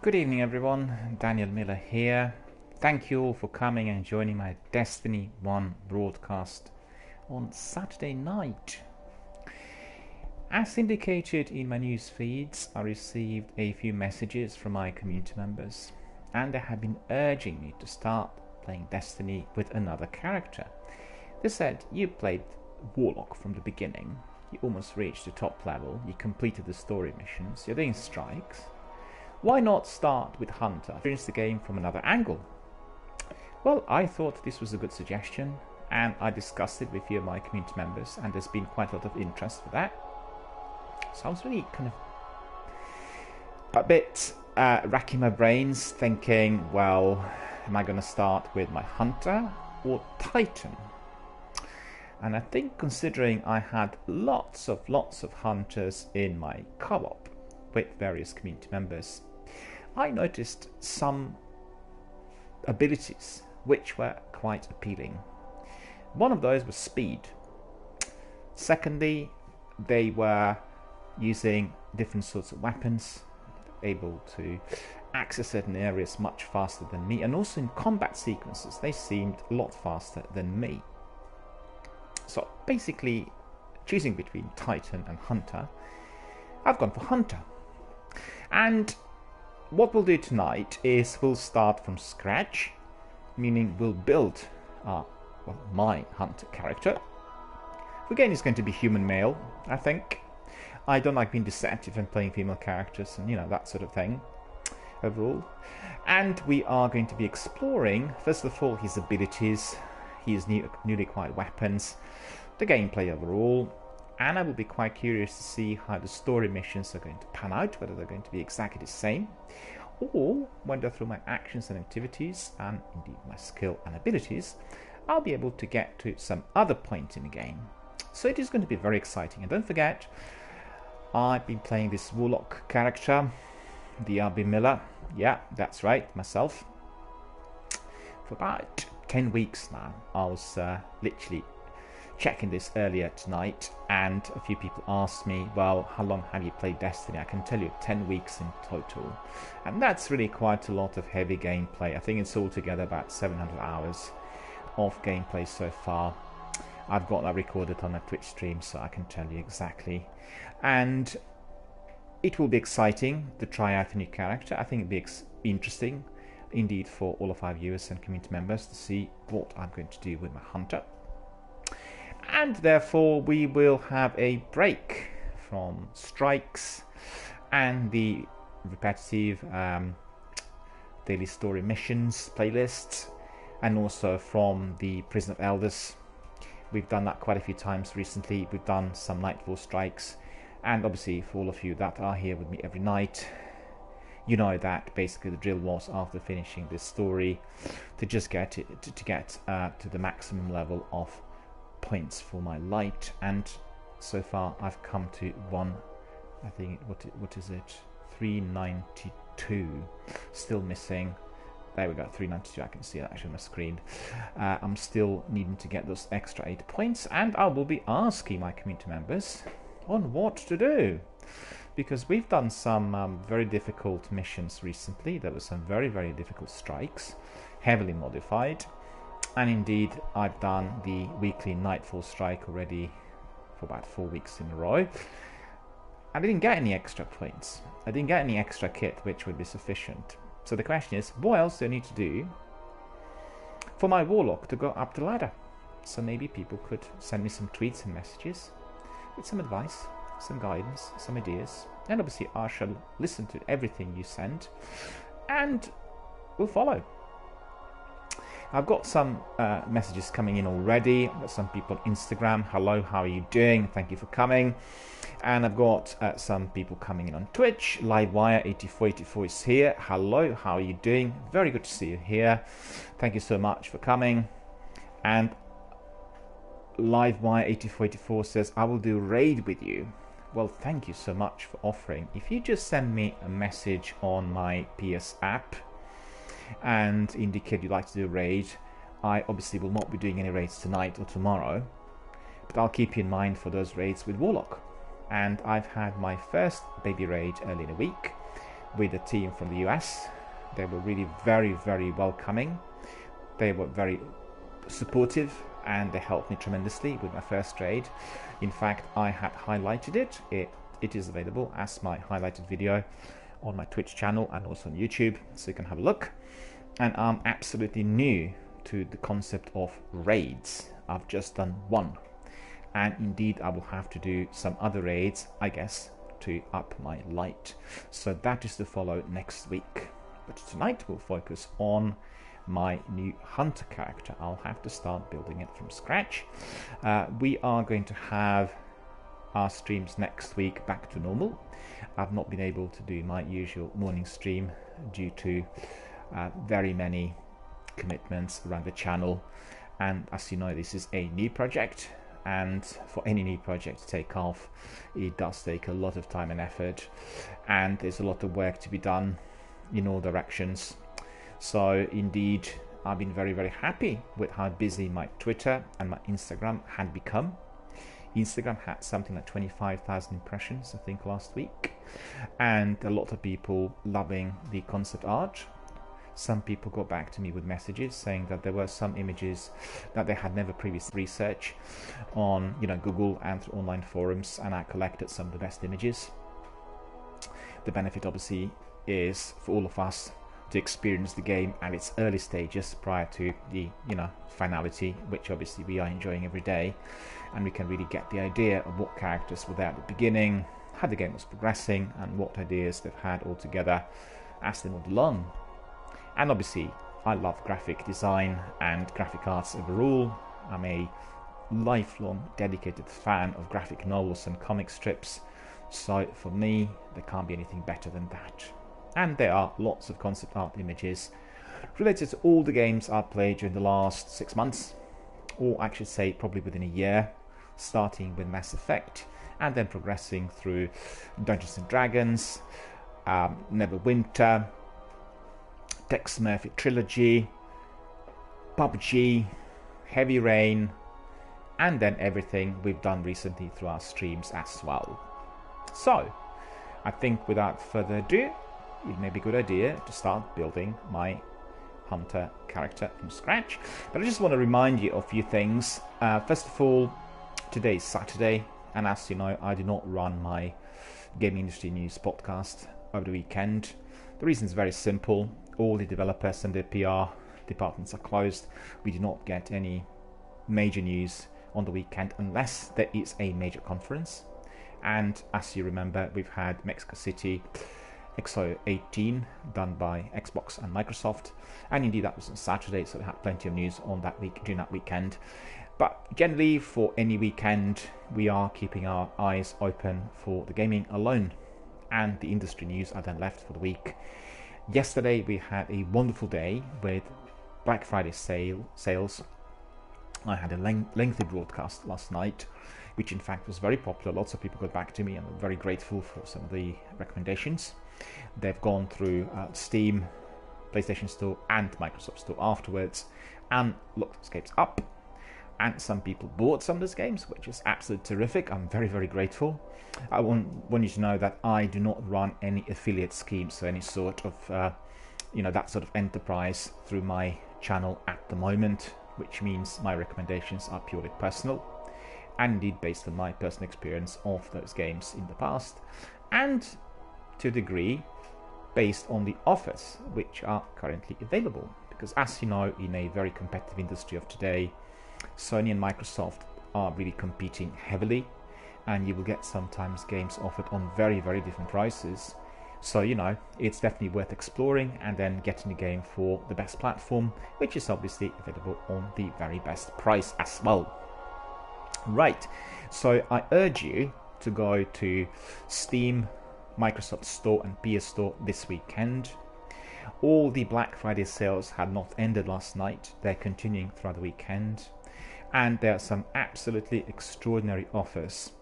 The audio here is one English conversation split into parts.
Good evening, everyone. Daniel Miller here. Thank you all for coming and joining my Destiny 1 broadcast on Saturday night. As indicated in my news feeds, I received a few messages from my community members, and they have been urging me to start playing Destiny with another character. They said, you played Warlock from the beginning, you almost reached the top level, you completed the story missions, you're doing strikes. Why not start with Hunter, experience the game from another angle? Well, I thought this was a good suggestion, and I discussed it with a few of my community members, and there's been quite a lot of interest for that. So I was really kind of a bit racking my brains, thinking, well, am I going to start with my Hunter or Titan? And I think, considering I had lots of Hunters in my co-op with various community members, I noticed some abilities which were quite appealing. One of those was speed. Secondly, they were using different sorts of weapons, able to access certain areas much faster than me, and also in combat sequences they seemed a lot faster than me. So basically, choosing between Titan and Hunter, I've gone for Hunter. And what we'll do tonight is we'll start from scratch, meaning we'll build my Hunter character. Again, it's going to be human male, I think. I don't like being deceptive and playing female characters and, that sort of thing overall. And we are going to be exploring, first of all, his abilities, his newly acquired weapons, the gameplay overall. And I will be quite curious to see how the story missions are going to pan out, whether they're going to be exactly the same, or whether through my actions and activities, and indeed my skill and abilities, I'll be able to get to some other point in the game. So it is going to be very exciting. And don't forget, I've been playing this Warlock character, DRBMiller, yeah, that's right, myself, for about 10 weeks now. I was literally checking this earlier tonight, and a few people asked me, well, how long have you played Destiny? I can tell you 10 weeks in total, and that's really quite a lot of heavy gameplay. I think it's altogether about 700 hours of gameplay so far. I've got that recorded on a Twitch stream, so I can tell you exactly, and it will be exciting to try out a new character. I think it'll be interesting indeed for all of our viewers and community members to see what I'm going to do with my Hunter. And therefore we will have a break from strikes and the repetitive daily story missions playlists, and also from the Prison of Elders. We've done that quite a few times recently. We've done some Nightfall strikes, and obviously for all of you that are here with me every night, you know that basically the drill was, after finishing this story, to just get to the maximum level of points for my light. And so far I've come to I think, what is it, 392, still missing. There we go, 392. I can see that actually on my screen. I'm still needing to get those extra 8 points, and I will be asking my community members on what to do, because we've done some very difficult missions recently. There were some very difficult strikes, heavily modified, and indeed I've done the weekly Nightfall strike already for about 4 weeks in a row. I didn't get any extra points. I didn't get any extra kit which would be sufficient. So the question is, what else do I need to do for my Warlock to go up the ladder? So maybe people could send me some tweets and messages with some advice, some guidance, some ideas, and obviously I shall listen to everything you send and we'll follow. I've got some messages coming in already. I've got some people on Instagram. Hello, how are you doing? Thank you for coming. And I've got some people coming in on Twitch. Livewire8484 is here. Hello, how are you doing? Very good to see you here. Thank you so much for coming. And Livewire8484 says, I will do raid with you. Well, thank you so much for offering. If you just send me a message on my PS app and indicate you'd like to do a raid, I obviously will not be doing any raids tonight or tomorrow, but I'll keep you in mind for those raids with Warlock. And I've had my first baby raid early in the week with a team from the US. They were really very, very welcoming. They were very supportive, and they helped me tremendously with my first raid. In fact, I had highlighted it. It is available as my highlighted video on my Twitch channel and also on YouTube, so you can have a look. And I'm absolutely new to the concept of raids. I've just done one, and indeed I will have to do some other raids, I guess, to up my light. So that is to follow next week. But tonight we'll focus on my new hunter character. I'll have to start building it from scratch. We are going to have our streams next week back to normal. I've not been able to do my usual morning stream due to very many commitments around the channel, and as you know, this is a new project, and for any new project to take off, it does take a lot of time and effort, and there's a lot of work to be done in all directions. So indeed, I've been very, very happy with how busy my Twitter and my Instagram had become. Instagram had something like 25,000 impressions, I think, last week, and a lot of people loving the concept art. Some people got back to me with messages saying that there were some images that they had never previously researched on, Google and through online forums, and I collected some of the best images. The benefit obviously is for all of us to experience the game at its early stages prior to the finality, which obviously we are enjoying every day, and we can really get the idea of what characters were there at the beginning, how the game was progressing, and what ideas they've had all together as they moved along. And obviously I love graphic design and graphic arts overall. I'm a lifelong dedicated fan of graphic novels and comic strips, so for me there can't be anything better than that. And there are lots of concept art images related to all the games I've played during the last 6 months, or I should say probably within a year, starting with Mass Effect and then progressing through Dungeons and Dragons, Neverwinter, Tex Murphy Trilogy, PUBG, Heavy Rain, and then everything we've done recently through our streams as well. So I think without further ado, it may be a good idea to start building my hunter character from scratch. But I just want to remind you of a few things. First of all, today is Saturday, and as you know, I do not run my gaming industry news podcast over the weekend. The reason is very simple. All the developers and their PR departments are closed. We do not get any major news on the weekend unless there is a major conference. And as you remember, we've had Mexico City XO18 done by Xbox and Microsoft, and indeed that was on Saturday, so we had plenty of news on that week during that weekend. But generally, for any weekend, we are keeping our eyes open for the gaming alone, and the industry news are then left for the week. Yesterday we had a wonderful day with Black Friday sales. I had a lengthy broadcast last night, which in fact was very popular. Lots of people got back to me, and I'm very grateful for some of the recommendations. They've gone through Steam, PlayStation Store and Microsoft Store afterwards, and looked at games up, and some people bought some of those games, which is absolutely terrific. I'm very, very grateful. I want you to know that I do not run any affiliate schemes, so any sort of that sort of enterprise through my channel at the moment, which means my recommendations are purely personal and indeed based on my personal experience of those games in the past, and to a degree based on the offers which are currently available. Because as you know, in a very competitive industry of today, Sony and Microsoft are really competing heavily, and you will get sometimes games offered on very, very different prices. So it's definitely worth exploring and then getting the game for the best platform, which is obviously available on the very best price as well. Right, so I urge you to go to Steam, Microsoft Store and PS Store this weekend. All the Black Friday sales had not ended last night. They're continuing throughout the weekend, and there are some absolutely extraordinary offers.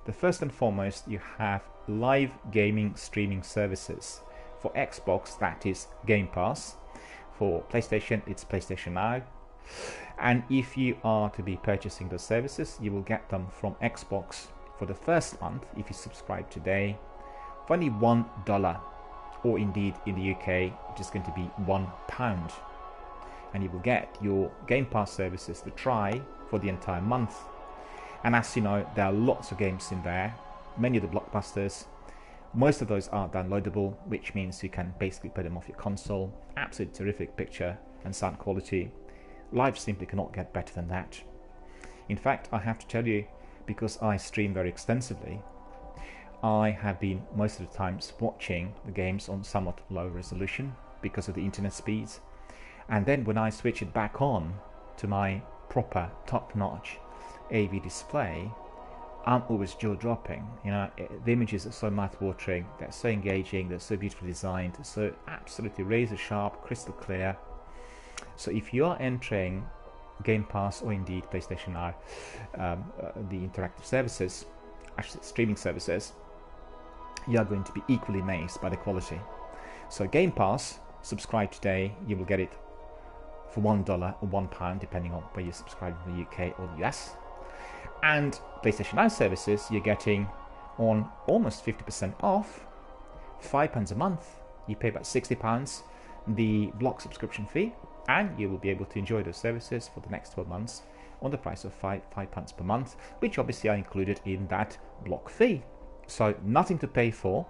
The first and foremost, you have live gaming streaming services. For Xbox, that is Game Pass. For PlayStation, it's PlayStation Now. And if you are to be purchasing those services, you will get them from Xbox for the first month, if you subscribe today, for only $1. or indeed in the UK, it is going to be £1. And you will get your Game Pass services to try for the entire month. And as you know, there are lots of games in there, many of the blockbusters. Most of those are downloadable, which means you can basically put them off your console. Absolutely terrific picture and sound quality. Life simply cannot get better than that. In fact, I have to tell you, because I stream very extensively, I have been most of the times watching the games on somewhat low resolution because of the internet speeds. And then when I switch it back on to my proper top-notch AV display, I'm always jaw-dropping. You know, the images are so mouth-watering, they're so engaging, they're so beautifully designed, so absolutely razor-sharp, crystal clear. So if you are entering Game Pass or indeed PlayStation Now, the interactive services, actually streaming services, you are going to be equally amazed by the quality. So Game Pass, subscribe today, you will get it for $1 or £1 depending on where you subscribe in the UK or the US. And PlayStation Now services, you're getting on almost 50% off, £5 a month. You pay about £60 the block subscription fee, and you will be able to enjoy those services for the next 12 months on the price of £5 per month, which obviously are included in that block fee. So nothing to pay for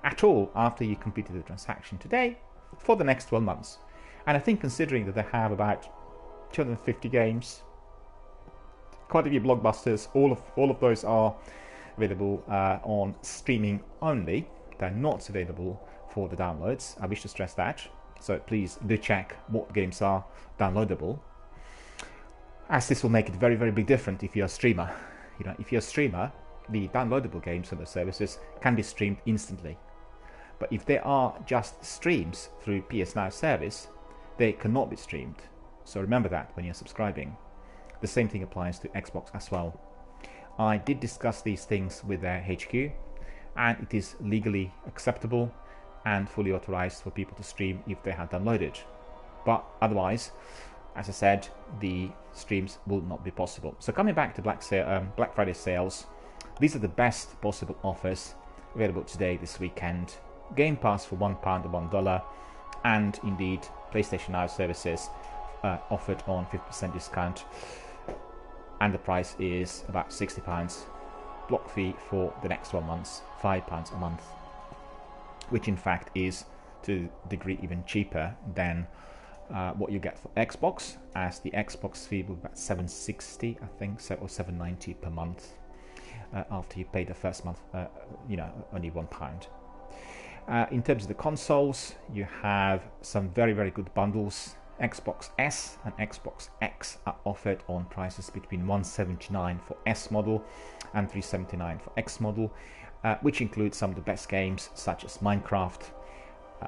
at all after you completed the transaction today for the next 12 months. And I think considering that they have about 250 games, quite a few blockbusters, all of those are available on streaming only. They're not available for the downloads. I wish to stress that. So please do check what games are downloadable, as this will make it very, very big difference if you're a streamer. You know, if you're a streamer, the downloadable games on the services can be streamed instantly. But if they are just streams through PS Now service, they cannot be streamed. So remember that when you're subscribing. The same thing applies to Xbox as well. I did discuss these things with their HQ, and it is legally acceptable and fully authorized for people to stream if they have downloaded. But otherwise, as I said, the streams will not be possible. So coming back to Black Friday sales, these are the best possible offers available today, this weekend. Game Pass for £1 or $1, and indeed PlayStation Now services offered on 50% discount, and the price is about £60. Block fee for the next 12 months, £5 a month, which in fact is to a degree even cheaper than what you get for Xbox, as the Xbox fee will be about $760, I think, so, or $790 per month after you pay the first month, only £1. In terms of the consoles, you have some very, very good bundles. Xbox S and Xbox X are offered on prices between $179 for S model and $379 for X model, which includes some of the best games such as Minecraft,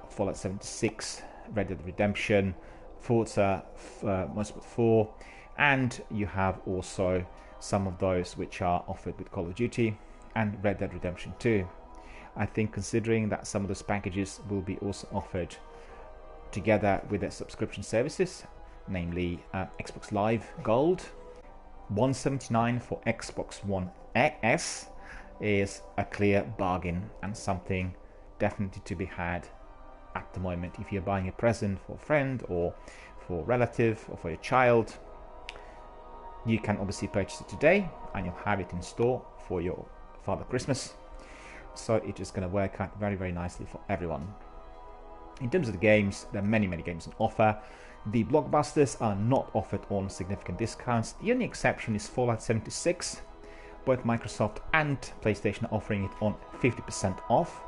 Fallout 76, Red Dead Redemption, Forza Motorsport 4, and you have also some of those which are offered with Call of Duty and Red Dead Redemption 2. I think considering that some of those packages will be also offered together with their subscription services, namely Xbox Live Gold, $179 for Xbox One S is a clear bargain and something definitely to be had at the moment. If you're buying a present for a friend or for a relative or for your child, you can obviously purchase it today and you'll have it in store for your Father Christmas. So it is going to work out very, very nicely for everyone. In terms of the games, there are many, many games on offer. The blockbusters are not offered on significant discounts. The only exception is Fallout 76. Both Microsoft and PlayStation are offering it on 50% off.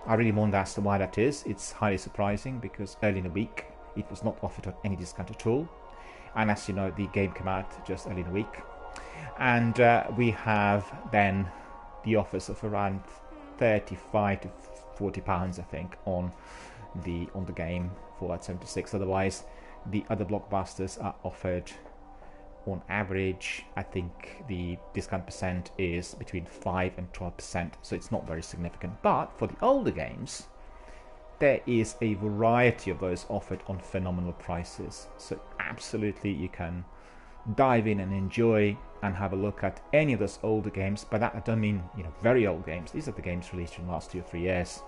I really wonder as to why that is. It's highly surprising because early in the week it was not offered on any discount at all. And as you know, the game came out just early in the week. And we have then the offers of around £35 to £40, I think, on the game Fallout 76. Otherwise, the other blockbusters are offered on average, I think the discount percent is between 5 and 12%, so it's not very significant. But for the older games, there is a variety of those offered on phenomenal prices. So absolutely you can dive in and enjoy and have a look at any of those older games. By that I don't mean very old games. These are the games released in the last 2 or 3 years.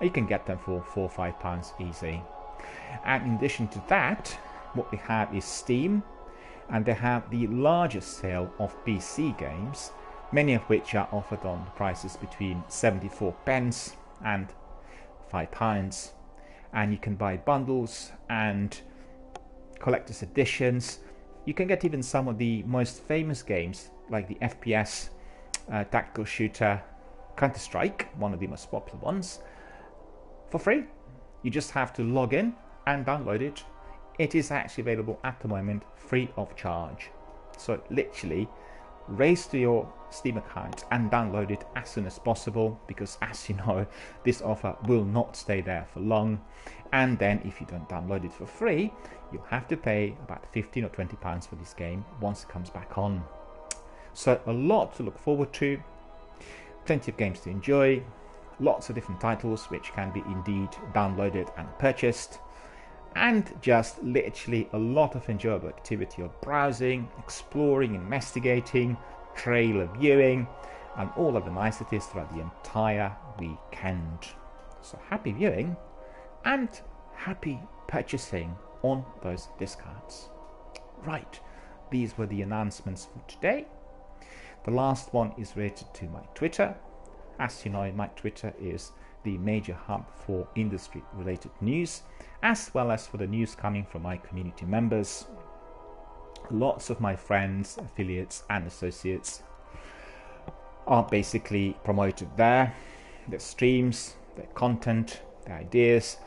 You can get them for £4 or £5 easy. And in addition to that, what we have is Steam, and they have the largest sale of PC games, many of which are offered on prices between 74 pence and £5. And you can buy bundles and collector's editions. You can get even some of the most famous games like the FPS tactical shooter Counter-Strike, one of the most popular ones, for free. You just have to log in and download it. It is actually available at the moment free of charge. So literally race to your Steam account and download it as soon as possible, because as you know, this offer will not stay there for long. And then if you don't download it for free, you'll have to pay about £15 or £20 for this game once it comes back on. So a lot to look forward to, plenty of games to enjoy, lots of different titles which can be indeed downloaded and purchased, and just literally a lot of enjoyable activity of browsing, exploring, investigating, trailer viewing, and all of the niceties throughout the entire weekend. So happy viewing and happy purchasing on those discounts. Right, these were the announcements for today. The last one is related to my Twitter. As you know, my Twitter is the major hub for industry related news, as well as for the news coming from my community members. Lots of my friends, affiliates and associates are basically promoted there. Their streams, their content, their ideas,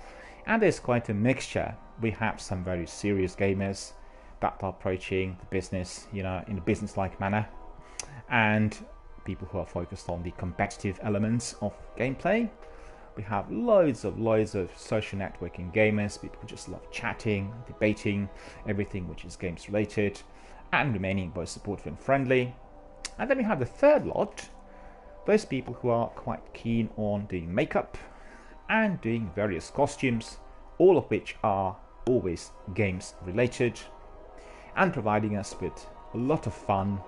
and there's quite a mixture. We have some very serious gamers that are approaching the business, in a business-like manner, and people who are focused on the competitive elements of gameplay. We have loads of social networking gamers, people who just love chatting, debating everything which is games related, and remaining both supportive and friendly. And then we have the third lot, those people who are quite keen on doing makeup and doing various costumes, all of which are always games related, and providing us with a lot of fun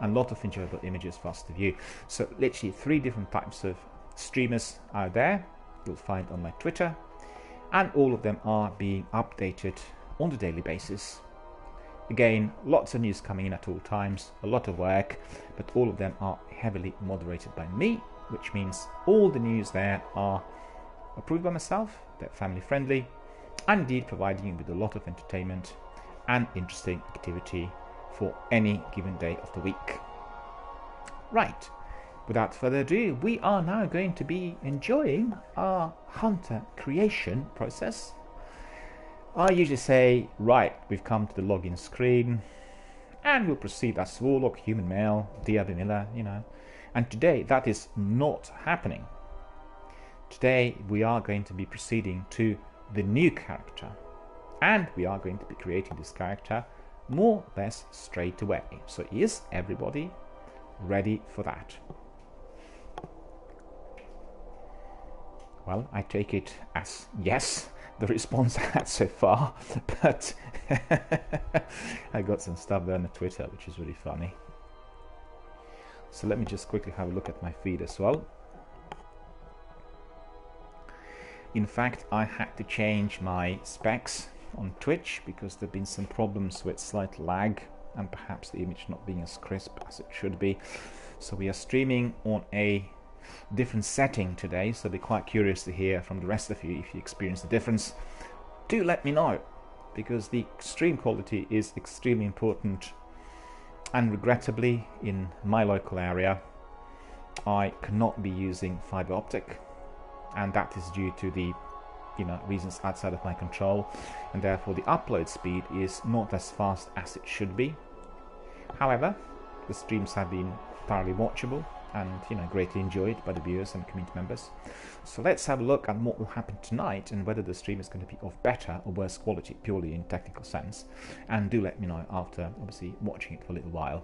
and a lot of enjoyable images for us to view. So literally 3 different types of streamers are there, you'll find on my Twitter, and all of them are being updated on a daily basis. Again, lots of news coming in at all times, a lot of work, but all of them are heavily moderated by me, which means all the news there are approved by myself, they're family friendly, and indeed providing you with a lot of entertainment and interesting activity for any given day of the week. Right, without further ado, we are now going to be enjoying our Hunter creation process. I usually say, right, we've come to the login screen, and we'll proceed as Warlock, Human Male, DRBMiller, and today that is not happening. Today we are going to be proceeding to the new character, and we are going to be creating this character more or less straight away. So is everybody ready for that? Well, I take it as yes, the response I had so far, but I got some stuff there on the Twitter which is really funny. So let me just quickly have a look at my feed as well. In fact, I had to change my specs on Twitch because there have been some problems with slight lag and perhaps the image not being as crisp as it should be. So we are streaming on a different setting today, so I'll be quite curious to hear from the rest of you if you experience the difference. Do let me know, because the stream quality is extremely important, and regrettably in my local area I cannot be using fiber optic, and that is due to the reasons outside of my control, and therefore the upload speed is not as fast as it should be. However, the streams have been thoroughly watchable and greatly enjoyed by the viewers and community members. So let's have a look at what will happen tonight and whether the stream is going to be of better or worse quality, purely in technical sense. And do let me know after obviously watching it for a little while.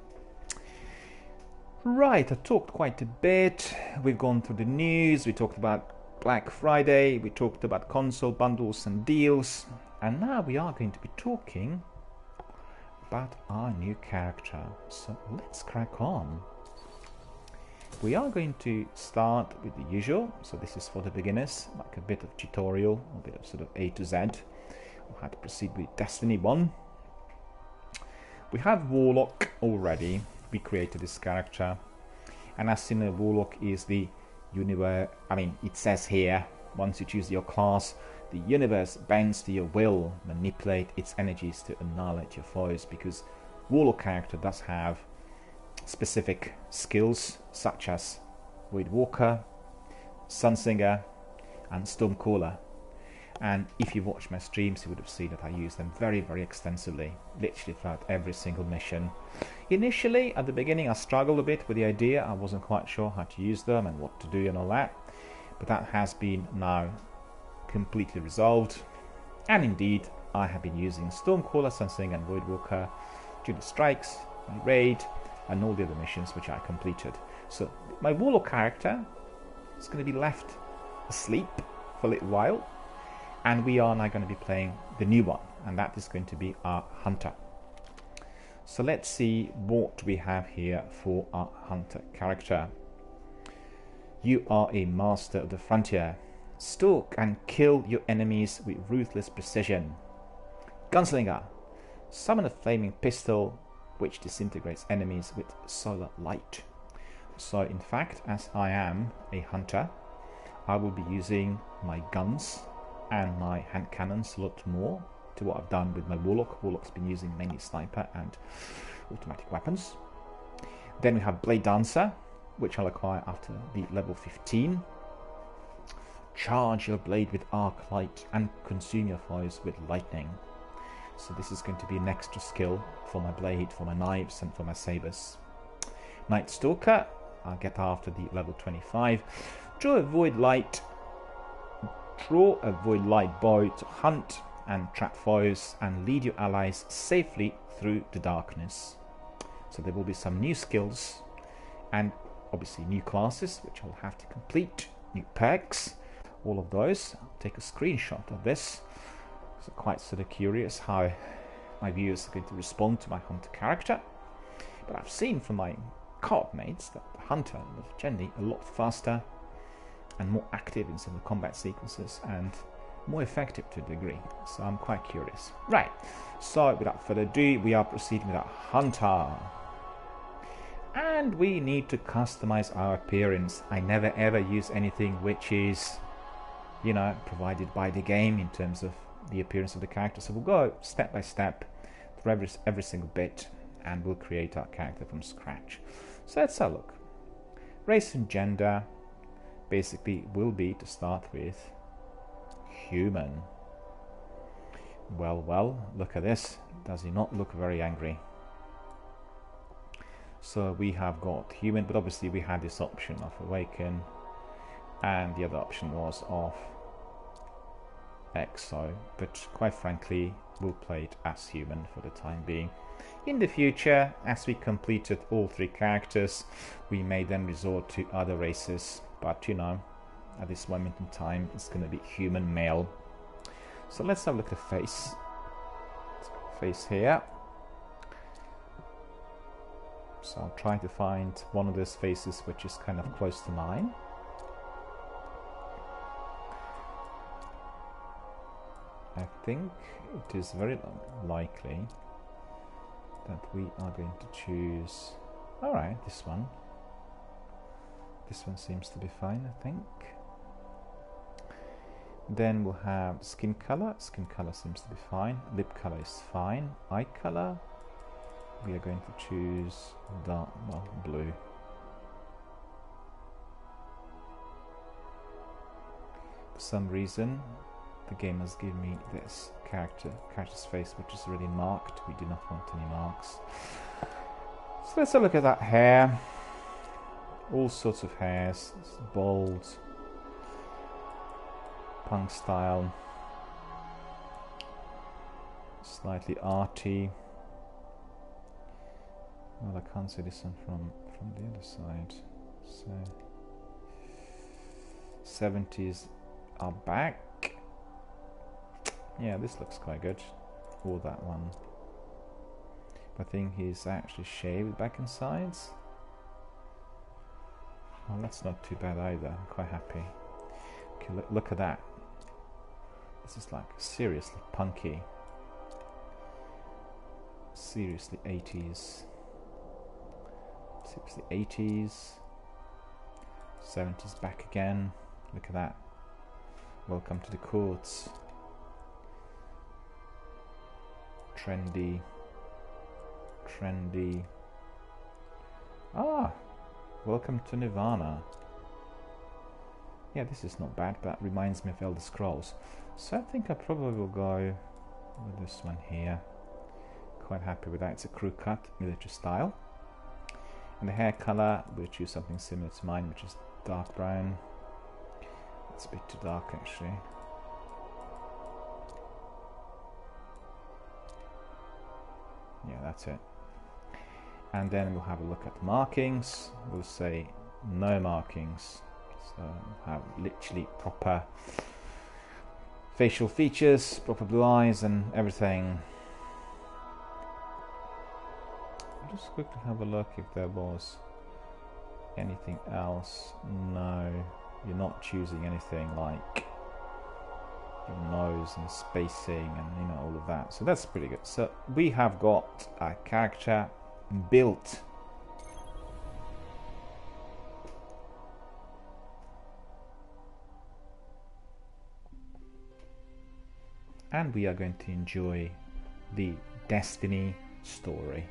Right, I talked quite a bit. We've gone through the news, we talked about Black Friday, we talked about console bundles and deals, and now we are going to be talking about our new character. So let's crack on. we are going to start with the usual. So this is for the beginners, like a bit of tutorial, a bit of sort of A to Z of how to proceed with Destiny 1. We have Warlock already. We created this character, and as you know, Warlock is the universe. I mean, it says here, once you choose your class, the universe bends to your will, manipulate its energies to annihilate your foes, because Warlock character does have specific skills such as Voidwalker, Sunsinger and Stormcaller. And if you watch my streams, you would have seen that I use them very, very extensively, literally throughout every single mission. Initially, at the beginning, I struggled a bit with the idea. I wasn't quite sure how to use them and what to do and all that. But that has been now completely resolved. And indeed, I have been using Stormcaller, Sunsinger and Voidwalker during the strikes, my raid, and all the other missions which I completed. So my Warlock character is going to be left asleep for a little while. And we are now going to be playing the new one, and that is going to be our Hunter. So let's see what we have here for our Hunter character. You are a master of the frontier. Stalk and kill your enemies with ruthless precision. Gunslinger. Summon a flaming pistol which disintegrates enemies with solar light. So in fact, as I am a hunter, I will be using my guns and my hand cannons a lot more to what I've done with my Warlock. Warlock's been using mainly sniper and automatic weapons. Then we have Blade Dancer, which I'll acquire after the level 15. Charge your blade with arc light and consume your foes with lightning. So this is going to be an extra skill for my blade, for my knives and for my sabers. Night Stalker, I'll get after the level 25. Draw a void light bow to hunt and trap foes and lead your allies safely through the darkness. So there will be some new skills and obviously new classes which I'll have to complete, new perks, all of those. I'll take a screenshot of this. So quite sort of curious how my viewers are going to respond to my Hunter character. But I've seen from my co-op mates that the Hunter was generally a lot faster and more active in some of the combat sequences and more effective to a degree. So I'm quite curious. Right, so without further ado, we are proceeding with our Hunter. And we need to customize our appearance. I never ever use anything which is, you know, provided by the game in terms of the appearance of the character. So we'll go step by step through every single bit and we'll create our character from scratch. So let's have a look. Race and gender basically will be, to start with, human. Well, look at this. Does he not look very angry? So we have got human, but obviously we had this option of awaken, and the other option was of exo, but quite frankly we'll play it as human for the time being. In the future, as we completed all three characters, we may then resort to other races, but you know, at this moment in time it's going to be human male. So let's have a look at the face here. So I'll try to find one of those faces which is kind of close to mine. I think it is very likely that we are going to choose, alright, this one. This one seems to be fine, I think. Then we'll have skin color. Skin color seems to be fine. Lip color is fine. Eye color, we are going to choose dark, well, blue. For some reason, the game has given me this character's face, which is really marked. We do not want any marks. So let's have a look at that hair. All sorts of hairs. It's bold, punk style, slightly arty. Well, I can't see this one from the other side. So 70s are back. Yeah, this looks quite good. Or that one. I think he's actually shaved back and sides. Oh, that's not too bad either. I'm quite happy. Okay, look at that. This is like seriously punky. Seriously 80s. Seriously 80s. 70s back again. Look at that. Welcome to the courts. Trendy. Trendy. Ah! Welcome to Nirvana. Yeah, this is not bad, but reminds me of Elder Scrolls. So I think I probably will go with this one here. Quite happy with that. It's a crew cut, military style. And the hair color, we'll choose something similar to mine, which is dark brown. It's a bit too dark actually. Yeah, that's it. And then we'll have a look at the markings. We'll say no markings. So we'll have literally proper facial features, proper blue eyes and everything. I'll just quickly have a look if there was anything else. No, you're not choosing anything like your nose and spacing and all of that. So that's pretty good. So we have got a character built. And we are going to enjoy the Destiny story.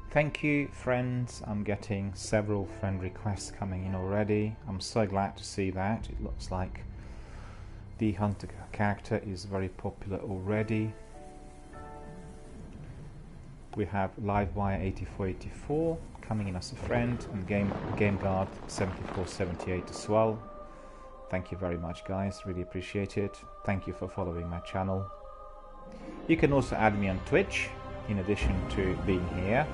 Thank you, friends. I'm getting several friend requests coming in already. I'm so glad to see that. It looks like the Hunter character is very popular already. We have Livewire8484 coming in as a friend, and GameGuard 7478 as well. Thank you very much, guys. Really appreciate it. Thank you for following my channel. You can also add me on Twitch in addition to being here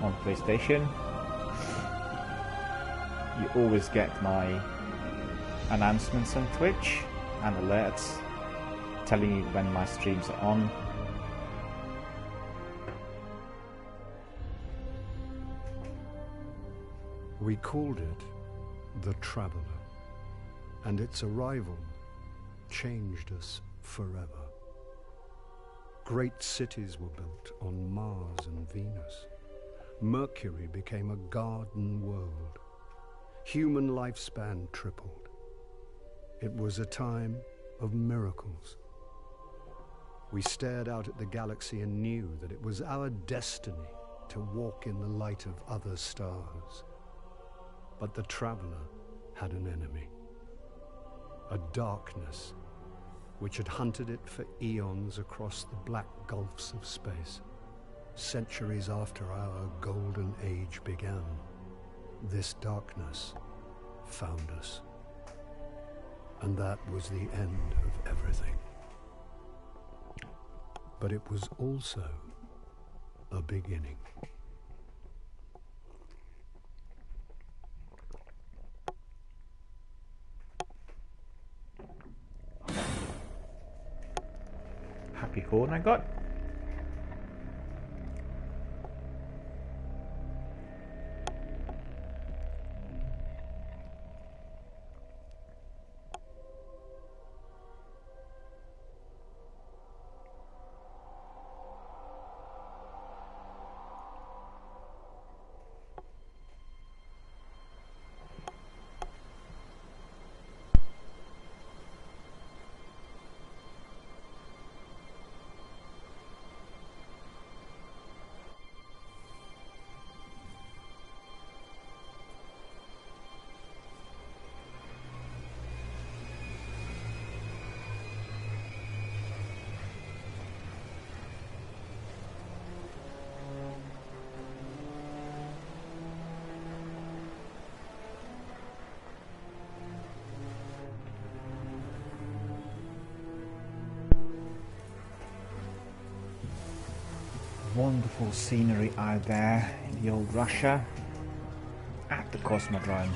on PlayStation. You always get my announcements on Twitch and alerts telling you when my streams are on. We called it the Traveler, and its arrival changed us forever. Great cities were built on Mars and Venus. Mercury became a garden world. Human lifespan tripled. It was a time of miracles. We stared out at the galaxy and knew that it was our destiny to walk in the light of other stars. But the Traveler had an enemy, a darkness which had hunted it for eons across the black gulfs of space. Centuries after our golden age began, this darkness found us. And that was the end of everything. But it was also a beginning. Happy horn I got. Wonderful scenery out there in the old Russia at the Cosmodrome.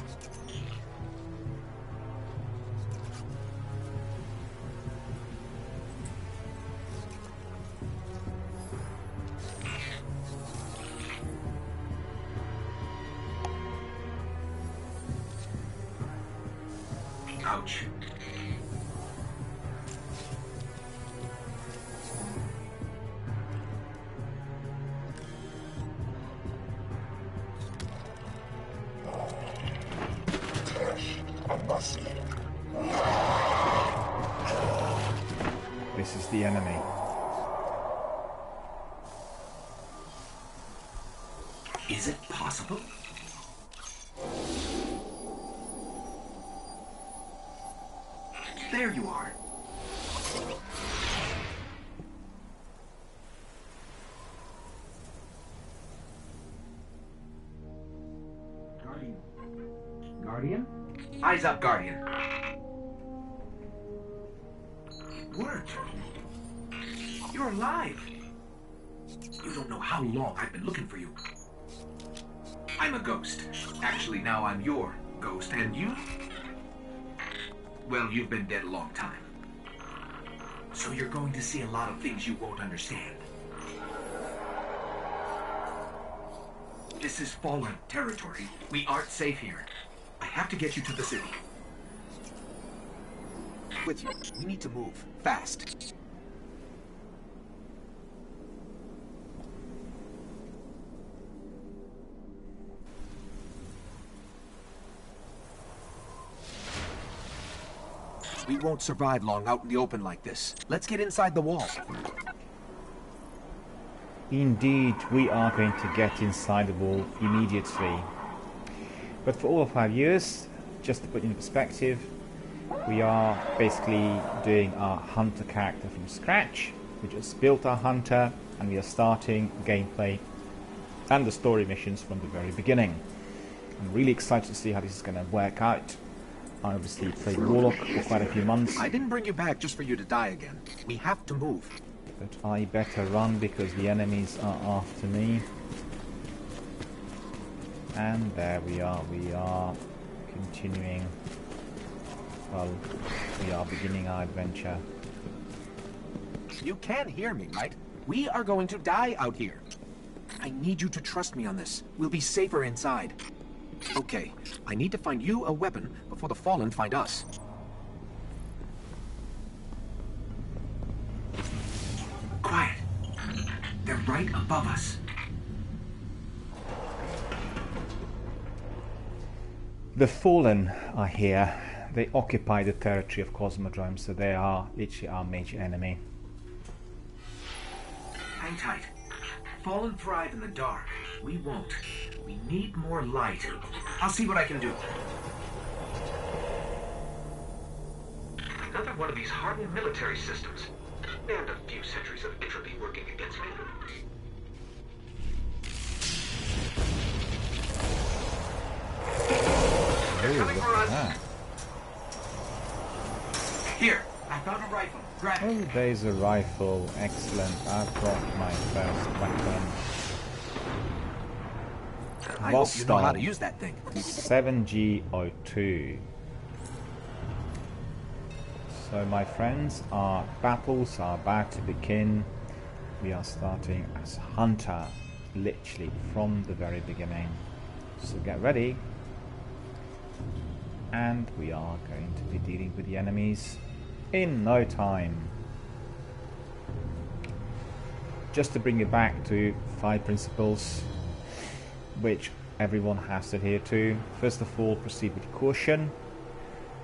Ouch. This is the enemy. Is it possible? There you are. Guardian? Eyes up, Guardian. Worked. You're alive. You don't know how long I've been looking for you. I'm a ghost. Actually, now I'm your ghost, and you? Well, you've been dead a long time. So you're going to see a lot of things you won't understand. This is fallen territory. We aren't safe here. I have to get you to the city. With you. We need to move. Fast. We won't survive long out in the open like this. Let's get inside the wall. Indeed, we are going to get inside the wall immediately. But for all of our viewers, just to put in perspective, we are basically doing our hunter character from scratch. We just built our hunter and we are starting gameplay and the story missions from the very beginning. I'm really excited to see how this is going to work out. I obviously played Warlock for quite a few months. I didn't bring you back just for you to die again. We have to move. But I better run because the enemies are after me. And there we are continuing. Well, we are beginning our adventure. You can hear me, right? We are going to die out here. I need you to trust me on this. We'll be safer inside. Okay, I need to find you a weapon before the Fallen find us. Quiet. They're right above us. The Fallen are here. They occupy the territory of Cosmodrome, so they are literally our major enemy. Hang tight. Fallen thrive in the dark. We won't. We need more light. I'll see what I can do. Another one of these hardened military systems. And a few centuries of entropy working against me. They're coming for us. Here, I found a rifle. Grab it. Oh, there's a rifle. Excellent. I've got my first weapon. I hope you know how to use that thing. 7G02. So my friends, our battles are about to begin. We are starting as Hunter, literally from the very beginning. So get ready. And we are going to be dealing with the enemies in no time. Just to bring it back to 5 principles which everyone has to adhere to. First of all, proceed with caution.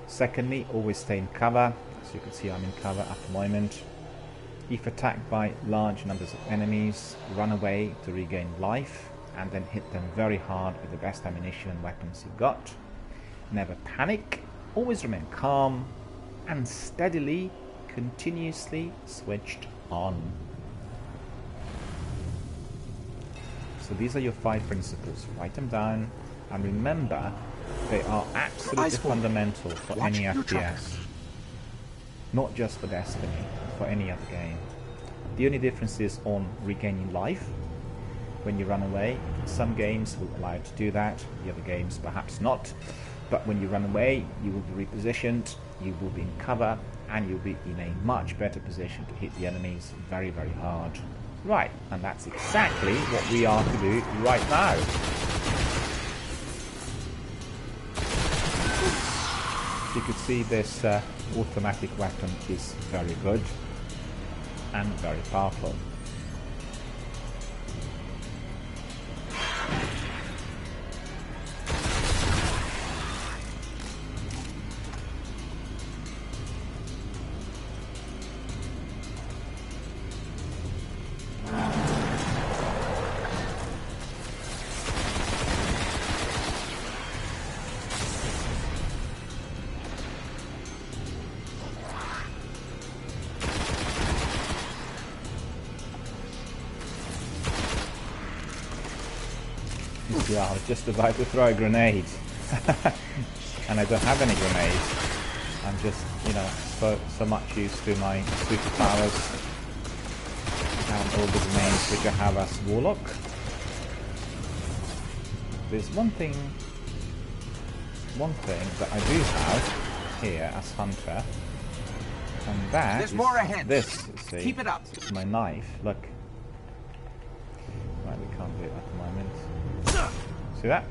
Secondly, always stay in cover. As you can see, I'm in cover at the moment. If attacked by large numbers of enemies, run away to regain life and then hit them very hard with the best ammunition and weapons you've got. Never panic, always remain calm and steadily, continuously switched on. So these are your 5 principles. Write them down and remember they are absolutely fundamental for any FPS. Not just for Destiny, but for any other game. The only difference is on regaining life when you run away. Some games will allow you to do that, the other games perhaps not. But when you run away, you will be repositioned, you will be in cover, and you'll be in a much better position to hit the enemies very, very hard. Right, and that's exactly what we are to do right now. You could see this automatic weapon is very good and very powerful. Yeah, I was just about to throw a grenade. And I don't have any grenades. I'm just, you know, so much used to my superpowers and all the grenades which I have as Warlock. There's one thing that I do have here as Hunter, and that There's is more ahead. this. See, Keep it up. it's my knife. Look. Right, we can't do it at the moment. See that?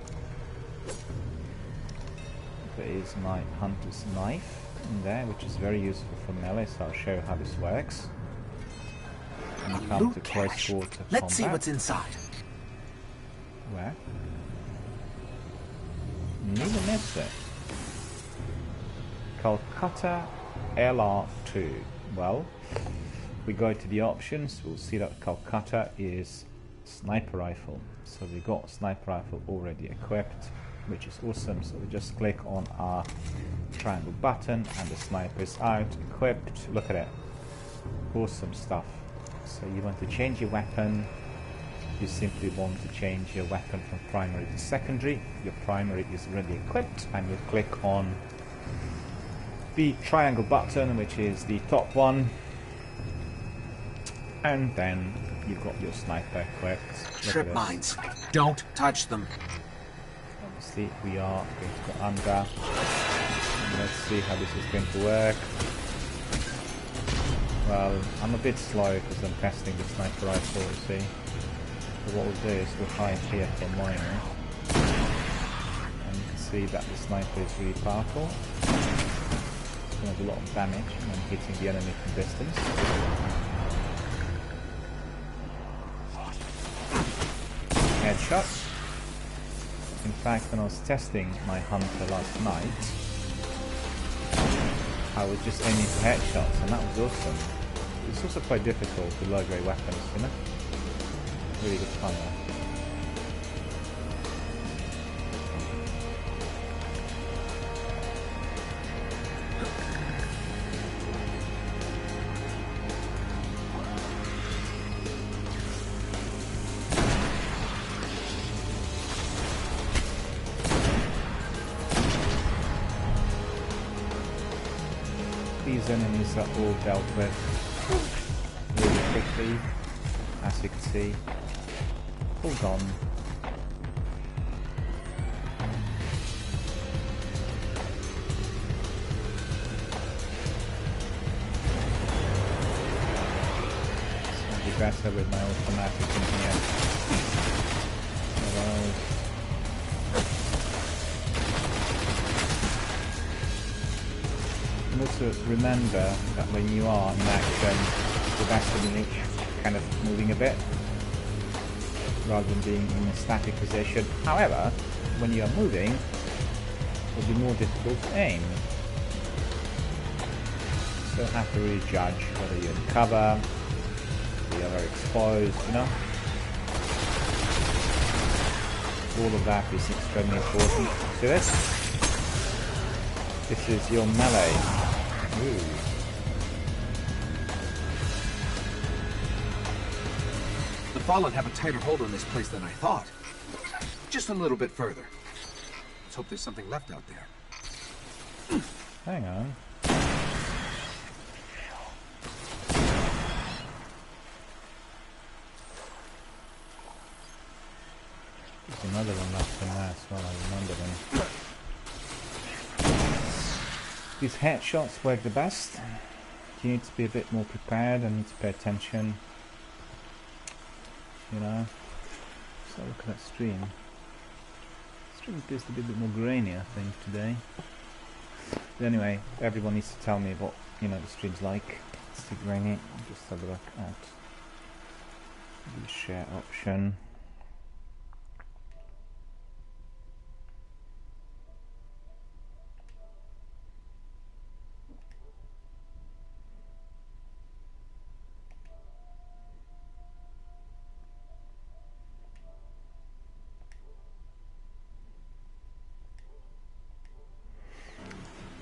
There is my hunter's knife in there, which is very useful for melee, so I'll show you how this works. When you come to close quarter combat. Let's see what's inside. Where? Neither missed it. Calcutta LR2. Well, we go to the options, we'll see that Calcutta is sniper rifle. So we got sniper rifle already equipped, which is awesome. So we just click on our triangle button and the sniper is out, equipped. Look at it. Awesome stuff. So you want to change your weapon. You simply want to change your weapon from primary to secondary. Your primary is already equipped and you click on the triangle button, which is the top one. And then you've got your sniper equipped. Trip mines. Don't touch them. Obviously, we are going to go under. And let's see how this is going to work. Well, I'm a bit slow because I'm testing the sniper rifle, you see. So what we'll do is we'll hide here for a moment. And you can see that the sniper is really powerful. It's going to do a lot of damage when hitting the enemy from distance. Headshot. In fact, when I was testing my hunter last night, I was just aiming for headshots, and that was awesome. It's also quite difficult with low-grade weapons, you know? Really good fun though. These enemies are all dealt with really quickly, as you can see. Hold on. It's going to be better with my automatic in here. Otherwise, and also remember that when you are in action, the best to be kind of moving a bit rather than being in a static position. However, when you are moving, it will be more difficult to aim. So you have to really judge whether you're in cover, whether you're very exposed, you know. All of that is extremely important. See this? This is your melee. Ooh. The Fallen have a tighter hold on this place than I thought. Just a little bit further. Let's hope there's something left out there. Hang on. these headshots work the best. You need to be a bit more prepared and need to pay attention. You know. So look at that stream. The stream appears to be a bit more grainy, I think, today. But anyway, everyone needs to tell me what, you know, the stream's like. It's too grainy. I'll just have a look at the share option.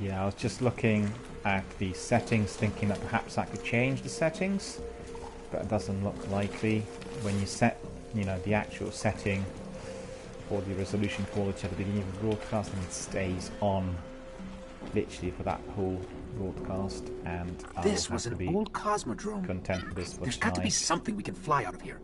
Yeah, I was just looking at the settings, thinking that perhaps I could change the settings, but it doesn't look likely. When you set, you know, the actual setting for the resolution quality at the beginning of the broadcast, and it stays on literally for that whole broadcast. And this was an old cosmodrome. Content for this. There's got to be something we can fly out of here.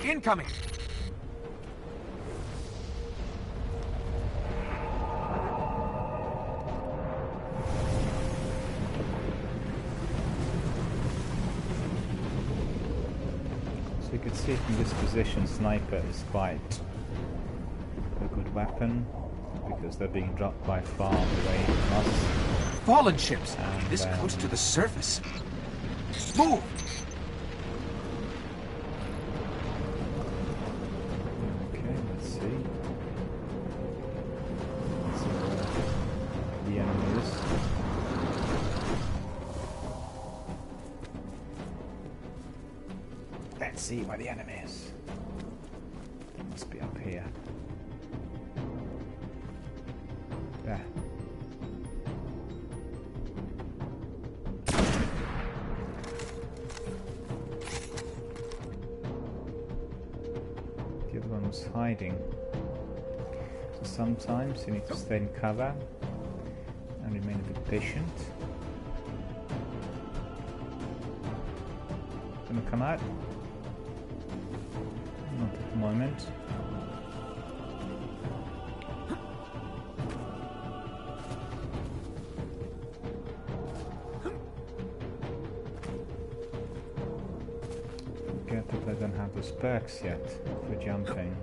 Incoming! So you can see from this position, sniper is quite a good weapon because they're being dropped by far away from us. Fallen ships! And this close to the surface. Move! See where the enemy is. They must be up here. There. The other one was hiding. So sometimes you need to stay in cover and remain a bit patient. Gonna come out? Not at the moment. Forget that I don't have those perks yet for jumping.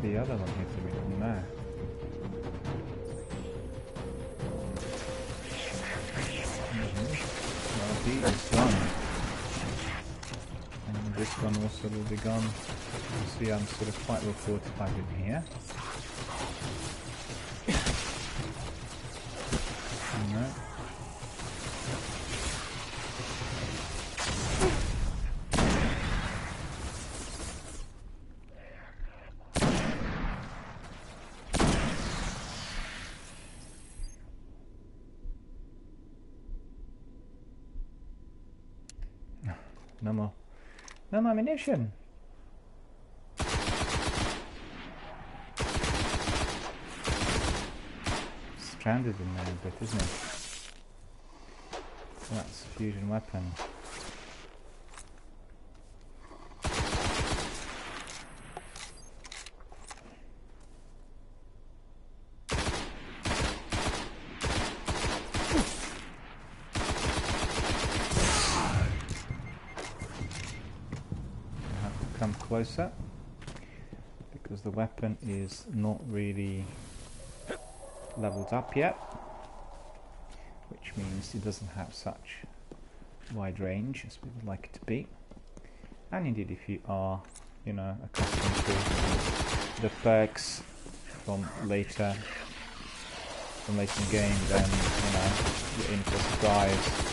The other one hit me from there. Well, he is gone. And this one also will be gone. You see, I'm sort of quite well fortified in here. Alright. No more ammunition. Stranded in there a bit, isn't it? So that's a fusion weapon. Come closer because the weapon is not really leveled up yet, which means it doesn't have such wide range as we would like it to be. And indeed, if you are, you know, accustomed to the perks from later in the game, then you know you're in for a surprise.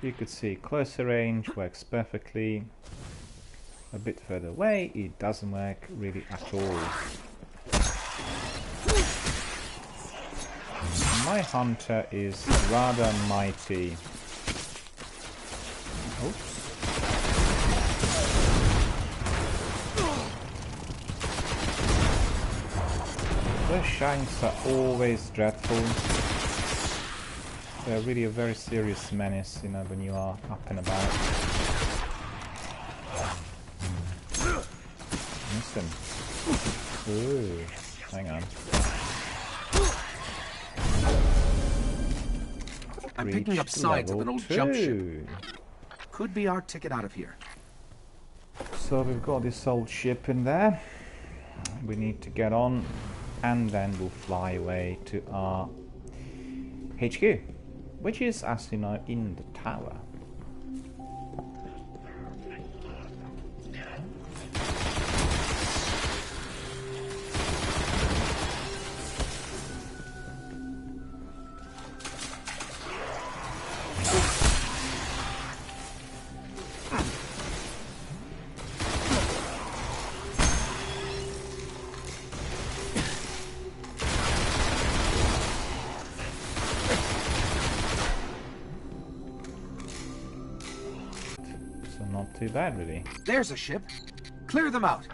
You could see closer range works perfectly. A bit further away, it doesn't work really at all. My hunter is rather mighty. Oops. Those shanks are always dreadful. They're really a very serious menace, you know, when you are up and about. Miss him. Ooh, hang on. I'm picking up signs of an old jump ship. Could be our ticket out of here. So we've got this old ship in there. We need to get on, and then we'll fly away to our HQ, which is, as you know, in the tower. Not too bad, really. There's a ship. Clear them out.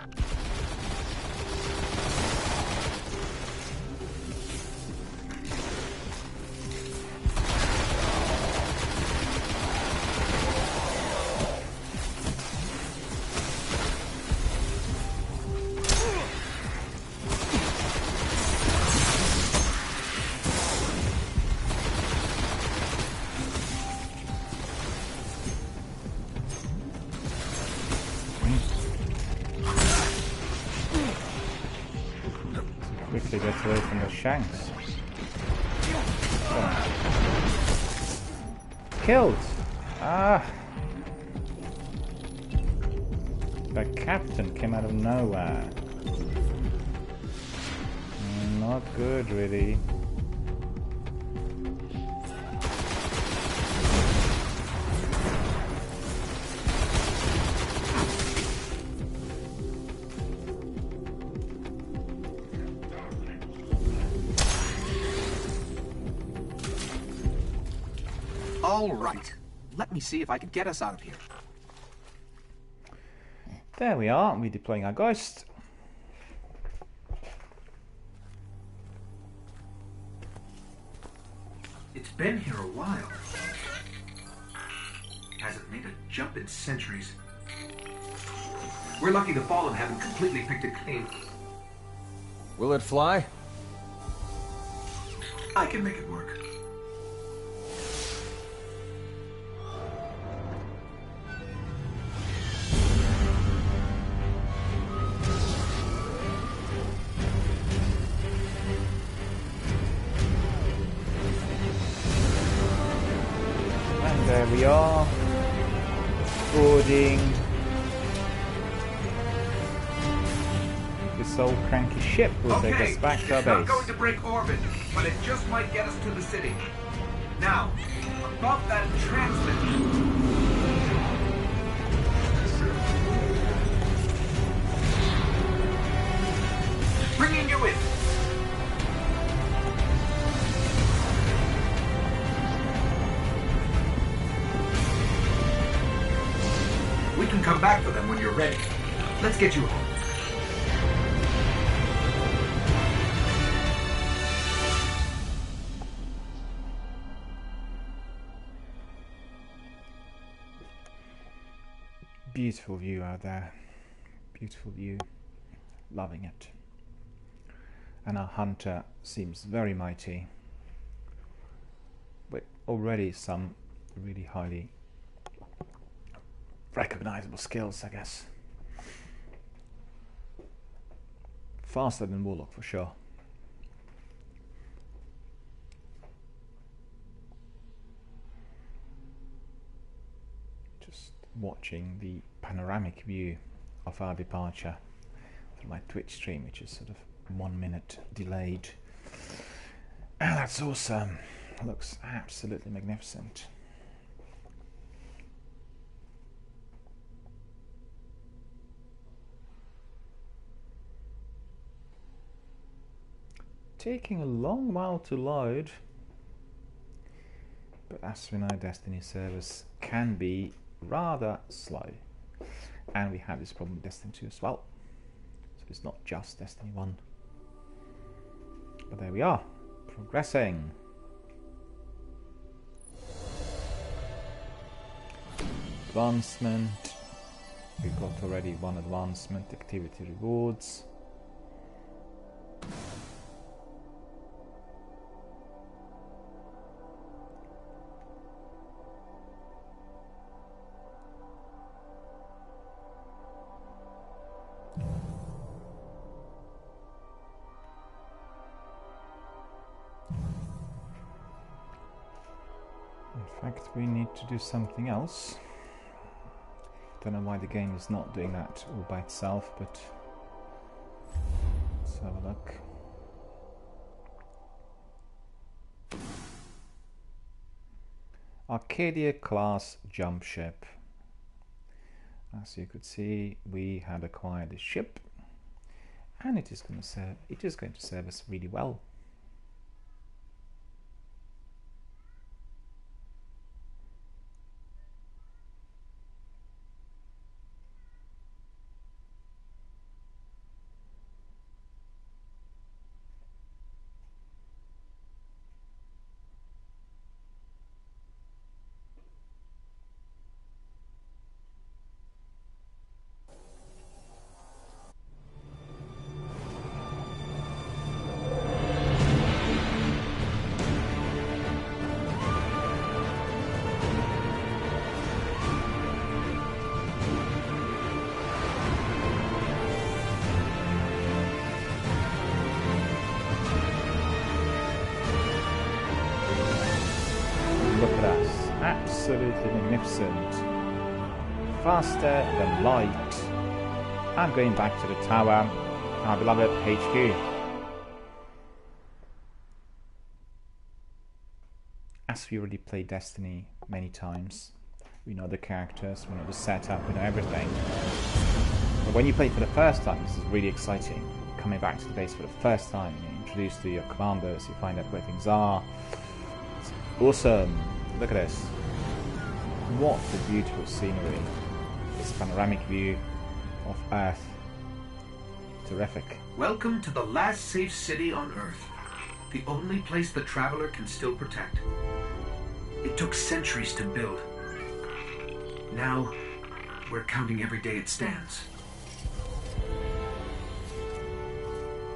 Quickly gets away from the shanks. Oh. Killed! Ah! The captain came out of nowhere. Not good, really. All right. Let me see if I can get us out of here. There we are. We're deploying our ghost. It's been here a while. Hasn't made a jump in centuries. We're lucky the Fallen haven't completely picked it clean. Will it fly? I can make it work. There we are, boarding this old cranky ship. Will take us back to our base. It's not base. going to break orbit, but it just might get us to the city. Now, above that transmitter. Bringing you in. We can come back for them when you're ready. Let's get you home. Beautiful view out there. Beautiful view. Loving it. And our hunter seems very mighty. With already some really highly recognizable skills, I guess. Faster than Warlock for sure. Just watching the panoramic view of our departure through my Twitch stream, which is sort of 1 minute delayed. And that's awesome. Looks absolutely magnificent. Taking a long while to load. But as we know, Destiny servers can be rather slow. And we have this problem with Destiny 2 as well. So it's not just Destiny 1. But there we are, progressing. Advancement. We got already one advancement, activity rewards. In fact, we need to do something else. Don't know why the game is not doing that all by itself, but let's have a look. Arcadia class jump ship. As you could see, we had acquired a ship, and it is going to serve us really well. Look at us, absolutely magnificent. Faster than light. I'm going back to the tower, our beloved HQ. As we already played Destiny many times, we know the characters, we know the setup, we know everything. But when you play for the first time, this is really exciting. Coming back to the base for the first time, you're introduced to your commanders, you find out where things are. Awesome! Look at this. What a beautiful scenery. This panoramic view of Earth. Terrific. Welcome to the last safe city on Earth. The only place the Traveler can still protect. It took centuries to build. Now, we're counting every day it stands.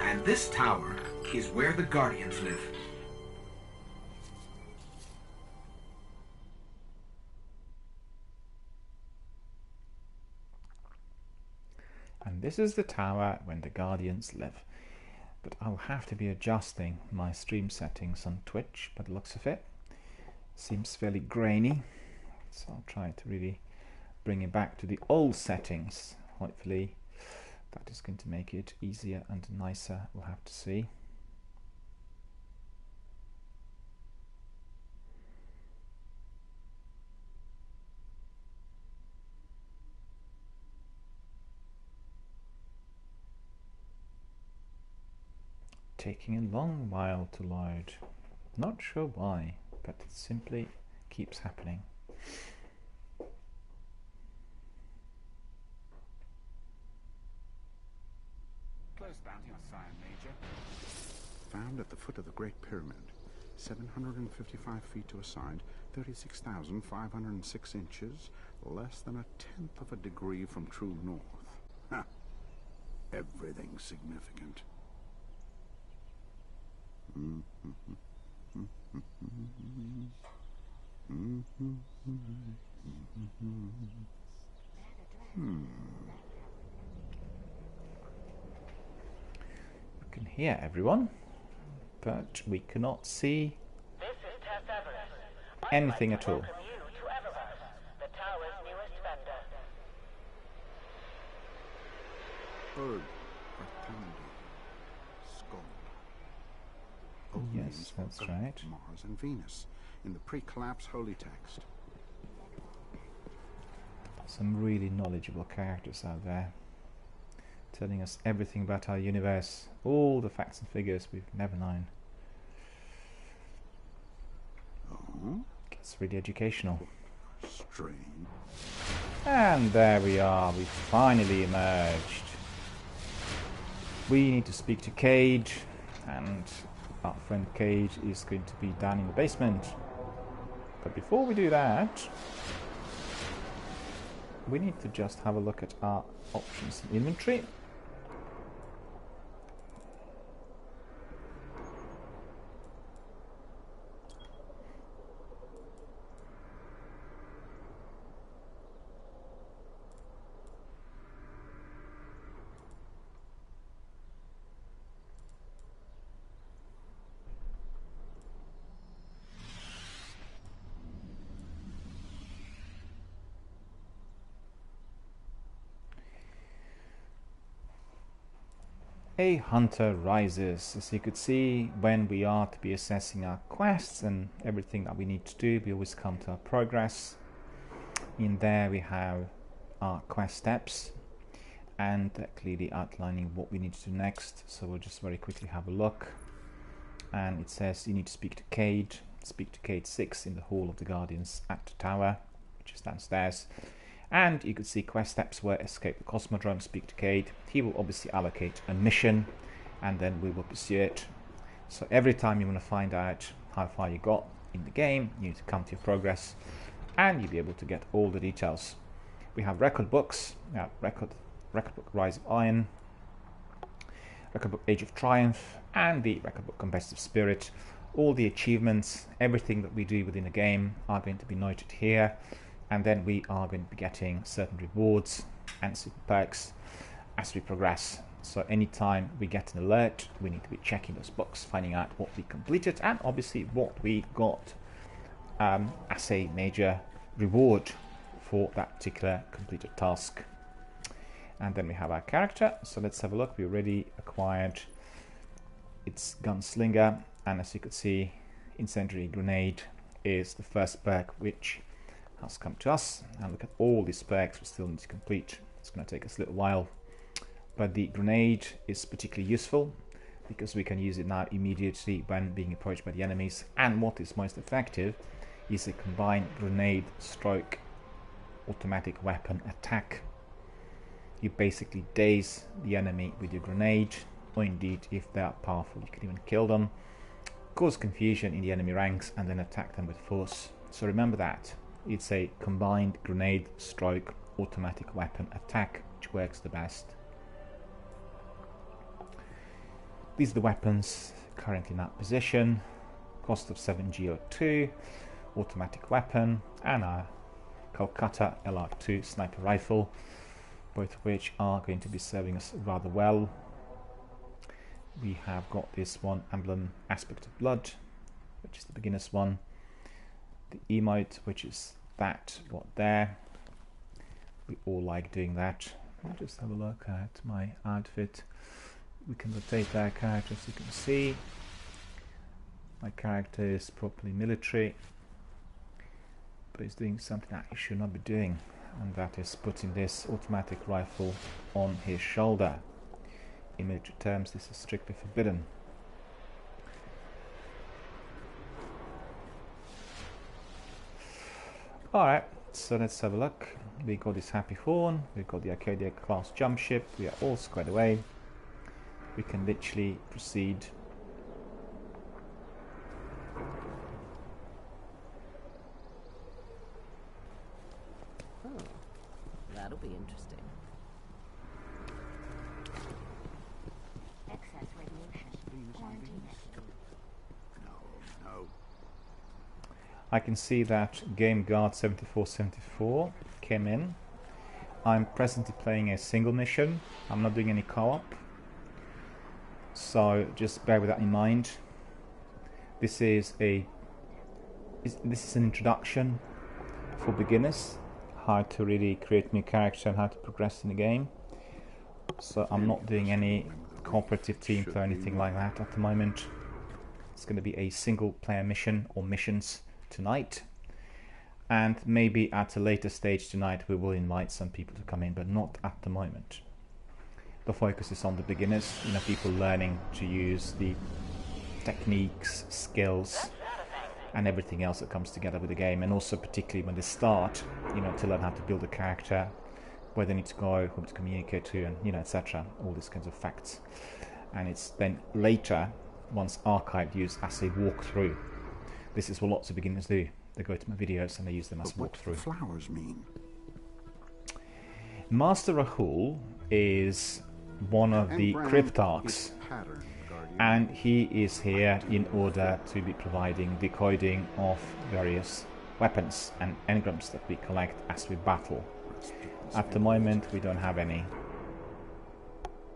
And this tower is where the Guardians live. And this is the tower when the Guardians live. But I'll have to be adjusting my stream settings on Twitch by the looks of it. Seems fairly grainy, so I'll try to really bring it back to the old settings. Hopefully that is going to make it easier and nicer, we'll have to see. Taking a long while to load. Not sure why, but it simply keeps happening. Close bounty on Sire Major. Found at the foot of the Great Pyramid, 755 feet to a side, 36,506 inches, less than a tenth of a degree from true north. Ha! Everything's significant. We can hear everyone, but we cannot see anything at all. Yes, that's right. Mars and Venus in the pre-collapse holy text. Some really knowledgeable characters out there, telling us everything about our universe, all the facts and figures we've never known. Oh? It's really educational. Strange. And there we are, we finally emerged. We need to speak to Cage, and our friend Cage is going to be down in the basement. But before we do that, we need to just have a look at our options in inventory. A hunter rises. As you could see, when we are to be assessing our quests and everything that we need to do, we always come to our progress. In there we have our quest steps and clearly outlining what we need to do next. So we'll just very quickly have a look, and it says you need to speak to Cade. Speak to Cade 6 in the Hall of the Guardians at the tower, which is downstairs. And you could see quest steps were escape the Cosmodrome, speak to Cade. He will obviously allocate a mission, and then we will pursue it. So every time you want to find out how far you got in the game, you need to come to your progress, and you'll be able to get all the details. We have record books, record book Rise of Iron, record book Age of Triumph, and the record book Competitive Spirit. All the achievements, everything that we do within the game are going to be noted here. And then we are going to be getting certain rewards and super perks as we progress. So anytime we get an alert, we need to be checking those books, finding out what we completed, and obviously what we got as a major reward for that particular completed task. And then we have our character. So let's have a look. We already acquired its Gunslinger, and as you could see, Incendiary Grenade is the first perk which has come to us. And look at all these perks we still need to complete. It's going to take us a little while, but the grenade is particularly useful because we can use it now immediately when being approached by the enemies. And what is most effective is a combined grenade stroke automatic weapon attack. You basically daze the enemy with your grenade, or indeed if they are powerful you can even kill them, cause confusion in the enemy ranks, and then attack them with force. So remember that. It's a combined grenade stroke automatic weapon attack which works the best. These are the weapons currently in that position. Cost of 7G02, automatic weapon, and our Kolkata LR2 sniper rifle, both of which are going to be serving us rather well. We have got this one, Emblem Aspect of Blood, which is the beginner's one. The emote, which is that what there. We all like doing that. I'll just have a look at my outfit. We can rotate our character, as you can see. My character is properly military, but he's doing something that he should not be doing, and that is putting this automatic rifle on his shoulder. In military terms, this is strictly forbidden. Alright, so let's have a look. We got this Happy Horn, we've got the Arcadia class jump ship, we are all squared away. We can literally proceed. Oh, that'll be interesting. Excess radiation. Quarantine. No. I can see that Game Guard 7474 came in. I'm presently playing a single mission. I'm not doing any co-op, so just bear with that in mind. This is an introduction for beginners, how to really create new character and how to progress in the game. So I'm not doing any cooperative teams or anything like that at the moment. It's going to be a single player mission or missions tonight, and maybe at a later stage tonight we will invite some people to come in, but not at the moment. The focus is on the beginners, people learning to use the techniques, skills and everything else that comes together with the game, and also particularly when they start, to learn how to build a character, where they need to go, whom to communicate to, and etc. All these kinds of facts. And it's then later, once archived, used as a walkthrough. This is what lots of beginners do. They go to my videos and they use them as But what do the walkthrough. flowers mean? Master Rahul is one of the Brown cryptarchs, is pattern, Guardian. and he is here in order to be providing decoding of various weapons and engrams that we collect as we battle. At the moment we don't have any.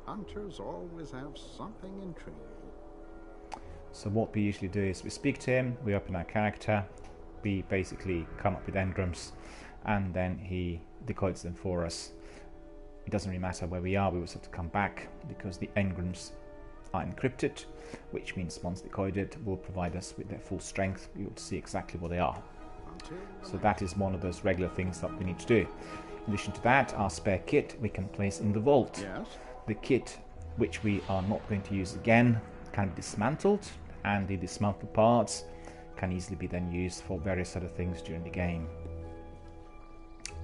Hunters always have something intriguing. So what we usually do is we speak to him, we open our character, we basically come up with engrams, and then he decodes them for us. It doesn't really matter where we are, we always have to come back because the engrams are encrypted, which means once decoded will provide us with their full strength. We will see exactly what they are. So that is one of those regular things that we need to do. In addition to that, our spare kit we can place in the vault. Yes? The kit, which we are not going to use again, can be dismantled, and the dismantled parts can easily be then used for various other things during the game.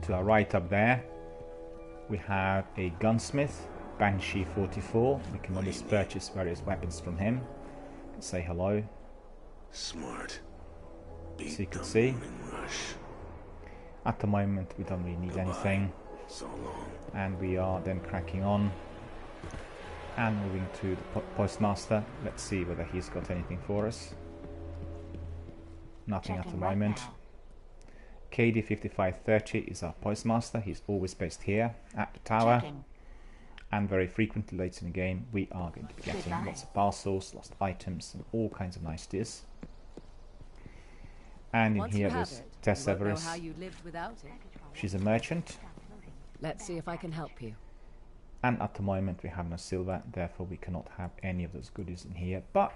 To our right up there, we have a gunsmith, Banshee 44. We can always purchase various weapons from him. Say hello. Smart. So you can see. At the moment we don't really need anything. So long. And we are then cracking on and moving to the postmaster. Let's see whether he's got anything for us. Nothing at the moment. KD 5530 is our postmaster. He's always based here at the tower. And very frequently later in the game we are going to be getting lots of parcels, lost items, and all kinds of niceties. And in here is Tess Severus. She's a merchant. Let's see if I can help you. And at the moment we have no silver, therefore we cannot have any of those goodies in here. But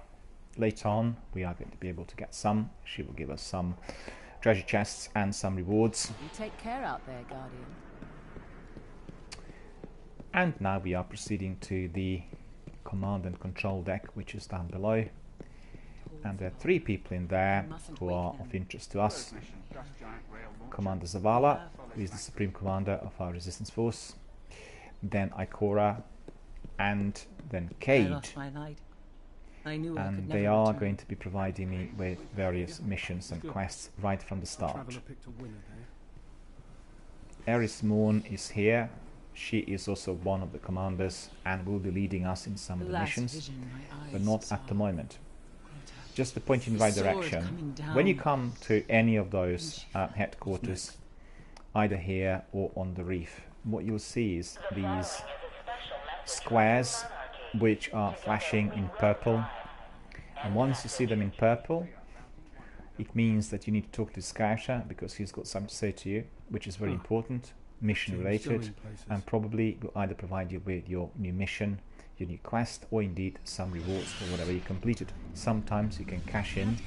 later on we are going to be able to get some. She will give us some treasure chests and some rewards. You take care out there, Guardian. And now we are proceeding to the command and control deck, which is down below. And there are 3 people in there who are of interest to us. Commander Zavala, who is the Supreme Commander of our Resistance Force. Then Ikora, and then Cade. And they are going to be providing me with various missions and quests right from the start. Eris Morn is here. She is also one of the commanders and will be leading us in some of the missions, but not at the moment. Just to point you in the right direction, when you come to any of those headquarters, either here or on the reef, what you'll see is these squares which are flashing in purple, and once you see them in purple it means that you need to talk to Scouter because he's got something to say to you, which is very important, mission related, and probably will either provide you with your new mission, your new quest, or indeed some rewards for whatever you completed. Sometimes you can cash in,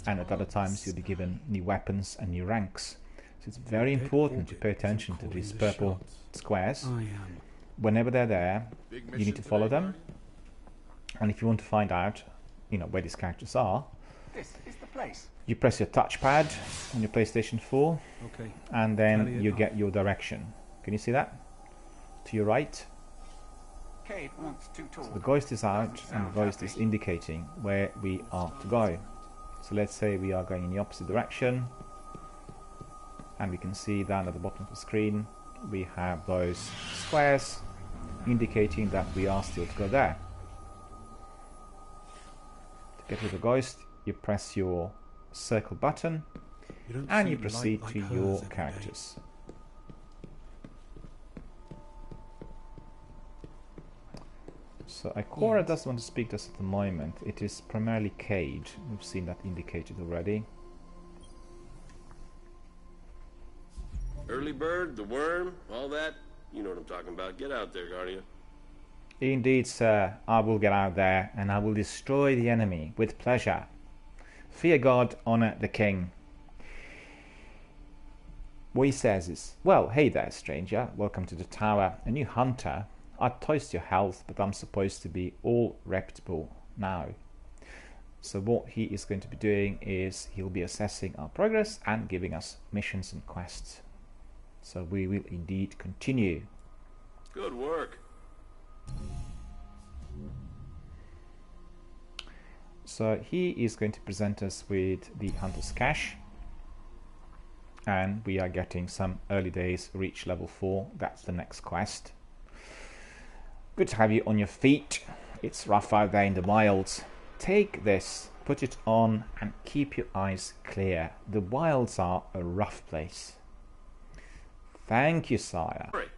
and at other times you'll be given new weapons and new ranks. So it's very important to pay attention to these purple squares. Whenever they're there, you need to follow them. And if you want to find out, where these characters are, This is the place. you press your touchpad on your PlayStation 4, and then you get your direction. Can you see that? To your right. Cade wants 2 tools. So the ghost is out, and the ghost is indicating where we are to go. So let's say we are going in the opposite direction, and we can see down at the bottom of the screen we have those squares indicating that we are still to go there. To get rid of the ghost, you press your circle button and you proceed to your characters. So Ikora doesn't want to speak to us at the moment. It is primarily Cade. We've seen that indicated already. Early bird, the worm, all that. You know what I'm talking about. Get out there, Guardian. Indeed, sir. I will get out there and I will destroy the enemy with pleasure. Fear God, honor the king. What he says is, well, hey there, stranger. Welcome to the tower. A new hunter. I toast your health, but I'm supposed to be all reputable now. So what he is going to be doing is he'll be assessing our progress and giving us missions and quests. So we will indeed continue. Good work. So he is going to present us with the Hunter's Cache, and we are getting some early days reach level 4. That's the next quest. Good to have you on your feet. It's rough out there in the wilds. Take this, put it on, and keep your eyes clear. The wilds are a rough place. Thank you, sire. Great.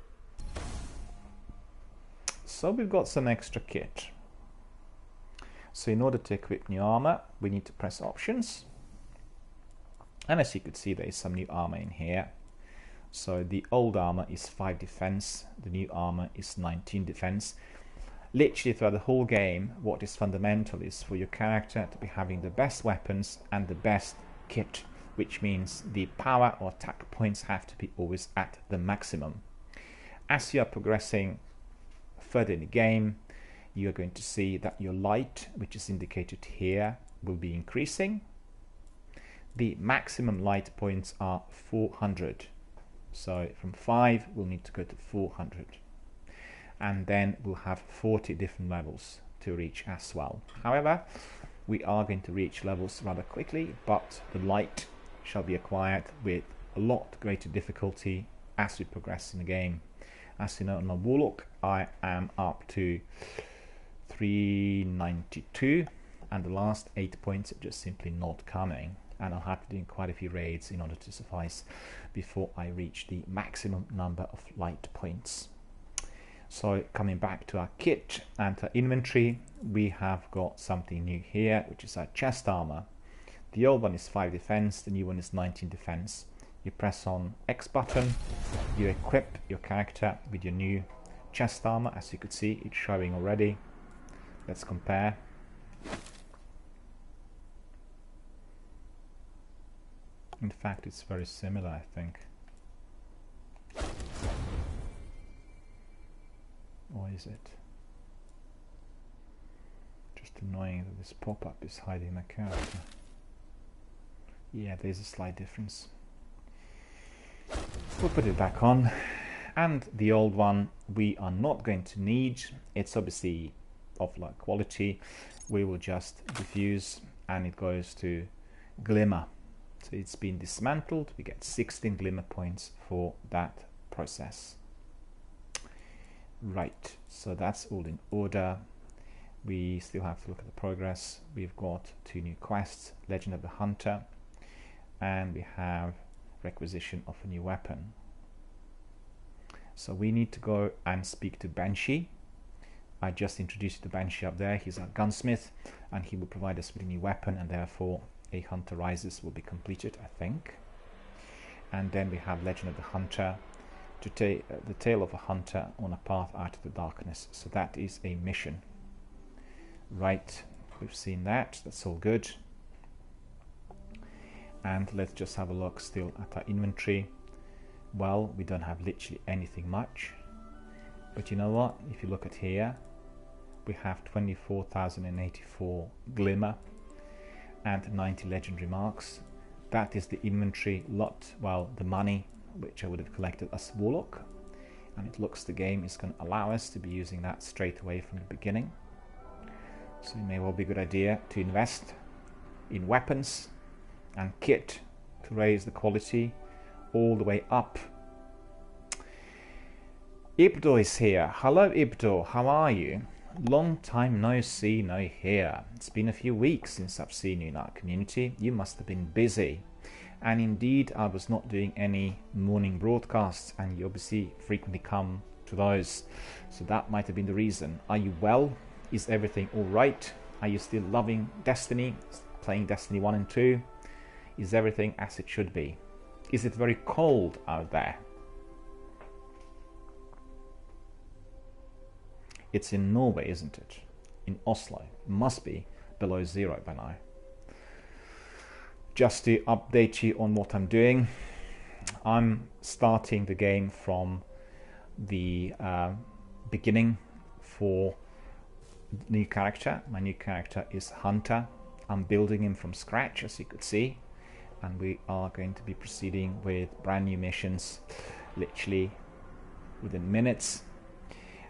So we've got some extra kit. So in order to equip new armor, we need to press options. And as you could see, there is some new armor in here. So the old armor is 5 defense, the new armor is 19 defense. Literally throughout the whole game, what is fundamental is for your character to be having the best weapons and the best kit, which means the power or attack points have to be always at the maximum. As you are progressing further in the game, you are going to see that your light, which is indicated here, will be increasing. The maximum light points are 400. So from 5 we'll need to go to 400. And then we'll have 40 different levels to reach as well. However, we are going to reach levels rather quickly, but the light shall be acquired with a lot greater difficulty as we progress in the game. As you know, on my Warlock, I am up to 392, and the last 8 points are just simply not coming, and I'll have to do quite a few raids in order to suffice before I reach the maximum number of light points. So coming back to our kit and our inventory, we have got something new here, which is our chest armor. The old one is 5 defense, the new one is 19 defense. You press on X button, you equip your character with your new chest armor. As you could see, it's showing already. Let's compare. In fact, it's very similar, I think. Or is it? Just annoying that this pop-up is hiding my character. Yeah, there's a slight difference. We'll put it back on. And the old one we are not going to need. It's obviously of low quality. We will just diffuse and it goes to glimmer. So it's been dismantled. We get 16 glimmer points for that process. Right, so that's all in order. We still have to look at the progress. We've got 2 new quests, Legend of the Hunter, and we have requisition of a new weapon. So we need to go and speak to Banshee. I just introduced you to Banshee up there. He's our gunsmith, and he will provide us with a new weapon, and therefore a Hunter Rises will be completed, I think. And then we have Legend of the Hunter, to take the tale of a hunter on a path out of the darkness. So that is a mission. Right, we've seen that. That's all good. And let's just have a look still at our inventory. Well, we don't have literally anything much. But you know what? If you look at here, we have 24,084 glimmer and 90 legendary marks. That is the inventory lot, well, the money which I would have collected as Warlock, and it looks the game is going to allow us to be using that straight away from the beginning. So it may well be a good idea to invest in weapons and kit to raise the quality all the way up. Ibdo is here. Hello Ibdo, how are you? Long time no see, no hear. It's been a few weeks since I've seen you in our community. You must have been busy. And indeed, I was not doing any morning broadcasts, and you obviously frequently come to those. So that might have been the reason. Are you well? Is everything alright? Are you still loving Destiny? Playing Destiny 1 and 2? Is everything as it should be? Is it very cold out there? It's in Norway, isn't it? In Oslo. It must be below 0 by now. Just to update you on what I'm doing, I'm starting the game from the beginning for new character. My new character is Hunter. I'm building him from scratch, as you could see, and we are going to be proceeding with brand new missions literally within minutes.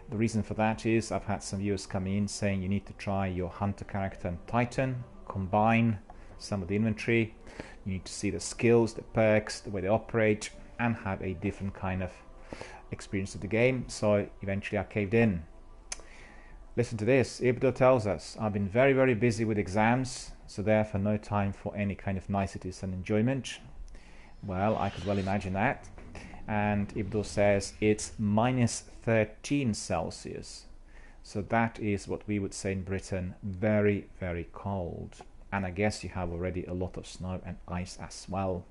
The reason for that is I've had some viewers come in saying you need to try your hunter character and Titan, combine some of the inventory, you need to see the skills, the perks, the way they operate, and have a different kind of experience of the game. So eventually I caved in. Listen to this. Ibdo tells us, I've been very, very busy with exams, so therefore no time for any kind of niceties and enjoyment. Well, I could well imagine that. And Ibdo says it's minus 13 Celsius. So that is what we would say in Britain, very, very cold. And I guess you have already a lot of snow and ice as well.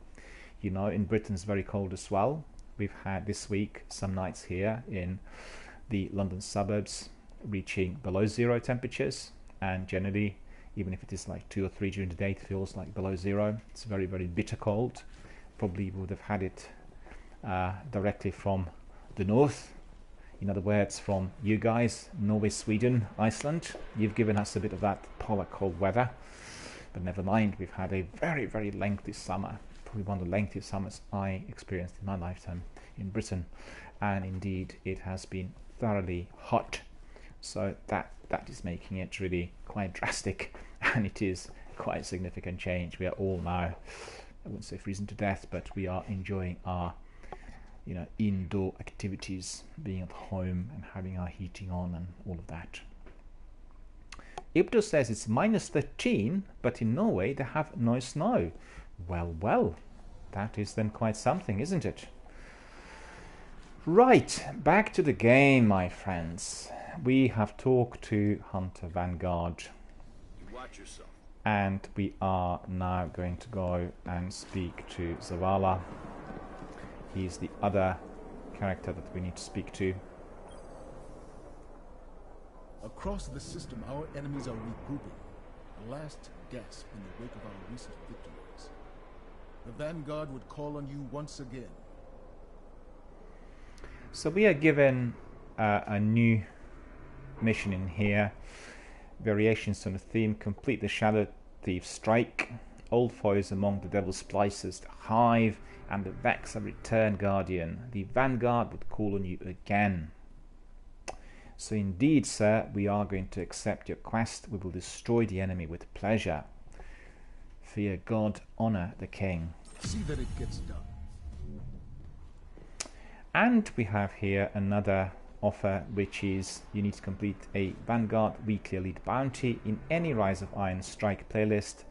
You know, in Britain it's very cold as well. We've had this week some nights here in the London suburbs reaching below 0 temperatures, and generally, even if it is like 2 or 3 during the day, it feels like below 0. It's very, very bitter cold. Probably would have had it directly from the north. In other words, from you guys, Norway, Sweden, Iceland. You've given us a bit of that polar cold weather, but never mind. We've had a very, very lengthy summer. Probably one of the lengthiest summers I experienced in my lifetime in Britain, and indeed it has been thoroughly hot. So that is making it really quite drastic, and it is quite a significant change. We are all now, I wouldn't say freezing to death, but we are enjoying our, you know, indoor activities, being at home and having our heating on and all of that. Ibdo says it's minus 13, but in Norway they have no snow. Well, that is then quite something, isn't it? Right, back to the game, my friends. We have talked to Hunter Vanguard, Watch yourself. and we are now going to go and speak to Zavala. He's the other character that we need to speak to. Across the system, our enemies are regrouping. A last gasp in the wake of our recent victories. The Vanguard would call on you once again. So we are given a new mission in here. Variations on the theme: complete the Shadow Thief Strike, old foes among the Devil's Splicers, the Hive, and the Vex have returned, Guardian. The Vanguard would call on you again. So indeed, sir, we are going to accept your quest. We will destroy the enemy with pleasure. Fear God, honor the King. See that it gets done. And we have here another offer, which is you need to complete a Vanguard Weekly Elite Bounty in any Rise of Iron Strike playlist.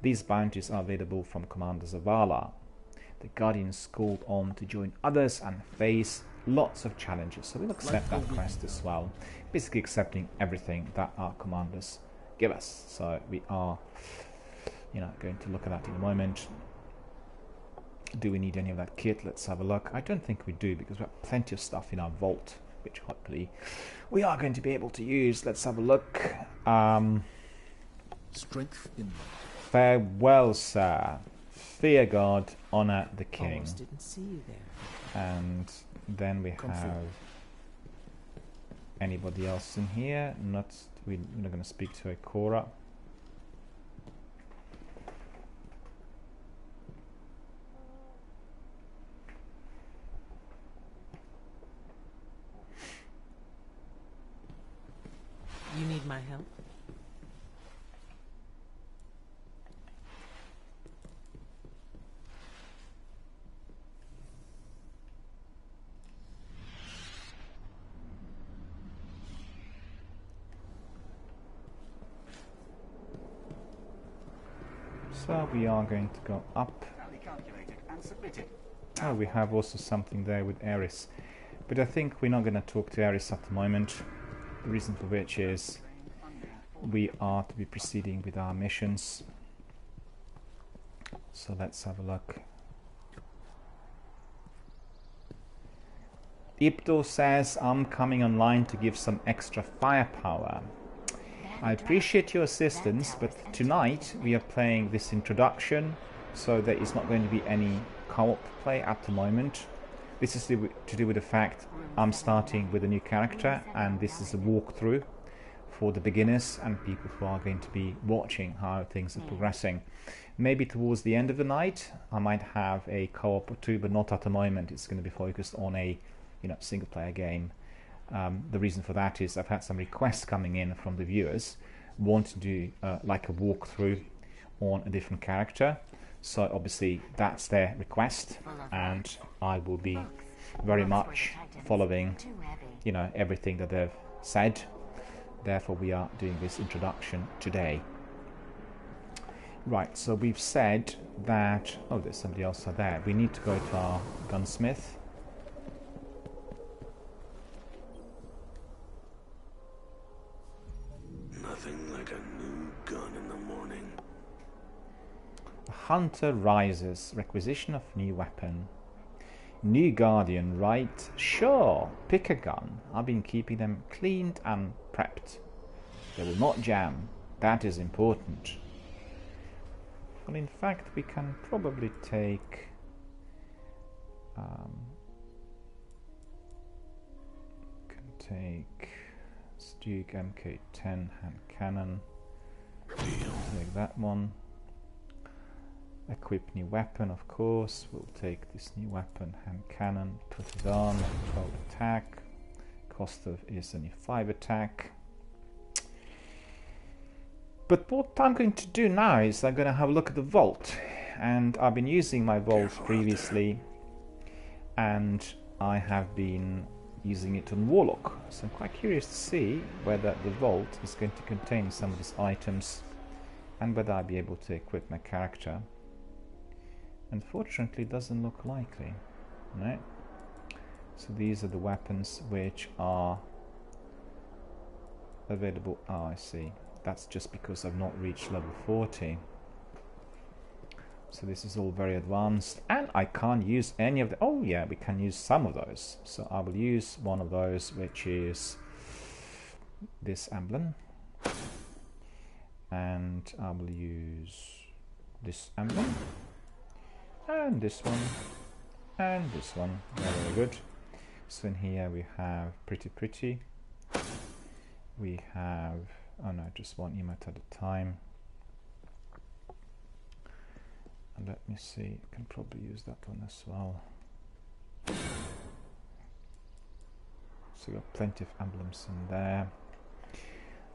These bounties are available from Commander Zavala. The Guardians called on to join others and face lots of challenges, so we'll accept that quest as well. Basically accepting everything that our commanders give us. So we are, going to look at that in a moment. Do we need any of that kit? Let's have a look. I don't think we do, because we have plenty of stuff in our vault, which hopefully we are going to be able to use. Let's have a look. Strength in Farewell, sir. Fear God, honor the King. Almost didn't see you there. And then we have anybody else in here? We're not going to speak to Akora. You need my help? So we are going to go up. Oh, we have also something there with Eris. But I think we're not going to talk to Eris at the moment. The reason for which is we are to be proceeding with our missions. So let's have a look. Ibdo says, I'm coming online to give some extra firepower. I appreciate your assistance, but tonight we are playing this introduction, so there is not going to be any co-op play at the moment. This is to do with the fact I'm starting with a new character, and this is a walkthrough for the beginners and people who are going to be watching how things are progressing. Maybe towards the end of the night I might have a co-op or two, but not at the moment. It's going to be focused on a single player game. The reason for that is I've had some requests coming in from the viewers want to do like a walkthrough on a different character. So obviously that's their request, and I will be very much following everything that they've said. Therefore we are doing this introduction today. Right, so we've said that there's somebody else there. We need to go to our gunsmith. Nothing like a new gun in the morning. Hunter rises. Requisition of new weapon. New Guardian, right? Sure, pick a gun. I've been keeping them cleaned and prepped. They will not jam. That is important. Well, in fact, we can probably take Duke MK10 hand cannon. Take that one. Equip new weapon, of course. We'll take this new weapon, hand cannon, put it on, 12 attack. Cost of is only 5 attack. But what I'm going to do now is I'm going to have a look at the vault. And I've been using my vault previously, and I have been using it on Warlock. So I'm quite curious to see whether the vault is going to contain some of these items and whether I'll be able to equip my character. Unfortunately, it doesn't look likely. No. So these are the weapons which are available. Oh, I see. That's just because I've not reached level 40. So this is all very advanced, and I can't use any of the... Oh yeah, we can use some of those. So I will use one of those, which is this emblem. And I will use this emblem. And this one. And this one. Very, very good. So in here we have pretty. We have... Oh no, just one emote at a time. And let me see, I can probably use that one as well. So we've got plenty of emblems in there.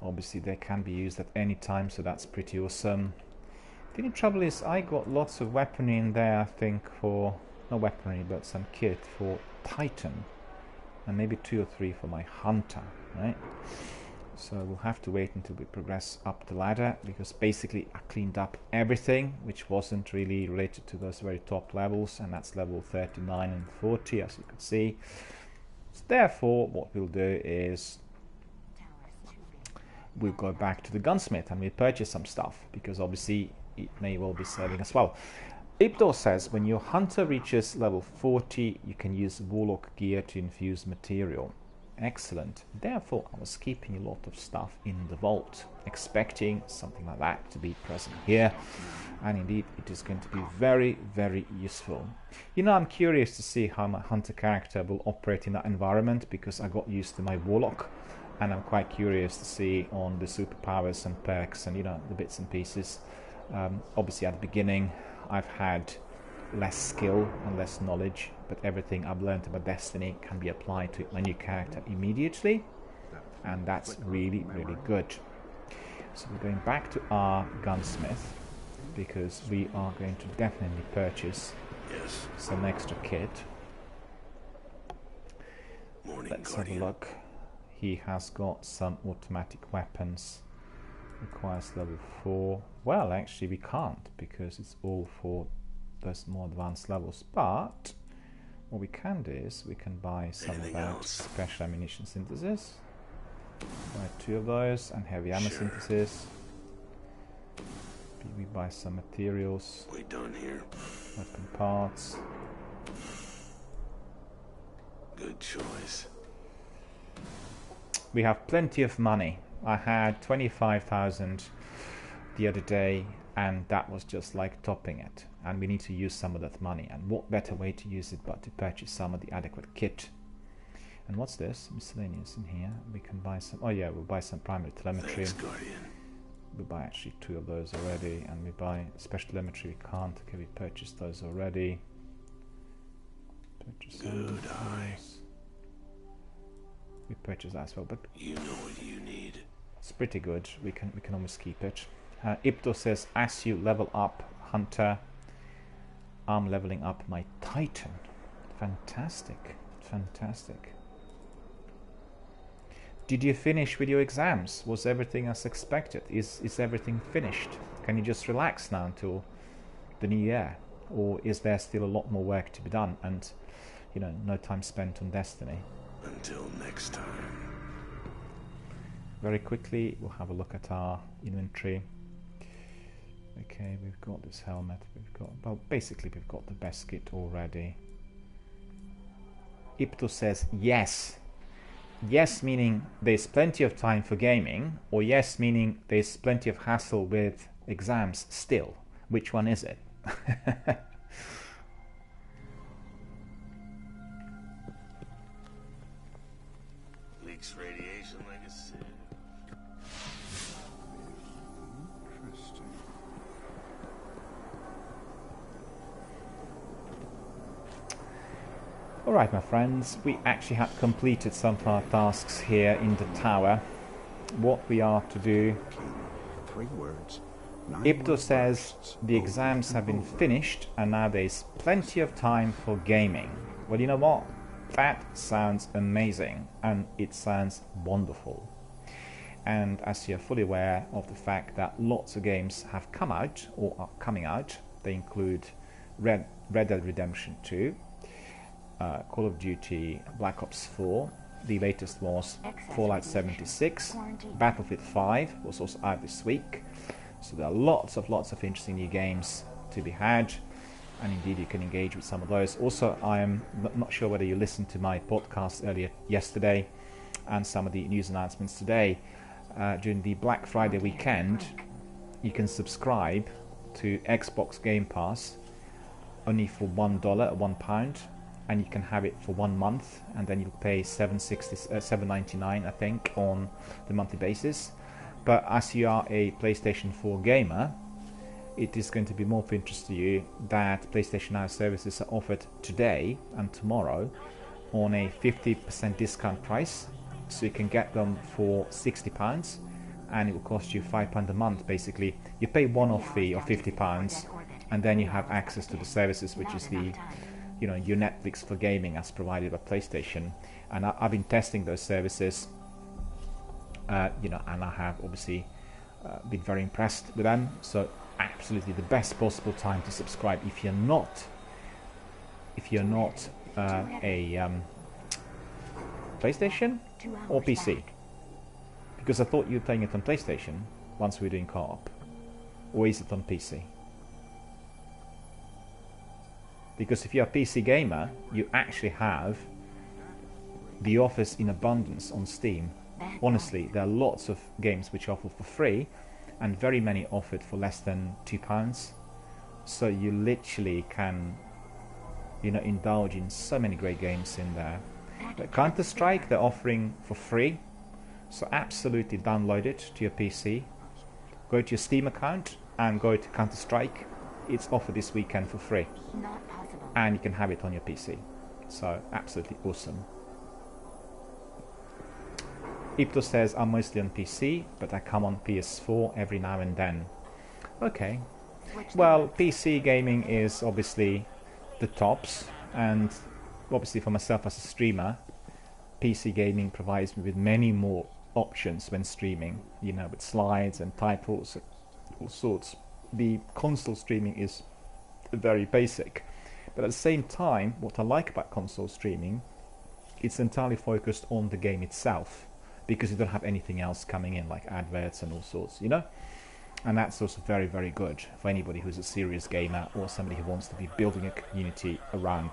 Obviously they can be used at any time, so that's pretty awesome. The only trouble is I got lots of weaponry in there, I think, for... not weaponry, but some kit for Titan. And maybe 2 or 3 for my Hunter, right? So we'll have to wait until we progress up the ladder, because basically I cleaned up everything which wasn't really related to those very top levels, and that's level 39 and 40, as you can see. So therefore what we'll do is we'll go back to the gunsmith and we'll purchase some stuff, because obviously it may well be serving as well. Ibdor says when your hunter reaches level 40 you can use warlock gear to infuse material. Excellent. Therefore I was keeping a lot of stuff in the vault, expecting something like that to be present here, and indeed it is going to be very, very useful. You know, I'm curious to see how my hunter character will operate in that environment, because I got used to my warlock, and I'm quite curious to see on the superpowers and perks and, you know, the bits and pieces. Obviously at the beginning I've had less skill and less knowledge, but everything I've learned about Destiny can be applied to my new character immediately, and that's really, really good. So we're going back to our gunsmith, because we are going to definitely purchase some extra kit. Let's have a look. He has got some automatic weapons, requires level 4. Well, actually we can't, because it's all for those more advanced levels, but what we can do is we can buy some of that special ammunition synthesis, buy 2 of those, and heavy ammo synthesis. We buy some materials, we done here. Weapon parts. Good choice. We have plenty of money. I had 25,000 the other day, and that was just like topping it, and we need to use some of that money, and what better way to use it but to purchase some of the adequate kit. And what's this? Miscellaneous in here. We can buy some. Oh yeah, we'll buy some primary telemetry. Thanks, Guardian. We buy actually 2 of those already, and we buy special telemetry. We can't. Okay, we purchased those already. Purchase Good eye. We purchased that as well, but You know what you need. it's pretty good. We can almost keep it. Ipto says, as you level up, Hunter, I'm leveling up my Titan. Fantastic, fantastic. Did you finish with your exams? Was everything as expected? Is everything finished? Can you just relax now until the new year? Or is there still a lot more work to be done and, you know, no time spent on Destiny? Until next time. Very quickly, we'll have a look at our inventory. Okay, we've got this helmet. We've got, well, basically we've got the best kit already. Ipto says yes. Yes meaning there's plenty of time for gaming, or yes meaning there's plenty of hassle with exams still. Which one is it? Leaks radiation like a sieve. Interesting. Alright, my friends, we actually have completed some of our tasks here in the tower. What we are to do, 3 words. 9 Ipto word says bursts. the exams have been finished and now there's plenty of time for gaming. Well, you know what? That sounds amazing and it sounds wonderful. And as you're fully aware of the fact that lots of games have come out or are coming out, they include Red Dead Redemption 2, Call of Duty Black Ops 4, the latest was Fallout 76, Battlefield 5 was also out this week. So there are lots of interesting new games to be had, and indeed you can engage with some of those. Also, I am not sure whether you listened to my podcast earlier yesterday and some of the news announcements today. During the Black Friday weekend, you can subscribe to Xbox Game Pass only for $1 or £1, and you can have it for 1 month, and then you'll pay $7.99 I think on the monthly basis. But as you are a PlayStation 4 gamer, it is going to be more of interest to you that PlayStation Now services are offered today and tomorrow on a 50% discount price, so you can get them for £60, and it will cost you £5 a month. Basically, you pay one-off fee of £50, and then you have access to the services, which is the, you know, your Netflix for gaming as provided by PlayStation. And I've been testing those services, you know, and I have obviously been very impressed with them. So absolutely the best possible time to subscribe if you're not a PlayStation or PC, because I thought you were playing it on PlayStation once we were doing co-op, or is it on PC? Because if you're a PC gamer, you actually have The Office in abundance on Steam. Honestly, there are lots of games which offer for free, and very many offered for less than £2. So you literally can, you know, indulge in so many great games in there. But Counter-Strike they're offering for free, so absolutely download it to your PC. Go to your Steam account and go to Counter-Strike. It's offered this weekend for free, and you can have it on your PC. So absolutely awesome. Ipto says, I'm mostly on PC, but I come on PS4 every now and then. Okay. Well, PC gaming is obviously the tops, and obviously for myself as a streamer, PC gaming provides me with many more options when streaming, you know, with slides and titles, all sorts. The console streaming is very basic, but at the same time, what I like about console streaming, it's entirely focused on the game itself, because you don't have anything else coming in like adverts and all sorts, you know. And that's also very, very good for anybody who's a serious gamer or somebody who wants to be building a community around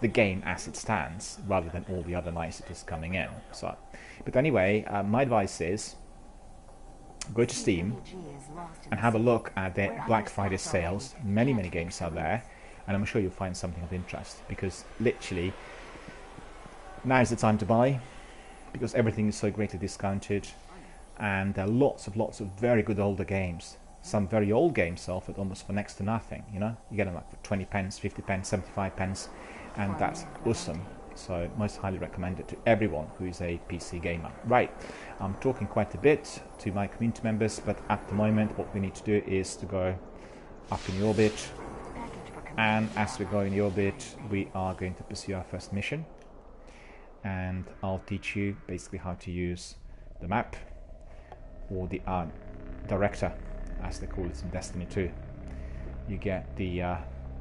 the game as it stands, rather than all the other niceties coming in. So, but anyway, my advice is go to Steam and have a look at their Black Friday sales. Many games are there, and I'm sure you'll find something of interest, because literally Now is the time to buy, because everything is so greatly discounted, and there are lots of very good older games. Some very old games are offered almost for next to nothing, you know? You get them like for 20 pence, 50 pence, 75 pence, and that's awesome. So most highly recommend it to everyone who is a PC gamer. Right, I'm talking quite a bit to my community members, but at the moment what we need to do is to go up in the orbit, and as we go in the orbit we are going to pursue our first mission, and I'll teach you basically how to use the map, or the director as they call it in Destiny 2. You get the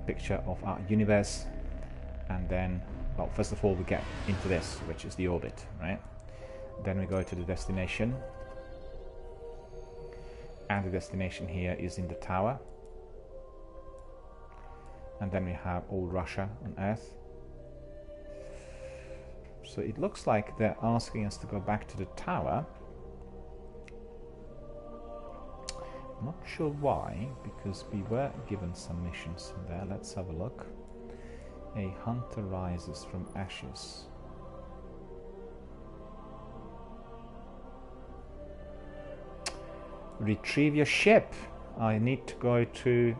picture of our universe, and then, well, first of all we get into this, which is the orbit, right? Then we go to the destination, and the destination here is in the tower, and then we have all Russia on Earth. So it looks like they're asking us to go back to the tower. Not sure why, because we were given some missions in there. Let's have a look. A hunter rises from ashes. Retrieve your ship. I need to go to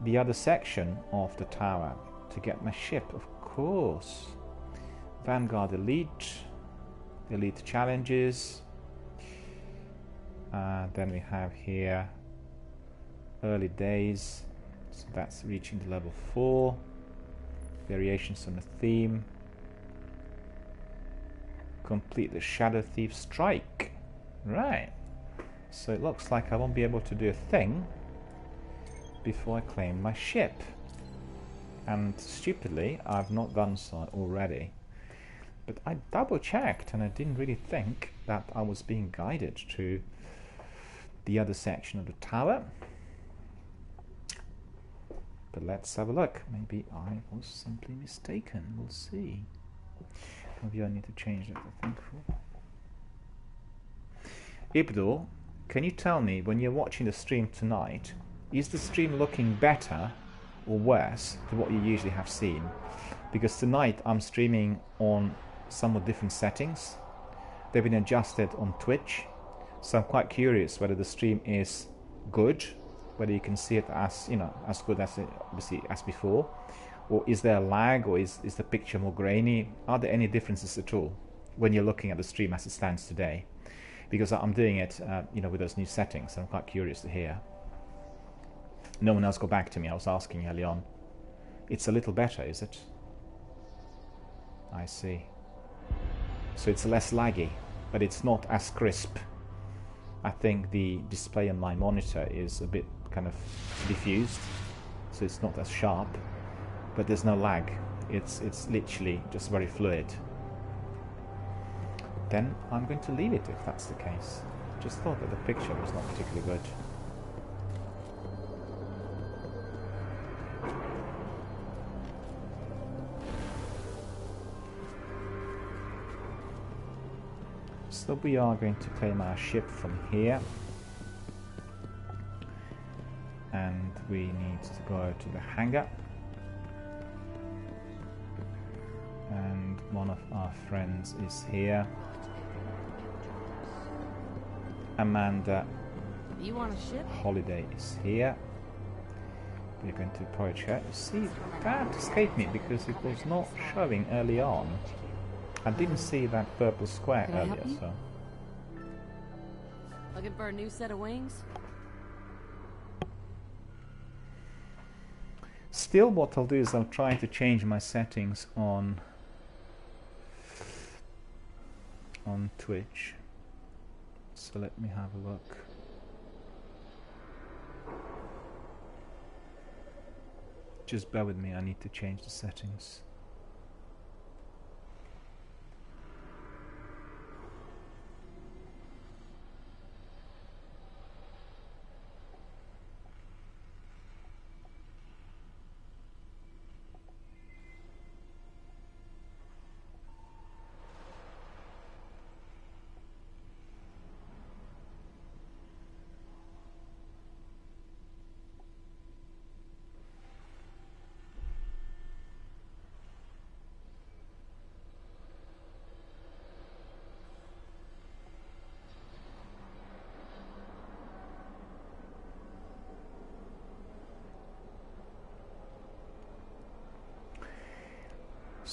the other section of the tower to get my ship, of course. Vanguard Elite. The Elite Challenges. Then we have here early days, so that's reaching the level 4, variations on the theme, complete the Shadow Thief Strike. Right, so it looks like I won't be able to do a thing before I claim my ship, and stupidly I've not done so already, but I double checked and I didn't really think that I was being guided to the other section of the tower. But let's have a look. Maybe I was simply mistaken. We'll see. Maybe I need to change that, I think. Ibdul, can you tell me, when you're watching the stream tonight, is the stream looking better or worse to what you usually have seen? Because tonight I'm streaming on somewhat different settings. They've been adjusted on Twitch. So I'm quite curious whether the stream is good, whether you can see it as, you know, as good as it, obviously as before, or is there a lag, or is the picture more grainy? Are there any differences at all when you're looking at the stream as it stands today? Because I'm doing it, you know, with those new settings. So I'm quite curious to hear. No one else got back to me. I was asking early on. It's a little better, is it? I see. So it's less laggy, but it's not as crisp. I think the display on my monitor is a bit kind of diffused, so it's not as sharp, but there's no lag. It's literally just very fluid. Then I'm going to leave it if that's the case. Just thought that the picture was not particularly good. So we are going to claim our ship from here, and we need to go to the hangar, and one of our friends is here. Amanda You want a ship? Holiday is here. We're going to approach her. See, that escaped me because it was not showing early on. I didn't see that purple square Can I help earlier, you? so... Looking for a new set of wings? Still, what I'll do is I'll try to change my settings on Twitch. So let me have a look. Just bear with me, I need to change the settings.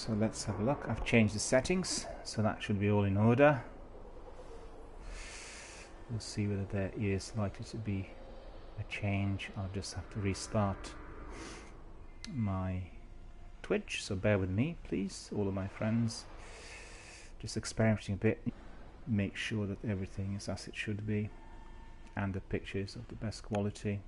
So let's have a look. I've changed the settings, so that should be all in order. We'll see whether there is likely to be a change. I'll just have to restart my Twitch, so bear with me please, all of my friends. Just experimenting a bit, make sure that everything is as it should be and the picture is of the best quality.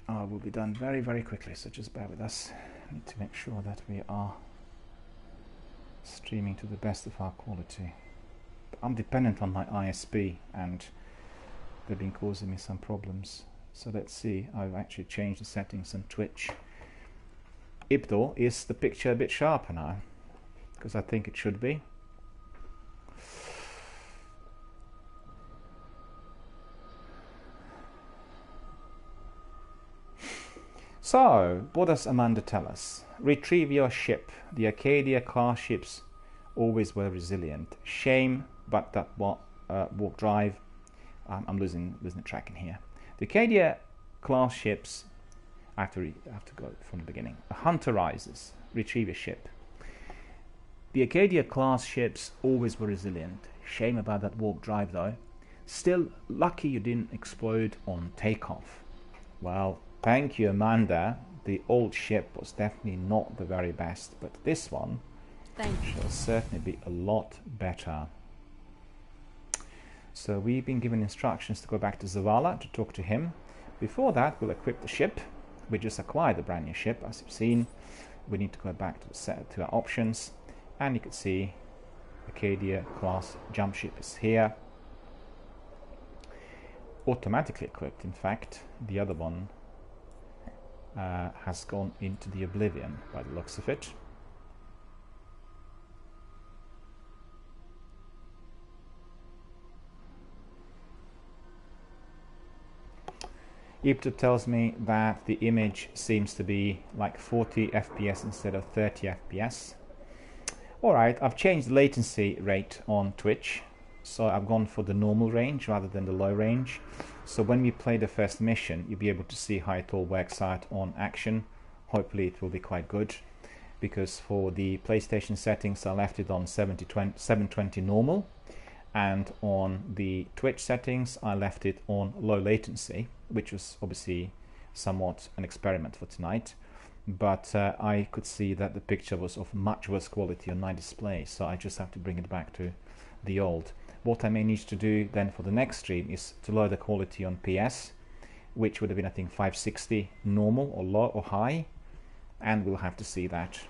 I will be done very, very quickly, so just bear with us. I need to make sure that we are streaming to the best of our quality. I'm dependent on my ISP and they've been causing me some problems. So let's see, I've actually changed the settings on Twitch. Ibdor, is the picture a bit sharper now? Because I think it should be. So, what does Amanda tell us? Retrieve your ship. The Acadia class ships always were resilient. Shame, but that warp drive. I'm losing the track in here. The Acadia class ships. I have to go from the beginning. A hunter rises. Retrieve your ship. The Acadia class ships always were resilient. Shame about that warp drive though. Still lucky you didn't explode on takeoff. Well, thank you, Amanda. The old ship was definitely not the very best, but this one shall certainly be a lot better. So we've been given instructions to go back to Zavala to talk to him. Before that, we'll equip the ship. We just acquired the brand new ship, as you've seen. We need to go back to our options, and you can see Acadia class jump ship is here. Automatically equipped, in fact. The other one has gone into the oblivion by the looks of it. Ibto tells me that the image seems to be like 40 FPS instead of 30 FPS. Alright, I've changed the latency rate on Twitch, so I've gone for the normal range rather than the low range. So when we play the first mission, you'll be able to see how it all works out on action. Hopefully it will be quite good, because for the PlayStation settings I left it on 720 normal, and on the Twitch settings I left it on low latency, which was obviously somewhat an experiment for tonight. But I could see that the picture was of much worse quality on my display, so I just have to bring it back to the old. What I may need to do then for the next stream is to lower the quality on PS, which would have been I think 560 normal or low or high, and we'll have to see that,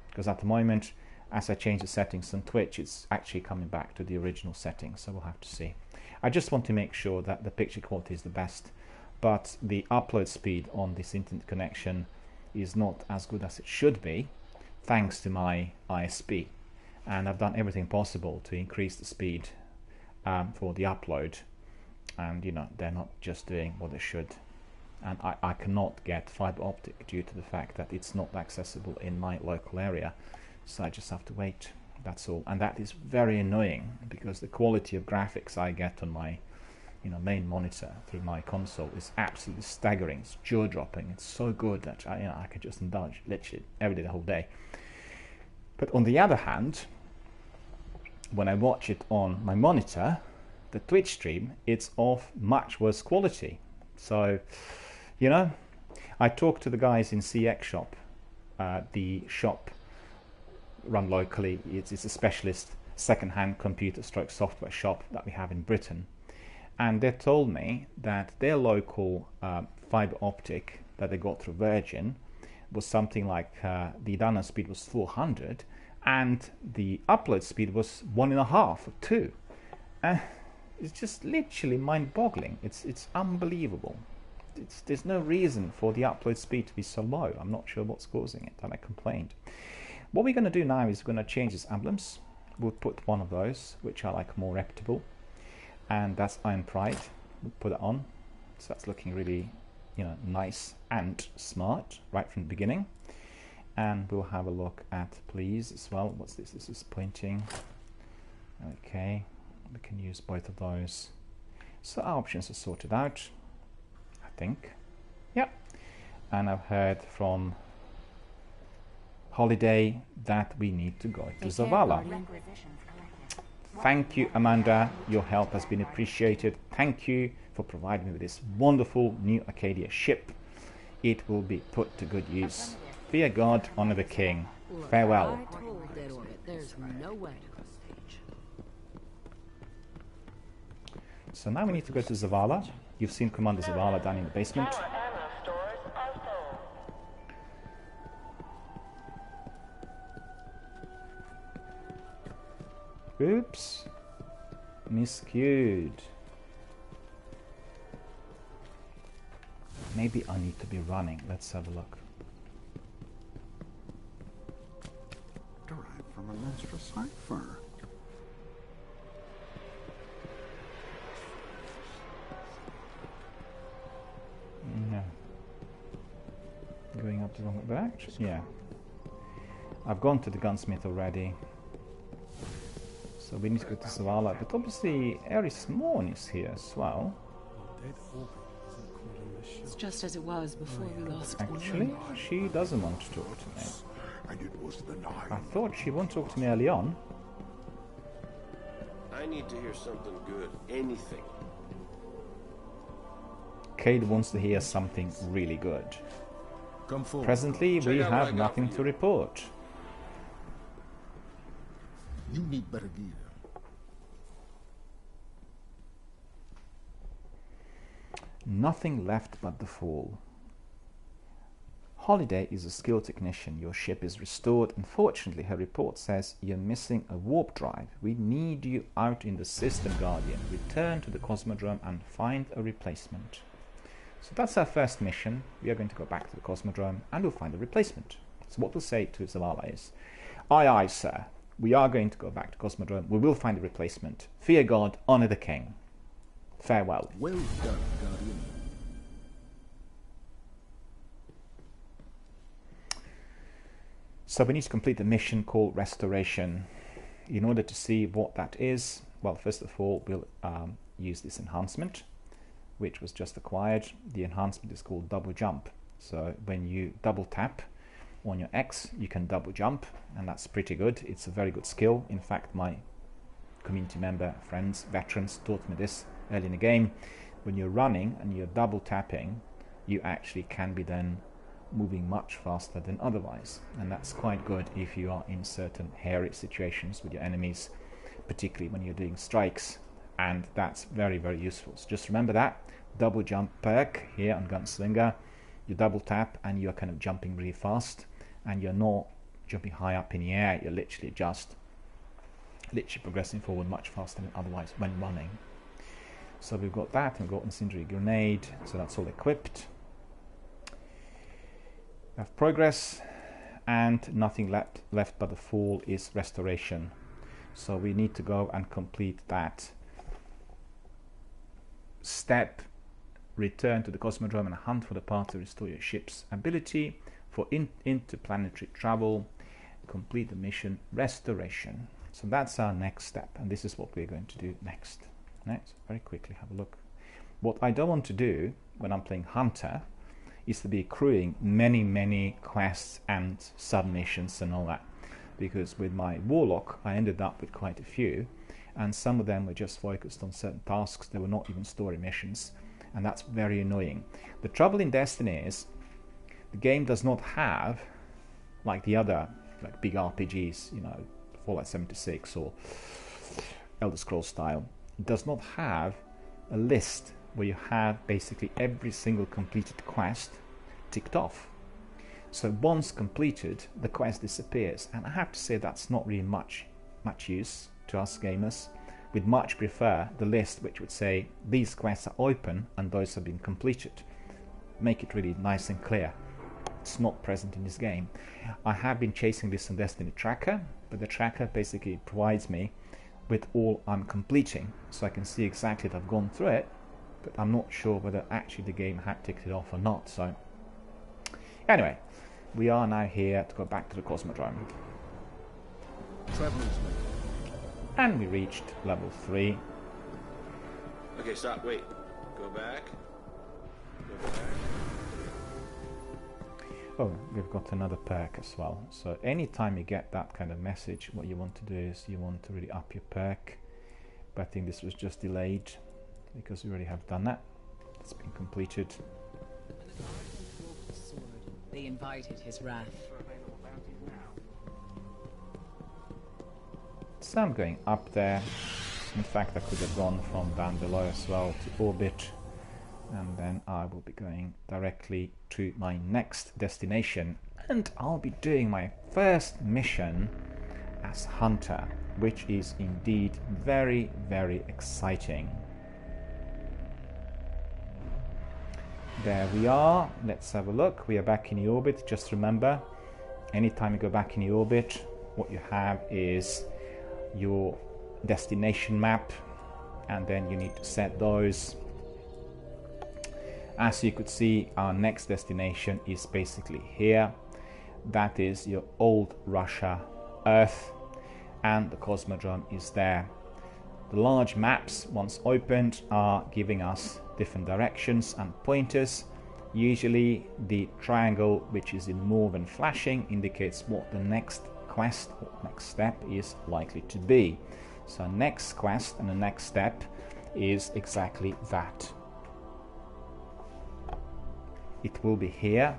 because at the moment as I change the settings on Twitch it's actually coming back to the original settings, so we'll have to see. I just want to make sure that the picture quality is the best, but the upload speed on this internet connection is not as good as it should be, thanks to my ISP. And I've done everything possible to increase the speed for the upload, and you know, they're not just doing what they should. And I cannot get fiber optic due to the fact that it's not accessible in my local area, so I just have to wait, that's all. And that is very annoying, because the quality of graphics I get on my main monitor through my console is absolutely staggering. It's jaw-dropping. It's so good that I could just indulge literally every day, the whole day. But on the other hand, when I watch it on my monitor, the Twitch stream, it's of much worse quality. So, I talked to the guys in CX Shop, the shop run locally. It's a specialist second-hand computer stroke software shop that we have in Britain. And they told me that their local fiber optic that they got through Virgin was something like the download speed was 400 and the upload speed was 1.5 or 2. It's just literally mind-boggling. It's unbelievable. There's no reason for the upload speed to be so low. I'm not sure what's causing it, and I complained. What we're going to do now is we're going to change these emblems. We'll put one of those, which I like more reputable, and that's Iron Pride. We'll put it on, so that's looking really nice and smart right from the beginning. And we'll have a look at please as well. What's this? This is pointing. Okay, we can use both of those. So our options are sorted out. I think. Yep. And I've heard from Holiday that we need to go to Zavala. Thank you, Amanda. Your help has been appreciated. Thank you for providing me with this wonderful new Arcadia ship. It will be put to good use. Fear God, honor the King. Farewell. I told Dead Orbit there's no way. So now we need to go to Zavala. You've seen Commander Zavala down in the basement. Oops. Miscued. Maybe I need to be running. Let's have a look. Derived from a master cipher. No. Going up the wrong way. Yeah. I've gone to the gunsmith already. So we need to go to Zavala. But obviously Eris Morn is here as well. It's just as it was before we lost Actually, she doesn't want to talk to me. And it was the night. I thought she wouldn't talk to me early on. I need to hear something good. Anything. Cade wants to hear something really good. Come forward. Presently, we out what I have got nothing for to you. report. You need better gear. Nothing left but the fall. Holiday is a skilled technician. Your ship is restored. Unfortunately, her report says you're missing a warp drive. We need you out in the system, Guardian. Return to the Cosmodrome and find a replacement. So that's our first mission. We are going to go back to the Cosmodrome and we'll find a replacement. So what we'll say to Zavala is, aye aye sir, we are going to go back to Cosmodrome. We will find a replacement. Fear God, honor the King. Farewell. Well done, Guardian. So we need to complete the mission called Restoration. In order to see what that is, well, first of all, we'll use this enhancement, which was just acquired. The enhancement is called Double Jump. So when you double tap on your X, you can double jump, and that's pretty good. It's a very good skill. In fact, my community member, friends, veterans taught me this early in the game. When you're running and you're double tapping, you actually can be then moving much faster than otherwise, and that's quite good if you are in certain hairy situations with your enemies, particularly when you're doing strikes, and that's very, very useful. So just remember that double jump perk here on Gunslinger. You double tap and you're kind of jumping really fast, and you're not jumping high up in the air, you're literally just progressing forward much faster than otherwise when running. So we've got that, and we've got incendiary grenade, so that's all equipped. We have progress, and nothing left but the fall is restoration. So we need to go and complete that step. Return to the Cosmodrome and hunt for the part to restore your ship's ability for interplanetary travel. Complete the mission Restoration. So that's our next step, and this is what we're going to do next. Very quickly have a look. What I don't want to do when I'm playing Hunter is to be accruing many quests and submissions and all that, because with my Warlock I ended up with quite a few, and some of them were just focused on certain tasks. They were not even story missions, and that's very annoying. The trouble in Destiny is the game does not have, like the other like big RPGs, you know, Fallout 76 or Elder Scrolls style, it does not have a list where you have basically every single completed quest ticked off. So once completed, the quest disappears, and I have to say that's not really much use to us gamers. We'd much prefer the list which would say these quests are open and those have been completed. Make it really nice and clear. It's not present in this game. I have been chasing this on Destiny Tracker, but the tracker basically provides me with all I'm completing, so I can see exactly that I've gone through it, but I'm not sure whether actually the game had ticked it off or not. So anyway, we are now here to go back to the Cosmodrome. And we reached level 3. Okay, stop. Wait. Go back. Oh, we've got another perk as well. So anytime you get that kind of message, what you want to do is you want to really up your perk. But I think this was just delayed because we already have done that. It's been completed. They invited his wrath. So I'm going up there. In fact, I could have gone from down below as well to orbit. And then I will be going directly to my next destination. And I'll be doing my first mission as Hunter, which is indeed very, very exciting. There we are. Let's have a look. We are back in the orbit. Just remember, anytime you go back in the orbit, what you have is your destination map, and then you need to set those. As you could see, our next destination is basically here. That is your old Russia Earth, and the Cosmodrome is there. The large maps, once opened, are giving us different directions and pointers. Usually the triangle, which is in mauve and flashing, indicates what the next quest or next step is likely to be. So next quest and the next step is exactly that. It will be here.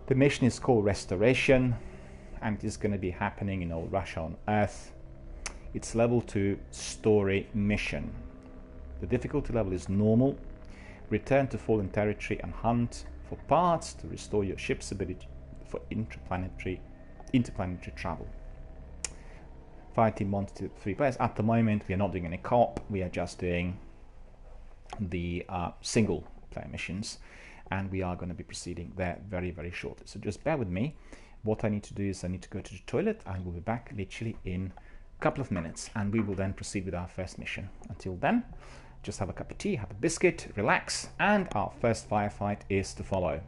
The mission is called Restoration, and it is going to be happening in old Russia on Earth. It's level 2 story mission. The difficulty level is normal. Return to fallen territory and hunt for parts to restore your ship's ability for interplanetary travel. Fighting 1 to 3 players. At the moment, we are not doing any co-op. We are just doing the single player missions, and we are going to be proceeding there very, very shortly. So just bear with me. What I need to do is I need to go to the toilet. I will be back literally in a couple of minutes, and we will then proceed with our first mission. Until then, just have a cup of tea, have a biscuit, relax, and our first firefight is to follow.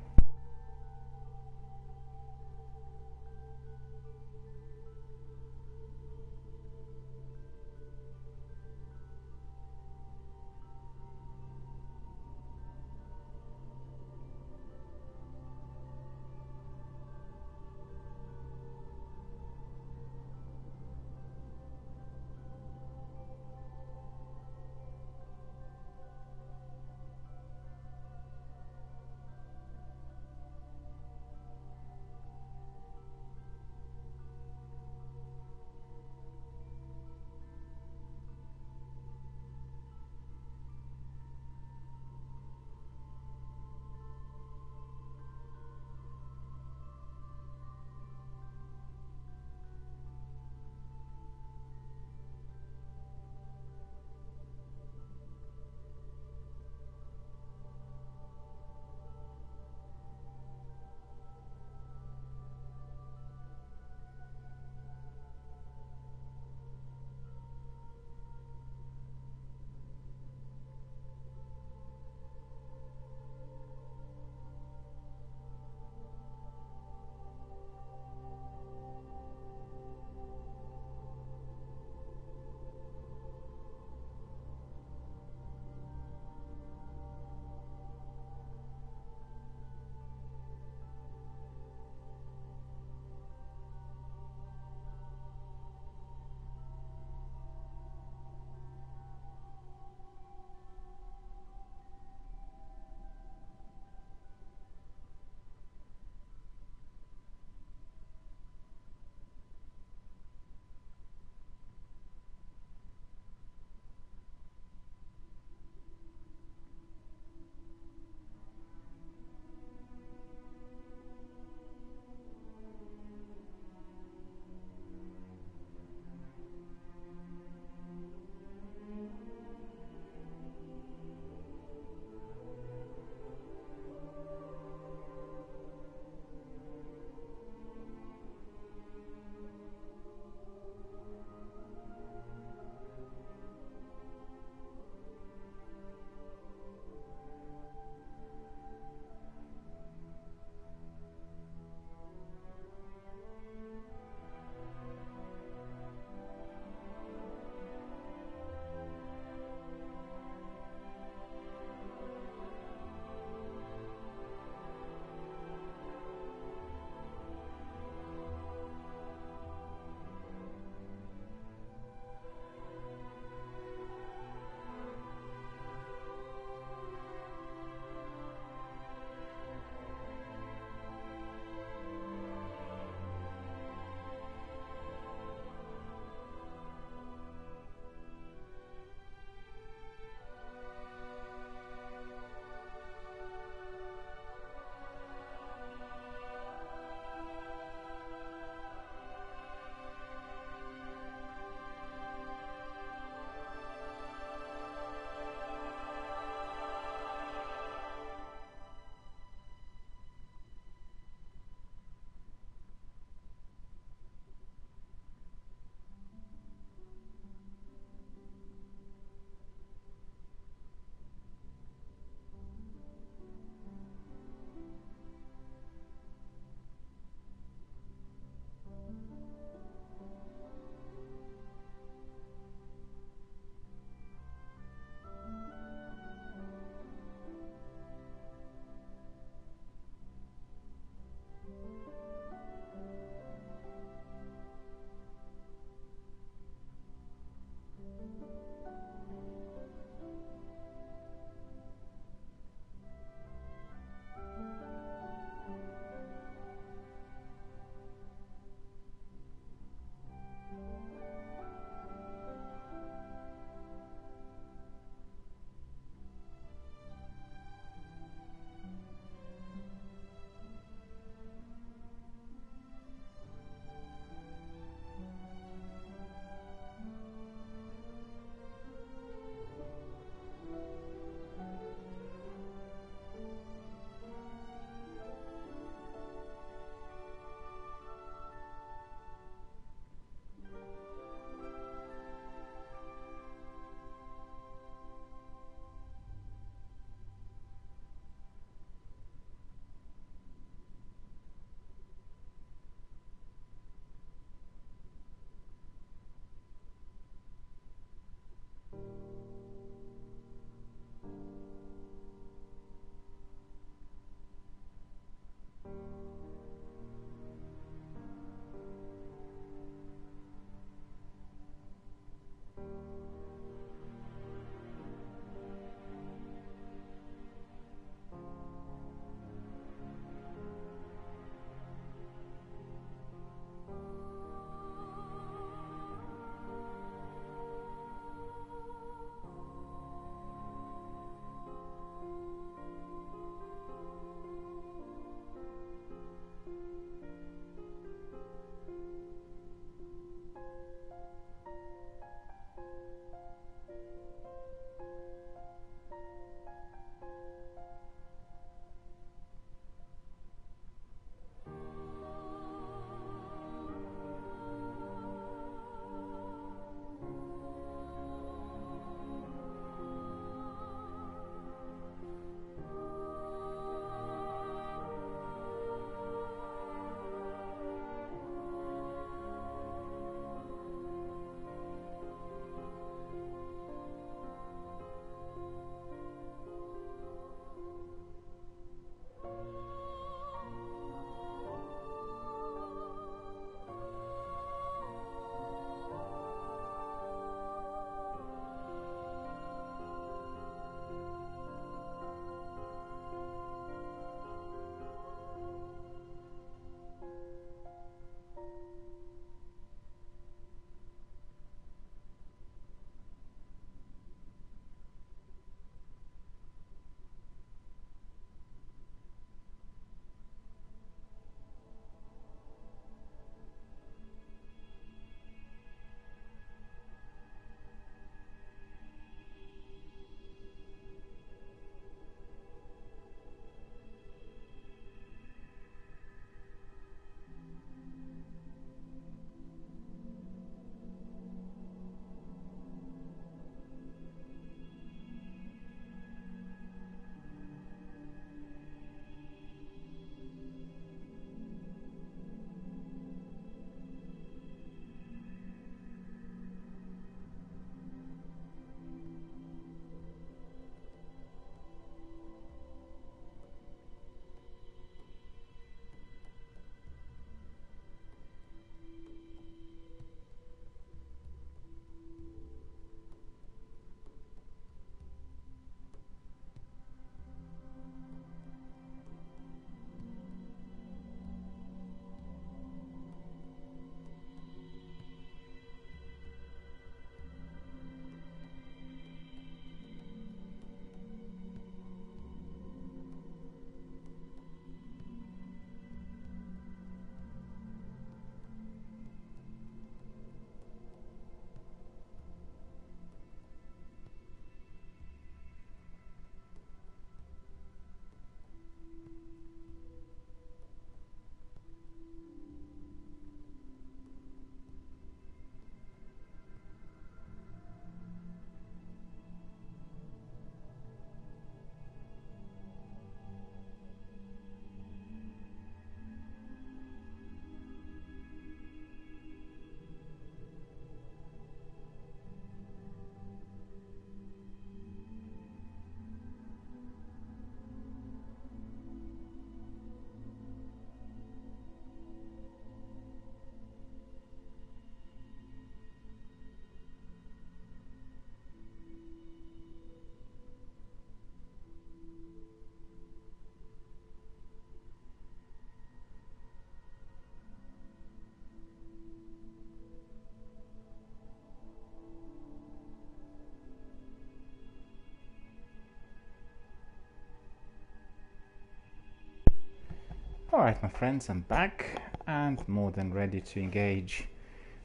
Alright my friends, I'm back and more than ready to engage.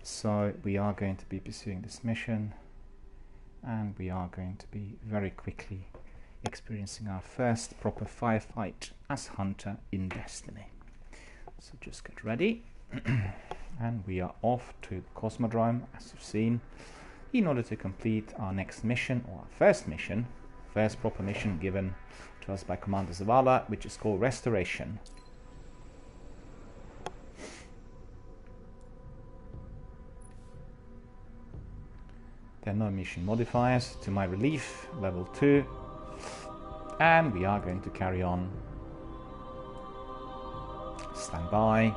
So we are going to be pursuing this mission and we are going to be very quickly experiencing our first proper firefight as Hunter in Destiny. So just get ready and we are off to the Cosmodrome, as you've seen, in order to complete our next mission, or our first mission, first proper mission given to us by Commander Zavala, which is called Restoration. There are no mission modifiers, to my relief, level 2, and we are going to carry on. Stand by.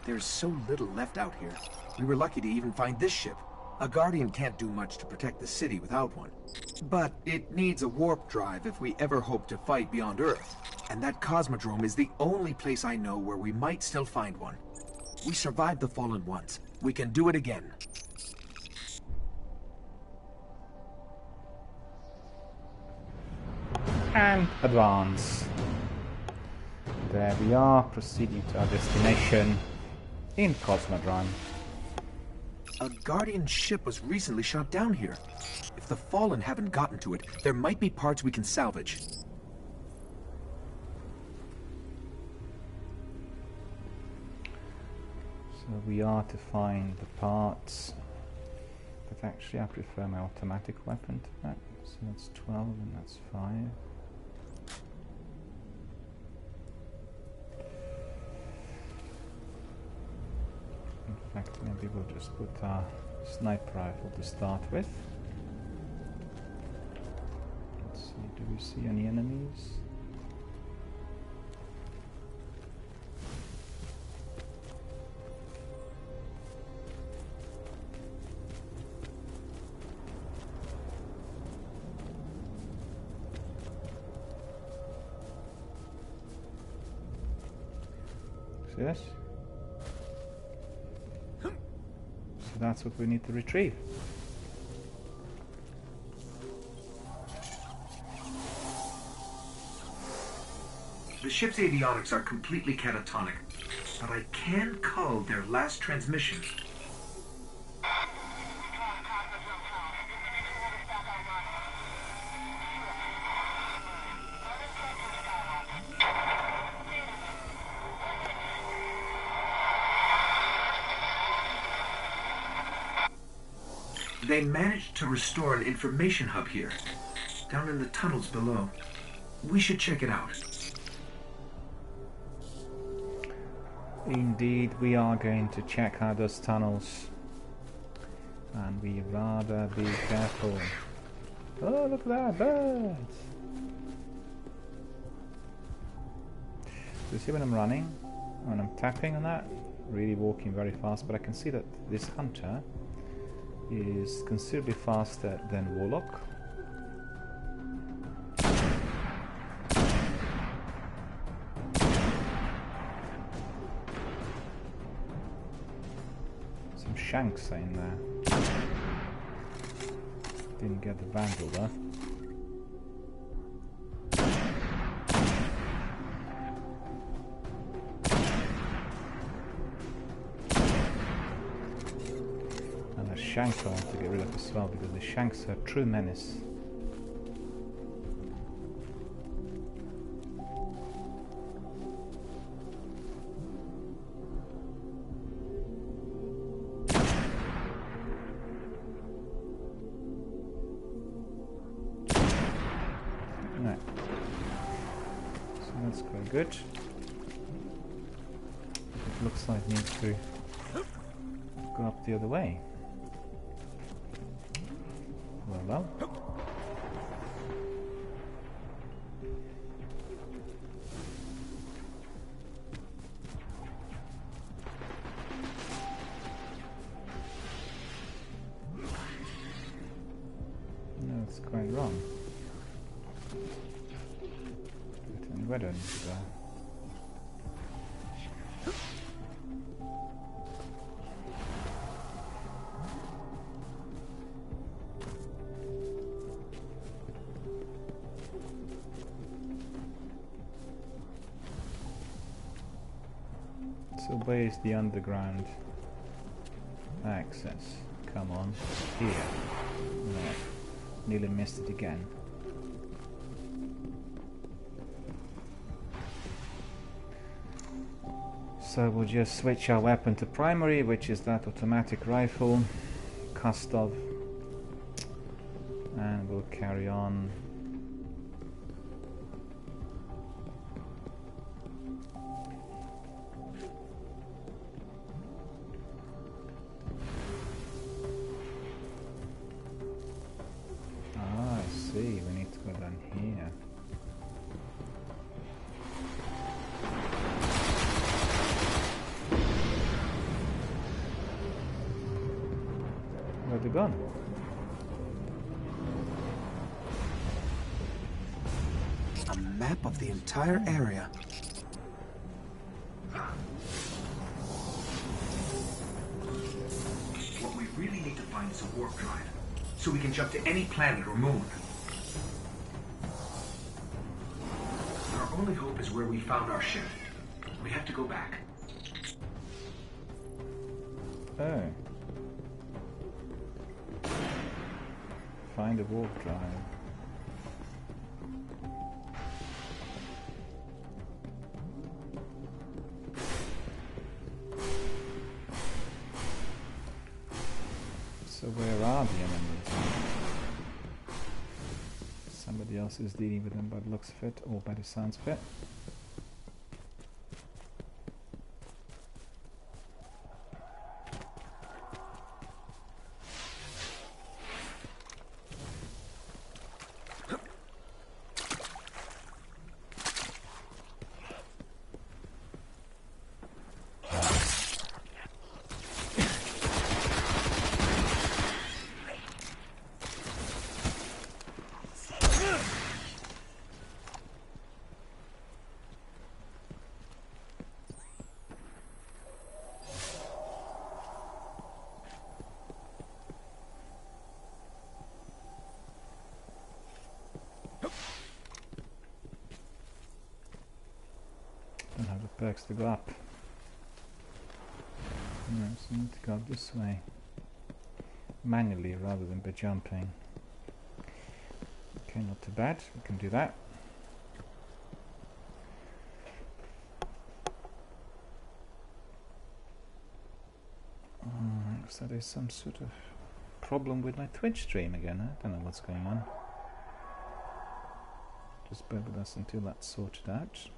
There's so little left out here. We were lucky to even find this ship. A Guardian can't do much to protect the city without one. But it needs a warp drive if we ever hope to fight beyond Earth. And that Cosmodrome is the only place I know where we might still find one. We survived the Fallen once. We can do it again. And advance. There we are, proceeding to our destination in Cosmodrome. A Guardian ship was recently shot down here. If the Fallen haven't gotten to it, there might be parts we can salvage. So we are to find the parts, but actually I prefer my automatic weapon to that. So that's 12 and that's 5. In fact, maybe we'll just put our sniper rifle to start with. Let's see, do we see any enemies? See this? So that's what we need to retrieve. The ship's avionics are completely catatonic, but I can cull their last transmission. They managed to restore an information hub here, down in the tunnels below. We should check it out. Indeed, we are going to check out those tunnels. And we rather be careful. Oh, look at that, birds! Do you see when I'm running? When I'm tapping on that? Really walking very fast, but I can see that this hunter is considerably faster than Warlock. Some shanks are in there. Didn't get the Vandal though. Shanks I want to get rid of as well, because the shanks are a true menace. No. So that's quite good. It looks like we need to go up the other way. Well. No, it's quite wrong. where do I need to go? So where is the underground access? Come on, here. No, nearly missed it again. So we'll just switch our weapon to primary, which is that automatic rifle, Kastov, and we'll carry on. Ah, I see, we need to go down here. Where'd they gone? A map of the entire area. What we really need to find is a warp drive, so we can jump to any planet or moon. Our only hope is where we found our ship. We have to go back. Oh. Find a warp drive. So where are the enemies? Somebody else is dealing with them by the looks of it, or by the sounds of it. Don't have the perks to go up. No, so I need to go this way. Manually rather than by jumping. Okay, not too bad. We can do that. So there's some sort of problem with my Twitch stream again. I don't know what's going on. Just bear with us until that's sorted out.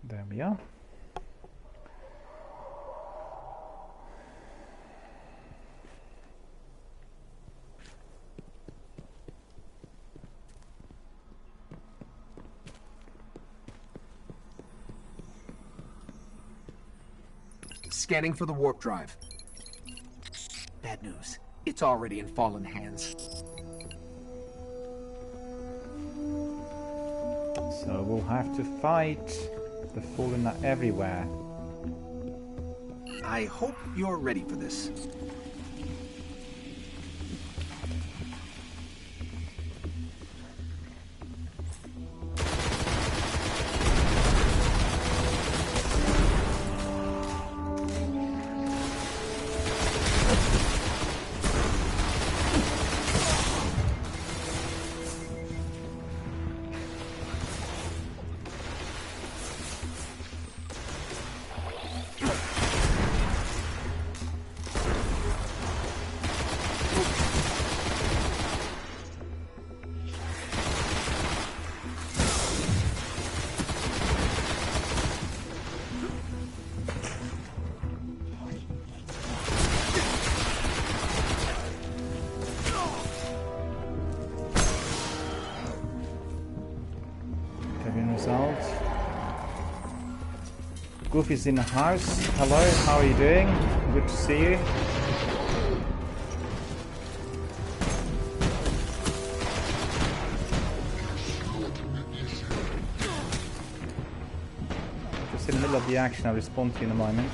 There we are. Scanning for the warp drive. Bad news. It's already in fallen hands. So we'll have to fight the fallen are everywhere. I hope you're ready for this. Goofy's in the house. Hello, how are you doing? Good to see you. Just in the middle of the action, I'll respond to you in a moment.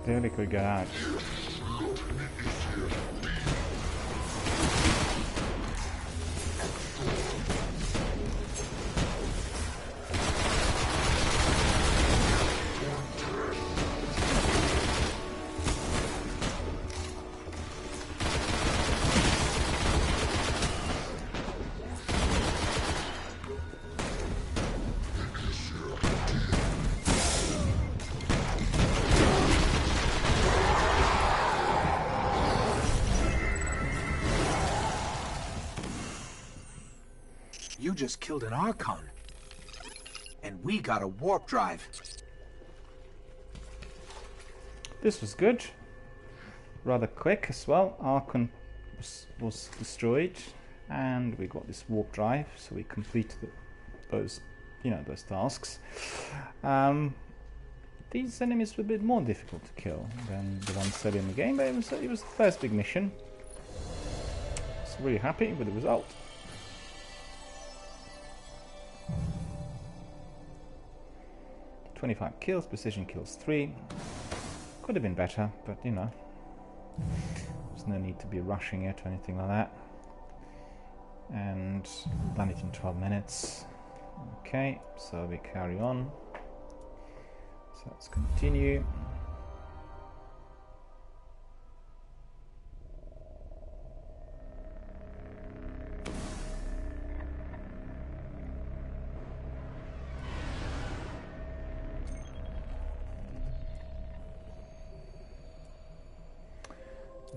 Really could get out. You just killed an Archon. And we got a warp drive. This was good. Rather quick as well. Archon was destroyed. And we got this warp drive. So we completed those, those tasks. These enemies were a bit more difficult to kill than the ones set in the game. But it was the first big mission. So really happy with the result. "25 kills, precision kills 3. Could have been better, but there's no need to be rushing it or anything like that. And done it in 12 minutes. Okay, so we carry on. So let's continue.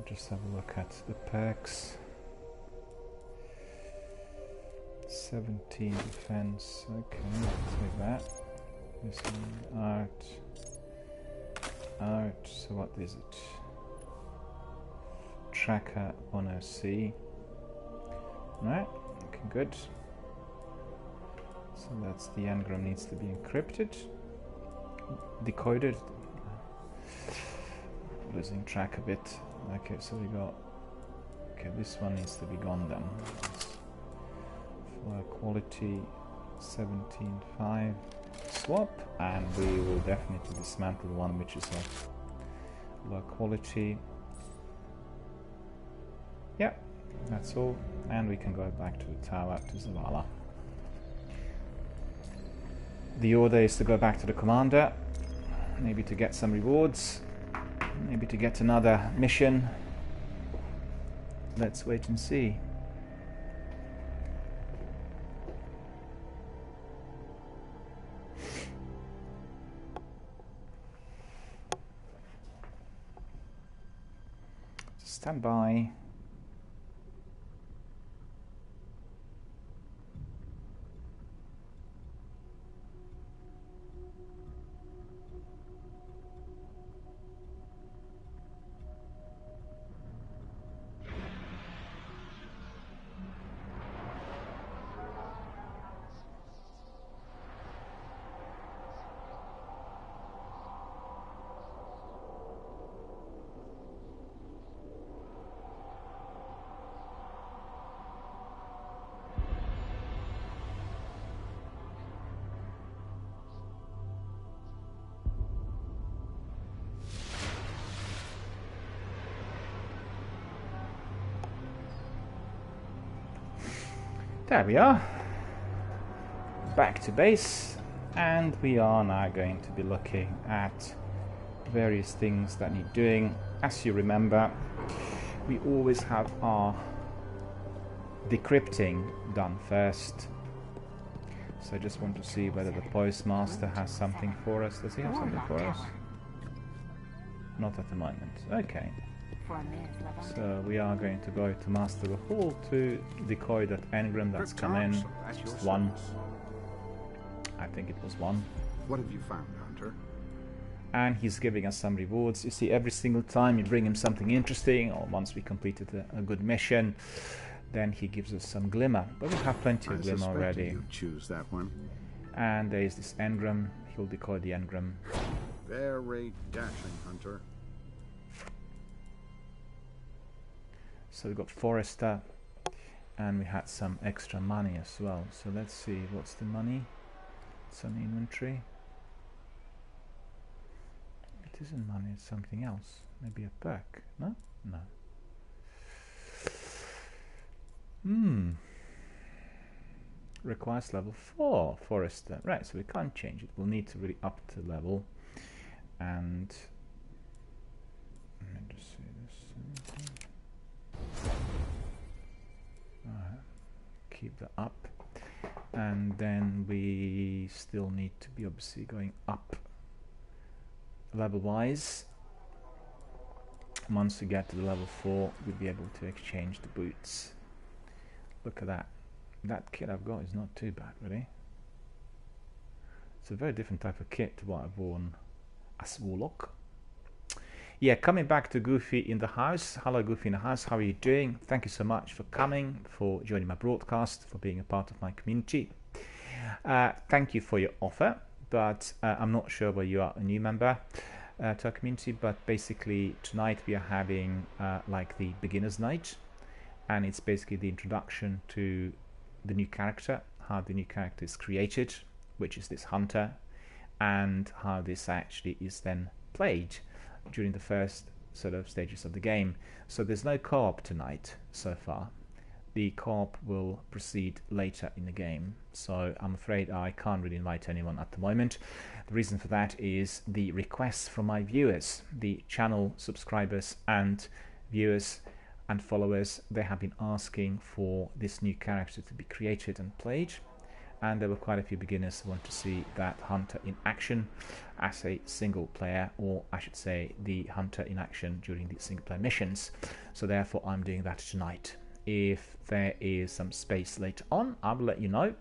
Just have a look at the perks. 17 defense, okay, I'll take that. This one out. Out. So what is it? Tracker 10C. Right, looking good. So that's the engram needs to be encrypted, decoded. Losing track a bit. Okay, so we got. Okay, this one needs to be gone then. For quality 17.5 swap, and we will definitely dismantle the one which is of low quality. Yeah, that's all, and we can go back to the tower to Zavala. The order is to go back to the commander, maybe to get some rewards, maybe to get another mission. Let's wait and see. Stand by. There we are, back to base, and we are now going to be looking at various things that need doing. As you remember, we always have our decrypting done first, so I just want to see whether the postmaster has something for us. Does he have something for us? Not at the moment. Okay. So we are going to go to Master the Hall to decode that engram that's come in. Just one. I think it was one. What have you found, Hunter? And he's giving us some rewards. You see, every single time you bring him something interesting, or once we completed a good mission, then he gives us some glimmer. But we have plenty of glimmer already. You choose that one. And there is this engram. He'll decode the engram. Very dashing, Hunter. So we got Forester, and we had some extra money as well. So let's see, what's the money? It's on inventory. It isn't money, it's something else. Maybe a perk, no? No. Requires level 4 Forester. Right, so we can't change it. We'll need to really up the level. And let me just see this. Keep that up, and then we still need to be obviously going up level wise. Once we get to the level 4, we'll be able to exchange the boots. Look at that. That kit I've got is not too bad, really. It's a very different type of kit to what I've worn as Warlock. Yeah, coming back to Goofy in the house. Hello, Goofy in the house. How are you doing? Thank you so much for coming, for joining my broadcast, for being a part of my community. Thank you for your offer, but I'm not sure whether you are a new member to our community, but basically tonight we are having like the beginner's night, and it's basically the introduction to the new character, how the new character is created, which is this hunter, and how this actually is then played during the first sort of stages of the game. So there's no co-op tonight so far. The co-op will proceed later in the game, so I'm afraid I can't really invite anyone at the moment. The reason for that is the requests from my viewers, the channel subscribers and viewers and followers. They have been asking for this new character to be created and played, and there were quite a few beginners who want to see that hunter in action as a single player, or I should say the hunter in action during the single player missions. So therefore I'm doing that tonight. If there is some space later on, I will let you know.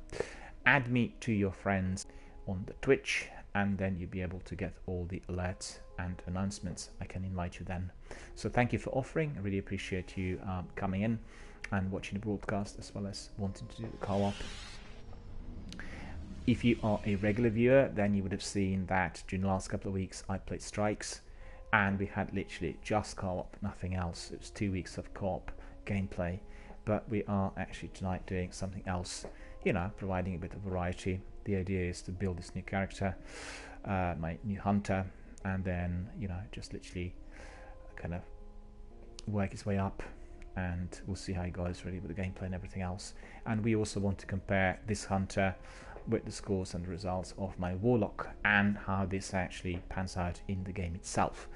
Add me to your friends on the Twitch and then you'll be able to get all the alerts and announcements. I can invite you then. So thank you for offering. I really appreciate you coming in and watching the broadcast, as well as wanting to do the co-op. If you are a regular viewer, then you would have seen that during the last couple of weeks I played Strikes, and we had literally just co-op, nothing else. It was 2 weeks of co-op gameplay, but we are actually tonight doing something else, you know, providing a bit of variety. The idea is to build this new character, my new hunter, and then, you know, just literally kind of work his way up, and we'll see how he goes really with the gameplay and everything else. And we also want to compare this hunter with the scores and results of my warlock, and how this actually pans out in the game itself,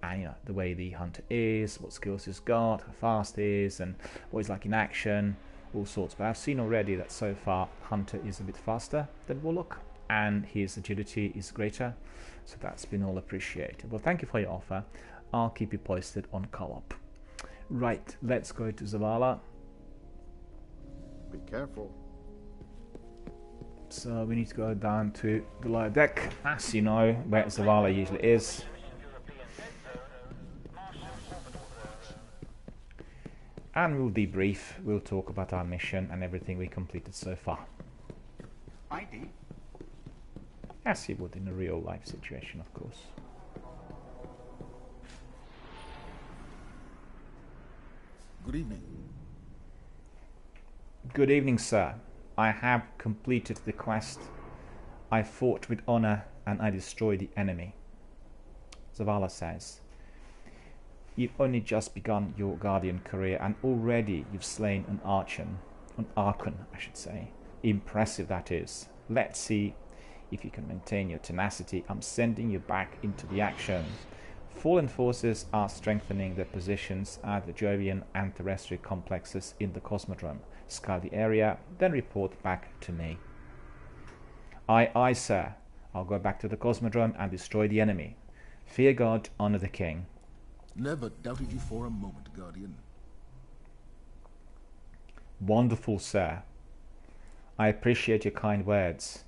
and, you know, the way the hunter is, what skills he's got, how fast he is, and what he's like in action, all sorts. But I've seen already that so far hunter is a bit faster than warlock, and his agility is greater, so that's been all appreciated. Well, thank you for your offer. I'll keep you posted on co-op. Right, let's go to Zavala. Be careful. So we need to go down to the lower deck, as you know, where Zavala usually is. And we'll debrief, we'll talk about our mission and everything we completed so far. ID? As you would in a real life situation, of course. Good evening. Good evening, sir. I have completed the quest. I fought with honor and I destroyed the enemy. Zavala says, you've only just begun your Guardian career and already you've slain an Archon, I should say. Impressive that is. Let's see if you can maintain your tenacity. I'm sending you back into the action. Fallen forces are strengthening their positions at the Jovian and terrestrial complexes in the Cosmodrome. Scout the area, then report back to me. Aye, aye, sir. I'll go back to the Cosmodrome and destroy the enemy. Fear God, honor the King. Never doubted you for a moment, Guardian. Wonderful, sir. I appreciate your kind words.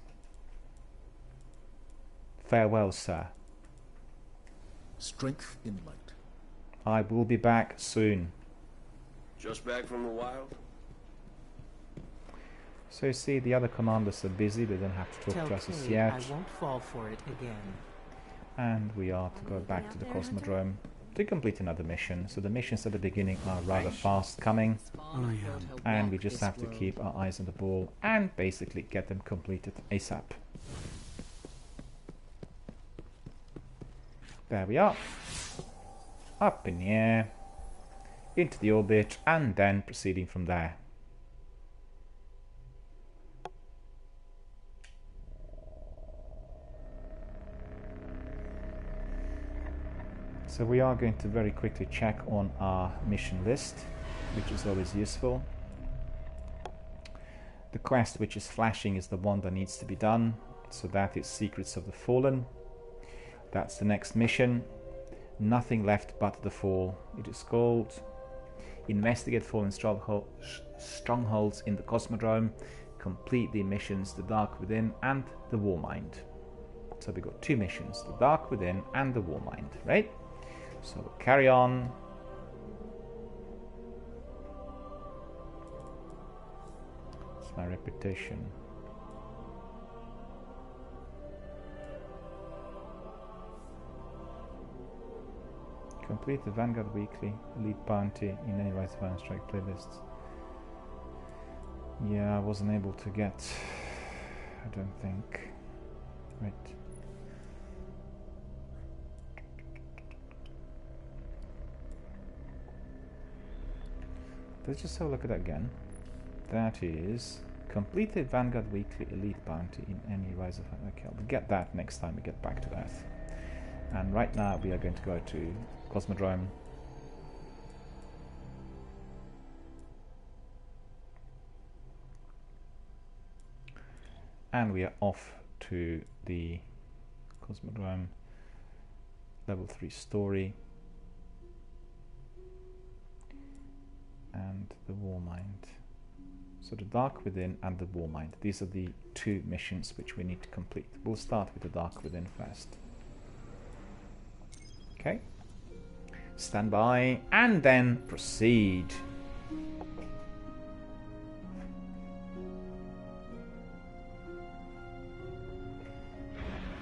Farewell, sir. Strength in light. I will be back soon. Just back from the wild? So you see, the other commanders are busy, they don't have to talk to us as yet. I won't fall for it again. And we are to go back to the Cosmodrome to complete another mission. So the missions at the beginning are rather fast coming, and we just have to keep our eyes on the ball and basically get them completed ASAP. There we are. Up in the air, into the orbit, and then proceeding from there. So we are going to very quickly check on our mission list, which is always useful. The quest which is flashing is the one that needs to be done, so that is Secrets of the Fallen. That's the next mission. Nothing left but the fall. It is called Investigate Fallen Strongholds in the Cosmodrome, complete the missions The Dark Within and the Warmind. So we got two missions, The Dark Within and the Warmind, right? So we'll carry on. It's my reputation. Complete the Vanguard Weekly, Elite Bounty in any Rise of Iron Strike playlists. Yeah, I wasn't able to get, I don't think. Right. Let's just have a look at that again. That is completed Vanguard Weekly Elite Bounty in any Rise of Iron. Okay, we'll get that next time we get back to Earth. And right now we are going to go to Cosmodrome. And we are off to the Cosmodrome level 3 story and the Warmind. So the Dark Within and the Warmind. These are the two missions which we need to complete. We'll start with the Dark Within first. Okay. Stand by and then proceed.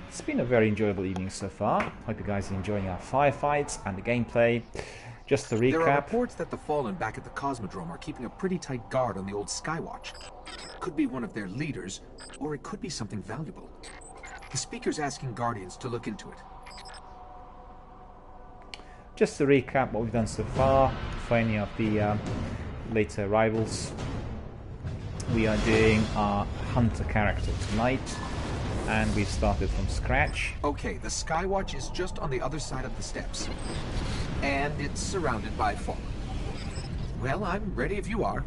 It's been a very enjoyable evening so far. Hope you guys are enjoying our firefights and the gameplay. Just to recap. There are reports that the Fallen back at the Cosmodrome are keeping a pretty tight guard on the old Skywatch. Could be one of their leaders, or it could be something valuable. The speaker's asking Guardians to look into it. Just to recap what we've done so far for any of the later arrivals. We are doing our Hunter character tonight. And we've started from scratch. Okay, the Skywatch is just on the other side of the steps. And it's surrounded by Fallen. Well, I'm ready if you are.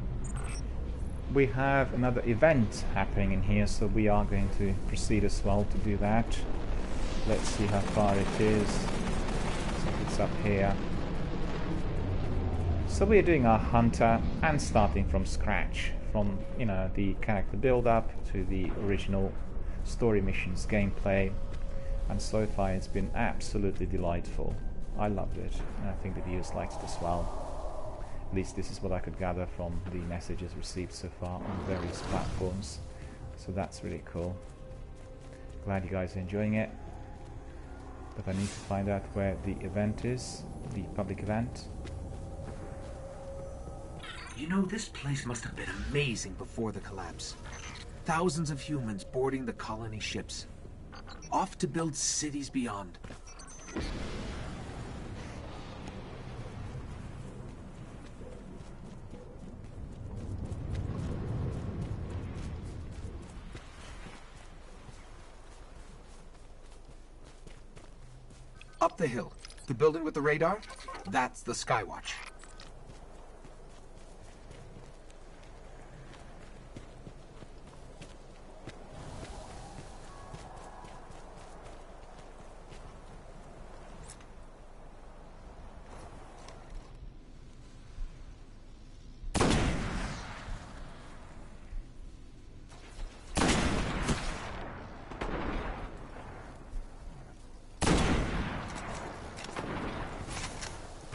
We have another event happening in here, so we are going to proceed as well to do that. Let's see how far it is. So it's up here. So we're doing our Hunter and starting from scratch. From, you know, the character build-up to the original story missions gameplay, and so far it's been absolutely delightful. I loved it, and I think the viewers liked it as well. At least this is what I could gather from the messages received so far on various platforms, so that's really cool. Glad you guys are enjoying it, but I need to find out where the event is, the public event. You know, this place must have been amazing before the collapse. Thousands of humans boarding the colony ships, off to build cities beyond. Up the hill, the building with the radar, that's the Skywatch.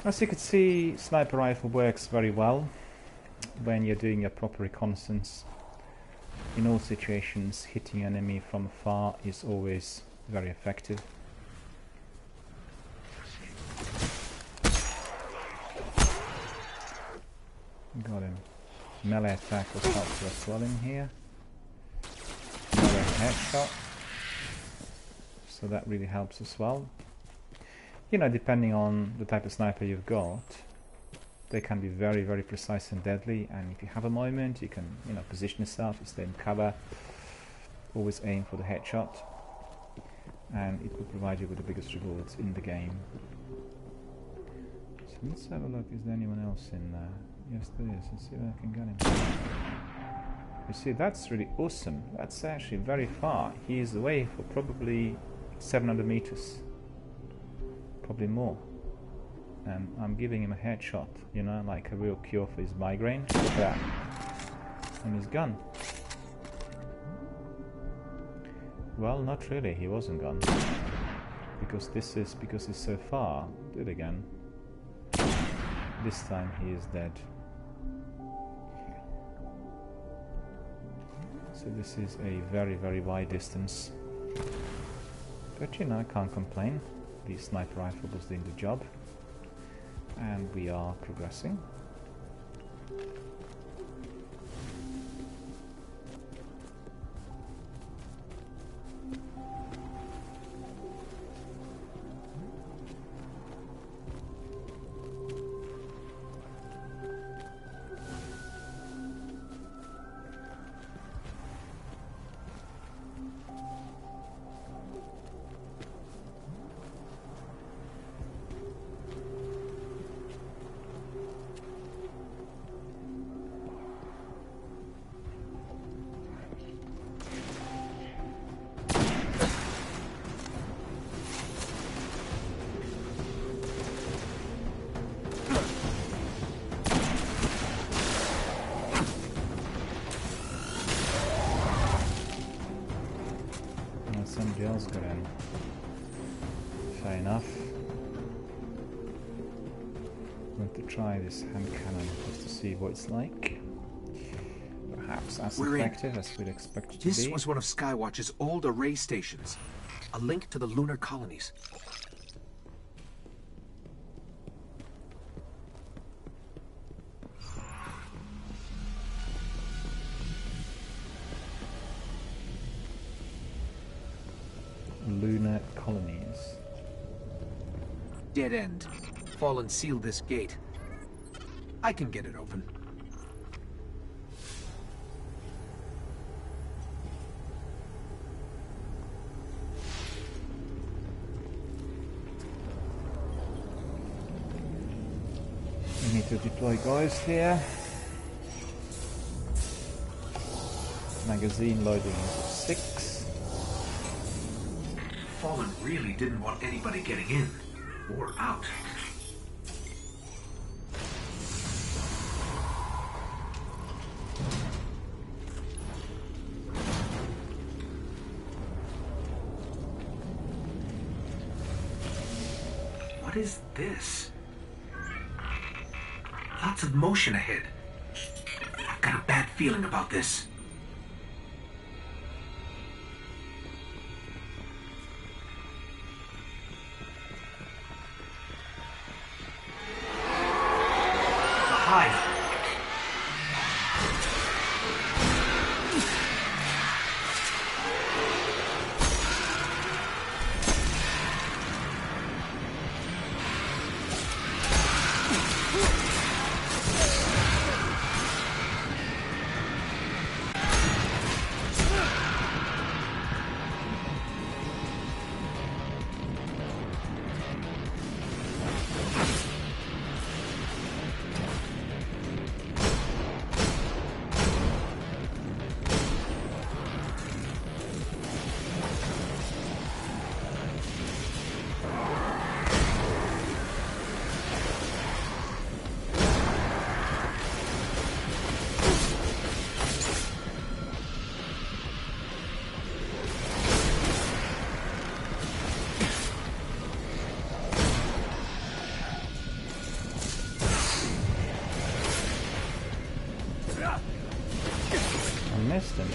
As you can see, sniper rifle works very well when you're doing your proper reconnaissance. In all situations, hitting enemy from afar is always very effective. Got him. Melee attack was helpful as well in here. Melee headshot. So that really helps as well. You know, depending on the type of sniper you've got, they can be very, very precise and deadly, and if you have a moment, you can, you know, position yourself, you stay in cover, always aim for the headshot, and it will provide you with the biggest rewards in the game. So let's have a look, is there anyone else in there? Yes, there is. Let's see if I can get him. You see, that's really awesome. That's actually very far. He is away for probably 700 meters. Probably more. And I'm giving him a headshot, you know, like a real cure for his migraine. Look at that. And he's gone. Well, not really, he wasn't gone. Because he's so far. Do it again. This time he is dead. So this is a very, very wide distance. But you know, I can't complain. The sniper rifle was doing the job. And we are progressing. I'm going to try this hand cannon just to see what it's like. Perhaps as effective as we'd expect it to be. This was one of Skywatch's old array stations. A link to the lunar colonies. Lunar colonies. Dead end. Fallen sealed this gate. I can get it open. We need to deploy guys here. Magazine loading is 6. Fallen really didn't want anybody getting in or out. What is this? Lots of motion ahead. I've got a bad feeling about this. Missed him.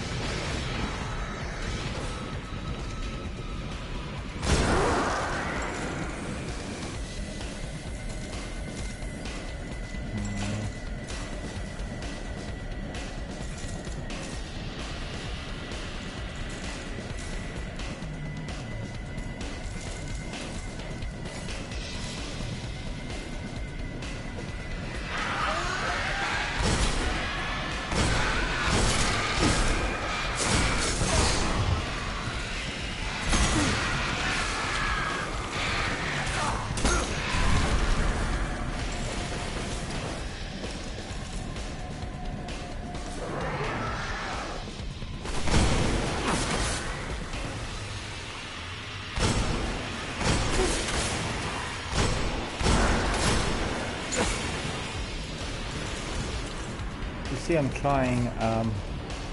I'm trying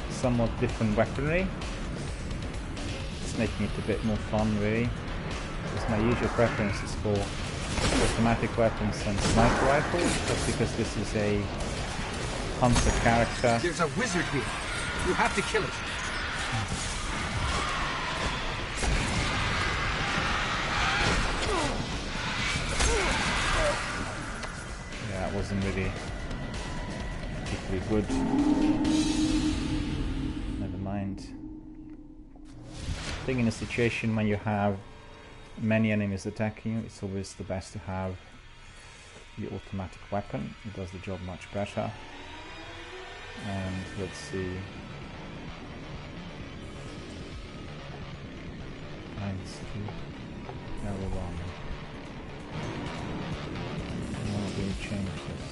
somewhat different weaponry. It's making it a bit more fun, really. Because my usual preference is for automatic weapons and sniper rifles, but because this is a hunter character. There's a wizard here. You have to kill it. Yeah, it wasn't really good. Never mind. I think in a situation when you have many enemies attacking you, it's always the best to have the automatic weapon. It does the job much better. And let's see. L1. Now we're going to change this.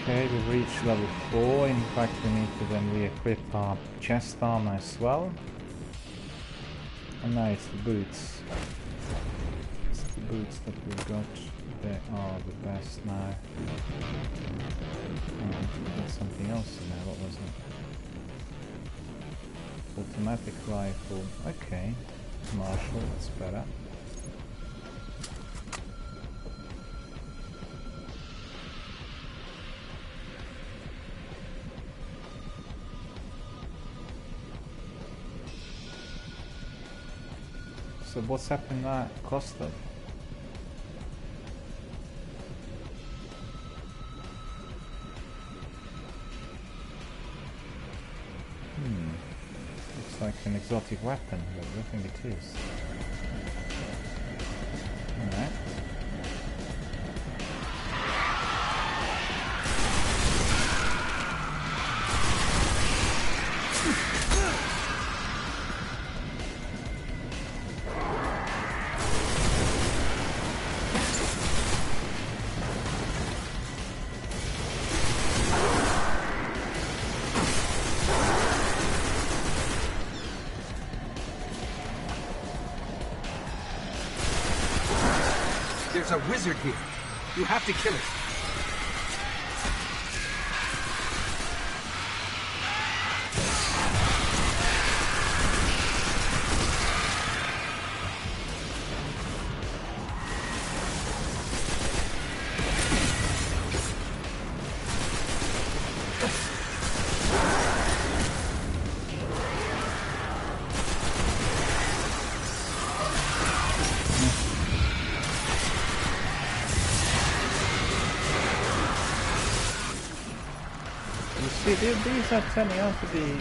Okay, we've reached level 4. In fact, we need to then re-equip our chest armor as well. And now it's the boots. It's the boots that we've got. They are the best now. Oh, there's something else in there. What was it? Automatic rifle. Okay. Marshal, that's better. So what's happened that cost them? Looks like an exotic weapon, but I don't think it is. Alright. There's a wizard here. You have to kill it. See, these are turning out to be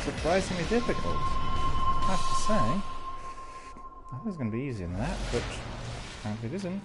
surprisingly difficult, I have to say. I thought it was going to be easier than that, but apparently it isn't.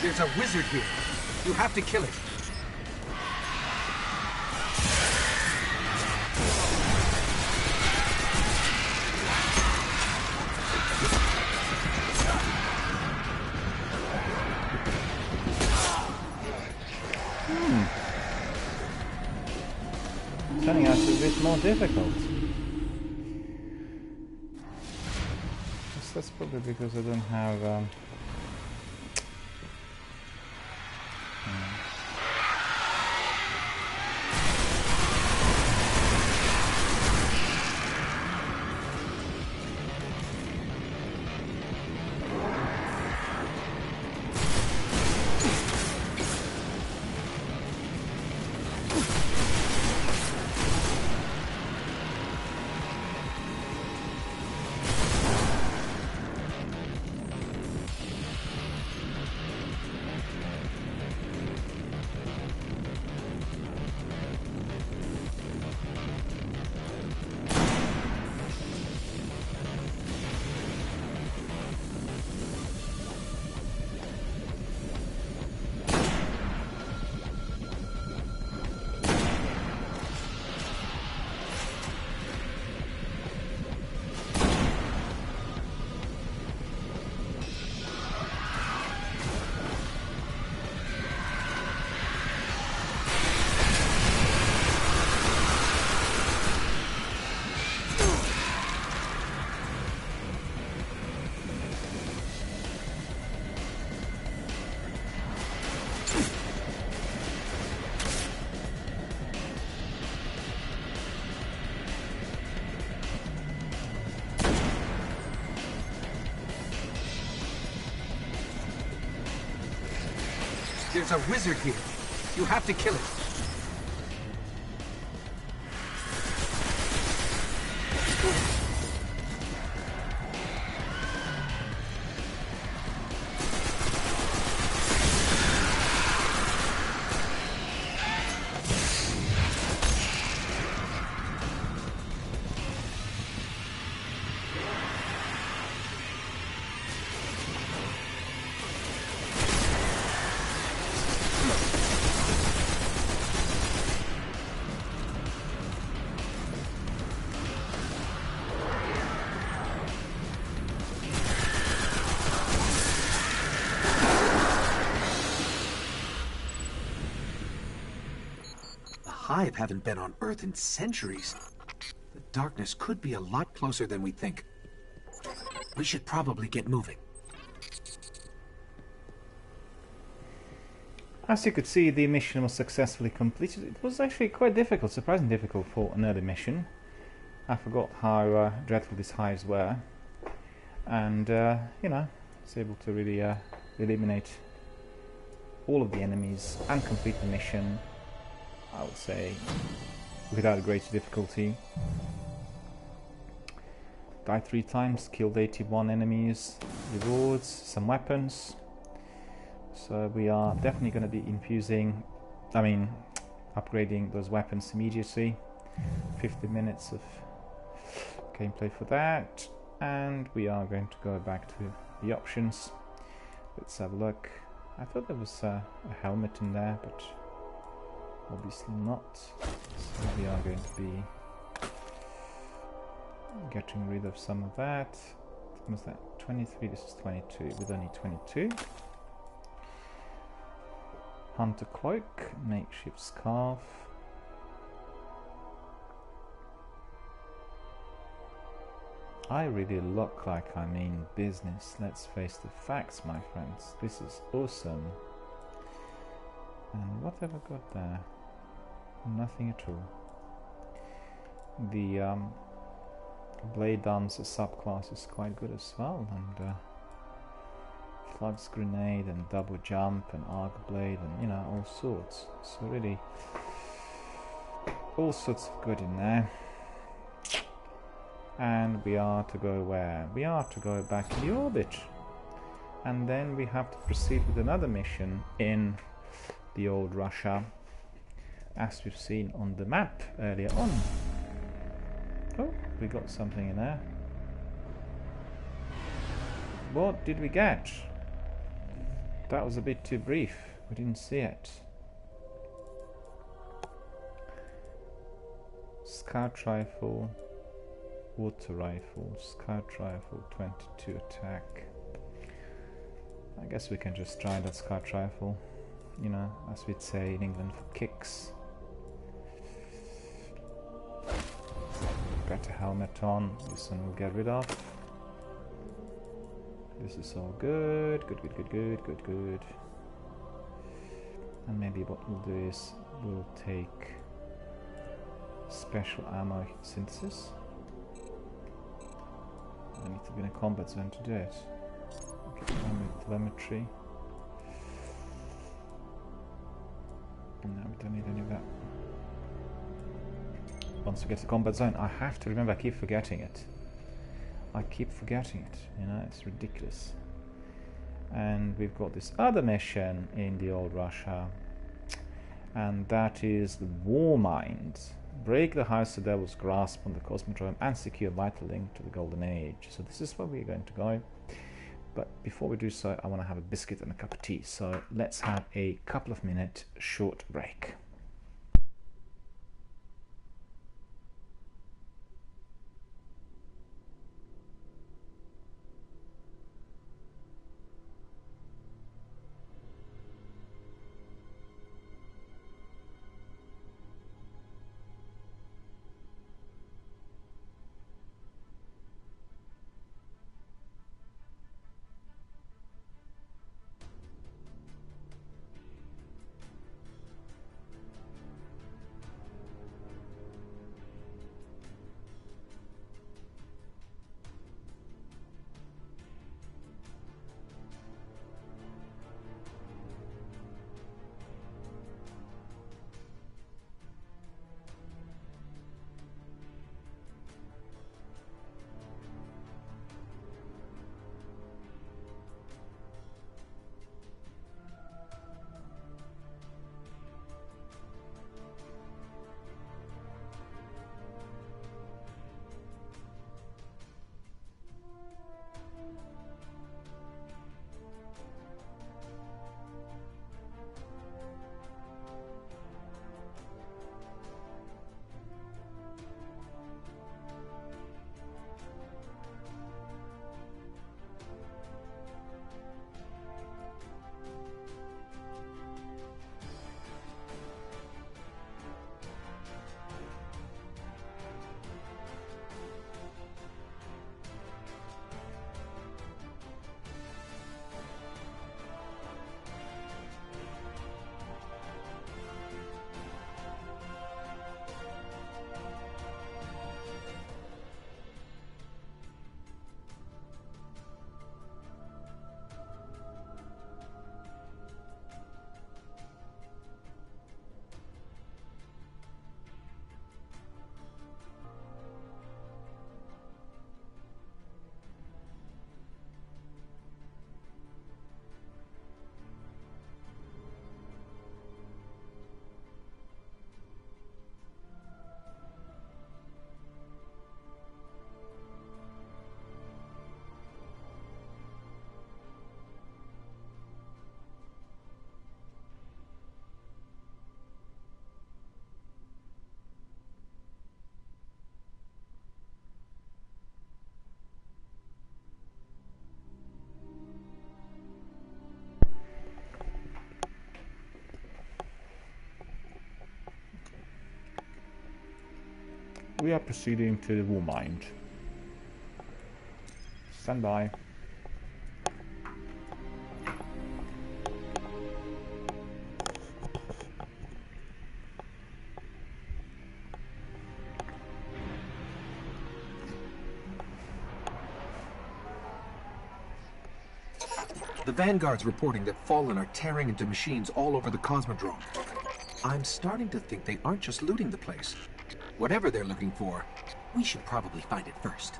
There's a wizard here. You have to kill it. Turning out a bit more difficult. Guess that's probably because I don't have There's a wizard here. You have to kill it. Hive haven't been on Earth in centuries. The darkness could be a lot closer than we think. We should probably get moving. As you could see, the mission was successfully completed. It was actually quite difficult, surprisingly difficult for an early mission. I forgot how dreadful these hives were. And, you know, I was able to really eliminate all of the enemies and complete the mission, I would say, without great difficulty. Died 3 times, killed 81 enemies, rewards, some weapons. So we are definitely going to be upgrading those weapons immediately. 50 minutes of gameplay for that. And we are going to go back to the options. Let's have a look. I thought there was a helmet in there, but obviously not. So we are going to be getting rid of some of that. Was that 23? This is 22. We don't need 22. Hunter cloak, makeshift scarf. I really look like I mean business. Let's face the facts, my friends. This is awesome. And what have I got there? Nothing at all. The Blade Arms subclass is quite good as well, and Flux Grenade and Double Jump and Arc Blade and, you know, all sorts. So really, all sorts of good in there. And we are to go where? We are to go back in the orbit. And then we have to proceed with another mission in the old Russia, as we've seen on the map earlier on. Oh, we got something in there. What did we get? That was a bit too brief. We didn't see it. Scout rifle, water rifle, scout rifle, 22 attack. I guess we can just try that scout rifle. You know, as we'd say in England, for kicks. Got a helmet on, this one we'll get rid of. This is all good, good. And maybe what we'll do is we'll take special ammo synthesis. I need to be in a combat zone to do it. Okay, telemetry. No, we don't need any of that. Once we get to combat zone, I have to remember, I keep forgetting it. You know, it's ridiculous. And we've got this other mission in the old Russia, and that is the War Mind. Break the House of Devil's grasp on the Cosmodrome and secure vital link to the Golden Age. So this is where we're going to go. But before we do so, I want to have a biscuit and a cup of tea. So let's have a couple of minute short break. We are proceeding to the War Mind. Stand by. The Vanguard's reporting that Fallen are tearing into machines all over the Cosmodrome. I'm starting to think they aren't just looting the place. Whatever they're looking for, we should probably find it first.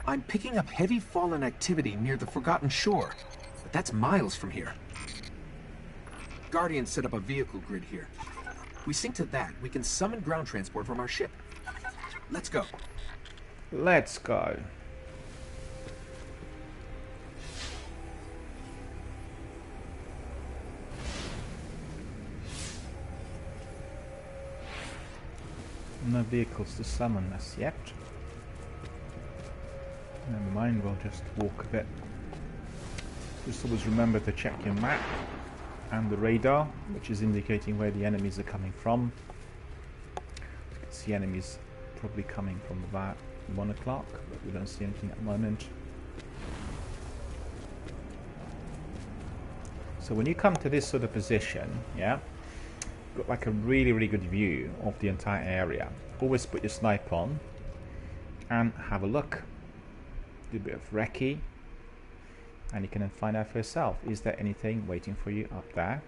I'm picking up heavy Fallen activity near the Forgotten Shore, but that's miles from here. Guardians set up a vehicle grid here. We sync to that, we can summon ground transport from our ship. Let's go. Let's go. No vehicles to summon as yet. Never mind, we'll just walk a bit. Just always remember to check your map and the radar, which is indicating where the enemies are coming from. You can see enemies probably coming from about 1 o'clock, but we don't see anything at the moment. So when you come to this sort of position, yeah, you've got like a really good view of the entire area. Always put your snipe on and have a look. Do a bit of recce, and you can then find out for yourself, is there anything waiting for you up there?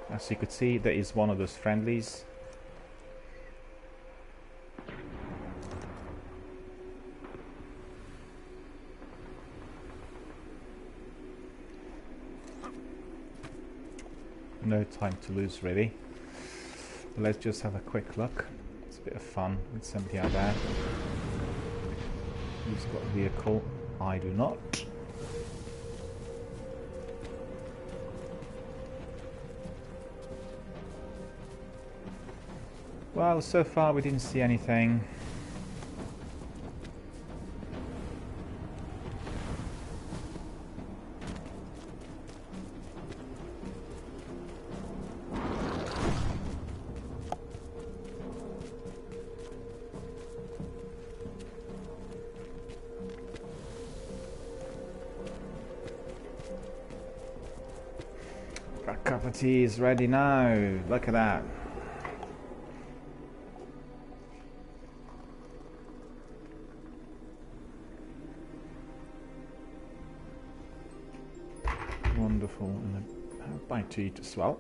As you could see, there is one of those friendlies. No time to lose really. Let's just have a quick look. It's a bit of fun with somebody out there. He's got a vehicle, I do not. Well, so far we didn't see anything. That cup of tea is ready now. Look at that. Wonderful. And a bite to eat as well.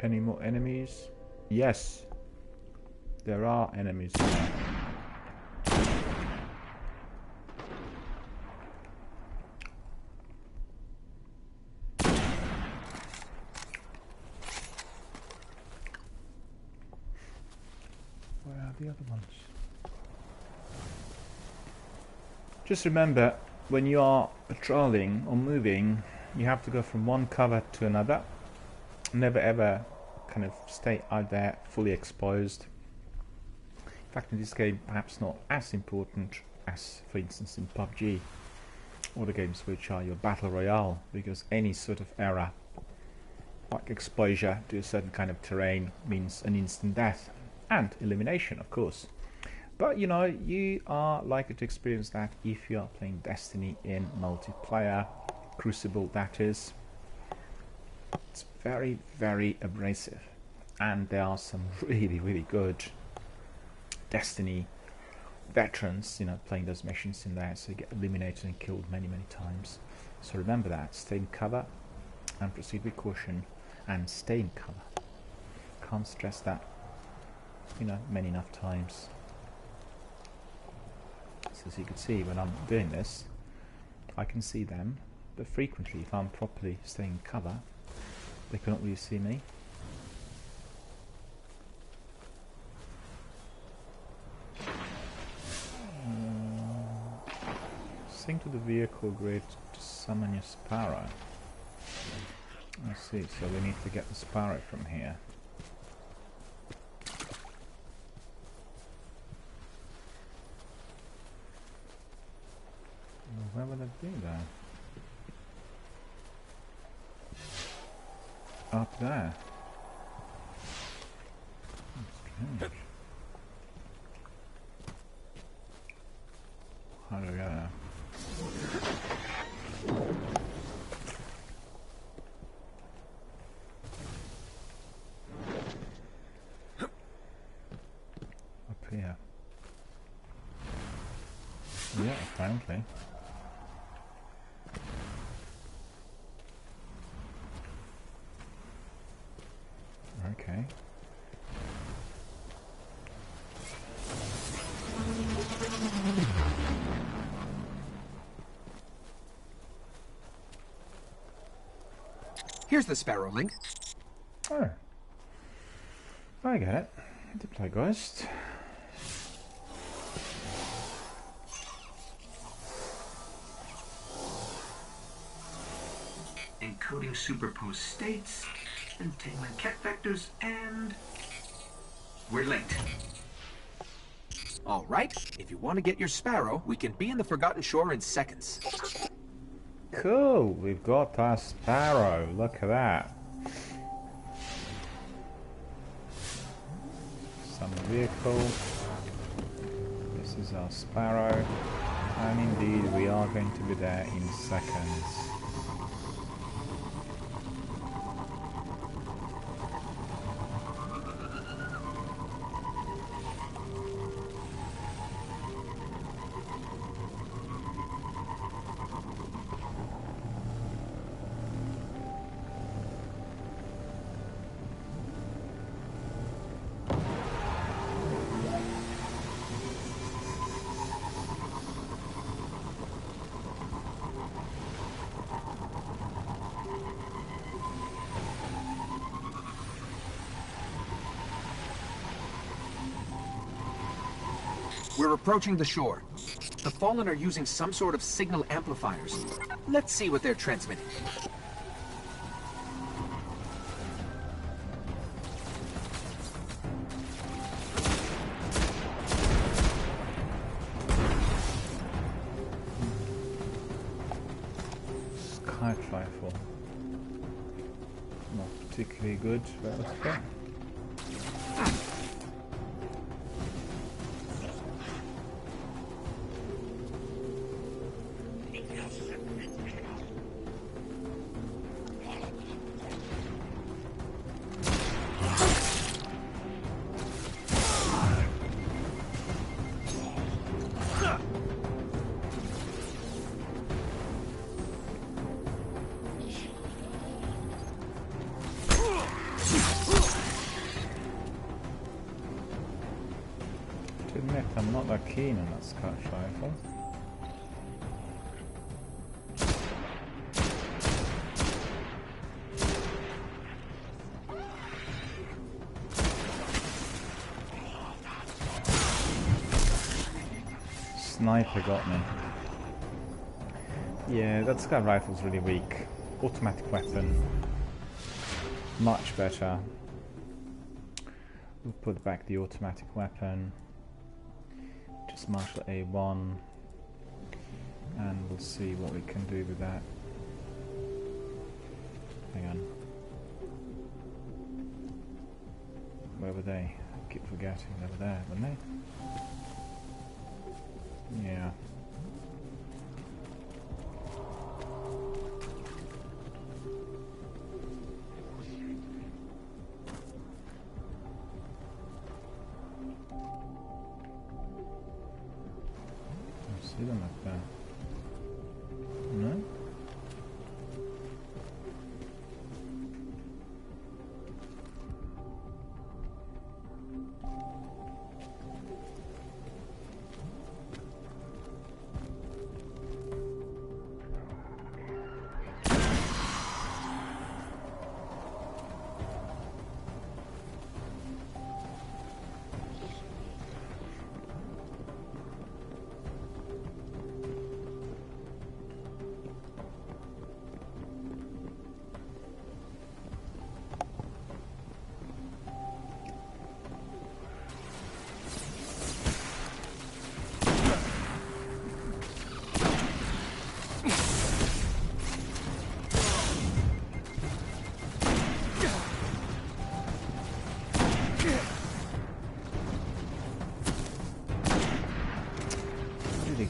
Any more enemies? Yes, there are enemies. Where are the other ones? Just remember, when you are patrolling or moving, you have to go from one cover to another. Never ever kind of stay out there fully exposed. In fact, in this game, perhaps not as important as, for instance, in PUBG or the games which are your battle royale, because any sort of error, like exposure to a certain kind of terrain, means an instant death and elimination, of course. But you know, you are likely to experience that if you are playing Destiny in multiplayer, Crucible that is. It's very abrasive, and there are some really good Destiny veterans, you know, playing those missions in there, so you get eliminated and killed many times. So remember that. Stay in cover and proceed with caution, and stay in cover. Can't stress that, you know, many enough times. So as you can see, when I'm doing this, I can see them, but frequently, if I'm properly staying in cover, they cannot really see me. Sync to the vehicle grid to summon your Sparrow. I see, so we need to get the Sparrow from here. Where would it be then? Up there. Strange. How do we get there? Up here. Yeah, apparently. Okay. Here's the Sparrow link. Oh. I get it. Deploy Ghost. Encoding superposed states, entangling cat vectors, and we're late. All right, if you want to get your Sparrow, we can be in the Forgotten Shore in seconds. Cool, we've got our Sparrow. Look at that. Some vehicle. This is our Sparrow. And indeed, we are going to be there in seconds. We're approaching the shore. The Fallen are using some sort of signal amplifiers. Let's see what they're transmitting. Sky rifle. Not particularly good, but let's go. To admit, I'm not that keen on that scout rifle. Sniper got me. Yeah, that scout rifle's really weak. Automatic weapon, much better. We'll put back the automatic weapon. Just marshal A1, and we'll see what we can do with that. Hang on. Where were they? I keep forgetting they were there, weren't they? Yeah. see them up there. No?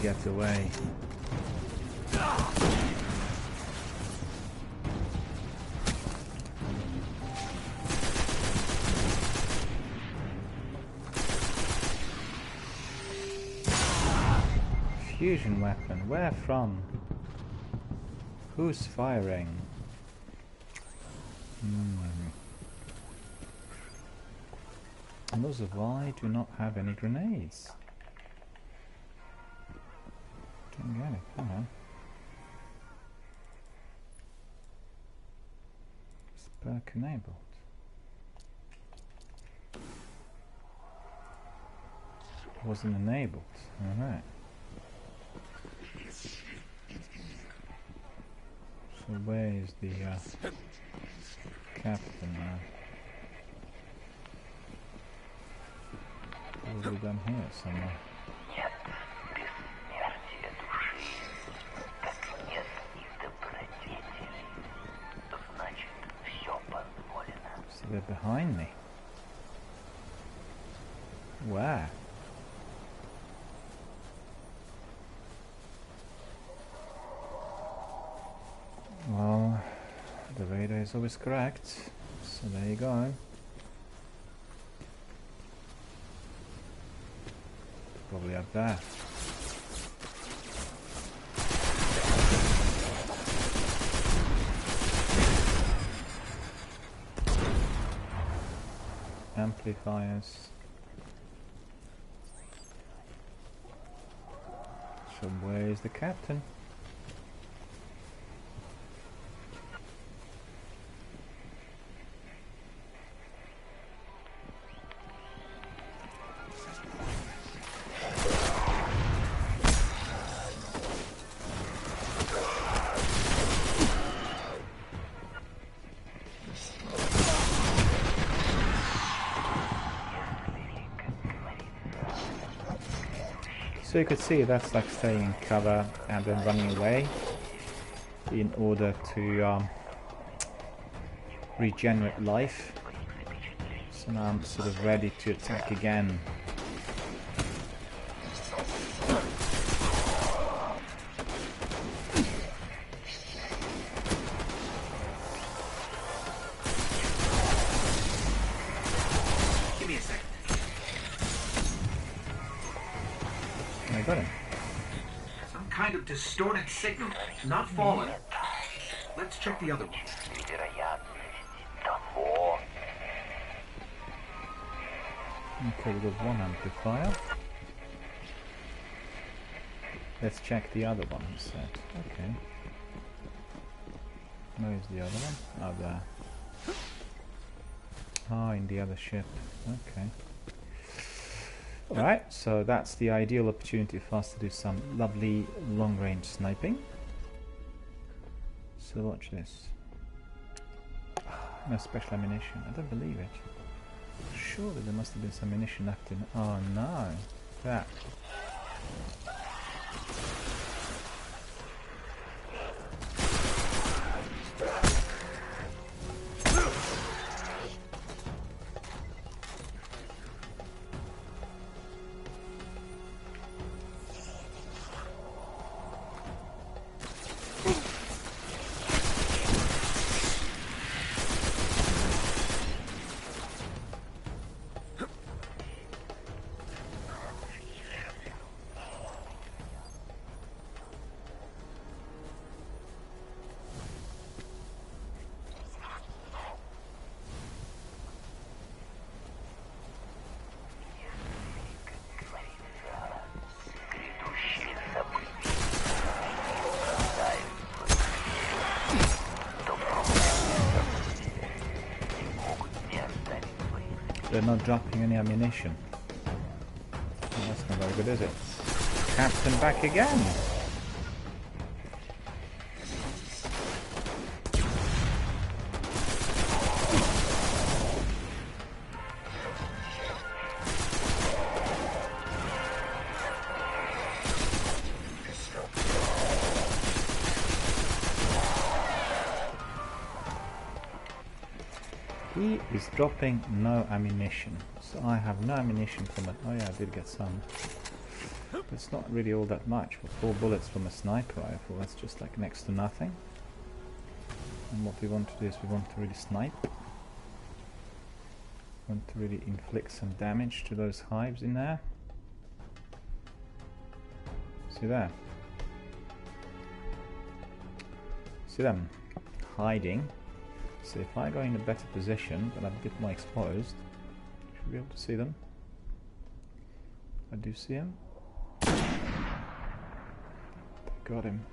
Get away. Fusion weapon. Where from? Who's firing? And also, why do not have any grenades? Don't get it, come on. Perk enabled. Wasn't enabled, alright. So where is the captain now? Probably down here somewhere. They're behind me. Where? Well, the radar is always correct, so there you go. Probably up there. Amplifiers. So where is the captain? So you could see that's like staying in cover and then running away in order to regenerate life. So now I'm sort of ready to attack again. Distorted signal, not fallen. Let's check the other one. Okay, we got one amplifier. Let's check the other one, he said. Okay. Where's the other one? Oh, there. Oh, in the other ship. Okay. Alright, so that's the ideal opportunity for us to do some lovely long-range sniping. So watch this. No special ammunition. I don't believe it. Surely there must have been some ammunition left in... Oh no! That. They're not dropping any ammunition. Well, that's not very good, is it? Captain back again! He is dropping no ammunition, so I have no ammunition from it. Oh yeah, I did get some. But it's not really all that much. For 4 bullets from a sniper rifle, that's just like next to nothing. And what we want to do is we want to really snipe. We want to really inflict some damage to those hives in there. See there? See them hiding. So if I go in a better position, but I'm a bit more exposed, you should be able to see them. I do see him. Got him.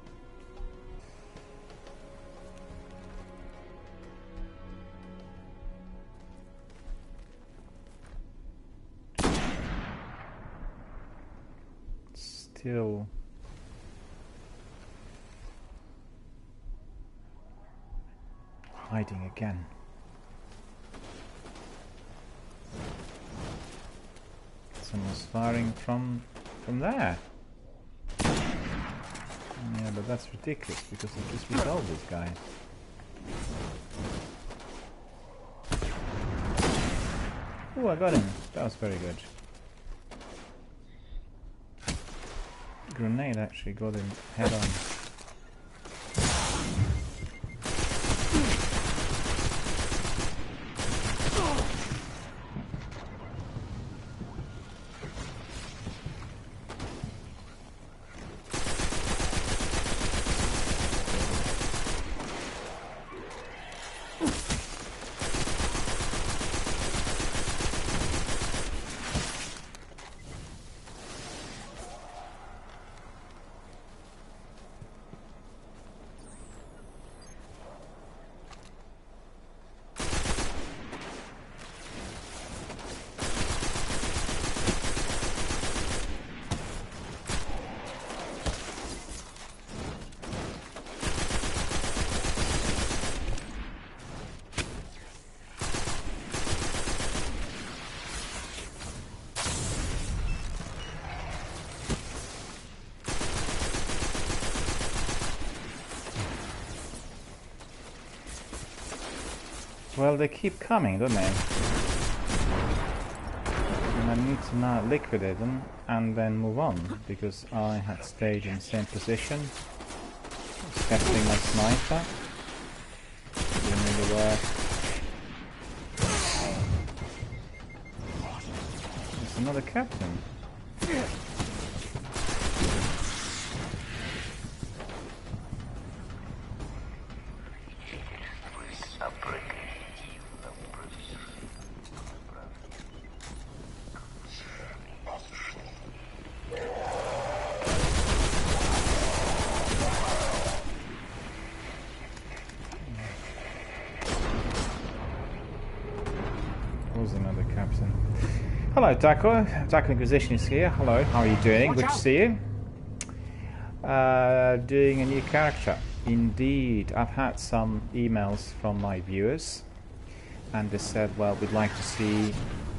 Still hiding again. Someone's firing from there. Yeah, but that's ridiculous because I just resolved this guy. Oh, I got him. That was very good. Grenade actually got him head on. Well, they keep coming, don't they? And I need to now liquidate them and then move on, because I had stayed in the same position. Testing my sniper. Didn't really work. There's another captain. Another captain. Hello, Taco. Taco Inquisition is here. Hello, how are you doing? Good to see you. Doing a new character. Indeed, I've had some emails from my viewers, and they said, well, we'd like to see,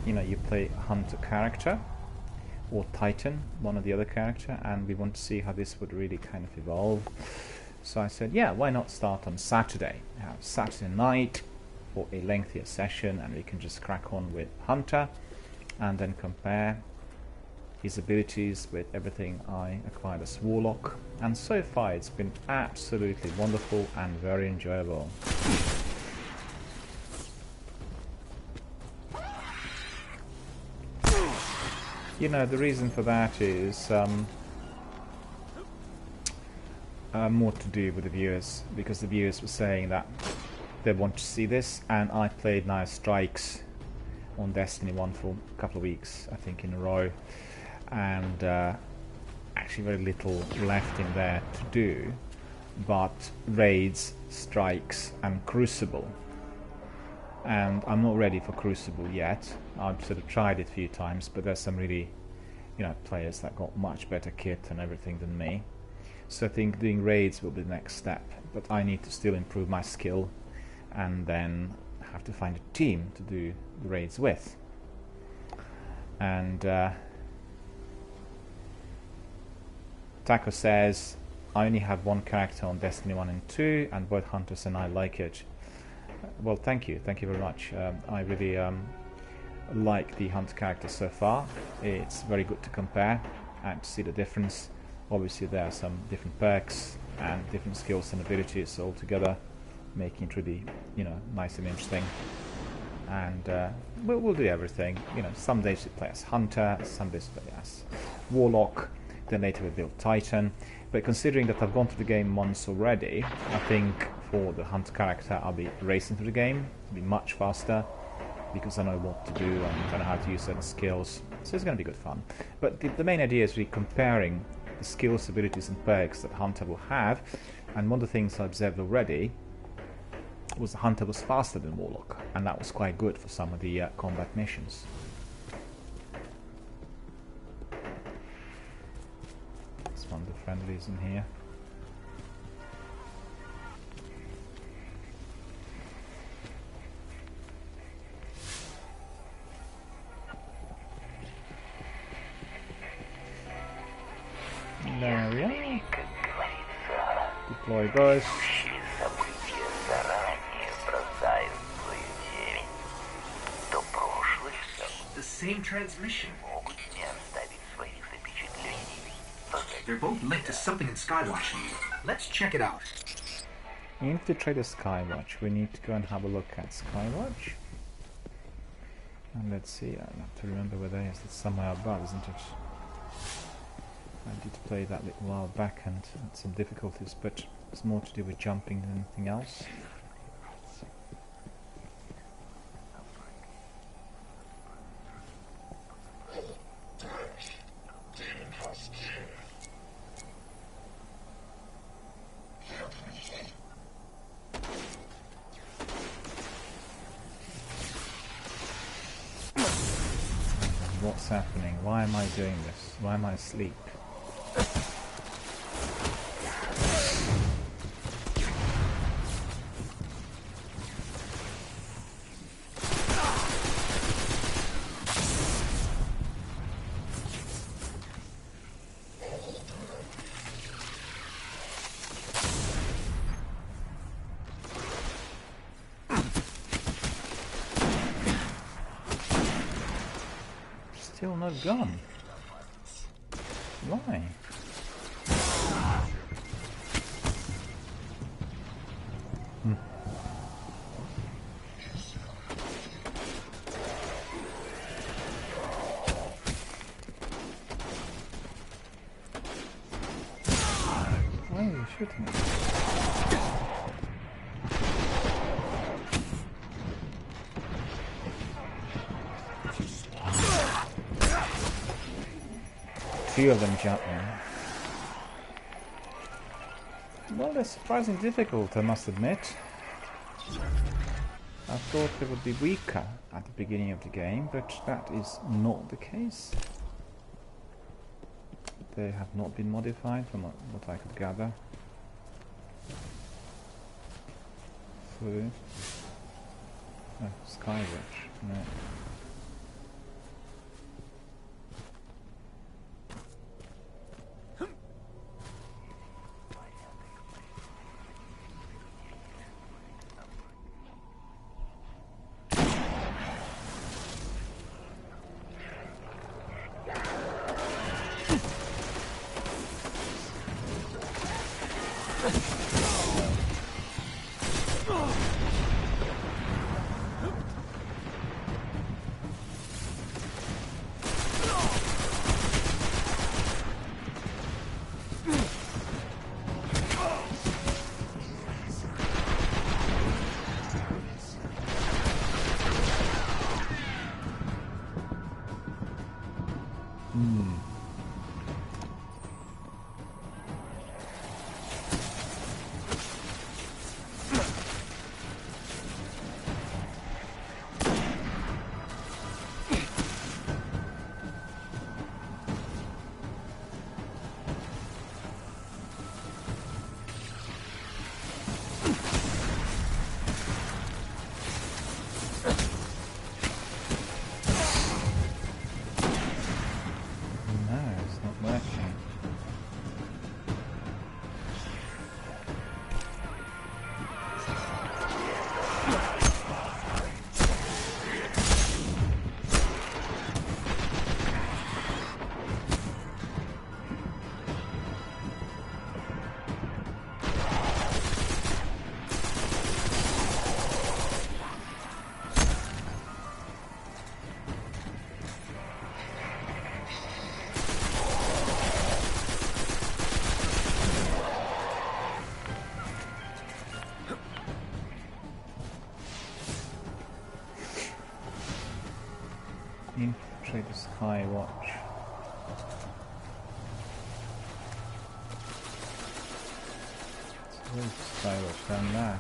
you play Hunter character or Titan, one or the other character, and we want to see how this would really kind of evolve. So I said, yeah, why not start on Saturday? Have Saturday night for a lengthier session, and we can just crack on with Hunter and then compare his abilities with everything I acquired as Warlock. And so far it's been absolutely wonderful and very enjoyable. The reason for that is more to do with the viewers, because the viewers were saying that they want to see this, and I played now Strikes on Destiny 1 for a couple of weeks, I think, in a row, and actually very little left in there to do but Raids, Strikes and Crucible. and I'm not ready for Crucible yet. I've sort of tried it a few times, but there's some really, players that got much better kit and everything than me. So I think doing raids will be the next step, but I need to still improve my skill, and then have to find a team to do the raids with. And Taco says, I only have one character on Destiny 1 and 2, and both Hunters and I like it. Well, thank you very much. I really like the Hunt character so far. It's very good to compare and to see the difference. Obviously there are some different perks and different skills and abilities all together, making it really, nice and interesting. And we'll do everything. Some days we play as Hunter, some days we play as Warlock, then later we build Titan. But considering that I've gone through the game once already, I think for the Hunt character I'll be racing through the game, it'll be much faster, because I know what to do and I know how to use certain skills. So it's going to be good fun. But the main idea is really comparing the skills, abilities and perks that Hunter will have. And one of the things I observed already was the Hunter was faster than Warlock, and that was quite good for some of the combat missions. There's one of the friendlies in here. There we are. Deploy both. The same transmission. They're both linked to something in Skywatch. Let's check it out. Infiltrate the Skywatch. We need to go and have a look at Skywatch. And let's see, I'll have to remember where that is. It's somewhere above, isn't it? I did play that a little while back and had some difficulties, but it's more to do with jumping than anything else. What's happening? Why am I doing this? Why am I asleep? Still not gone. Why? Why are you shooting at me? Few of them jump in. Well, they're surprisingly difficult, I must admit. I thought they would be weaker at the beginning of the game, but that is not the case. They have not been modified from what I could gather. So, Skywatch, no. Infiltrate the Sky Watch. So where's the Sky Watch? Down there.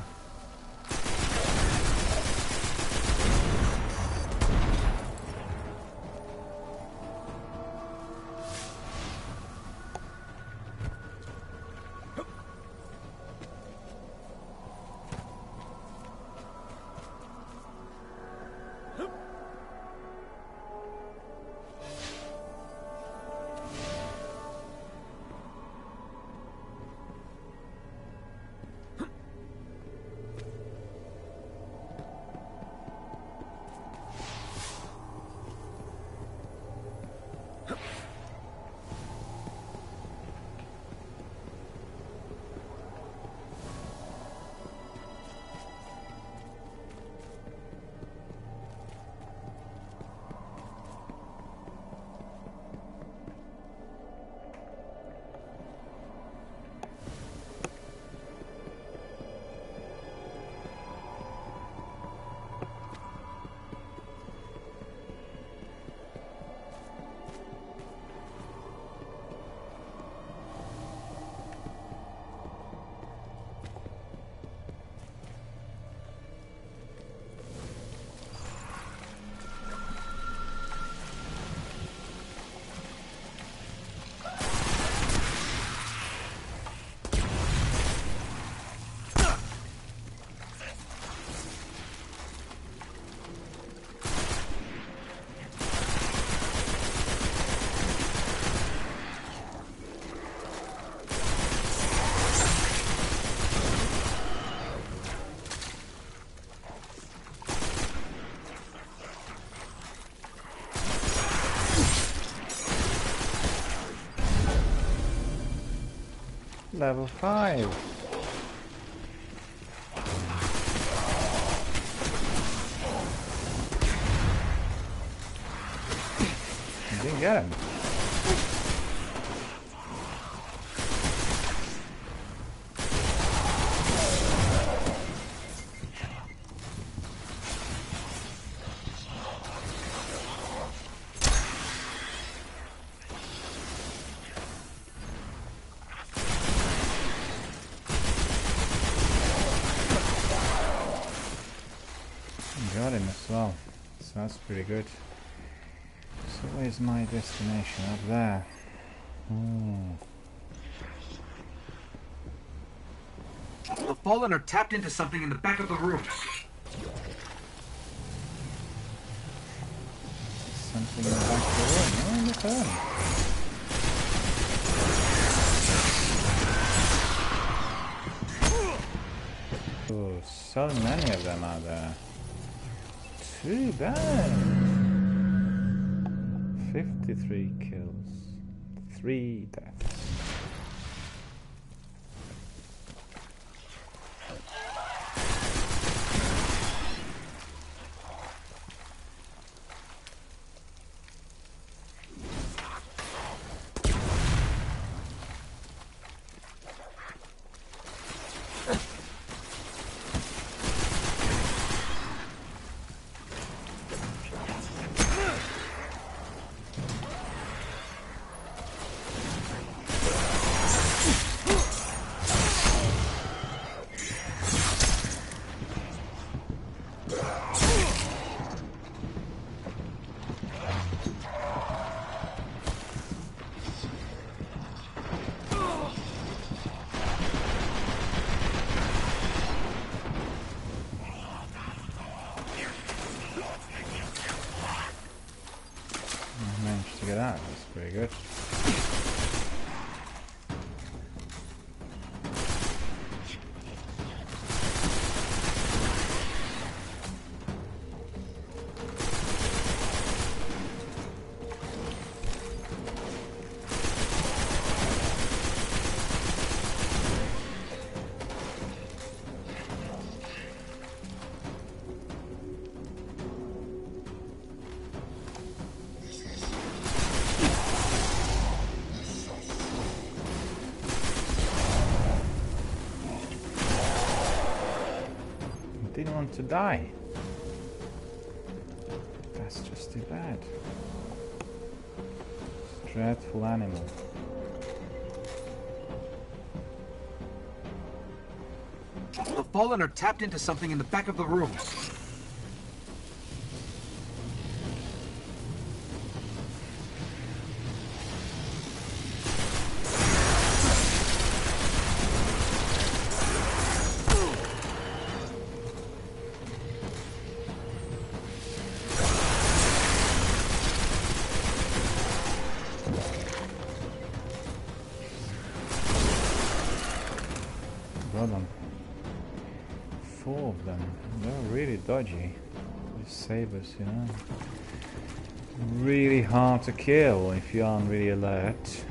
Level 5. You didn't get him. Got him as well, so that's pretty good. So where's my destination? Up there. The Fallen are tapped into something in the back of the room. Something in the back of the room. Oh, look at them. Oh, so many of them are there. Too bad. 53 kills, 3 deaths. Managed to get out, that's pretty good. Didn't want to die. That's just it. bad. Dreadful animal. The Fallen are tapped into something in the back of the room. Got them. 4 of them. They're really dodgy. These sabers, you know. Really hard to kill if you aren't really alert.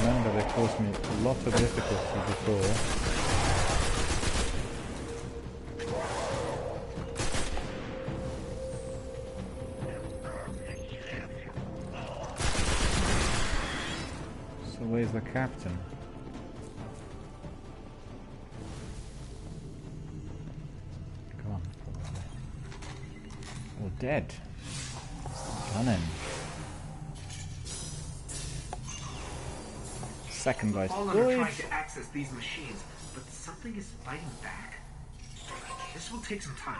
Remember, they caused me a lot of difficulty before. So where's the captain? Come on. Oh, dead. Gun him. Second guy's Fallen are destroyed. trying to access these machines, but something is fighting back. This will take some time.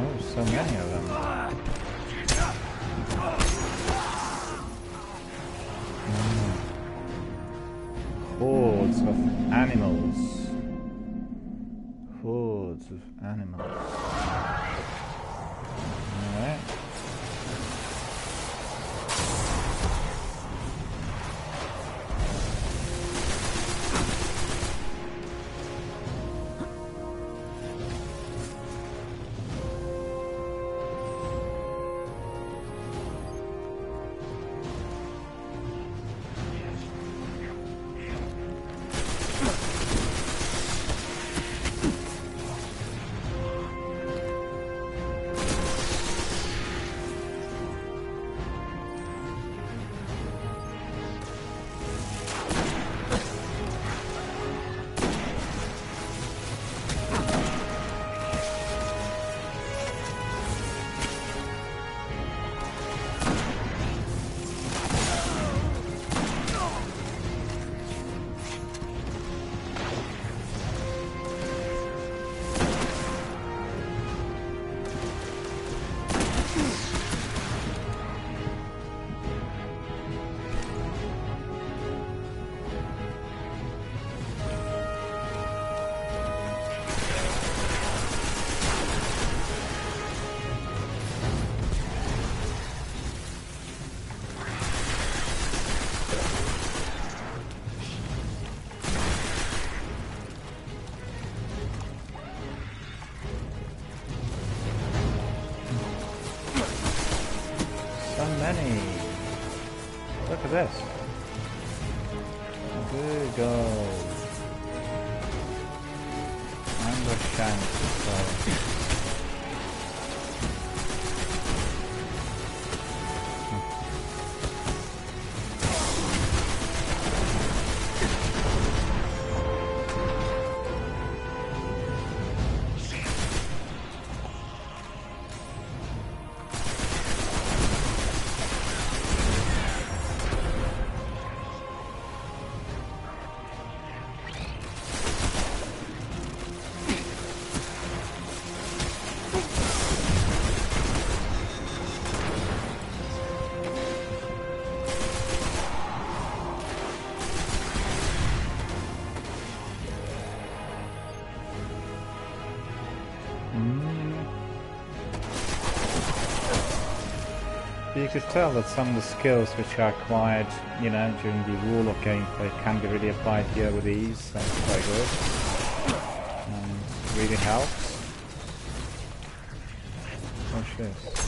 Oh, so many of them. Hordes of animals. Hordes of animals. Alright. Many. Look at this. Good go. Ambush chance. You could tell that some of the skills which I acquired, you know, during the Warlock gameplay can be really applied here with ease. That's quite good. And really helps. Watch this.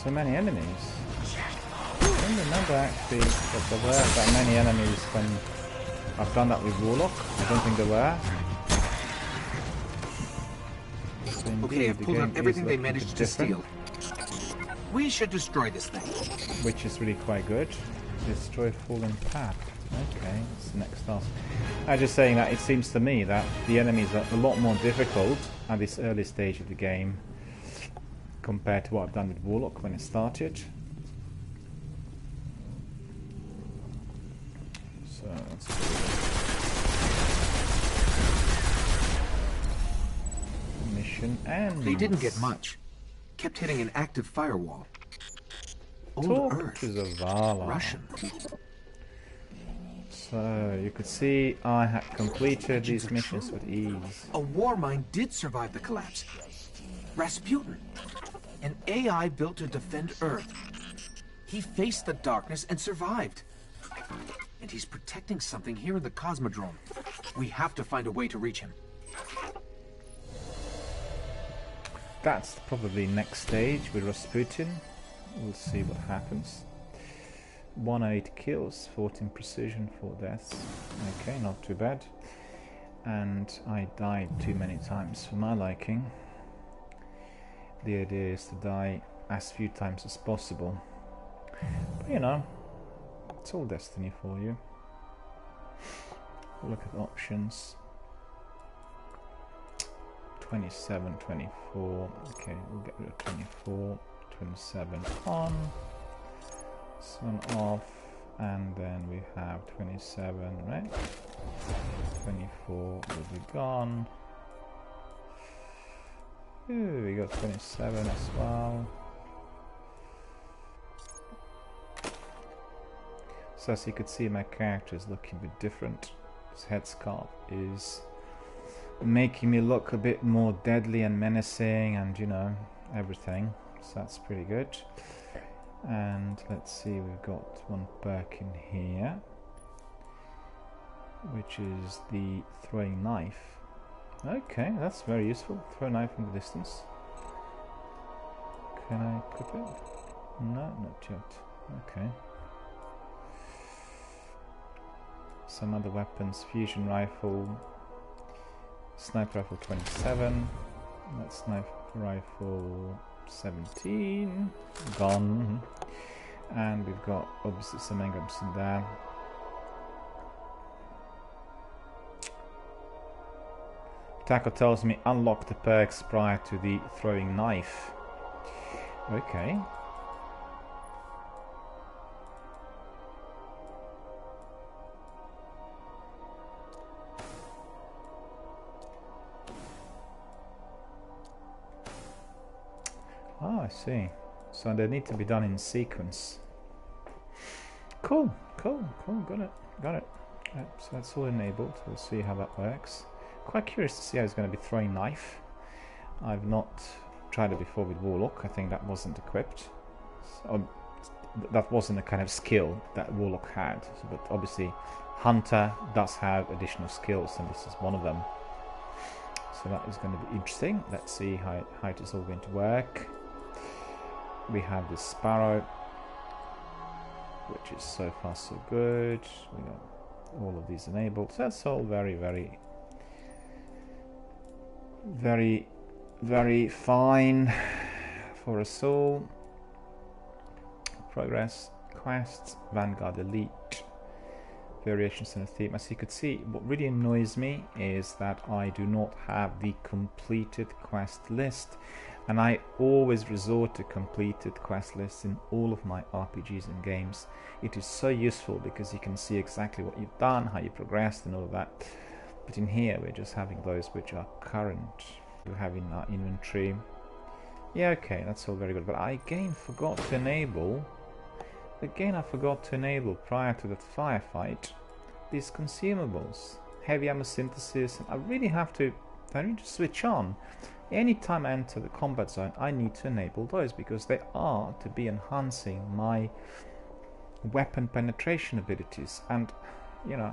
so many enemies. I don't remember actually that there were that many enemies when I've done that with Warlock. I don't think there were. So indeed, Okay, I've pulled out everything they managed to steal. different, We should destroy this thing. which is really quite good. Destroy fallen path. Okay, that's the next task. I'm just saying that it seems to me that the enemies are a lot more difficult at this early stage of the game compared to what I've done with Warlock when it started. So let's do mission and They didn't get much. Kept hitting an active firewall. Old talk Earth. to Zavala. Russian. So you could see I had completed these missions with ease. A war mine did survive the collapse. Rasputin. An AI built to defend Earth. He faced the darkness and survived. And he's protecting something here in the Cosmodrome. We have to find a way to reach him. That's probably next stage with Rasputin. We'll see what happens. 108 kills, 14 precision, 4 deaths. Okay, not too bad. And I died too many times for my liking. The idea is to die as few times as possible. But you know, it's all destiny for you. Look at options. 27, 24. Okay, we'll get rid of 24. 27 on. This one off. And then we have 27, right? 24 will be gone. Ooh, we got 27 as well. So as you could see, my character is looking a bit different. This headscarf is making me look a bit more deadly and menacing and, you know, everything. So that's pretty good. And let's see, we've got one perk in here, which is the throwing knife. Okay, that's very useful. Throw a knife from the distance. Can I equip it? No, not yet. Okay. Some other weapons. Fusion rifle. Sniper rifle 27. That's sniper rifle 17. Gone. And we've got obviously some engrams in there. Taco tells me unlock the perks prior to the throwing knife. Okay. Oh, I see. So they need to be done in sequence. Cool, cool, cool. Got it. Yep, so that's all enabled. We'll see how that works. Quite curious to see how it's going to be throwing knife. I've not tried it before with Warlock. I think that wasn't equipped. So, that wasn't a kind of skill that Warlock had. So, but obviously, Hunter does have additional skills, and this is one of them. So that is going to be interesting. Let's see how it is all going to work. We have the Sparrow, which is so far so good. We got all of these enabled. So that's all very, very, very, very fine for us all. Progress, quests, Vanguard Elite, variations in the theme. As you could see, what really annoys me is that I do not have the completed quest list, and I always resort to completed quest lists in all of my RPGs and games. It is so useful because you can see exactly what you've done, how you progressed and all of that. But in here we're just having those which are current. We have in our inventory. Yeah, okay, that's all very good. But I again forgot to enable prior to that firefight these consumables. Heavy ammo synthesis. I need to switch on. Anytime I enter the combat zone, I need to enable those because they are to be enhancing my weapon penetration abilities. And, you know,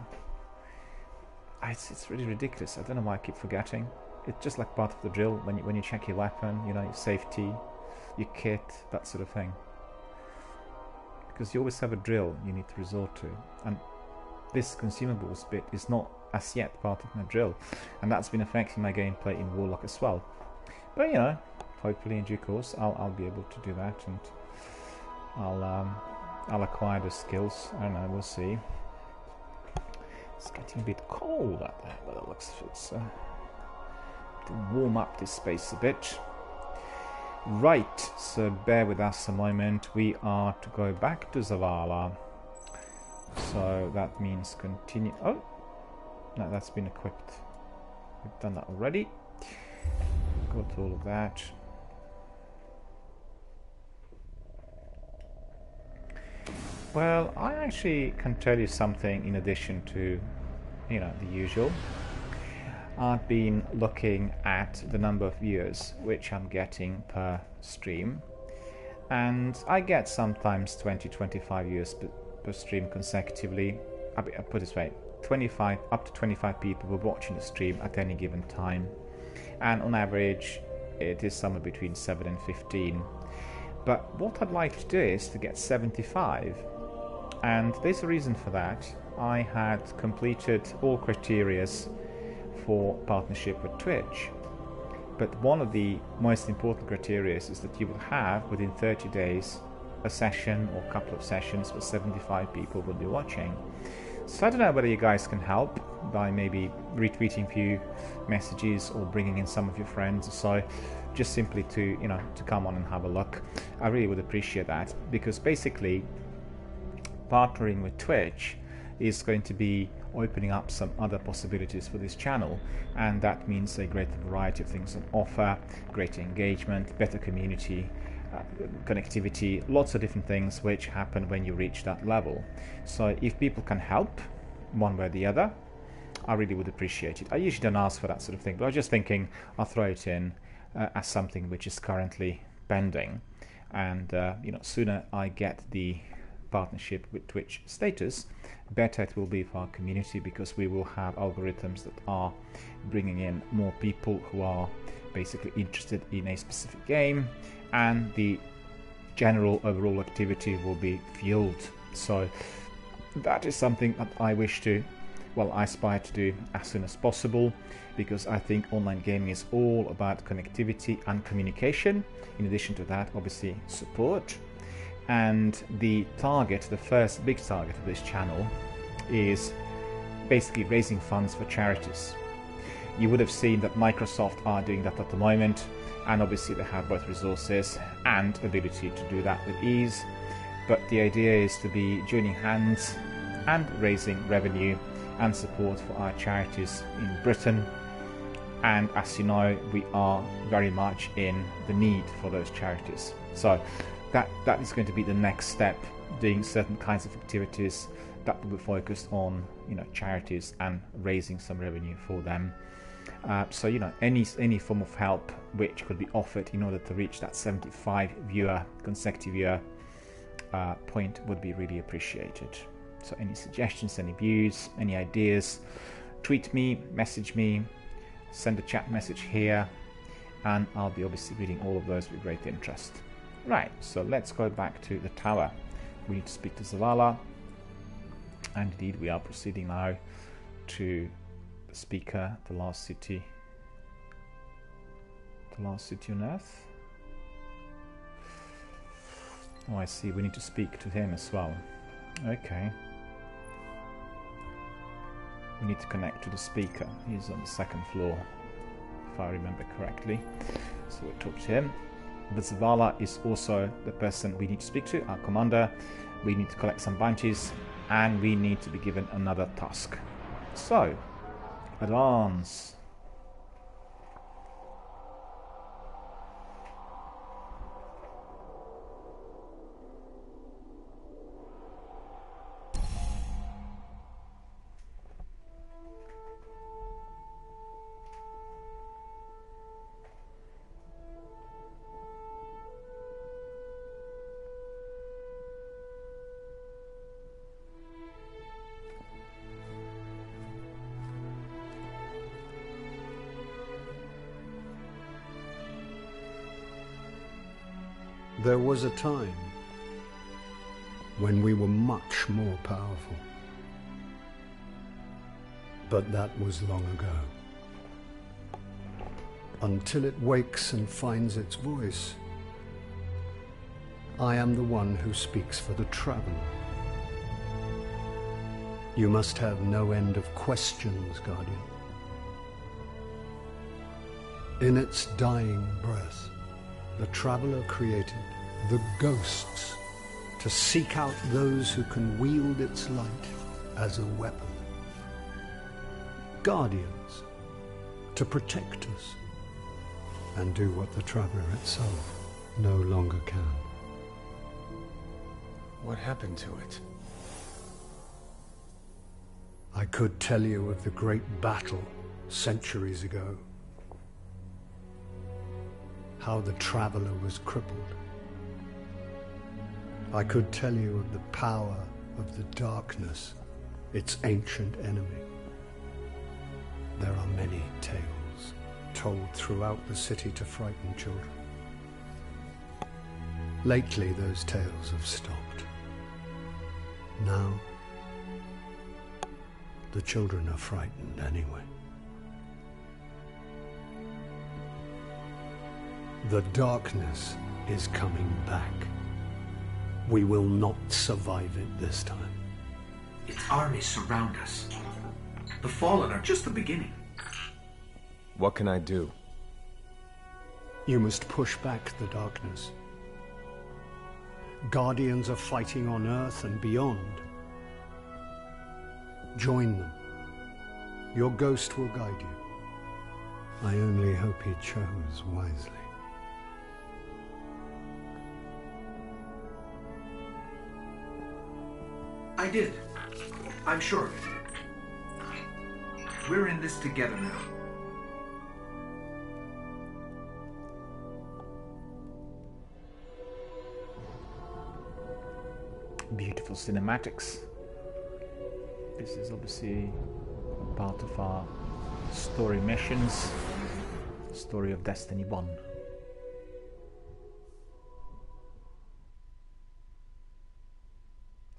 it's really ridiculous. I don't know why I keep forgetting. It's just like part of the drill when you check your weapon, you know, your safety. your kit, that sort of thing. Because you always have a drill you need to resort to, and this consumables bit is not as yet part of my drill, and that's been affecting my gameplay in Warlock as well. But you know, hopefully in due course I'll be able to do that, and I'll acquire the skills. I don't know, we'll see. It's getting a bit cold out there, but it looks it's to warm up this space a bit. Right, so bear with us a moment. We are to go back to Zavala. So that means continue. Oh, no, that's been equipped. We've done that already. Got all of that. Well, I actually can tell you something in addition to, you know, the usual. I've been looking at the number of viewers which I'm getting per stream, and I get sometimes 20-25 viewers per stream consecutively. I put it this way, 25 up to 25 people were watching the stream at any given time, and on average it is somewhere between 7 and 15. But what I'd like to do is to get 75, and there's a reason for that. I had completed all criterias for partnership with Twitch, but one of the most important criteria is that you will have within 30 days a session or a couple of sessions where 75 people will be watching. So I don't know whether you guys can help by maybe retweeting a few messages or bringing in some of your friends or so, just simply to, you know, to come on and have a look. I really would appreciate that, because basically partnering with Twitch is going to be opening up some other possibilities for this channel, and that means a greater variety of things on offer, greater engagement, better community, connectivity, lots of different things which happen when you reach that level. So if people can help one way or the other, I really would appreciate it. I usually don't ask for that sort of thing, but I was just thinking I'll throw it in as something which is currently pending, and you know, sooner I get the partnership with Twitch status, better it will be for our community, because we will have algorithms that are bringing in more people who are basically interested in a specific game, and the general overall activity will be fueled. So that is something that I wish to, well, I aspire to do as soon as possible, because I think online gaming is all about connectivity and communication. In addition to that, obviously support. And the target, the first big target of this channel, is basically raising funds for charities. You would have seen that Microsoft are doing that at the moment, and obviously they have both resources and ability to do that with ease. But the idea is to be joining hands and raising revenue and support for our charities in Britain. And as you know, we are very much in the need for those charities. So that is going to be the next step, doing certain kinds of activities that will be focused on, you know, charities and raising some revenue for them. So, you know, any form of help which could be offered in order to reach that 75 consecutive viewer point would be really appreciated. So any suggestions, any views, any ideas, tweet me, message me, send a chat message here, and I'll be obviously reading all of those with great interest. Right, so let's go back to the tower. We need to speak to Zavala, and indeed we are proceeding now to the speaker, the last city on Earth. Oh, I see, we need to speak to him as well. Okay. We need to connect to the speaker. He's on the second floor, if I remember correctly. So we'll talk to him. But Zavala is also the person we need to speak to, our commander. We need to collect some bounties, and we need to be given another task. So, advance. There was a time when we were much more powerful. But that was long ago. Until it wakes and finds its voice, I am the one who speaks for the traveler. You must have no end of questions, Guardian. In its dying breath, the traveler created the ghosts to seek out those who can wield its light as a weapon. Guardians to protect us and do what the traveler itself no longer can. What happened to it? I could tell you of the great battle centuries ago. How the traveler was crippled. I could tell you of the power of the darkness, its ancient enemy. There are many tales told throughout the city to frighten children. Lately, those tales have stopped. Now, the children are frightened anyway. The darkness is coming back. We will not survive it this time. Its armies surround us. The Fallen are just the beginning. What can I do? You must push back the darkness. Guardians are fighting on Earth and beyond. Join them. Your ghost will guide you. I only hope he chose wisely. I did. I'm sure of it. We're in this together now. Beautiful cinematics. This is obviously part of our story missions. Story of Destiny 1.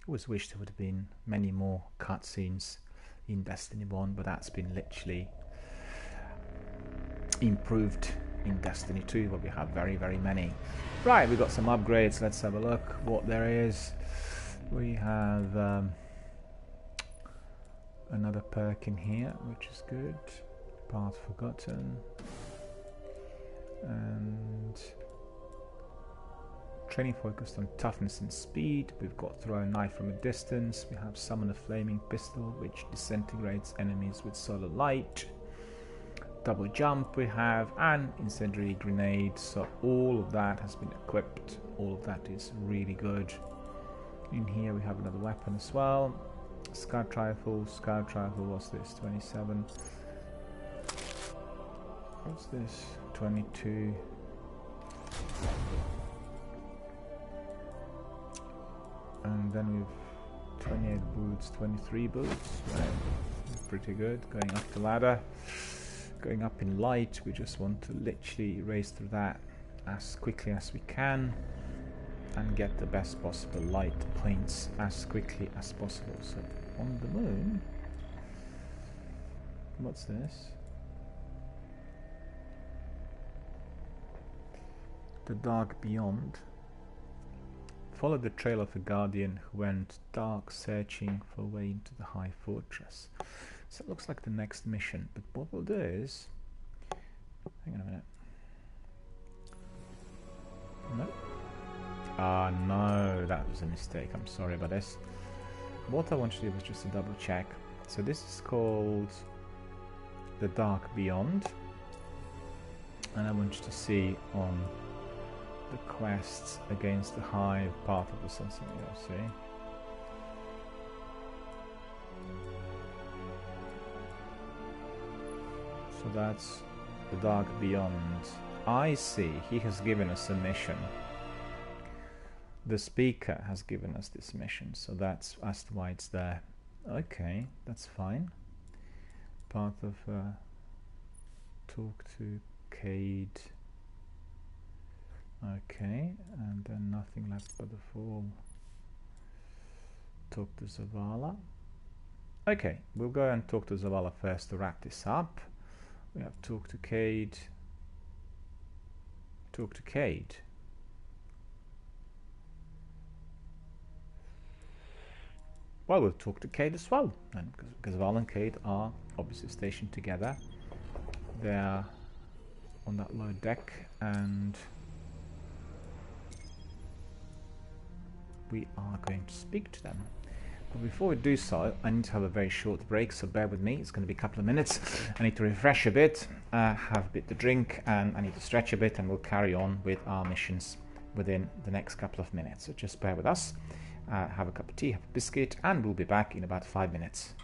Always wished there would have been many more cutscenes in Destiny 1, but that's been literally improved in Destiny 2, where we have very, very many. Right, we got some upgrades. Let's have a look what there is. We have another perk in here, which is good. Path Forgotten. And training focused on toughness and speed. We've got throw a knife from a distance. We have summon a flaming pistol, which disintegrates enemies with solar light. Double jump we have, and incendiary grenade. So all of that has been equipped. All of that is really good. In here we have another weapon as well. Scout rifle. Scout rifle, what's this? 27. What's this? 22. And then we've 28 boots, 23 boots. Right. Pretty good. Going up the ladder. Going up in light. We just want to literally race through that as quickly as we can and get the best possible light points as quickly as possible. So on the moon, what's this? The Dark Beyond. Follow the trail of a guardian who went dark, searching for a way into the high fortress. So it looks like the next mission, but what we'll do is, hang on a minute. No. Ah, no, that was a mistake. I'm sorry about this. What I want to do was just to double check. So this is called The Dark Beyond, and I want you to see on the quests against the Hive part of the something you'll see. So that's The Dark Beyond. I see he has given us a mission. The speaker has given us this mission, so that's why it's there. Okay, that's fine. Part of talk to Cade. Okay, and Nothing left but the fall. Talk to Zavala. Okay, we'll go and talk to Zavala first to wrap this up. We have talk to Cade. Talk to Cade. Well, we'll talk to Cade as well, and because Zavala and Cade are obviously stationed together. They're on that lower deck, and we are going to speak to them. But before we do so, I need to have a very short break, so bear with me. It's going to be a couple of minutes. I need to refresh a bit, have a bit to drink, and I need to stretch a bit, and we'll carry on with our missions within the next couple of minutes. So just bear with us. Have a cup of tea, have a biscuit, and we'll be back in about 5 minutes.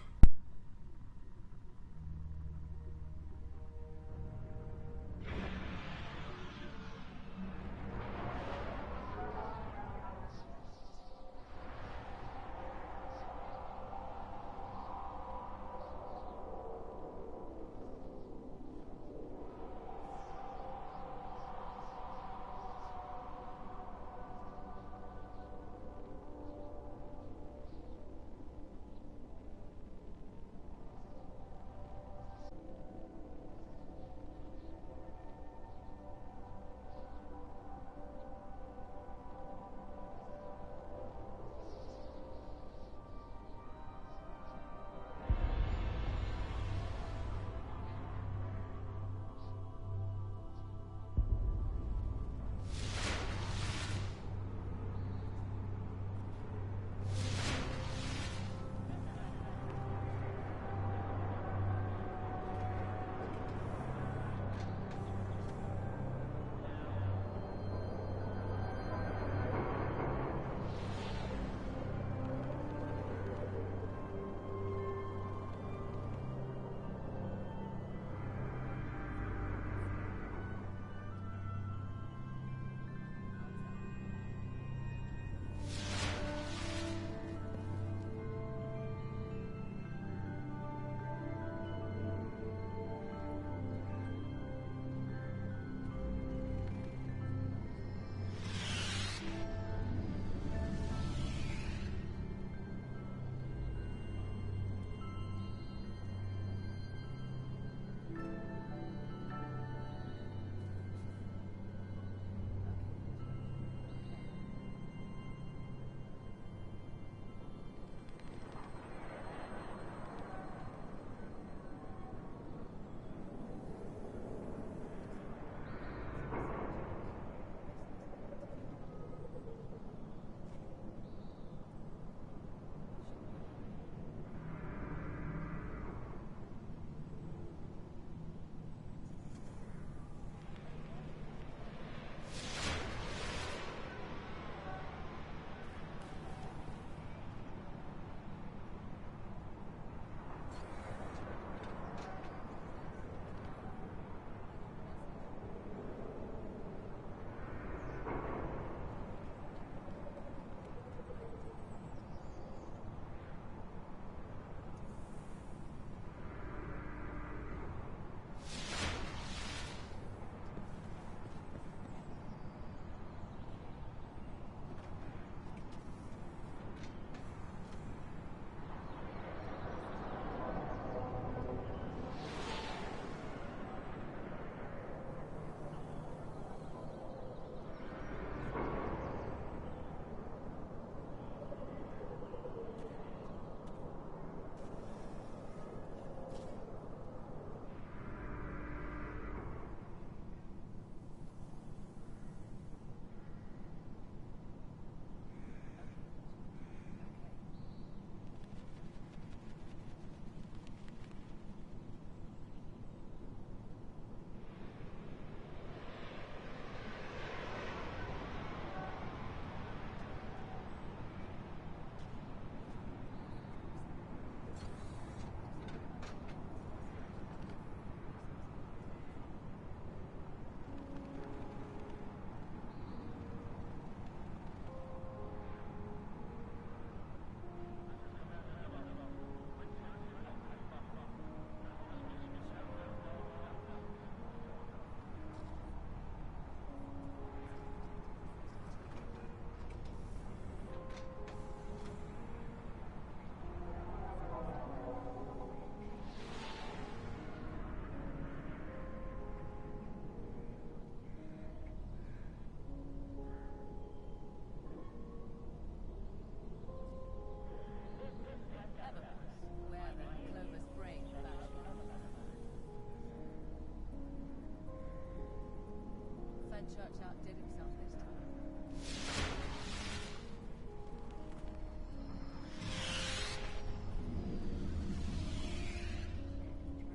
church outdid himself this time.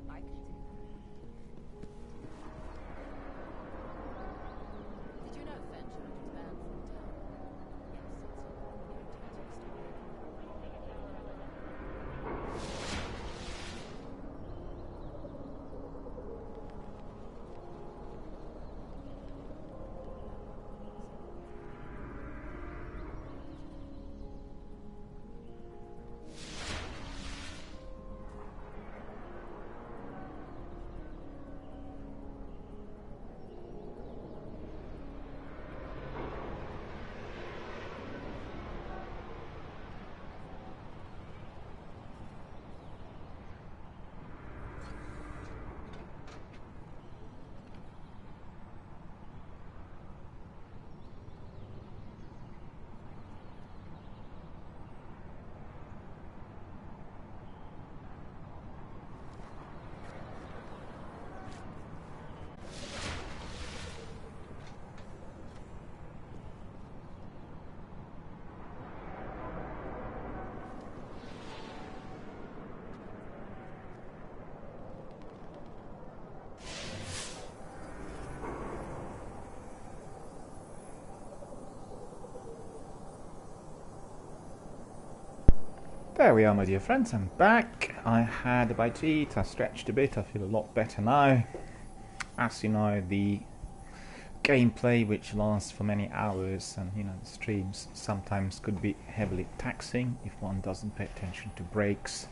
I can do that. Did you know Fen Church was banned from town? Yes, it's a community There we are, my dear friends, I'm back. I had a bite to eat, I stretched a bit, I feel a lot better now. As you know, the gameplay, which lasts for many hours, and the streams sometimes could be heavily taxing if one doesn't pay attention to breaks.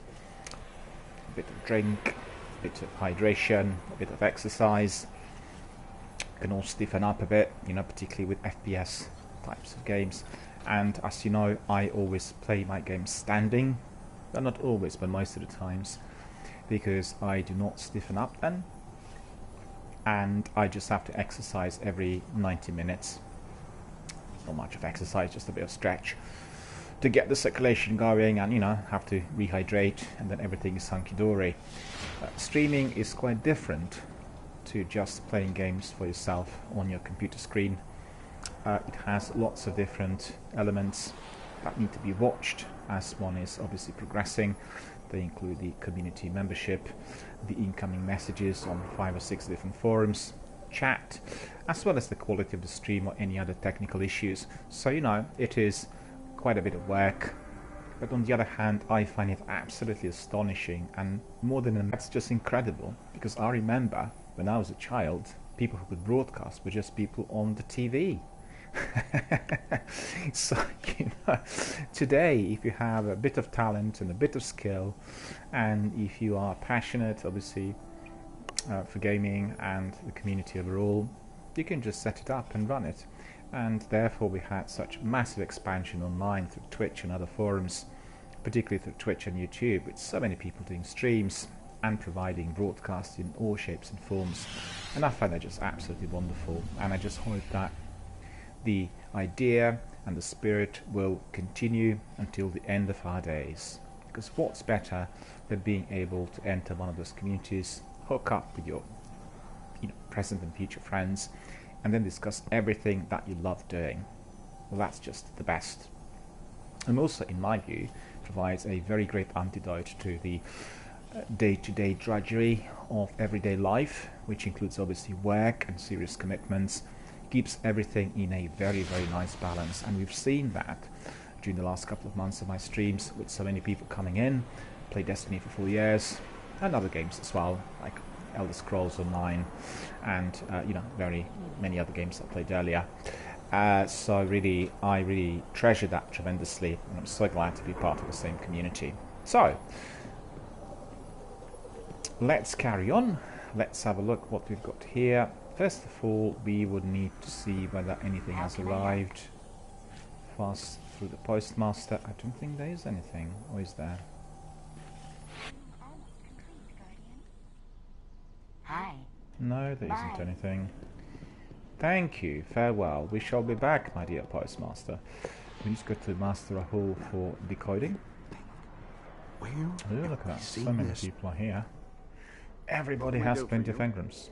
A bit of drink, a bit of hydration, a bit of exercise. Can all stiffen up a bit, particularly with FPS types of games. And as you know, I always play my games standing. Well, not always, but most of the times, because I do not stiffen up then, and I just have to exercise every 90 minutes. Not much of exercise, just a bit of stretch to get the circulation going, and have to rehydrate, and then everything is hunky-dory. Streaming is quite different to just playing games for yourself on your computer screen. It has lots of different elements that need to be watched as one is obviously progressing. They include the community membership, the incoming messages on 5 or 6 different forums, chat, as well as the quality of the stream or any other technical issues. So it is quite a bit of work, but on the other hand, I find it absolutely astonishing, and more than that's just incredible, because I remember when I was a child, people who could broadcast were just people on the TV. So today, if you have a bit of talent and a bit of skill, and if you are passionate obviously for gaming and the community overall, you can just set it up and run it. And therefore we had such massive expansion online through Twitch and other forums, particularly through Twitch and YouTube, with so many people doing streams and providing broadcasts in all shapes and forms. And I find that just absolutely wonderful, and I just hope that the idea and the spirit will continue until the end of our days. Because what's better than being able to enter one of those communities, hook up with your present and future friends, and then discuss everything that you love doing? Well, that's just the best. And also, in my view, provides a very great antidote to the day-to-day drudgery of everyday life, which includes obviously work and serious commitments. Keeps everything in a very, very nice balance, and we've seen that during the last couple of months of my streams, with so many people coming in, play Destiny for 4 years, and other games as well, like Elder Scrolls Online, and very many other games I played earlier. So I really treasure that tremendously, and I'm so glad to be part of the same community. So let's carry on. Let's have a look what we've got here. First of all, we would need to see whether anything has arrived fast through the postmaster. I don't think there is anything, or is there? Hi. No, there isn't anything. Thank you, farewell. We shall be back, my dear postmaster. We just got to master a hall for decoding. Well, Oh, look at that, so many people are here. Everybody has plenty of engrams.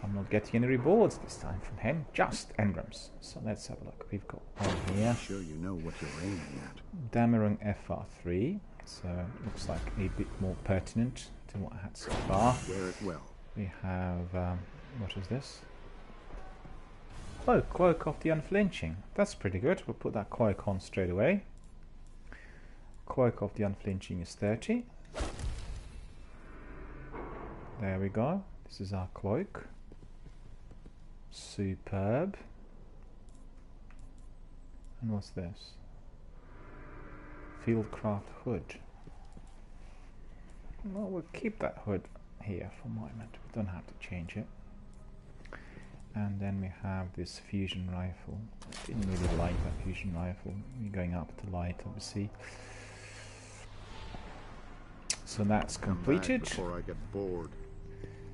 I'm not getting any rewards this time from him, just engrams. So let's have a look. We've got one here. Sure you know what you're aiming at. Dameron FR3. So looks like a bit more pertinent to what I had so far. Wear it well. We have what is this? Oh, Cloak of the Unflinching. That's pretty good. We'll put that cloak on straight away. Cloak of the Unflinching is 30. There we go. This is our cloak. Superb. And what's this? Fieldcraft hood. Well, we'll keep that hood here for a moment. We don't have to change it. And then we have this fusion rifle. I didn't really like that fusion rifle. We're going up to light, obviously. So that's completed. Before I get bored.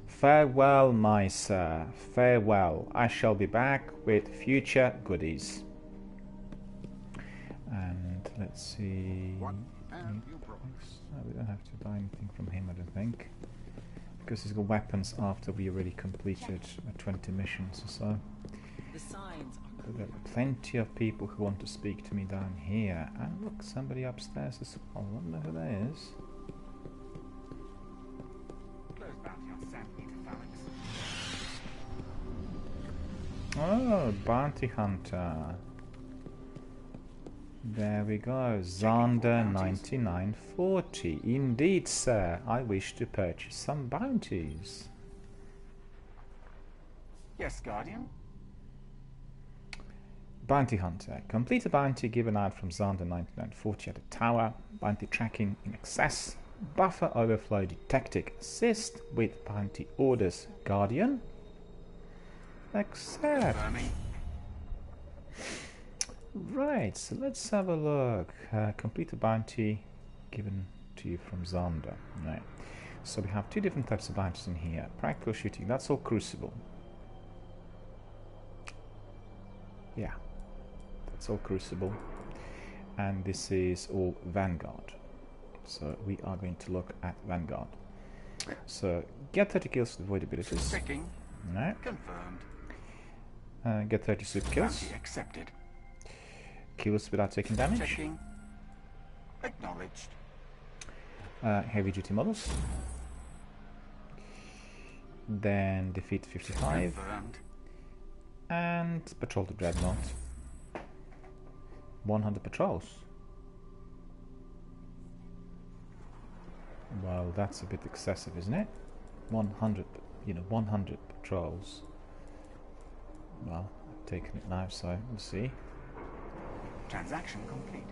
Farewell, my sir. Farewell. I shall be back with future goodies. And let's see. What have you brought? No, we don't have to buy anything from him, I don't think. Because he's got weapons after we already completed 20 missions or so. The signs are But there are plenty of people who want to speak to me down here. And look, somebody upstairs as well. I wonder who that is. Oh, bounty hunter. There we go. Zander 9940. Indeed, sir. I wish to purchase some bounties. Yes, Guardian. Bounty hunter. Complete a bounty given out from Zander 9940 at a tower. Bounty tracking in excess. Buffer overflow detected. Assist with bounty orders. Guardian. Accept. Right, so let's have a look. Complete a bounty given to you from Zander. Right. So we have two different types of bounties in here. Practical shooting, that's all Crucible. Yeah, that's all Crucible. And this is all Vanguard. So we are going to look at Vanguard. So get 30 kills with void abilities. Checking. No. Confirmed. Get 30 super kills. Bounty accepted. Kills without taking damage. Checking. Acknowledged. Heavy duty models. Then defeat 55. Confirmed. And patrol the Dreadnought. 100 patrols. Well, that's a bit excessive, isn't it? 100, 100 patrols. Well, I've taken it now, so we'll see. Transaction complete.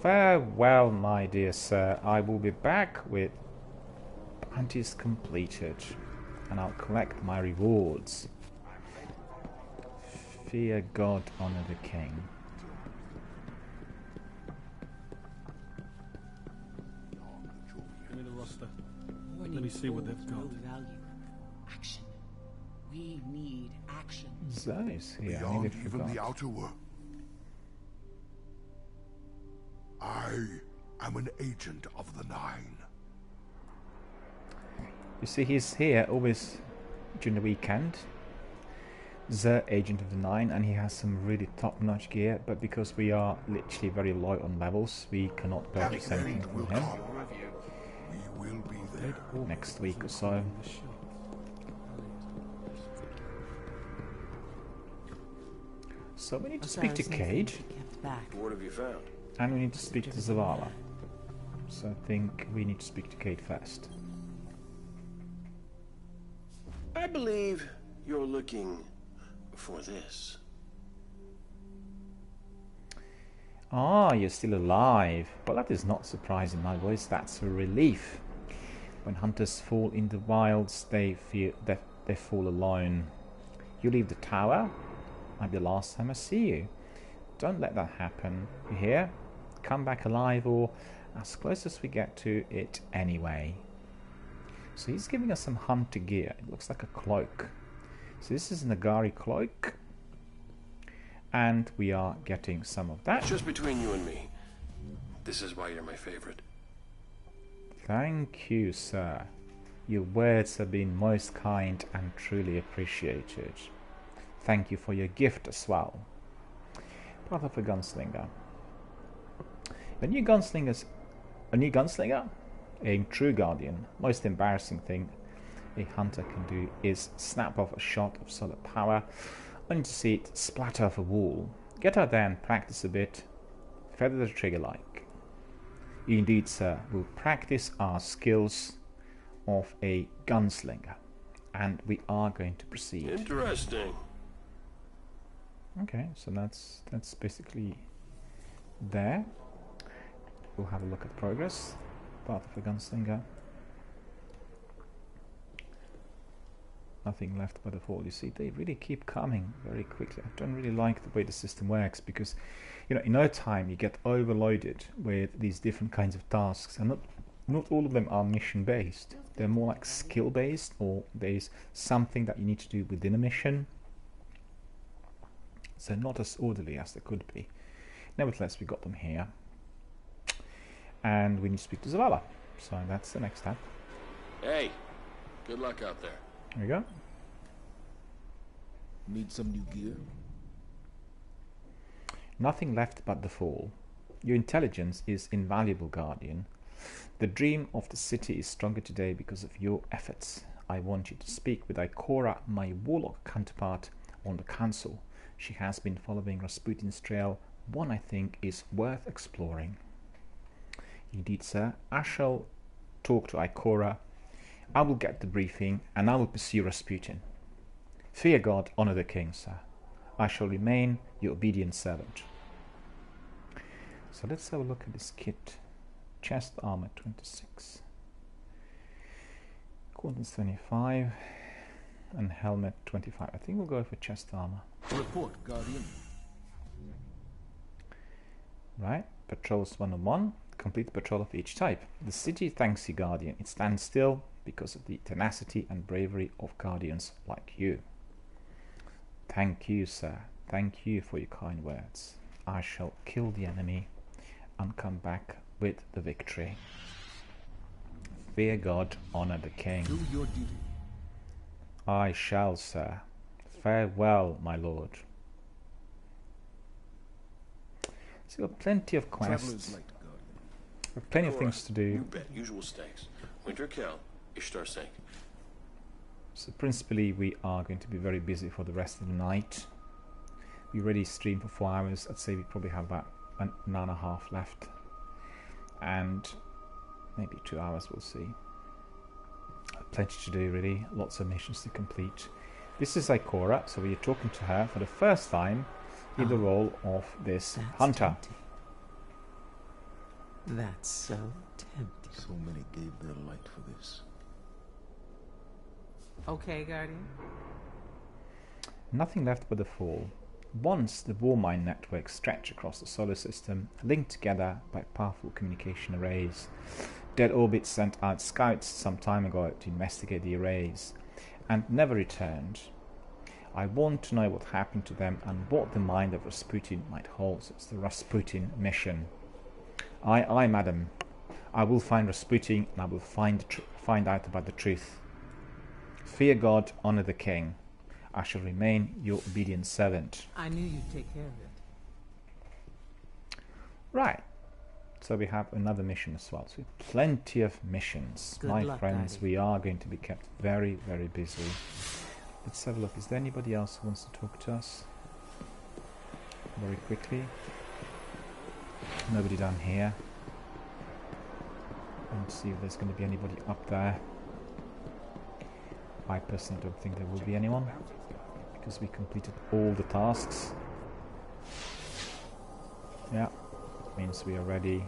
Farewell, my dear sir. I will be back with bounties completed, and I'll collect my rewards. Fear God, honor the King. Give me the roster. Warning Let me see what they've holds got. no value. Action. We need action. Zoe's here. I Beyond nearly even forgot. the outer world. I am an agent of the Nine. You see, he's here always during the weekend. The Agent of the Nine, and he has some really top-notch gear, but because we are literally very low on levels, we cannot purchase anything from him. We will be there. Next week or so. So we need to speak to Cage, What have you found? and we need to speak to Zavala. So I think we need to speak to Cade first. I believe you're looking for this. Ah, you're still alive. Well, that is not surprising, my boys. That's a relief. When hunters fall in the wilds, they feel that they fall alone. You leave the tower, might be the last time I see you. Don't let that happen. You hear? Come back alive, or as close as we get to it anyway. So he's giving us some hunter gear. It looks like a cloak. So this is a Nagari cloak. And we are getting some of that. Just between you and me, this is why you're my favorite. Thank you, sir. Your words have been most kind and truly appreciated. Thank you for your gift as well. Path of a Gunslinger. A new gunslinger, a true guardian. Most embarrassing thing a hunter can do is snap off a shot of solid power, only to see it splatter off a wall. Get out there and practice a bit. Feather the trigger like. Indeed, sir, we'll practice our skills of a gunslinger, and we are going to proceed. Interesting. Okay, so that's basically there. We'll have a look at progress. Path of a Gunslinger. Nothing left but the fall. You see, they really keep coming very quickly. I don't really like the way the system works because, you know, in no time you get overloaded with these different kinds of tasks, and not all of them are mission based. They're more like skill based, or there's something that you need to do within a mission. So not as orderly as they could be. Nevertheless, we got them here. And we need to speak to Zavala. So that's the next step. Hey, good luck out there. There we go. Need some new gear? Nothing left but the fall. Your intelligence is invaluable, Guardian. The dream of the city is stronger today because of your efforts. I want you to speak with Ikora, my warlock counterpart, on the council. She has been following Rasputin's trail. One I think is worth exploring. Indeed, sir. I shall talk to Ikora. I will get the briefing, and I will pursue Rasputin. Fear God, honor the king, sir. I shall remain your obedient servant. So let's have a look at this kit. Chest armor 26. Coordinates 25. And helmet 25. I think we'll go for chest armor. Report, Guardian. Right. Patrols 101. Complete patrol of each type. The city thanks you, Guardian. It stands still because of the tenacity and bravery of Guardians like you. Thank you, sir. Thank you for your kind words. I shall kill the enemy and come back with the victory. Fear God, honor the king. Do your duty. I shall, sir. Farewell, my lord. So we've got plenty of quests. We've plenty of things to do. You bet. Usual stakes. Winter kill. Ishtar sink. So principally we are going to be very busy for the rest of the night. We already streamed for 4 hours. I'd say we probably have about an hour and a half left. And maybe 2 hours, we'll see. Plenty to do, really. Lots of missions to complete. This is Ikora, so we are talking to her for the first time in the role of this hunter. Tempting. That's so tempting. So many gave their light for this. Okay, Guardian. Nothing left but the fall. Once the Warmine network stretched across the solar system, linked together by powerful communication arrays. Dead Orbit sent out scouts some time ago to investigate the arrays, and never returned. I want to know what happened to them and what the mind of Rasputin might hold. So it's the Rasputin mission. Aye, madam. I will find Rasputin, and I will find out about the truth. Fear God, honor the king. I shall remain your obedient servant. I knew you'd take care of it. Right. So we have another mission as well. So plenty of missions. Good My luck, friends, Guardian. we are going to be kept very, very busy. Let's have a look. Is there anybody else who wants to talk to us? Very quickly. Nobody down here. And see if there's going to be anybody up there. I personally don't think there will be anyone, because we completed all the tasks. Yeah, means we are ready.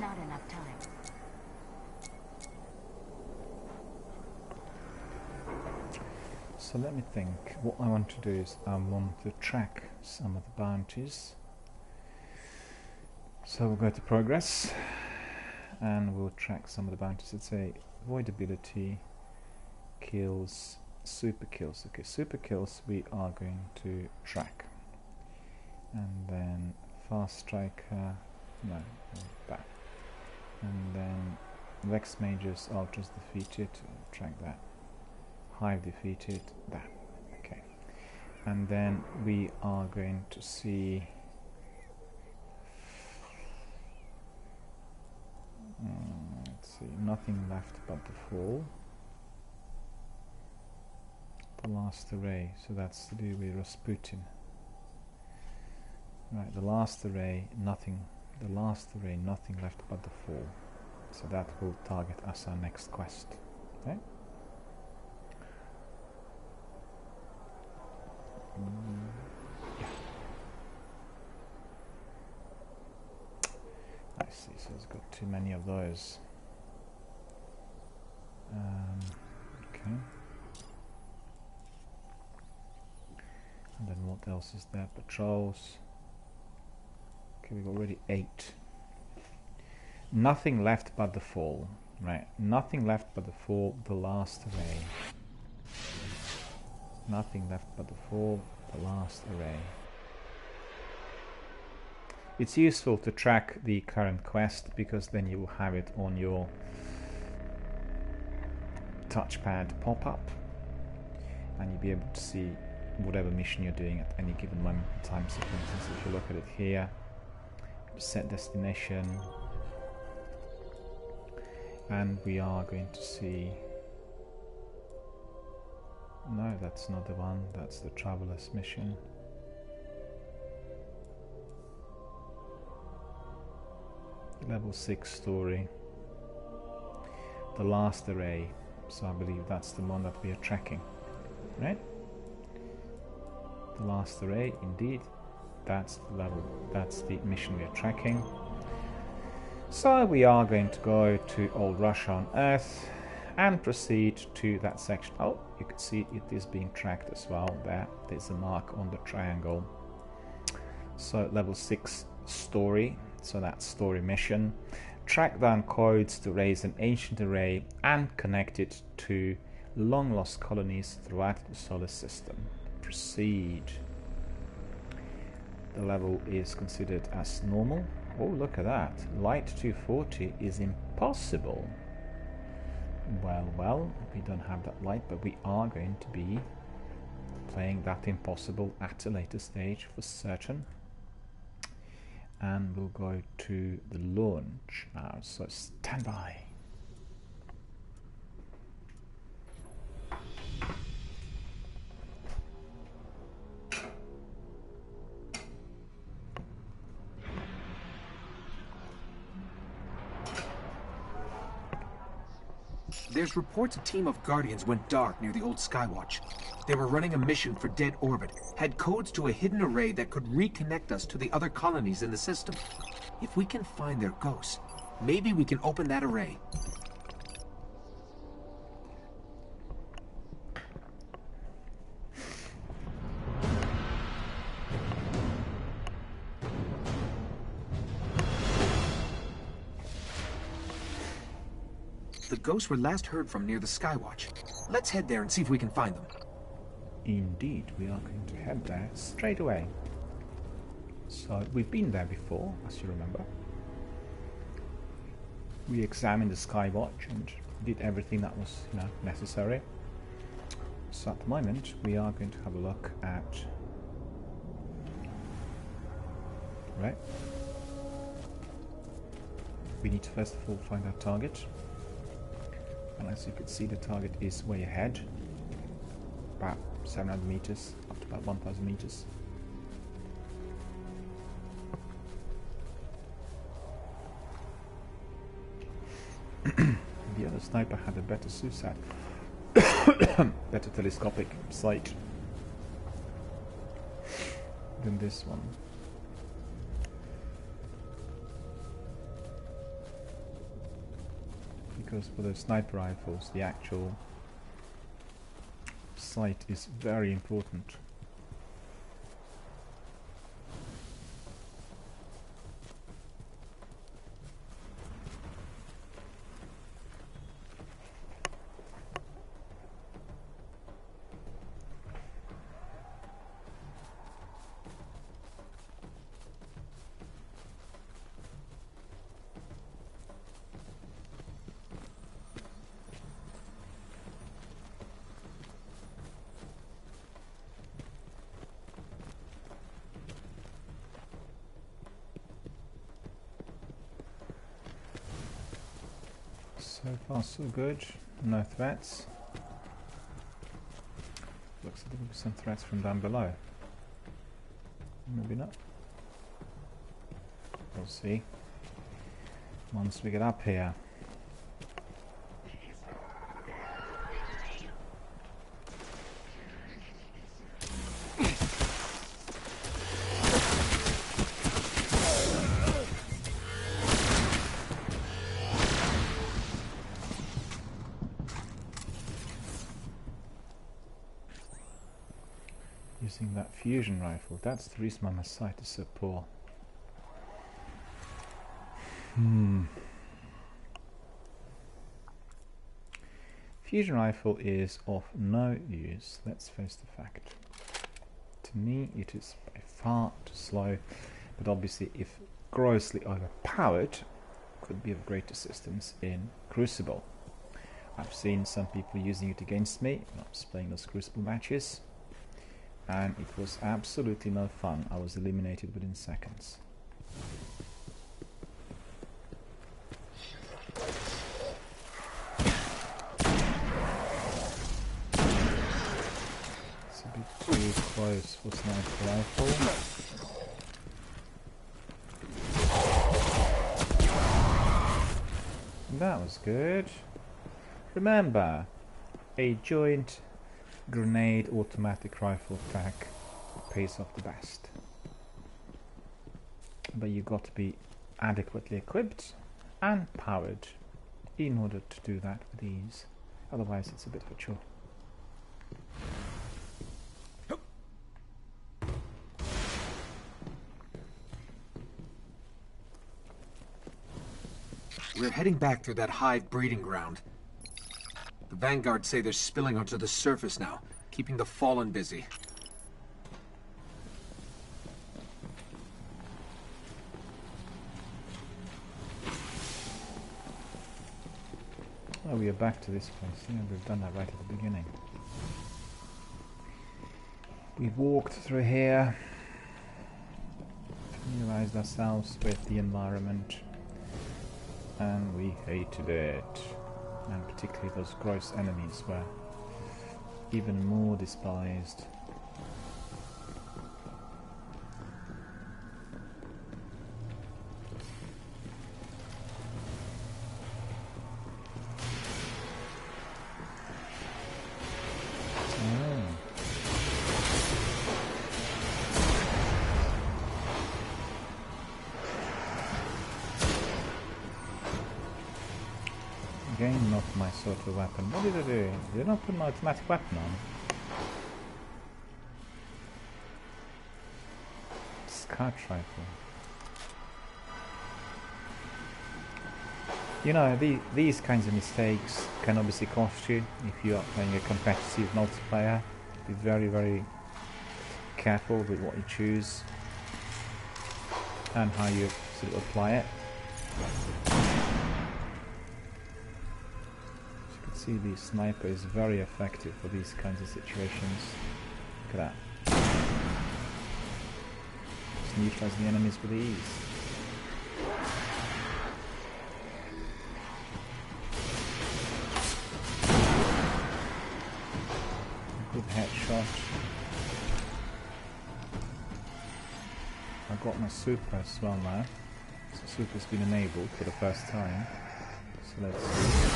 Not enough time. So let me think. What I want to do is I want to track some of the bounties. So we'll go to progress and we'll track some of the bounties. Let's say avoidability, kills, super kills. Okay, super kills we are going to track. And then fast striker, no, that. And then Vex Mages, Ultras defeated, track that. Hive defeated, that. Okay. And then we are going to see let's see, nothing left but the fall. The last array, so that's to do with Rasputin. Right, the last array, nothing. The last array, nothing left but the fall. So that will target us our next quest. Okay. Yeah. I see, so it's got too many of those. Okay. And then what else is there? Patrols. Okay, we've already 8. Nothing left but the fall. Right, nothing left but the fall, the last array. Nothing left but the fall, the last array. It's useful to track the current quest because then you will have it on your touchpad pop-up and you'll be able to see whatever mission you're doing at any given moment in time. So for instance, if you look at it here, set destination, and we are going to see, no, that's not the one, that's the Traveler's mission. Level 6 story, the last array, so I believe that's the one that we are tracking, right? The last array, indeed, that's the level, that's the mission we are tracking. So we are going to go to Old Russia on Earth and proceed to that section. Oh, you can see it is being tracked as well there. There's a mark on the triangle. So level 6 story, so that's story mission. Track down codes to raise an ancient array and connect it to long lost colonies throughout the solar system. Proceed. The level is considered as normal. Oh, look at that. Light 240 is impossible. Well, we don't have that light, but we are going to be playing that impossible at a later stage for certain. And we'll go to the launch now, so stand by. There's reports a team of Guardians went dark near the old Skywatch. They were running a mission for Dead Orbit, had codes to a hidden array that could reconnect us to the other colonies in the system. If we can find their ghosts, maybe we can open that array. The ghosts were last heard from near the Skywatch. Let's head there and see if we can find them. Indeed, we are going to head there straight away. So we've been there before, as you remember. We examined the Skywatch and did everything that was, necessary. So at the moment, we are going to have a look at... Right. We need to first of all find our target. And as you can see, the target is way ahead, about 700 meters, up to about 1,000 meters. The other sniper had a better SUSAT, better telescopic sight than this one. Because for the sniper rifles, the actual sight is very important. So far so good, no threats. Looks like there will be some threats from down below. Maybe not. We'll see once we get up here. Using that fusion rifle, that's the reason why my sight is so poor. Fusion rifle is of no use, let's face the fact. To me it is by far too slow, but obviously if grossly overpowered could be of great assistance in Crucible. I've seen some people using it against me when I was playing those Crucible matches, and it was absolutely no fun. I was eliminated within seconds. It's a bit too close for sniper rifle. That was good. Remember, a joint grenade automatic rifle attack pays off the best, but you got to be adequately equipped and powered in order to do that with ease, otherwise it's a bit of a chore. We're heading back through that hive breeding ground. The Vanguard say they're spilling onto the surface now, keeping the Fallen busy. Oh, we are back to this place. Yeah, we've done that right at the beginning. We walked through here, familiarized ourselves with the environment, and we hated it. And particularly those gross enemies were even more despised. Again, not my sort of weapon. What did I do? Did I not put my automatic weapon on? Scout rifle. You know, these kinds of mistakes can obviously cost you if you are playing a competitive multiplayer. Be very, very careful with what you choose and how you sort of apply it. See, the sniper is very effective for these kinds of situations. Look at that. Just neutralize the enemies with ease. Good headshot. I got my super as well now. So super's been enabled for the first time. So let's see.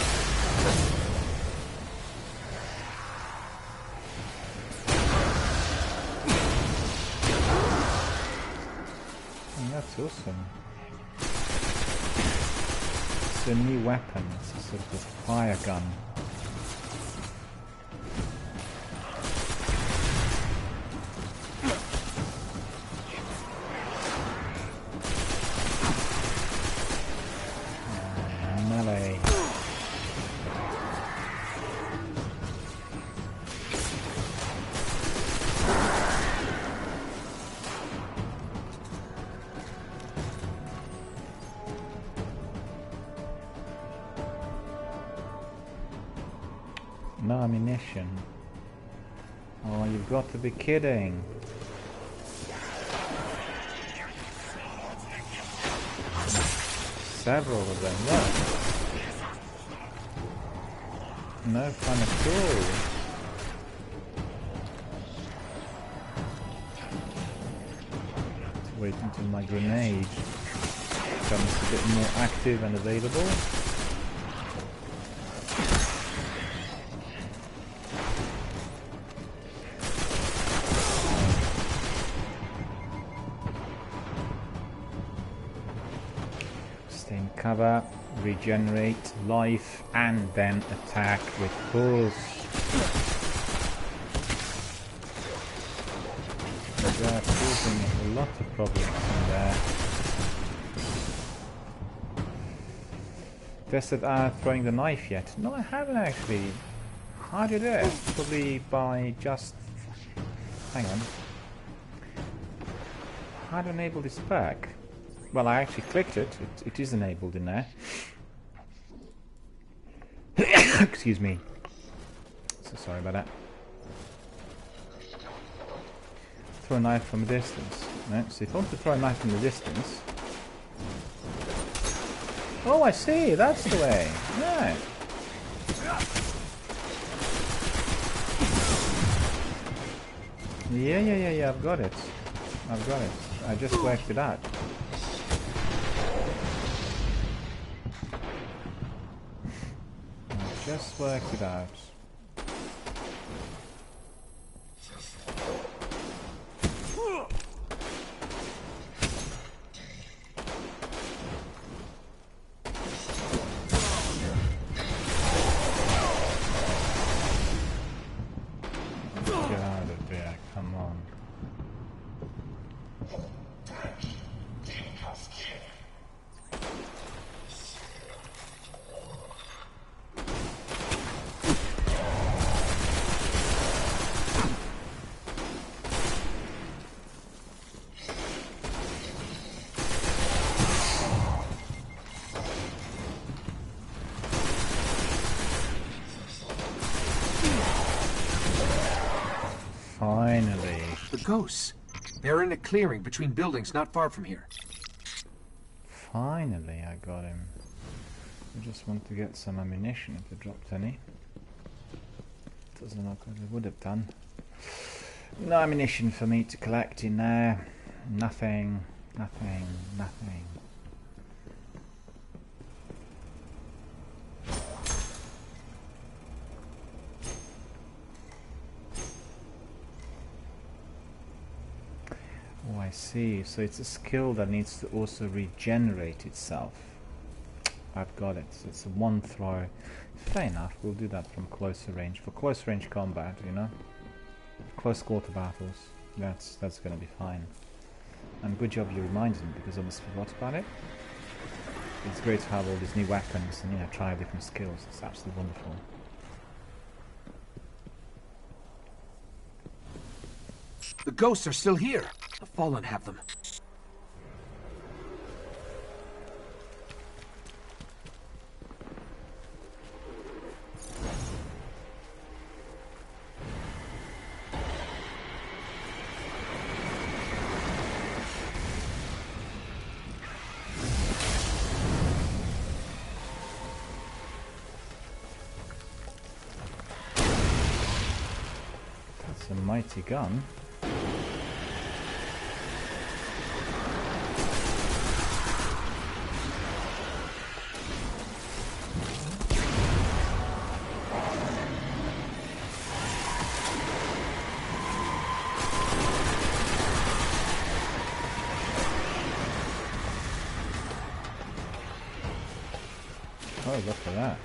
That's awesome. It's a new weapon, it's a sort of a fire gun. No ammunition. Oh, you've got to be kidding. Several of them, yeah. No fun at all. Let's wait until my grenade becomes a bit more active and available. Cover, regenerate life, and then attack with force. They are causing a lot of problems in there. Tested throwing the knife yet? No, I haven't actually. How do you do it? Probably by just... Hang on. How do I enable this perk? Well, I actually clicked it. It is enabled in there. Excuse me. So sorry about that. Throw a knife from a distance. No, so if I want to throw a knife from a distance... Oh, I see. That's the way. Yeah. Yeah. I've got it. I just worked it out. Just worked it out. Get out of there, come on. Finally. The ghosts. They're in a clearing between buildings not far from here. Finally, I got him. I just want to get some ammunition if I dropped any. Doesn't look like I would have done. No ammunition for me to collect in there. Nothing. Oh, I see. So it's a skill that needs to also regenerate itself. I've got it. So it's a one throw. Fair enough. We'll do that from closer range. For close range combat, you know? Close quarter battles. That's going to be fine. And good job you reminded me, because I almost forgot about it. It's great to have all these new weapons and, you know, try different skills. It's absolutely wonderful. The ghosts are still here. The Fallen have them. That's a mighty gun. Oh, look at that.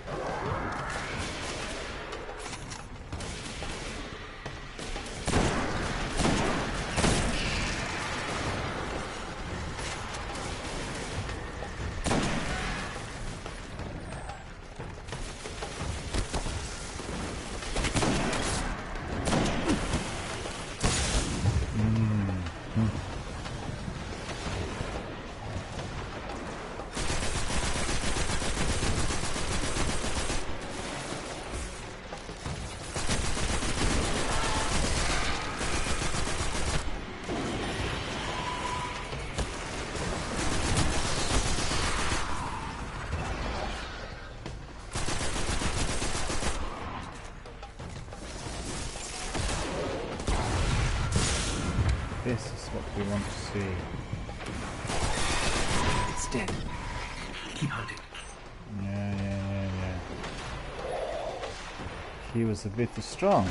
This is what we want to see. It's dead. Keep hunting. Yeah. He was a bit too strong.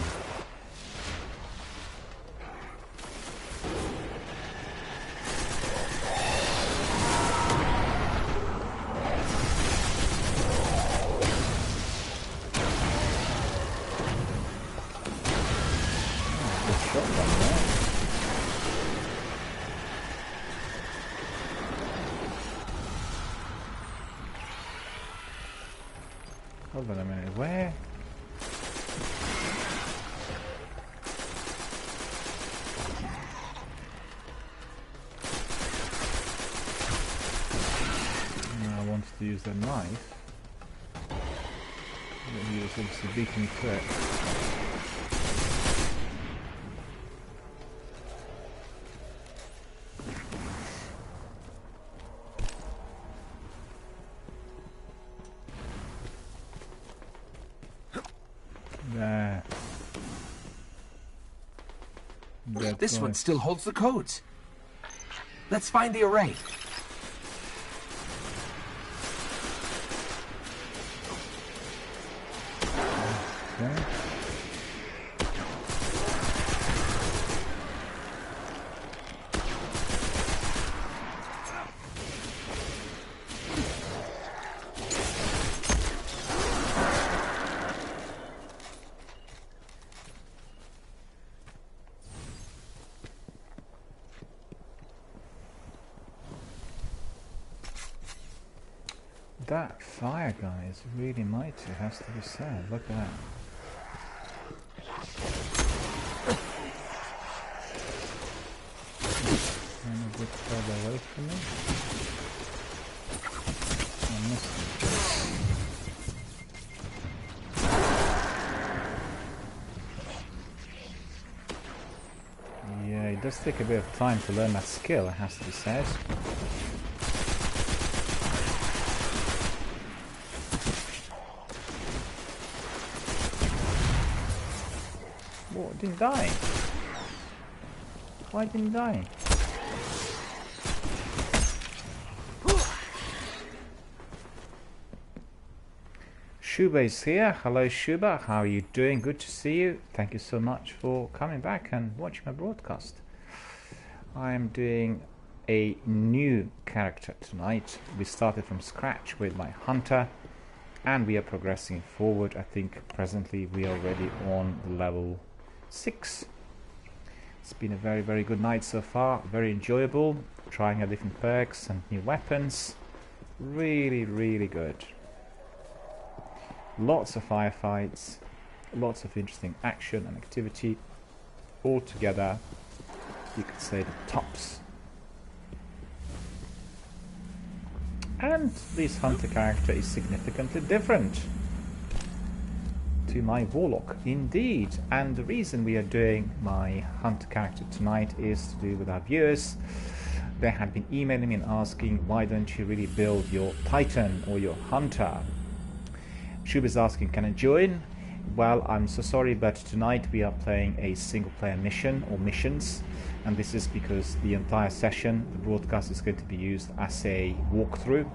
Hold on a minute, where? Now I wanted to use the knife. He was obviously beating me to it. There. This one still holds the codes. Let's find the array. Okay. That fire guy is really mighty, has to be said. Look at that. I'm a bit further away from me. I missed it. Yeah, it does take a bit of time to learn that skill, it has to be said. What? Didn't die? Why didn't he die? Shuba is here. Hello Shuba, how are you doing? Good to see you. Thank you so much for coming back and watching my broadcast. I am doing a new character tonight. We started from scratch with my hunter and we are progressing forward. I think presently we are already on level 6. It's been a very good night so far, very enjoyable, trying out different perks and new weapons. Really good. Lots of firefights, lots of interesting action and activity. All together, you could say the tops. And this hunter character is significantly different to my warlock, indeed. And the reason we are doing my hunter character tonight is to do with our viewers. They had been emailing me and asking, why don't you really build your titan or your hunter? Shub is asking, can I join? Well, I'm so sorry, but tonight we are playing a single player mission or missions, and this is because the entire session, the broadcast, is going to be used as a walkthrough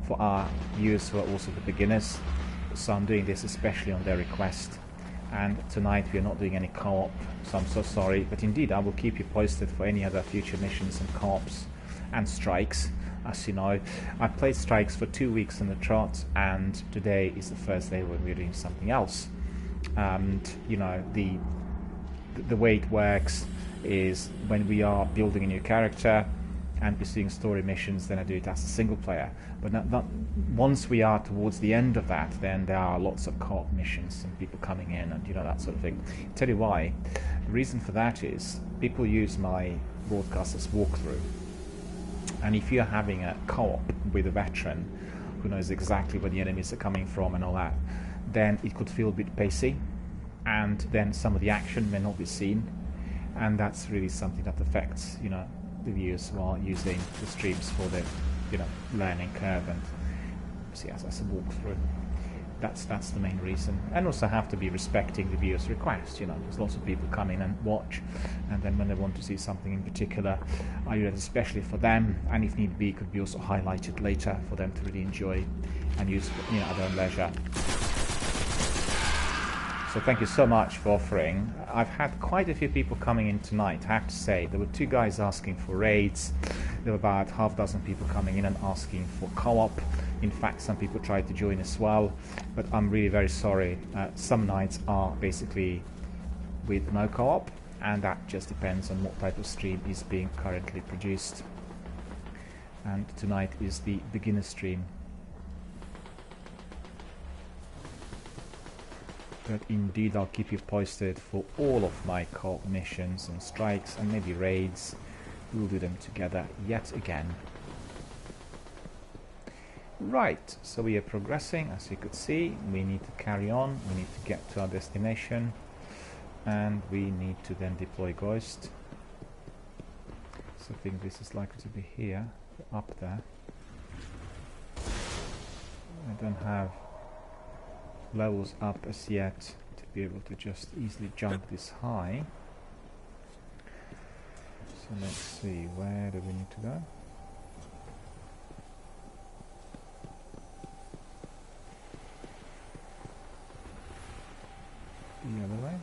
for our viewers who are also the beginners. So I'm doing this especially on their request, and tonight we are not doing any co-op, so I'm so sorry, but indeed I will keep you posted for any other future missions and co-ops and strikes. As you know, I played strikes for 2 weeks in the trot, and today is the first day when we're doing something else. And you know, the way it works is when we are building a new character and pursuing story missions, then I do it as a single player. But not once we are towards the end of that, then there are lots of co-op missions and people coming in and that sort of thing. I'll tell you why. The reason for that is people use my broadcast as walkthrough. And if you're having a co-op with a veteran who knows exactly where the enemies are coming from and all that, then it could feel a bit pacey, and then some of the action may not be seen, and that's really something that affects the viewers who are using the streams for their learning curve and see as a walkthrough. That's the main reason. And also have to be respecting the viewer's request. You know, there's lots of people come in and watch, and then when they want to see something in particular, I do it especially for them, and if need be, it could be also highlighted later for them to really enjoy and use, you know, at their own leisure. So thank you so much for offering. I've had quite a few people coming in tonight, I have to say. There were 2 guys asking for raids. There were about half a dozen people coming in and asking for co-op. In fact, some people tried to join as well, but I'm really very sorry. Some nights are basically with no co-op, and that just depends on what type of stream is being currently produced. And tonight is the beginner stream. But indeed, I'll keep you posted for all of my co-op missions and strikes and maybe raids. We'll do them together yet again. Right, so we are progressing, as you could see. We need to carry on, we need to get to our destination, and we need to then deploy Ghost. So I think this is likely to be here, up there. I don't have levels up as yet to be able to just easily jump this high. So let's see, where do we need to go? The other way?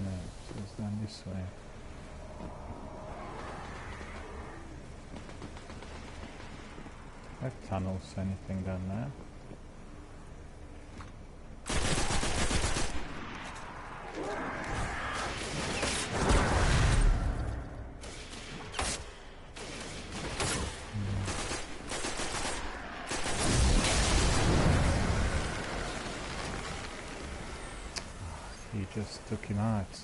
No, so it's down this way. Have tunnels, anything down there? Just took him out.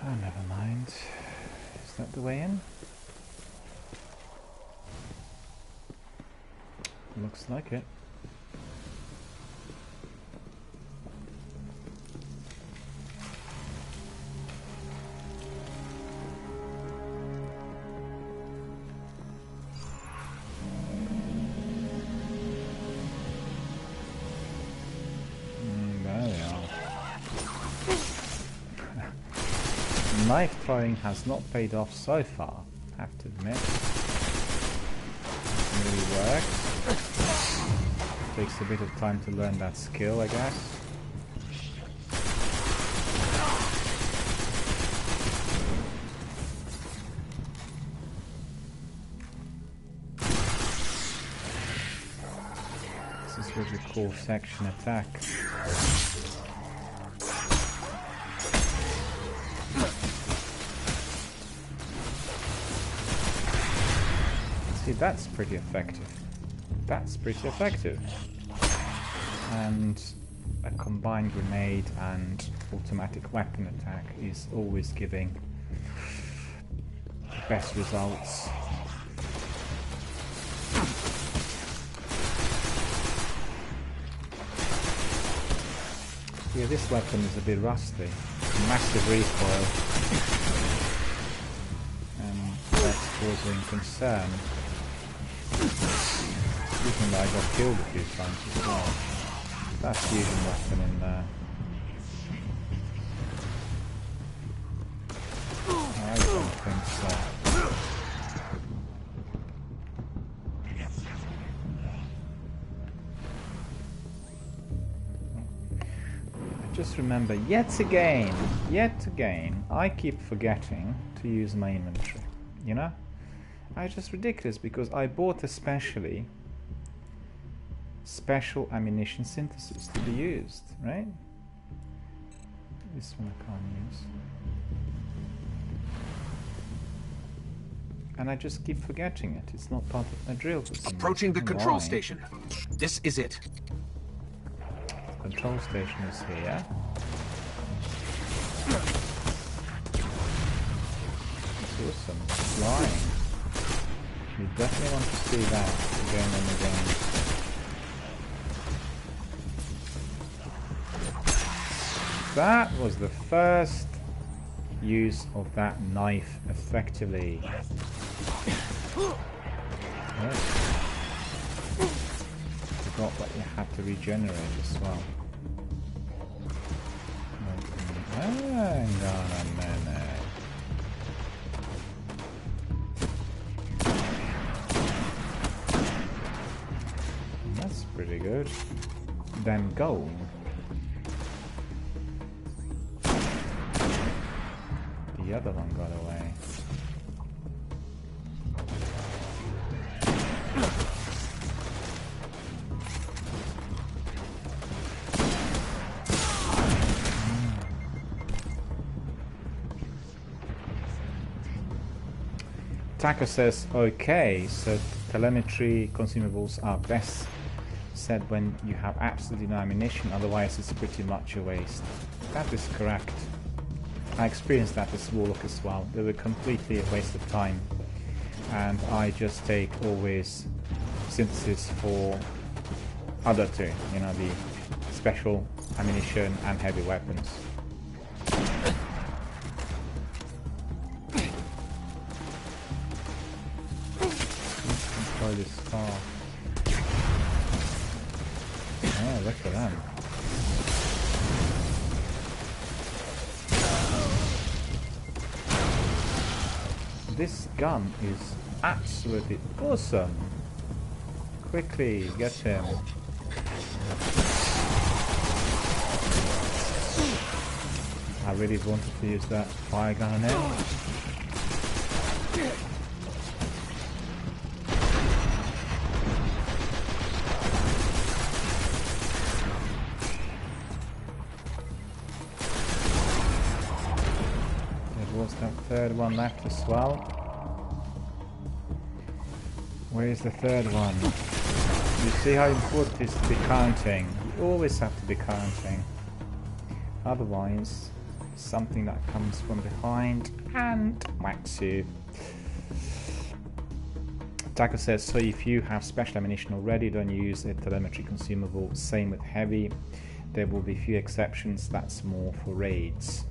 Oh, never mind. Is that the way in? Looks like it. Knife throwing has not paid off so far, I have to admit. Doesn't really work. Takes a bit of time to learn that skill, I guess. This is what we call section attack. That's pretty effective. That's pretty effective. And a combined grenade and automatic weapon attack is always giving the best results. Yeah, this weapon is a bit rusty. Massive recoil. And that's causing concern. Even though I got killed a few times as well. That fusion weapon in there. I don't think so. I just remember yet again, I keep forgetting to use my inventory, you know? It's just ridiculous because I bought especially special ammunition synthesis to be used, right? This one I can't use. And I just keep forgetting it. It's not part of my drill. Approaching the control station. This is it. The control station is here. It's awesome. It's flying. You definitely want to see that again and again. That was the first use of that knife effectively. Right. forgot that you have to regenerate as well. Hang on a minute. That's pretty good. Then go. The other one got away. Taco says, okay, so telemetry consumables are best said when you have absolutely no ammunition, otherwise it's pretty much a waste. That is correct. I experienced that as Warlock as well. They were completely a waste of time. And I just take always synthesis for other two, you know, the special ammunition and heavy weapons. This car. Oh, look at them. This gun is absolutely awesome. Quickly, get him. I really wanted to use that fire gun now. That third one left as well. Where is the third one? You see how important it is to be counting. You always have to be counting. Otherwise, something that comes from behind and whacks you. Taco says, so if you have special ammunition already, don't use a telemetry consumable. Same with heavy. There will be few exceptions. That's more for raids.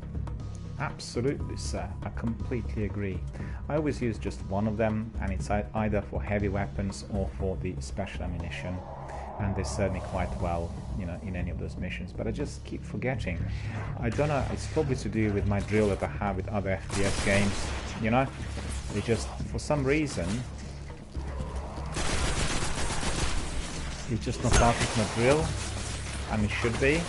Absolutely, sir. I completely agree. I always use just one of them, and it's either for heavy weapons or for the special ammunition. And they serve me quite well, you know, in any of those missions. But I just keep forgetting. I don't know. It's probably to do with my drill that I have with other FPS games. You know, they just, for some reason, it's just not part of my drill, and it should be.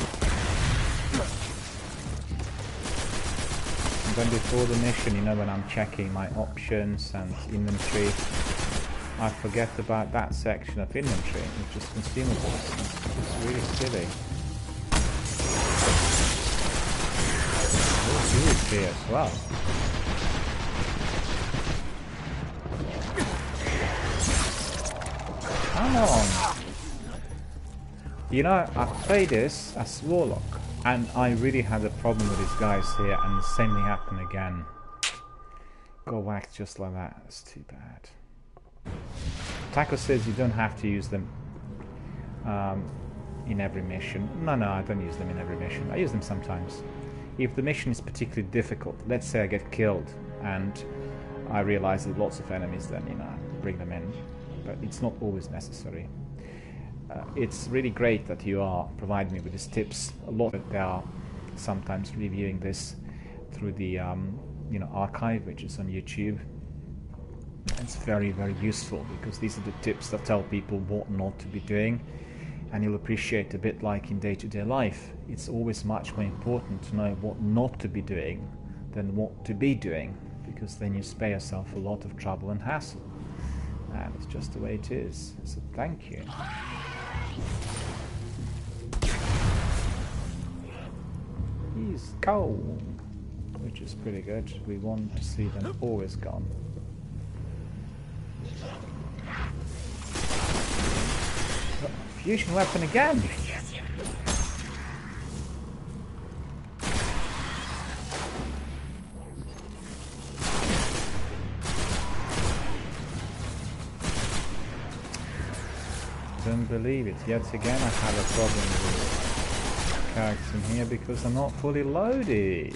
Then before the mission, you know, when I'm checking my options and inventory, I forget about that section of inventory, which is consumables. It's really silly. There's huge here as well. Come on! You know, I play this as Warlock, and I really had a problem with these guys here, and the same thing happened again. Go whacked just like that. That's too bad. Taco says you don't have to use them in every mission. No, I don't use them in every mission. I use them sometimes. If the mission is particularly difficult, let's say I get killed and I realize there's lots of enemies, then, you know, bring them in. But it's not always necessary. It's really great that you are providing me with these tips. A lot of it, they are sometimes reviewing this through the you know, archive, which is on YouTube. It's very, very useful, because these are the tips that tell people what not to be doing, and you'll appreciate a bit like in day-to-day life. It's always much more important to know what not to be doing than what to be doing, because then you spare yourself a lot of trouble and hassle. And it's just the way it is. So thank you. He's gone, which is pretty good. We want to see them always gone. Oh, fusion weapon again! Don't believe it. Yet again I have a problem with characters in here because I'm not fully loaded.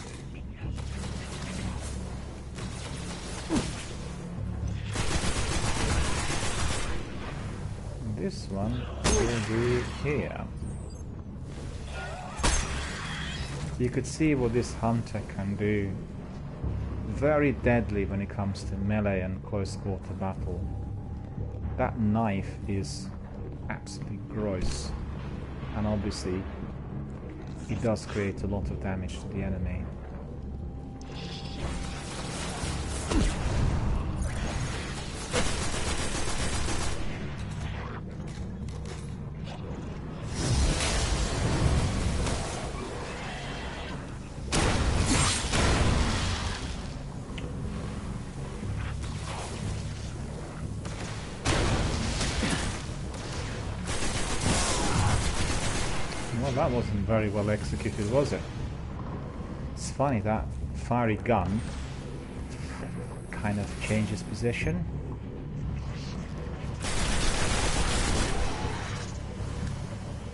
this one will do here. You could see what this hunter can do. Very deadly when it comes to melee and close quarter battle. That knife is absolutely gross, and obviously it does create a lot of damage to the enemy. Well, that wasn't very well executed, was it? It's funny, that fiery gun kind of changes position.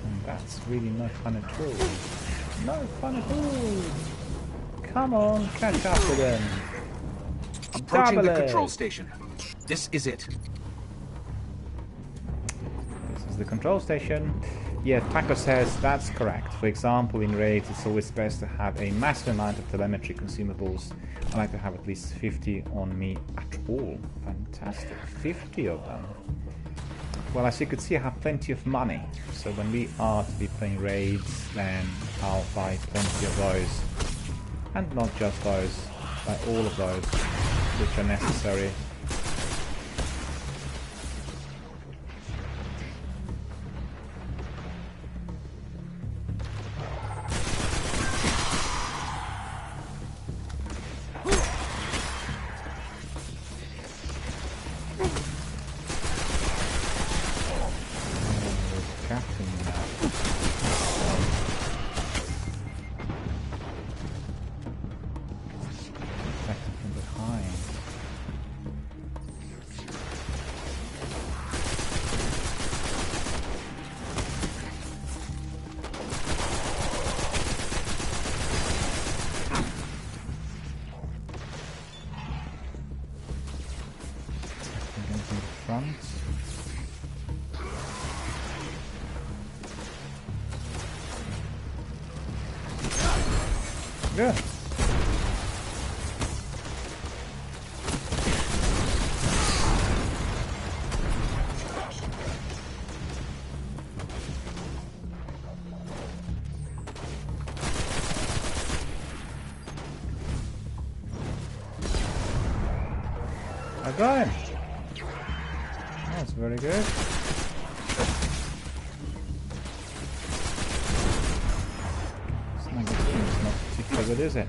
And that's really no fun at all. No fun at all! Come on, catch up with them! Approaching Double the it. control station. This is it. This is the control station. Yeah, Taco says that's correct. For example, in raids it's always best to have a massive amount of telemetry consumables. I like to have at least 50 on me at all. Fantastic. 50 of them. Well, as you could see, I have plenty of money. So when we are to be playing raids, then I'll buy plenty of those. And not just those, buy all of those which are necessary. Yeah. I got him. That's very good. It's not particularly good, is it?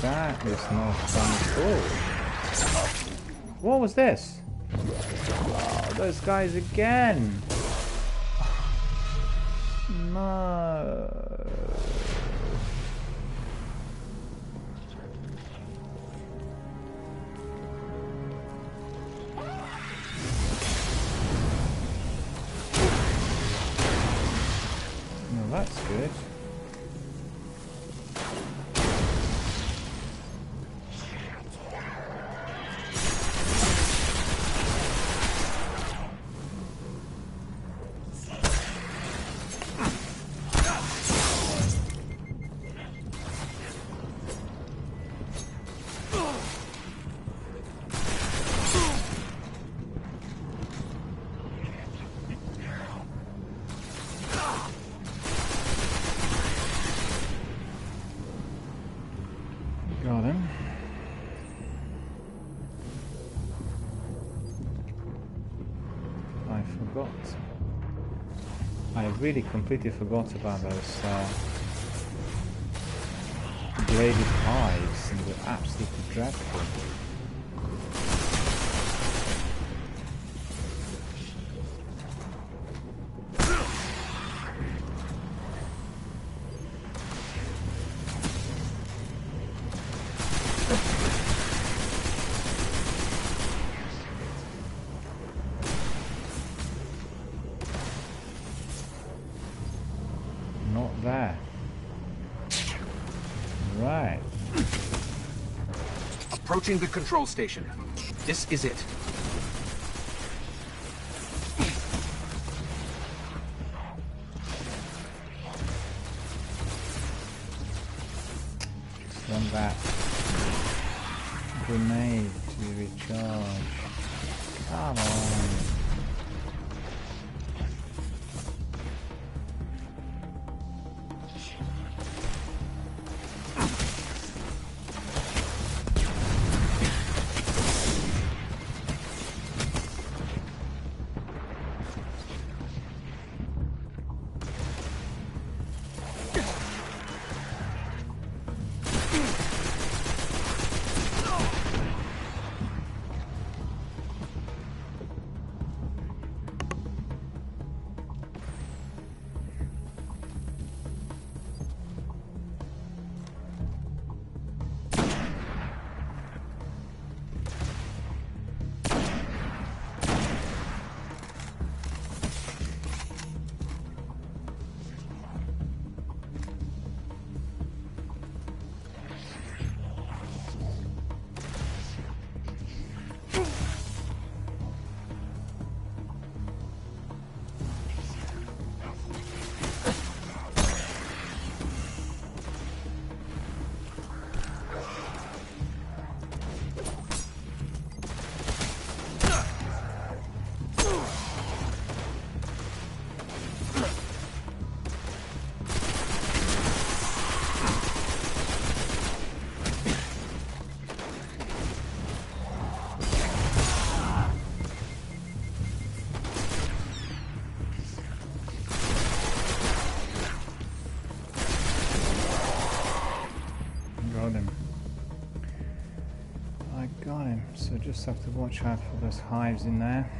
That is not fun at all. What was this? Oh, those guys again. No. No, that's good. Got him. I forgot. I really completely forgot about those bladed hives, and they're absolutely dreadful. Right. Approaching the control station. This is it. Just want that grenade to recharge. Come on. So just have to watch out for those hives in there.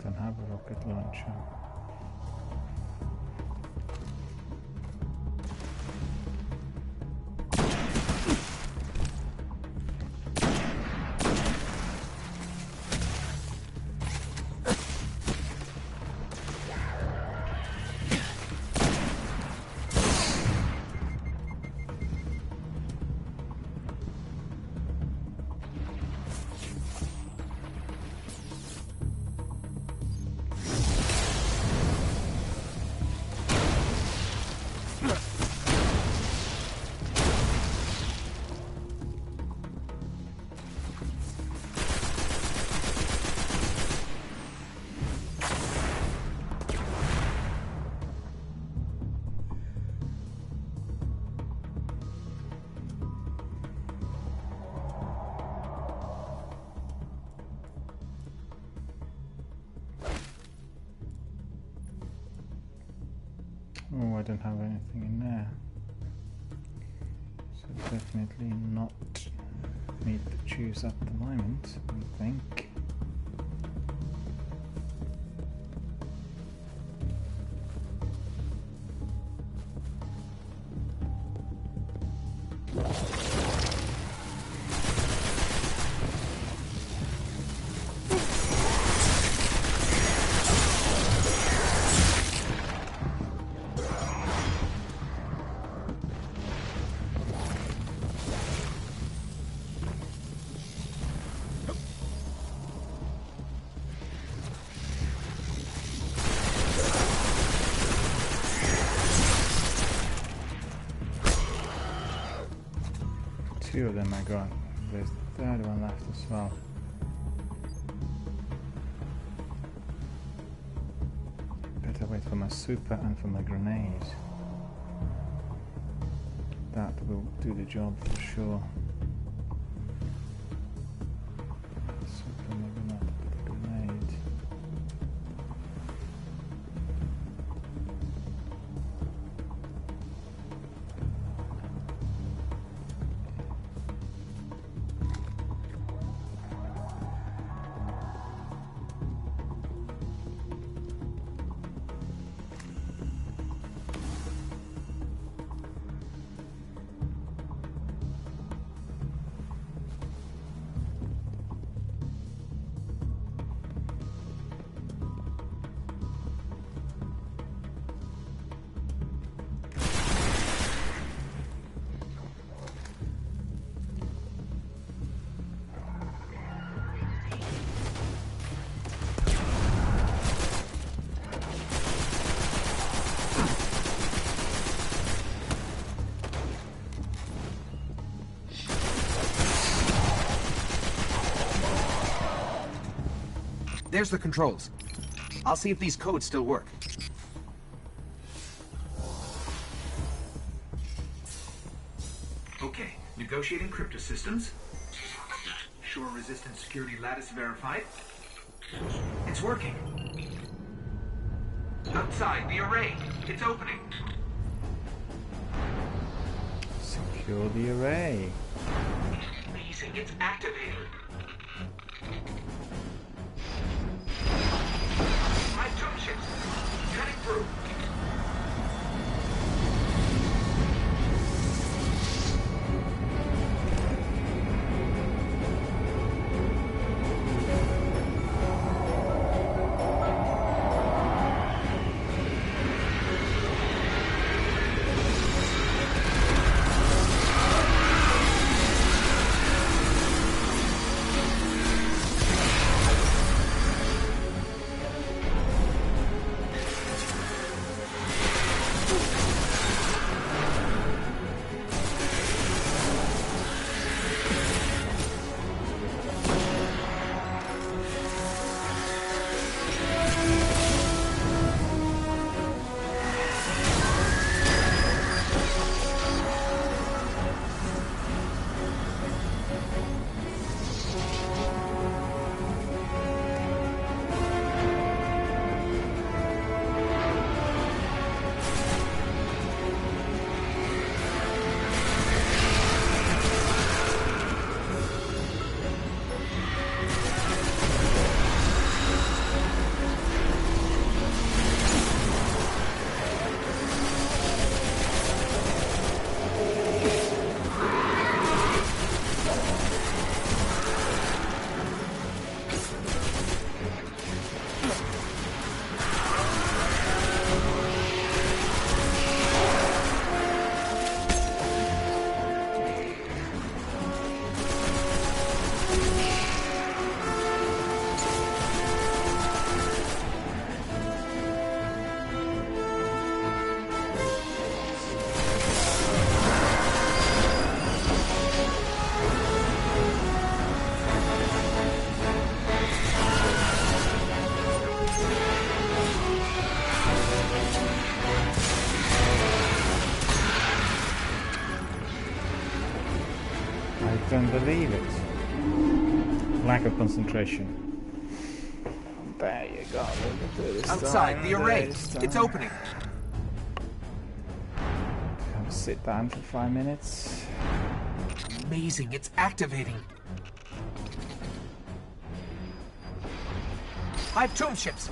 Don't have a rocket launcher. Oh, I don't have anything in there. So definitely not need to choose at the moment, I think. Two of them I got. There's the third one left as well. Better wait for my super and for my grenade. That will do the job for sure. Super, maybe not the grenade. There's the controls. I'll see if these codes still work. Okay, negotiating crypto systems. Shore resistant security lattice verified. It's working. Outside the array. It's opening. Secure the array. Amazing, it's activated. My jump ships. Cutting through. I don't believe it. Lack of concentration. There you go. Outside the array. It's opening. Have to sit down for 5 minutes. Amazing, it's activating. Hive tomb ships.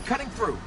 Cutting through.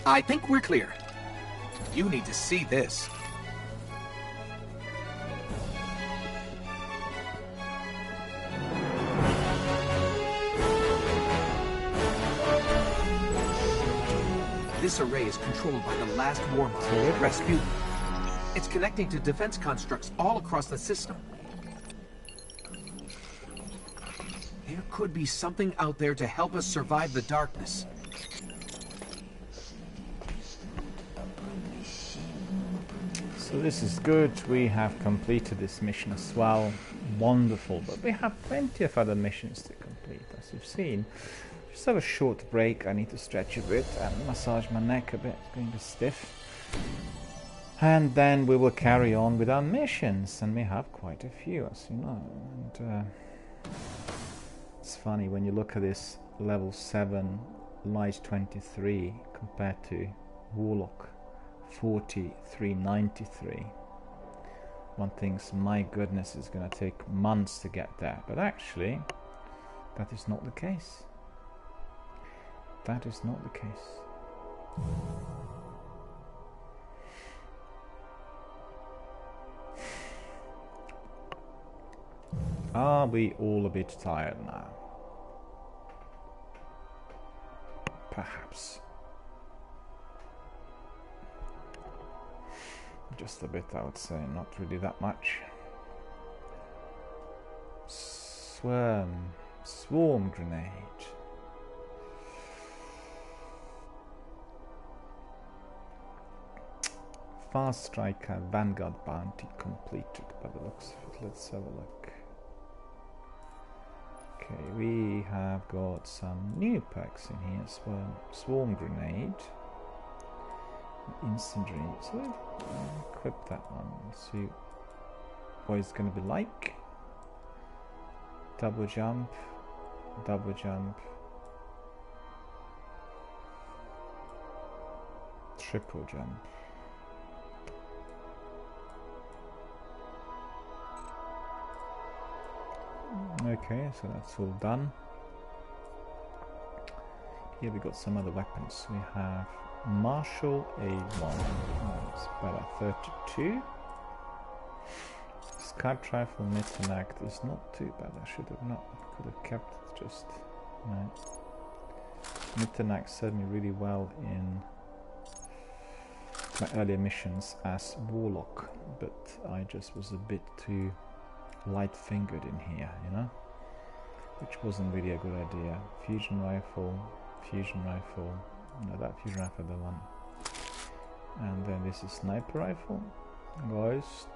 I think we're clear. You need to see this. This array is controlled by the last war model, Rasputin. It's connecting to defense constructs all across the system. There could be something out there to help us survive the darkness. So this is good. We have completed this mission as well. Wonderful. But we have plenty of other missions to complete, as you've seen. Just have a short break. I need to stretch a bit and massage my neck a bit. It's going to be stiff. And then we will carry on with our missions. And we have quite a few, as you know. And it's funny when you look at this level 7 Light 23 compared to Warlock 4393. One thinks, my goodness, it's going to take months to get there. But actually, that is not the case. That is not the case. Are we all a bit tired now? Perhaps. Just a bit, I would say, not really that much. Swarm grenade. Fast Striker Vanguard bounty completed by the looks of it. Let's have a look. Okay, we have got some new perks in here as well. Swarm grenade. Incendiary. So we'll equip that one. Let's see what it's going to be like. Double jump. Double jump. Triple jump. Okay, so that's all done. Here we got some other weapons. We have Marshall A1. That's better. 32. Scout rifle Mittenact is not too bad. I should have not. Could have kept it just. No. Mittenact served me really well in my earlier missions as Warlock, but I just was a bit too light-fingered in here, you know, which wasn't really a good idea. Fusion rifle. No, that fusion rifle, the one. And then this is sniper rifle. Ghost.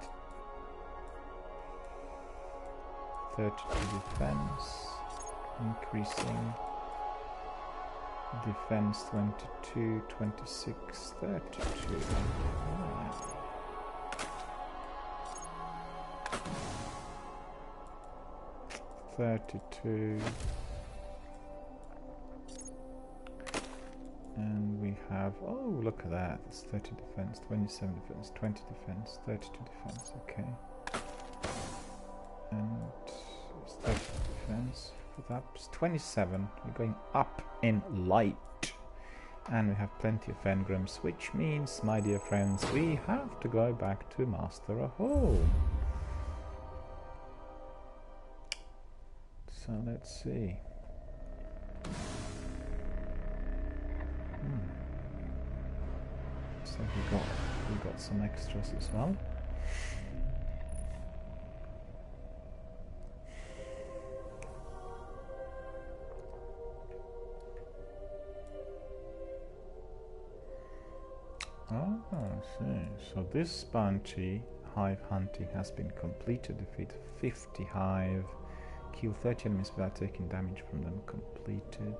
32 defense. Increasing. Defense 22, 26, 32. Oh. 32, and we have, oh, look at that, it's 30 defense, 27 defense, 20 defense, 32 defense, okay, and it's 30 defense, for that, it's 27, we're going up in light, and we have plenty of engrams, which means, my dear friends, we have to go back to Master of All. So let's see. So we got some extras as well. Oh, I see. So this bounty, hive hunting, has been completed. Defeat 50 hive. Kill 30 enemies without taking damage from them. Completed.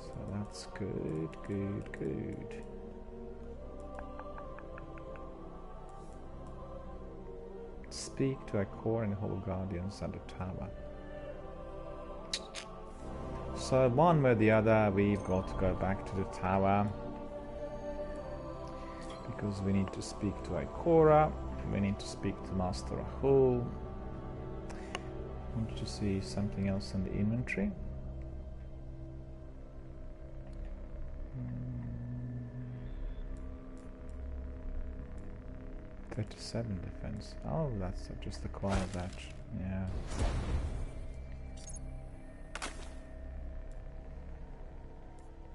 So that's good, good, good. Speak to a core and hold guardians at the tower. So one way or the other, we've got to go back to the tower because we need to speak to Ikora. We need to speak to Master Rahul. I want to see something else in the inventory. 37 defense. Oh, that's just acquired that. Yeah.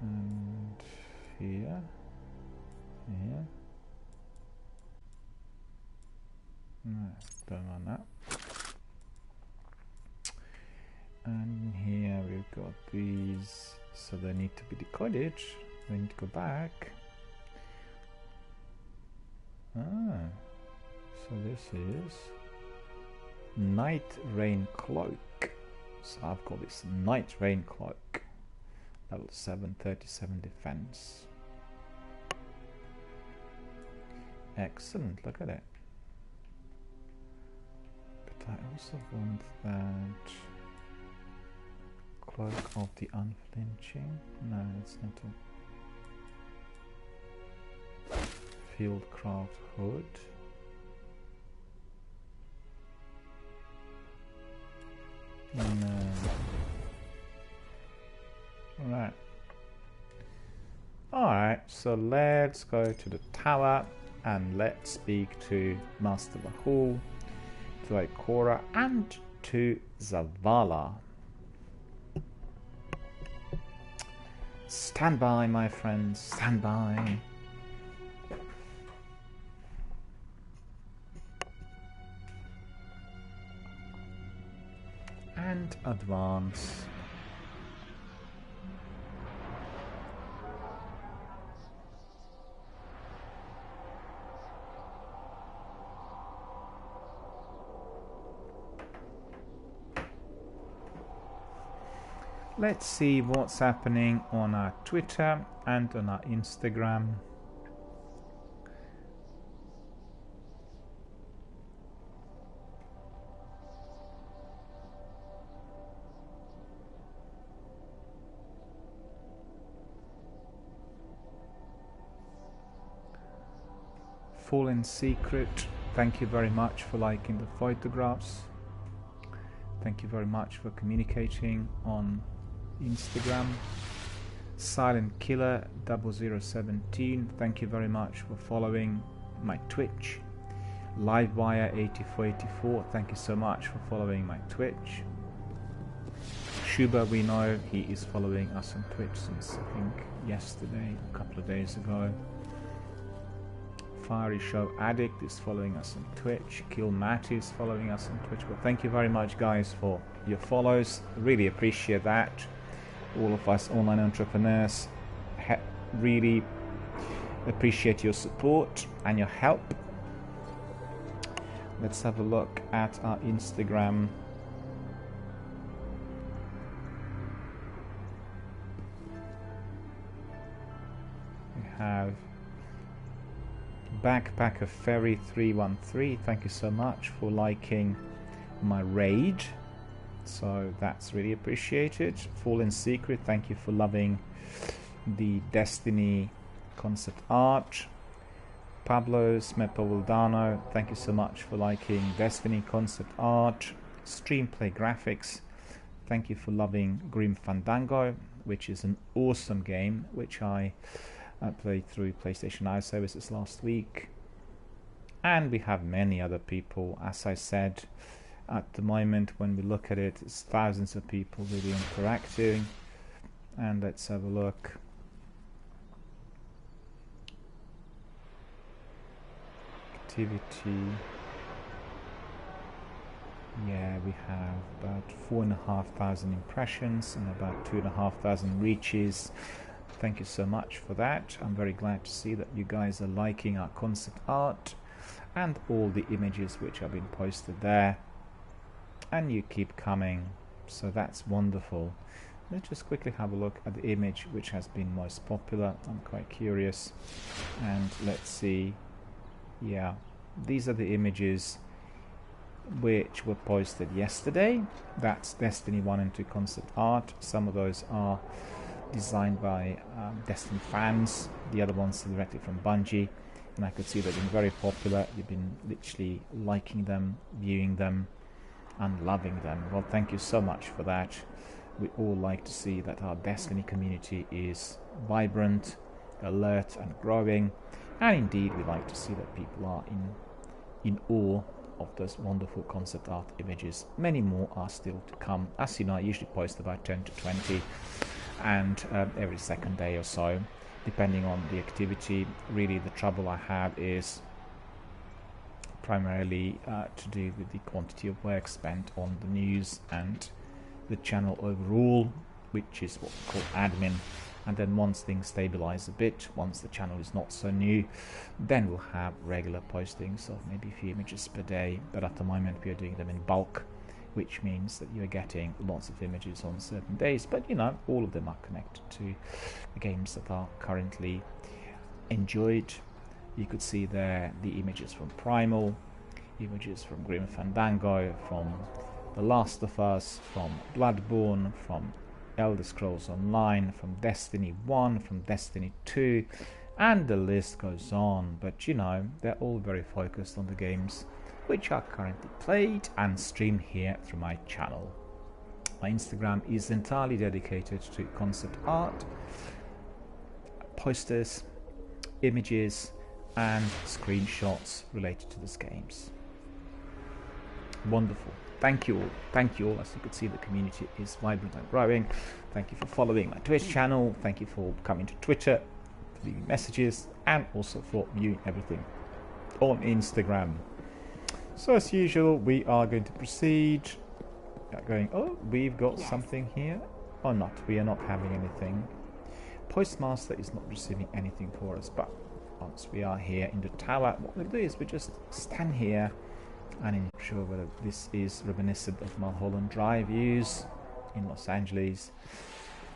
And here. Here. No, don't want that. And here we've got these, so they need to be decoded. We need to go back. Ah, so this is Night Rain Cloak. So I've got this Night Rain Cloak, level 7, 37 defense. Excellent, look at it. But I also want that Cloak of the Unflinching. No, it's not a Fieldcraft Hood. No. Right. Alright, so let's go to the tower and let's speak to Master Rahul, to Ikora, and to Zavala. Stand by, my friends, stand by. And advance. Let's see what's happening on our Twitter and on our Instagram. Fallen Secret, thank you very much for liking the photographs. Thank you very much for communicating on Instagram. Silent Killer 0017, thank you very much for following my Twitch. Livewire 8484, thank you so much for following my Twitch. Shuba, we know he is following us on Twitch since I think yesterday, a couple of days ago. Fiery Show Addict is following us on Twitch. Kill Matt is following us on Twitch. Well, thank you very much, guys, for your follows. Really appreciate that. All of us online entrepreneurs really appreciate your support and your help. Let's have a look at our Instagram. We have Backpacker Ferry 313, thank you so much for liking my raid, so that's really appreciated. Fallen Secret, thank you for loving the Destiny concept art. Pablo Smepavildano, thank you so much for liking Destiny concept art. Streamplay Graphics, thank you for loving Grim Fandango, which is an awesome game which I played through PlayStation Now services last week. And we have many other people. As I said, at the moment when we look at it, it's thousands of people really interacting. And let's have a look. Activity. Yeah, we have about 4,500 impressions and about 2,500 reaches. Thank you so much for that. I'm very glad to see that you guys are liking our concept art and all the images which have been posted there, and you keep coming, so that's wonderful. Let's just quickly have a look at the image which has been most popular. I'm quite curious, and let's see. Yeah, these are the images which were posted yesterday. That's Destiny 1 and 2 concept art. Some of those are designed by Destiny fans, the other ones are directly from Bungie, and I could see they've been very popular. You've been literally liking them, viewing them, and loving them. Well, thank you so much for that. We all like to see that our Destiny community is vibrant, alert, and growing, and indeed we like to see that people are in awe of those wonderful concept art images. Many more are still to come. As you know, I usually post about 10 to 20 and every second day or so, depending on the activity. Really, the trouble I have is primarily to do with the quantity of work spent on the news and the channel overall, which is what we call admin. And then once things stabilize a bit, once the channel is not so new, then we'll have regular postings of maybe a few images per day. But at the moment we are doing them in bulk, which means that you're getting lots of images on certain days. But you know, all of them are connected to the games that are currently enjoyed. You could see there the images from Primal, images from Grim Fandango, from The Last of Us, from Bloodborne, from Elder Scrolls Online, from Destiny 1, from Destiny 2, and the list goes on. But you know, they're all very focused on the games which are currently played and streamed here through my channel. My Instagram is entirely dedicated to concept art, posters, images, and screenshots related to these games. Wonderful. Thank you all. Thank you all. As you can see, the community is vibrant and growing. Thank you for following my Twitch channel. Thank you for coming to Twitter, for leaving messages, and also for viewing everything on Instagram. So as usual, we are going to proceed. Oh, we've got something here. Or not. We are not having anything. Postmaster is not receiving anything for us, but once we are here in the tower, what we'll do is we just stand here and I'm not sure whether this is reminiscent of Mulholland Drive views in Los Angeles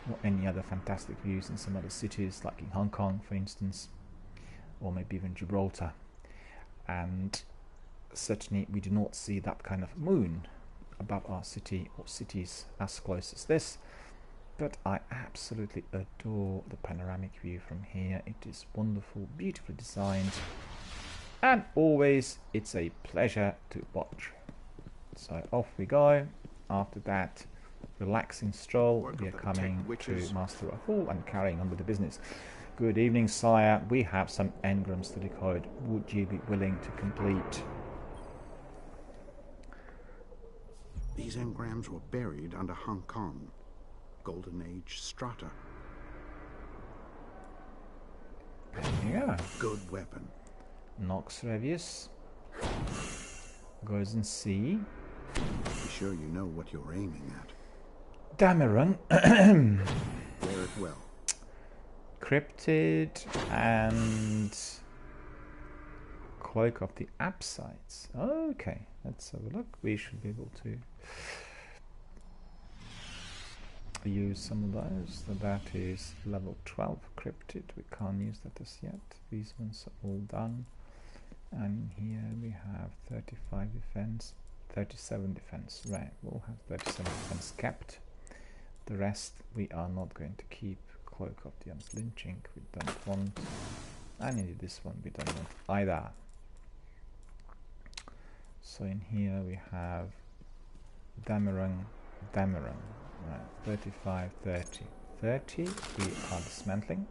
or any other fantastic views in some other cities like in Hong Kong, for instance, or maybe even Gibraltar. And certainly we do not see that kind of moon above our city or cities as close as this, but I absolutely adore the panoramic view from here. It is wonderful, beautifully designed, and always it's a pleasure to watch. So off we go. After that relaxing stroll, we are coming to Master Rahul and carrying on with the business. Good evening, sire. We have some engrams to decode. Would you be willing to complete? These engrams were buried under Hong Kong. Golden Age strata. Yeah. Good weapon. Nox Revius. Goes and see. Be sure you know what you're aiming at. Dameron. Wear it well. Cryptid and Cloak of the Absides. Okay, let's have a look. We should be able to use some of those. So that is level 12 Cryptid. We can't use that as yet. These ones are all done. And here we have 35 defense, 37 defense. Right, we'll have 37 defense kept. The rest we are not going to keep. Cloak of the Unflinching we don't want. And indeed this one we don't want either. So in here we have Dameron. Right, 35, 30. 30 we are dismantling.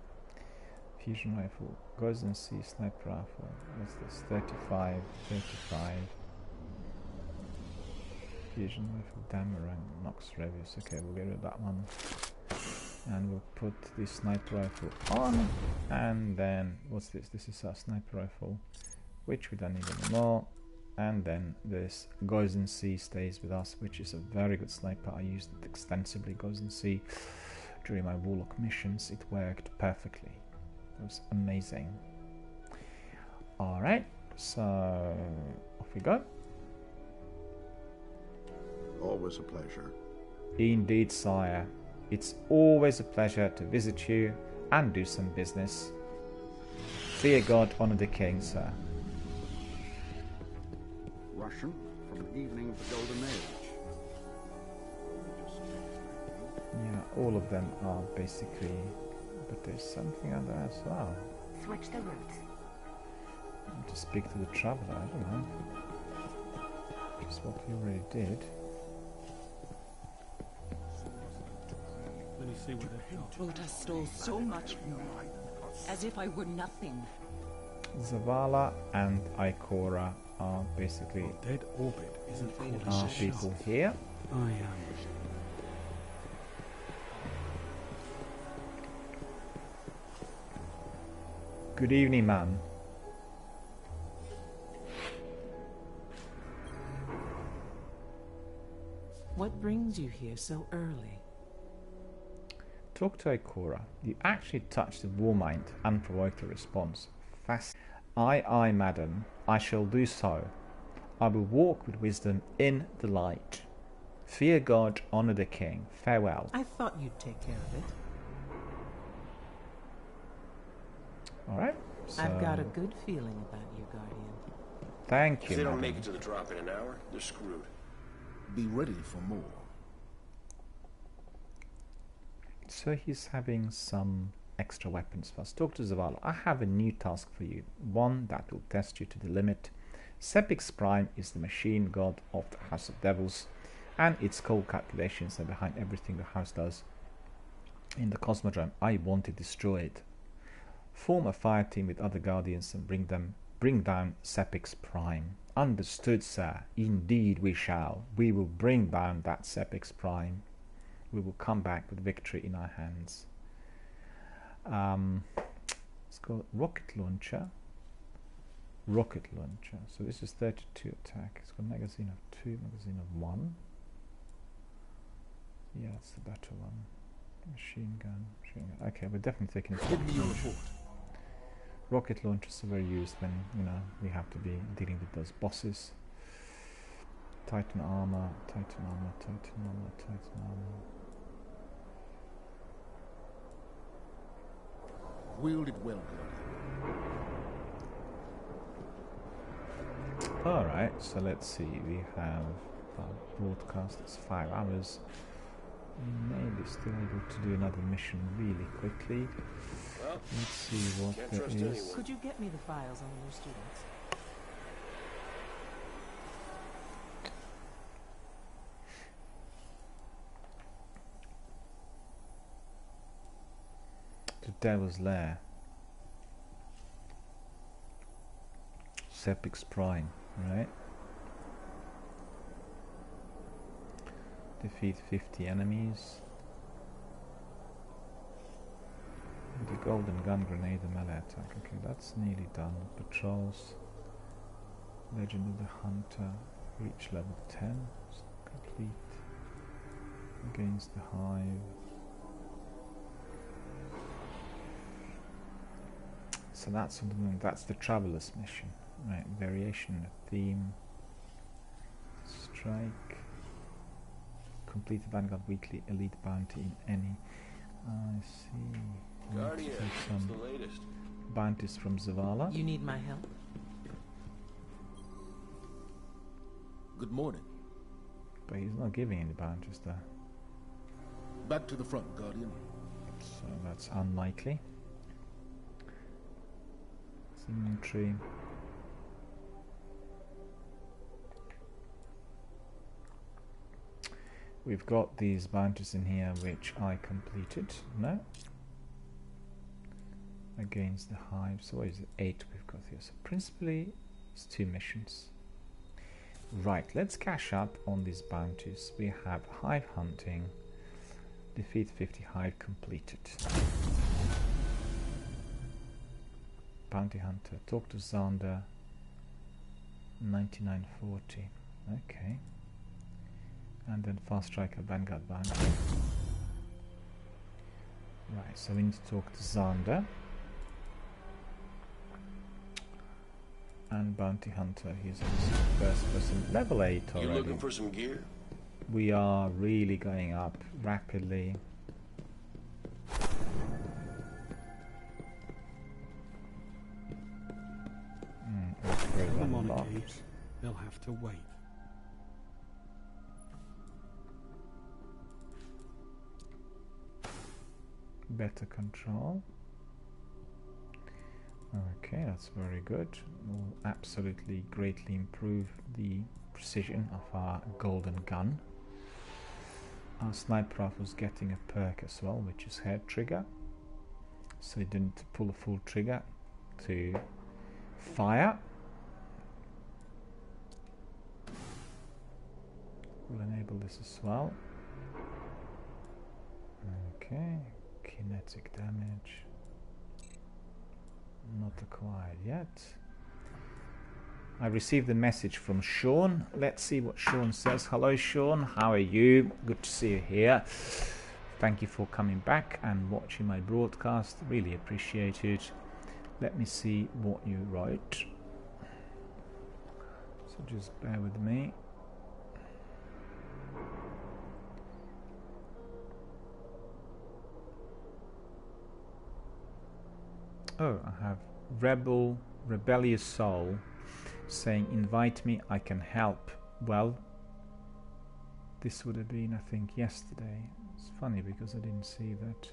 Fusion rifle, goes and see sniper rifle. What's this? 35, 35. Fusion rifle, Dameron, Nox Revius. Okay, we'll get rid of that one. And we'll put the sniper rifle on. And then, what's this? This is our sniper rifle, which we don't need anymore. And then this Goes and See stays with us, which is a very good sniper. I used it extensively, Goes and See, during my Warlock missions. It worked perfectly. It was amazing. Alright, so off we go. Always a pleasure. Indeed, sire. It's always a pleasure to visit you and do some business. Fear God, honor the king, sir. Russian from the evening of the Golden Age. Yeah, all of them are basically, but there's something other as well. Switch the routes. To speak to the traveler, I don't know. Which is what we already did. Let me see what they've got. Rota stole so much from me, as if I were nothing. Zavala and Ikora are basically Dead orbit isn't called our a people shot. here. I am. Good evening, ma'am. What brings you here so early? Talk to Ikora. You actually touched the war mind and provoked a response. Aye, madam, I shall do so. I will walk with wisdom in the light. Fear God, honor the king. Farewell. I thought you'd take care of it. Alright. I've got a good feeling about you, Guardian. Thank you, If they don't madam. make it to the drop in an hour, they're screwed. Be ready for more. So he's having some extra weapons first. Talk to Zavala. I have a new task for you. One that will test you to the limit. Sepix Prime is the machine god of the House of Devils, and its cold calculations are behind everything the house does. In the Cosmodrome, I want to destroy it. Form a fire team with other guardians and bring down Sepix Prime. Understood, sir. Indeed we shall. We will bring down that Sepix Prime. We will come back with victory in our hands. Let's go rocket launcher. Rocket launcher. So this is 32 attack. It's got a magazine of 2, magazine of 1. Yeah, it's the better one. Machine gun. Okay, we're definitely taking it. Give me your report. Rocket launchers are very used when, you know, we have to be dealing with those bosses. Titan armor, Titan armor, Titan armor, Titan armor. Wield it well, Guardian. Alright, so let's see. We have broadcast, it's 5 hours. We may be still able to do another mission really quickly. Well, let's see what there is. Anyone. Could you get me the files on your students? The Devil's Lair. Sepix Prime, right? Defeat 50 enemies. The golden gun grenade and melee attack. Okay, that's nearly done. Patrols. Legend of the Hunter. Reach level 10. Complete. Against the Hive. So that's on the moon. That's the Traveler's mission. Right, variation of theme. Strike. Complete the Vanguard Weekly Elite Bounty in any. I see. Guardian, Take what's some the latest? bounties from Zavala. You need my help? Good morning. But he's not giving any bounties there. Back to the front, Guardian. So that's unlikely. It's inventory. We've got these bounties in here which I completed. No? Against the Hive. So what is it? 8 we've got here. So principally it's 2 missions. Right, let's cash up on these bounties. We have Hive hunting. Defeat 50 Hive completed. Bounty hunter. Talk to Xander. 9940. Okay. And then Fast Striker Vanguard Bounty. Right, so we need to talk to Xander. And Bounty Hunter, he's the first person. Level 8 already. You looking for some gear? We are really going up rapidly. The monarchies, they'll have to wait. Better control. Okay, that's very good. Will absolutely greatly improve the precision of our golden gun. Our sniper rifle's getting a perk as well, which is head trigger. So he didn't pull a full trigger to fire. We'll enable this as well. Okay, kinetic damage. Not acquired yet. I received a message from Sean. Let's see what Sean says. Hello Sean, how are you? Good to see you here. Thank you for coming back and watching my broadcast. Really appreciate it. Let me see what you wrote. So just bear with me. Oh, I have Rebellious Soul saying invite me, I can help. Well, this would have been, I think, yesterday. It's funny because I didn't see that.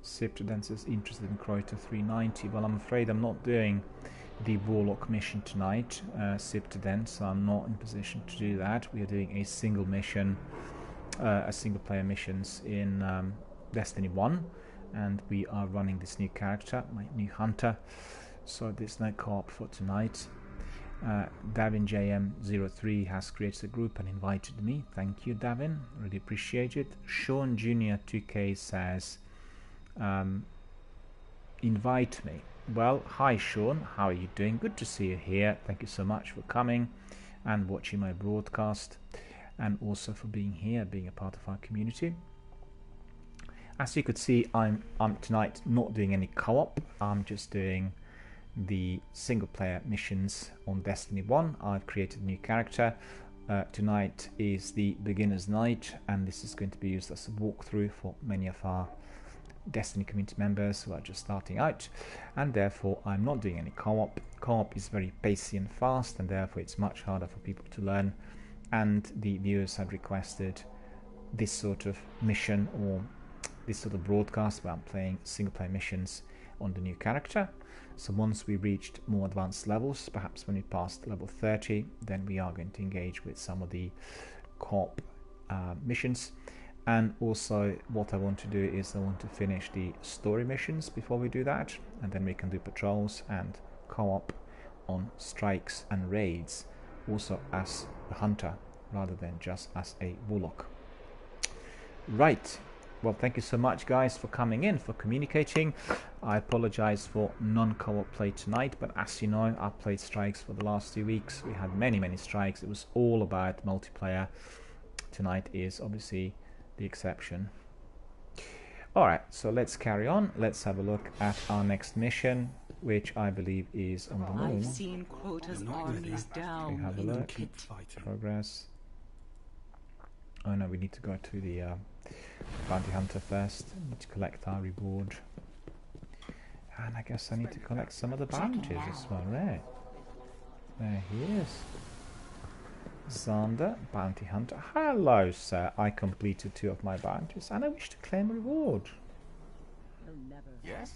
Siptodent says interested in Kreuter 390. Well, I'm afraid I'm not doing the Warlock mission tonight, Siptodent, so I'm not in position to do that. We are doing a single mission, a single player missions in Destiny 1, and we are running this new character, my new hunter, so there's no co-op for tonight. Davin JM03 has created a group and invited me. Thank you, Davin, really appreciate it. Sean Jr. 2K says invite me. Well, hi Sean, how are you doing? Good to see you here. Thank you so much for coming and watching my broadcast, and also for being here, being a part of our community. As you could see, I'm tonight not doing any co-op. I'm just doing the single player missions on Destiny 1. I've created a new character. Tonight is the beginner's night, and this is going to be used as a walkthrough for many of our Destiny community members who are just starting out, and therefore I'm not doing any co-op. Co-op is very pacey and fast, and therefore it's much harder for people to learn, and the viewers had requested this sort of mission or this sort of broadcast where I'm playing single player missions on the new character. So once we reached more advanced levels, perhaps when we passed level 30, then we are going to engage with some of the co-op missions. And also what I want to do is I want to finish the story missions before we do that, and then we can do patrols and co-op on strikes and raids, also as a hunter rather than just as a warlock. Right. Well, thank you so much, guys, for coming in, for communicating. I apologize for non-co-op play tonight, but as you know, I've played strikes for the last 2 weeks. We had many strikes. It was all about multiplayer. Tonight is obviously the exception. Alright, so let's carry on. Let's have a look at our next mission, which I believe is on the moon. I've seen Quota's armies down. We have a in look. pit. Progress. Oh no, we need to go to the bounty hunter first. We need to collect our reward. And I guess I need to collect some of the bounties as well, right? There he is. Xander, bounty hunter. Hello, sir. I completed 2 of my bounties and I wish to claim a reward. Yes?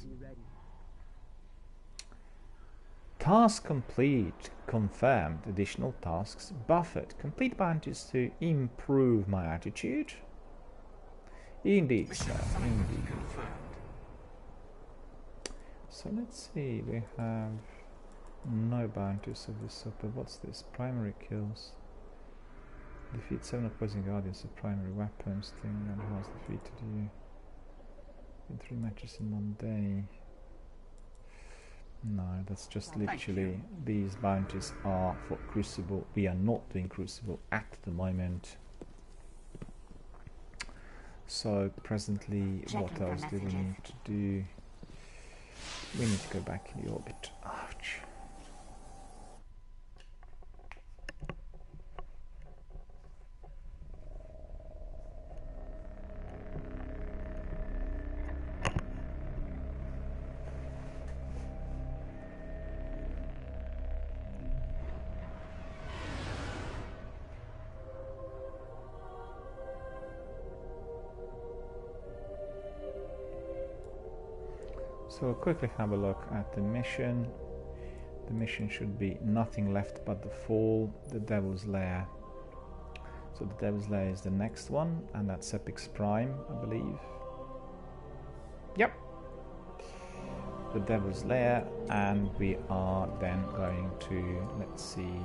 Task complete. Confirmed. Additional tasks buffered. Complete bounties to improve my attitude. Indeed, sir. Indeed. So let's see. We have no bounties of this sort, but what's this? Primary kills. Defeat 7 opposing guardians with primary weapons. Thing and who has defeated you in 3 matches in 1 day. No, that's just literally these bounties are for Crucible. We are not doing Crucible at the moment. So presently, what else do we need to do? We need to go back in the orbit. Ouch. So we'll quickly have a look at the mission. The mission should be nothing left but the fall, the Devil's Lair. So the Devil's Lair is the next one, and that's Epic's Prime, I believe. Yep. The Devil's Lair, and we are then going to, let's see,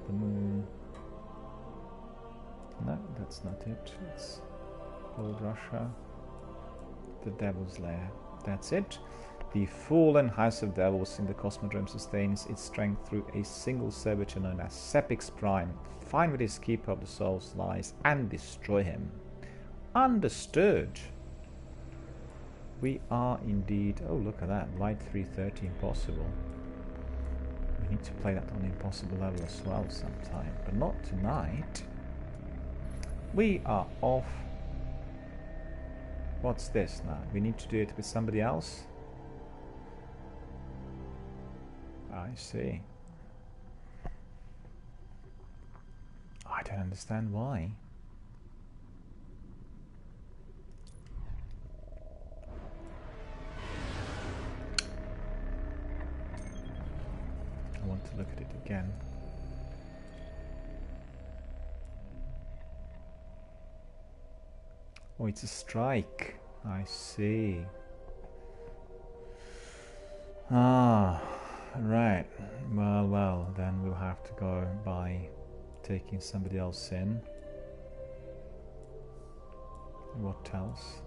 the moon. No, that's not it. It's Old Russia. The Devil's Lair. That's it. The fallen House of Devils in the Cosmodrome sustains its strength through a single servitor known as Sepix Prime. Find where his Keeper of the Souls lies and destroy him. Understood. We are indeed... Oh, look at that. Light 330 impossible. We need to play that on impossible level as well sometime. But not tonight. We are off. What's this now? We need to do it with somebody else? I see. I don't understand why. I want to look at it again. Oh, it's a strike. I see. Ah, right. Well, then we'll have to go by taking somebody else in. What else?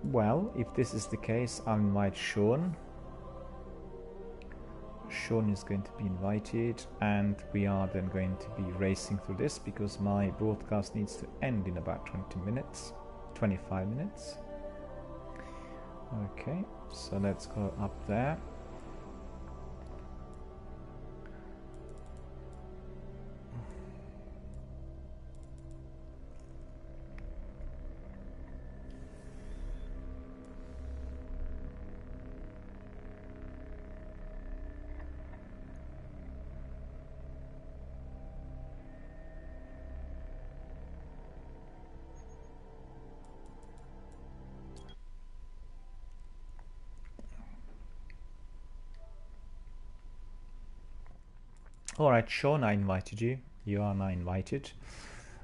Well, if this is the case, I'll invite Sean. Sean is going to be invited, and we are then going to be racing through this because my broadcast needs to end in about 20 minutes, 25 minutes. Okay, so let's go up there. Alright, Sean, I invited you. You are now invited.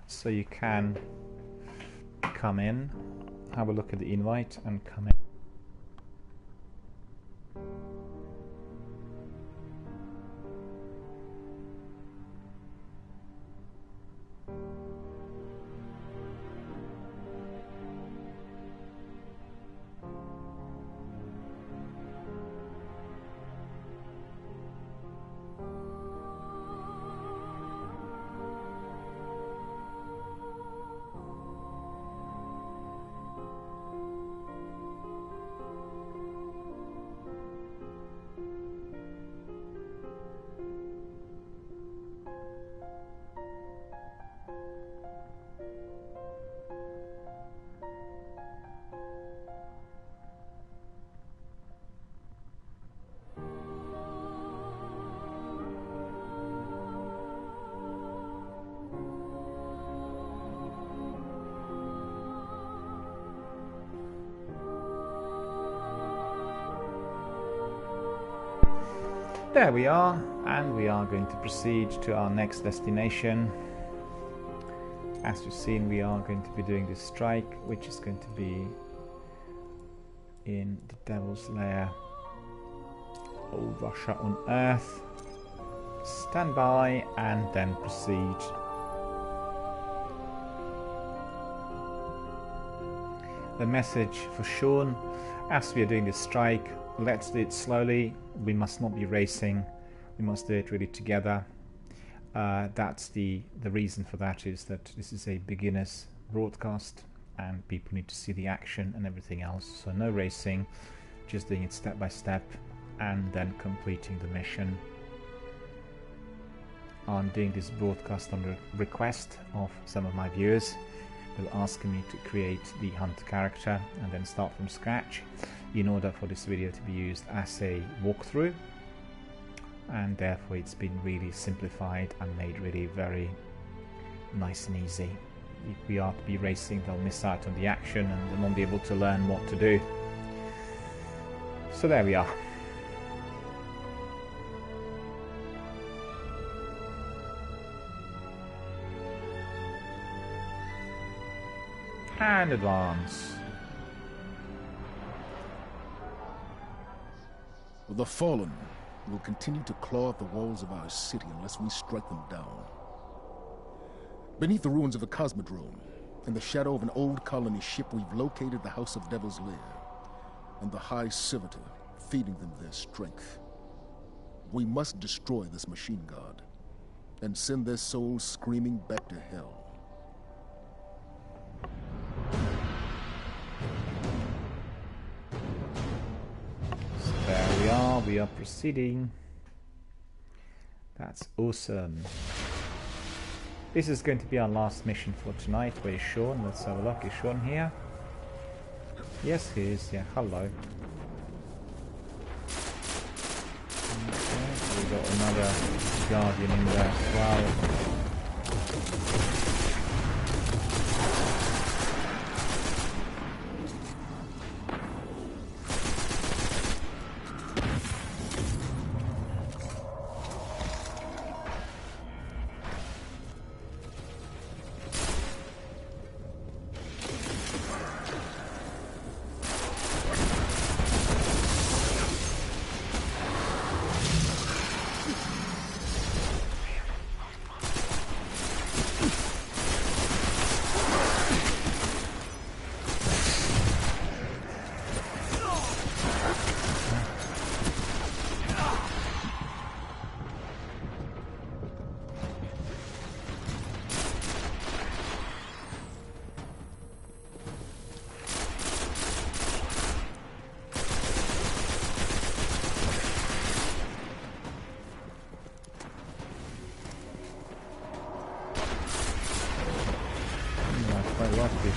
So you can come in, have a look at the invite, and come in. There we are, and we are going to proceed to our next destination. As you've seen, we are going to be doing this strike, which is going to be in the Devil's Lair, Old Russia on Earth. Stand by and then proceed. The message for Sean: as we are doing this strike, let's do it slowly. We must not be racing. We must do it really together. That's the reason for that is that this is a beginner's broadcast and people need to see the action and everything else. So no racing, just doing it step by step and then completing the mission. I'm doing this broadcast on the request of some of my viewers. They were asking me to create the hunter character and then start from scratch in order for this video to be used as a walkthrough, and therefore it's been really simplified and made really very nice and easy. If we are to be racing, they'll miss out on the action and they won't be able to learn what to do. So there we are. And advance. The Fallen will continue to claw at the walls of our city unless we strike them down. Beneath the ruins of the Cosmodrome, in the shadow of an old colony ship, we've located the House of Devil's Lair and the High Servitor, feeding them their strength. We must destroy this machine god and send their souls screaming back to hell. So there we are proceeding. That's awesome. This is going to be our last mission for tonight. Where's Sean? Let's have a look. Is Sean here? Yes, he is. Yeah, hello. Okay, we got another guardian in there as well.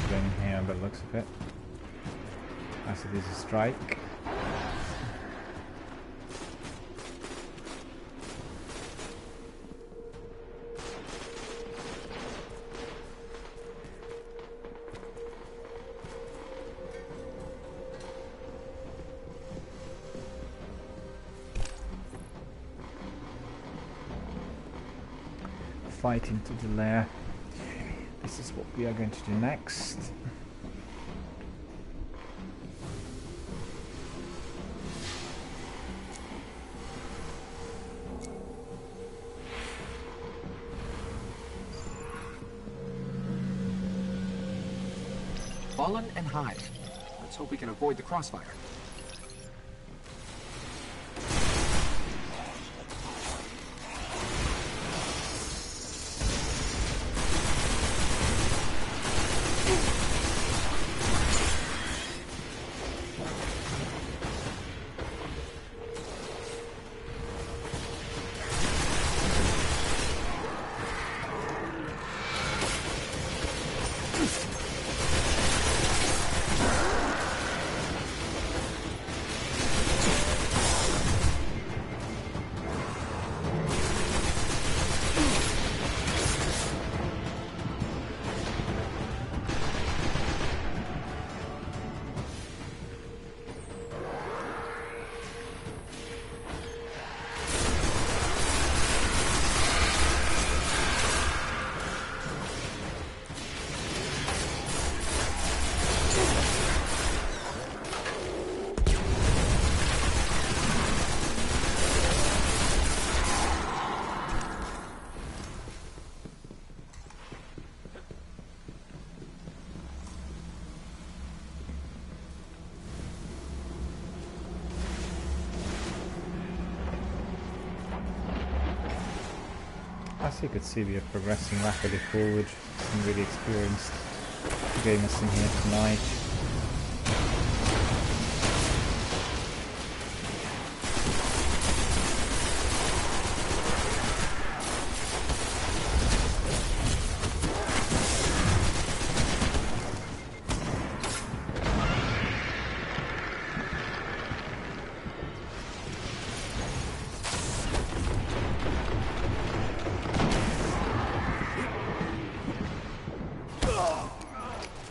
Thing here, but looks of it. As it is a strike. Fight into the lair. This is what we are going to do next. Fallen and Hive. Let's hope we can avoid the crossfire. As you could see, we are progressing rapidly forward. Some really experienced gamers in here tonight.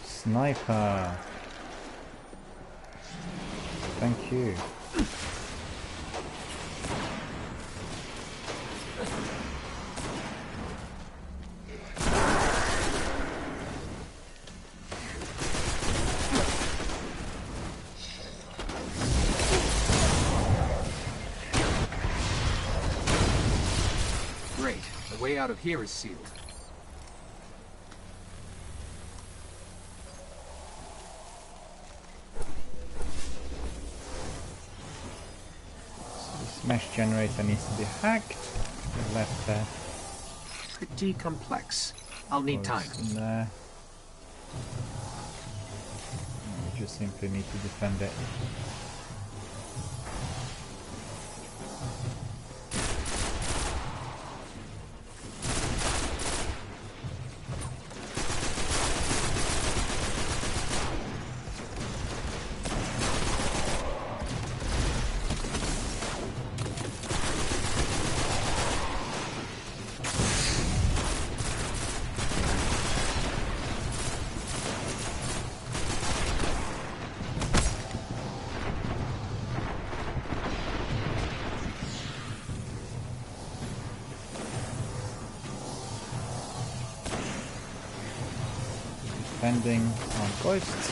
Sniper. Thank you. Great. The way out of here is sealed. So this mesh generator needs to be hacked. Left there. Pretty complex. I'll need time. In there. We just simply need to defend it. Defending our ghosts.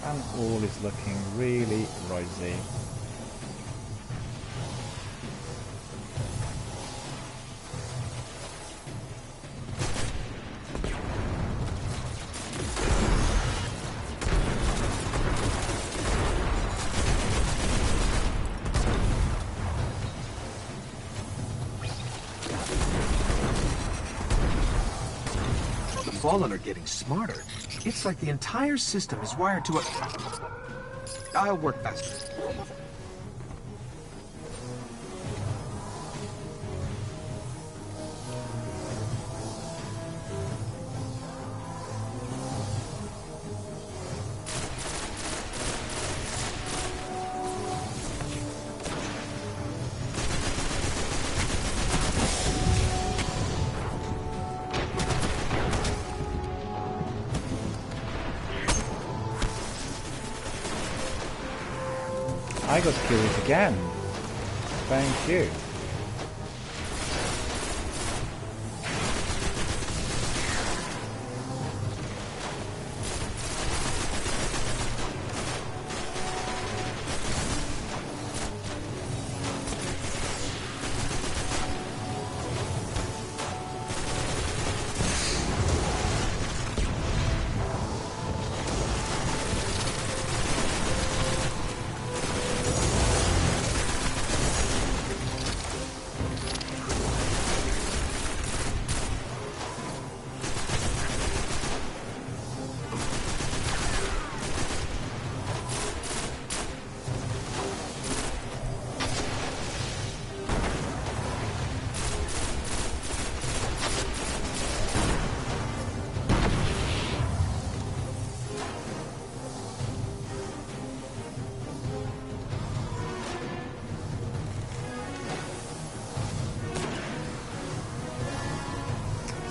And all is looking really rosy. Fallen are getting smarter. It's like the entire system is wired to a... I'll work faster. I got killed again. Thank you.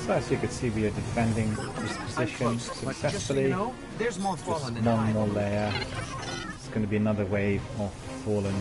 So as you can see, we are defending this position successfully. Just so you know, there's more fallen in one more layer. It's going to be another wave of fallen.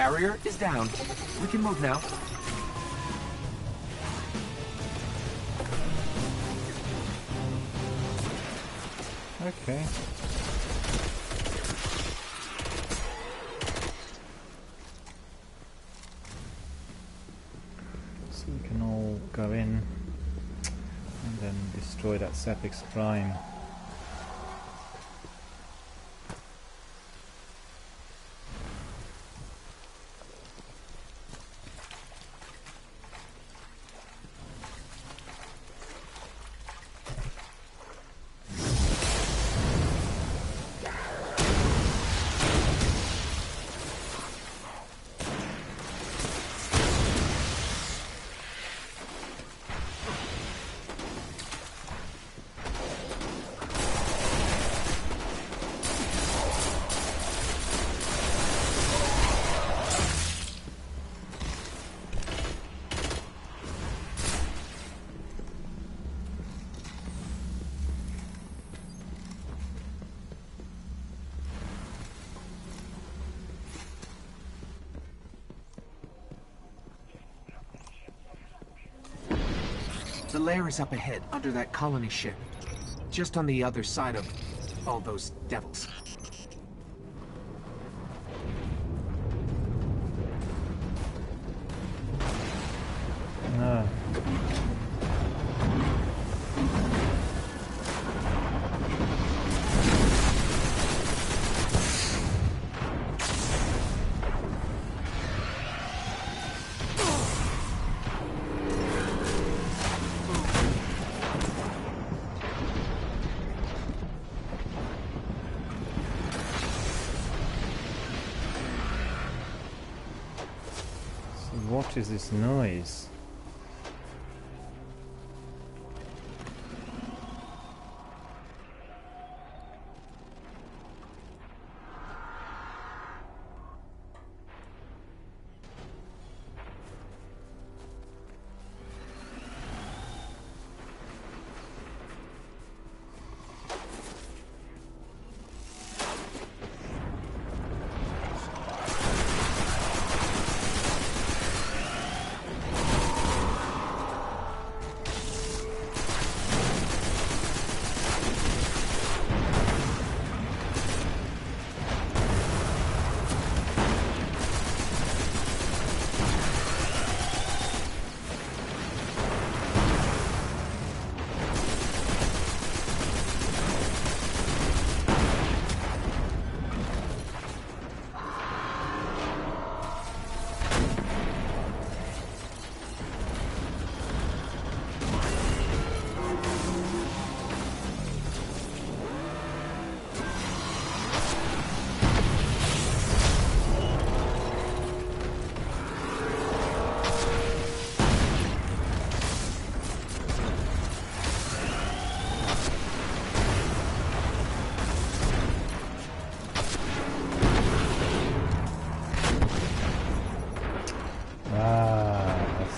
barrier is down. We can move now. Okay. So we can all go in and then destroy that Sepix Prime. The lair is up ahead, under that colony ship. Just on the other side of all those devils. No. What is this noise?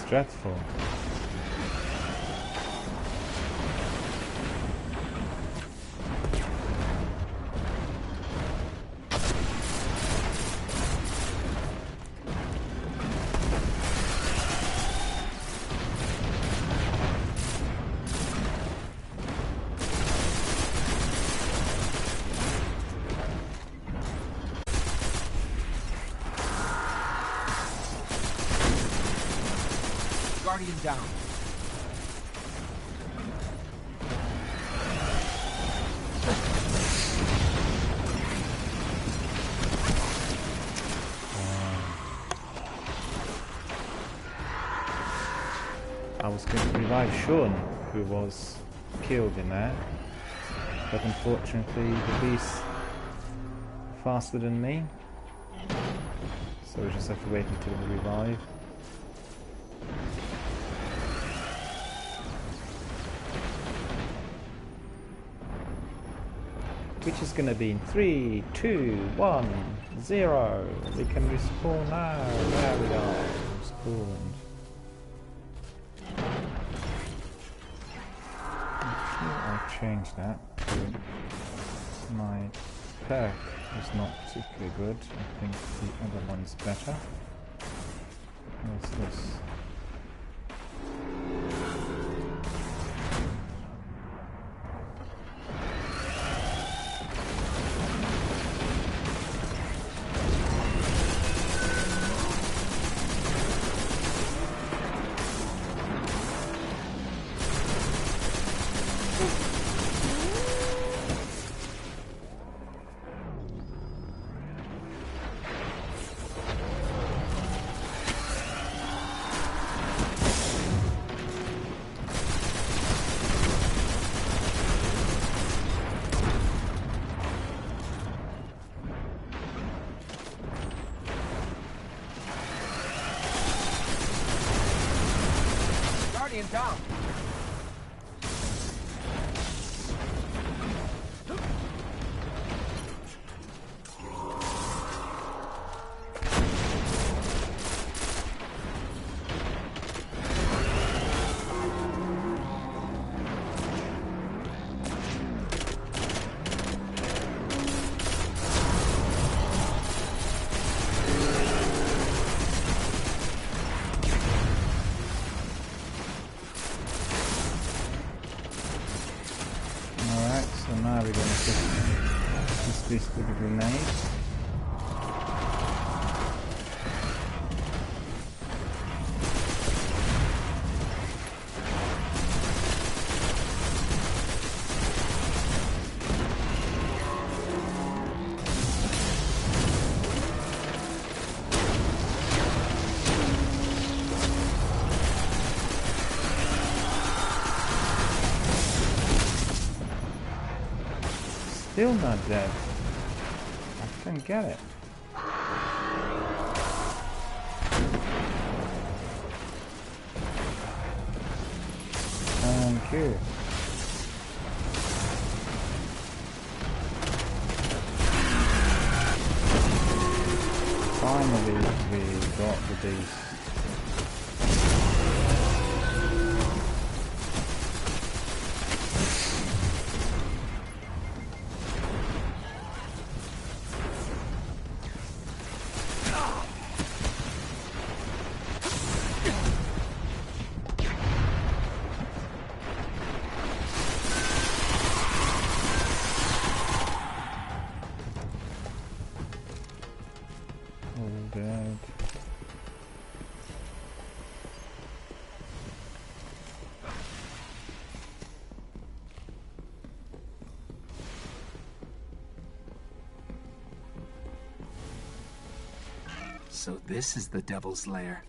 Dreadful. Guardian down. I was going to revive Sean, who was killed in there, but unfortunately the beast's faster than me, so we just have to wait until the revive. Which is going to be in 3, 2, 1, 0. We can respawn now. There we are. Respawned. Actually, I'll change that to my perk. is not particularly good. I think the other one's better. What's this? Down. This with a grenade. Still not dead. I couldn't get it. Thank you. Finally, we got the beast. So this is the Devil's Lair.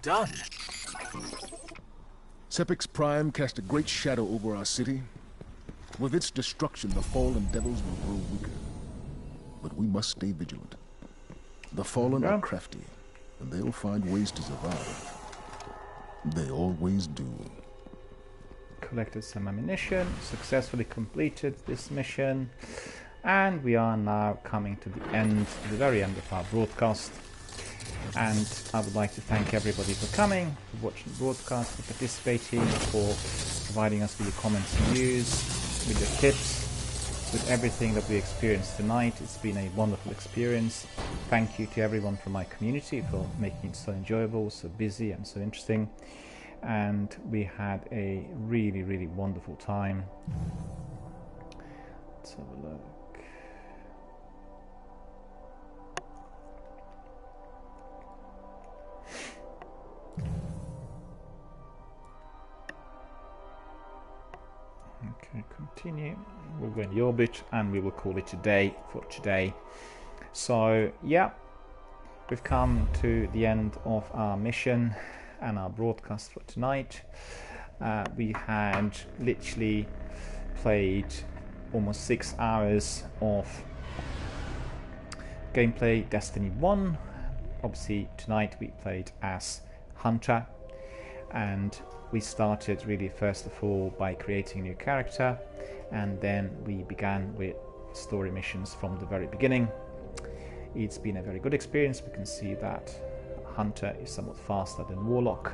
done. Sepix Prime cast a great shadow over our city. With its destruction, the fallen devils will grow weaker. But we must stay vigilant. The fallen are crafty, and they'll find ways to survive. They always do. Collected some ammunition, successfully completed this mission, and we are now coming to the end, the very end of our broadcast. And I would like to thank everybody for coming, for watching the broadcast, for participating, for providing us with your comments and views, with your tips, with everything that we experienced tonight. It's been a wonderful experience. Thank you to everyone from my community for making it so enjoyable, so busy and so interesting. And we had a really, really wonderful time. Let's have a look. Okay, continue. We'll go in the orbit and we will call it today for today. So yeah, we've come to the end of our mission and our broadcast for tonight. We had literally played almost 6 hours of gameplay Destiny 1. Obviously tonight we played as Hunter, and we started really first of all by creating a new character, and then we began with story missions from the very beginning. It's been a very good experience. We can see that Hunter is somewhat faster than Warlock,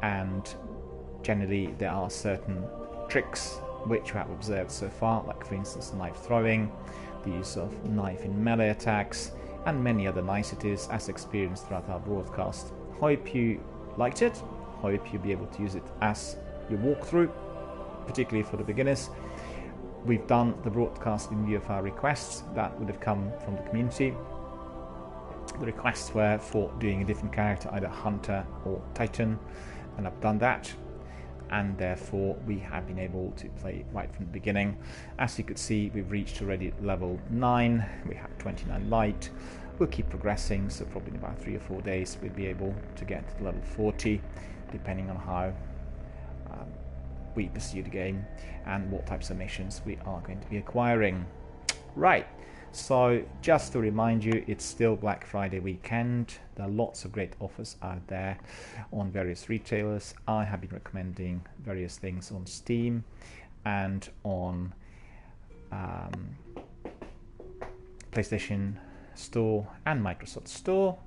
and generally there are certain tricks which we have observed so far, like for instance knife throwing, the use of knife in melee attacks, and many other niceties as experienced throughout our broadcast. Hope you liked it. Hope you'll be able to use it as you walk through, particularly for the beginners. We've done the broadcast in view of our requests that would have come from the community. The requests were for doing a different character, either Hunter or Titan, and I've done that, and therefore we have been able to play right from the beginning. As you could see, we've reached already level 9, we have 29 light. We'll keep progressing, so probably in about 3 or 4 days we'll be able to get to level 40, depending on how we pursue the game and what types of missions we are going to be acquiring. Right, so just to remind you, it's still Black Friday weekend. There are lots of great offers out there on various retailers. I have been recommending various things on Steam and on PlayStation Store and Microsoft Store,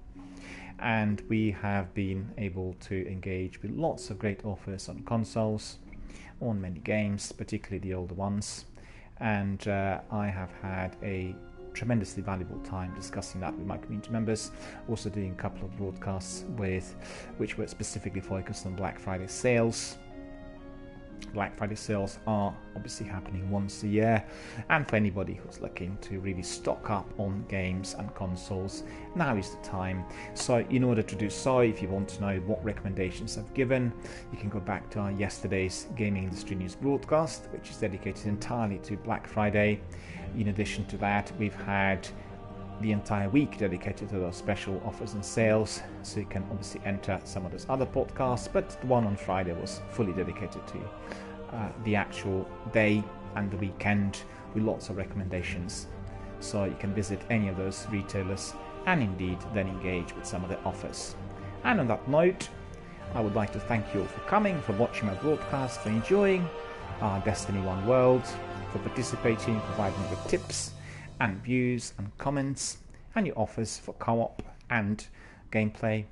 and we have been able to engage with lots of great offers on consoles, on many games, particularly the older ones, and I have had a tremendously valuable time discussing that with my community members, also doing a couple of broadcasts which were specifically focused on Black Friday sales. Black Friday sales are obviously happening once a year, and for anybody who's looking to really stock up on games and consoles, now is the time. So in order to do so, if you want to know what recommendations I've given, you can go back to our yesterday's Gaming Industry News broadcast, which is dedicated entirely to Black Friday. In addition to that, we've had the entire week dedicated to those special offers and sales, so you can obviously enter some of those other podcasts, but the one on Friday was fully dedicated to the actual day and the weekend with lots of recommendations. So you can visit any of those retailers and indeed then engage with some of the offers. And on that note, I would like to thank you all for coming, for watching my broadcast, for enjoying our Destiny 1 world, for participating, providing with tips and views and comments and your offers for co-op and gameplay.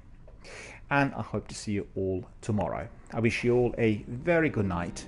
And I hope to see you all tomorrow. I wish you all a very good night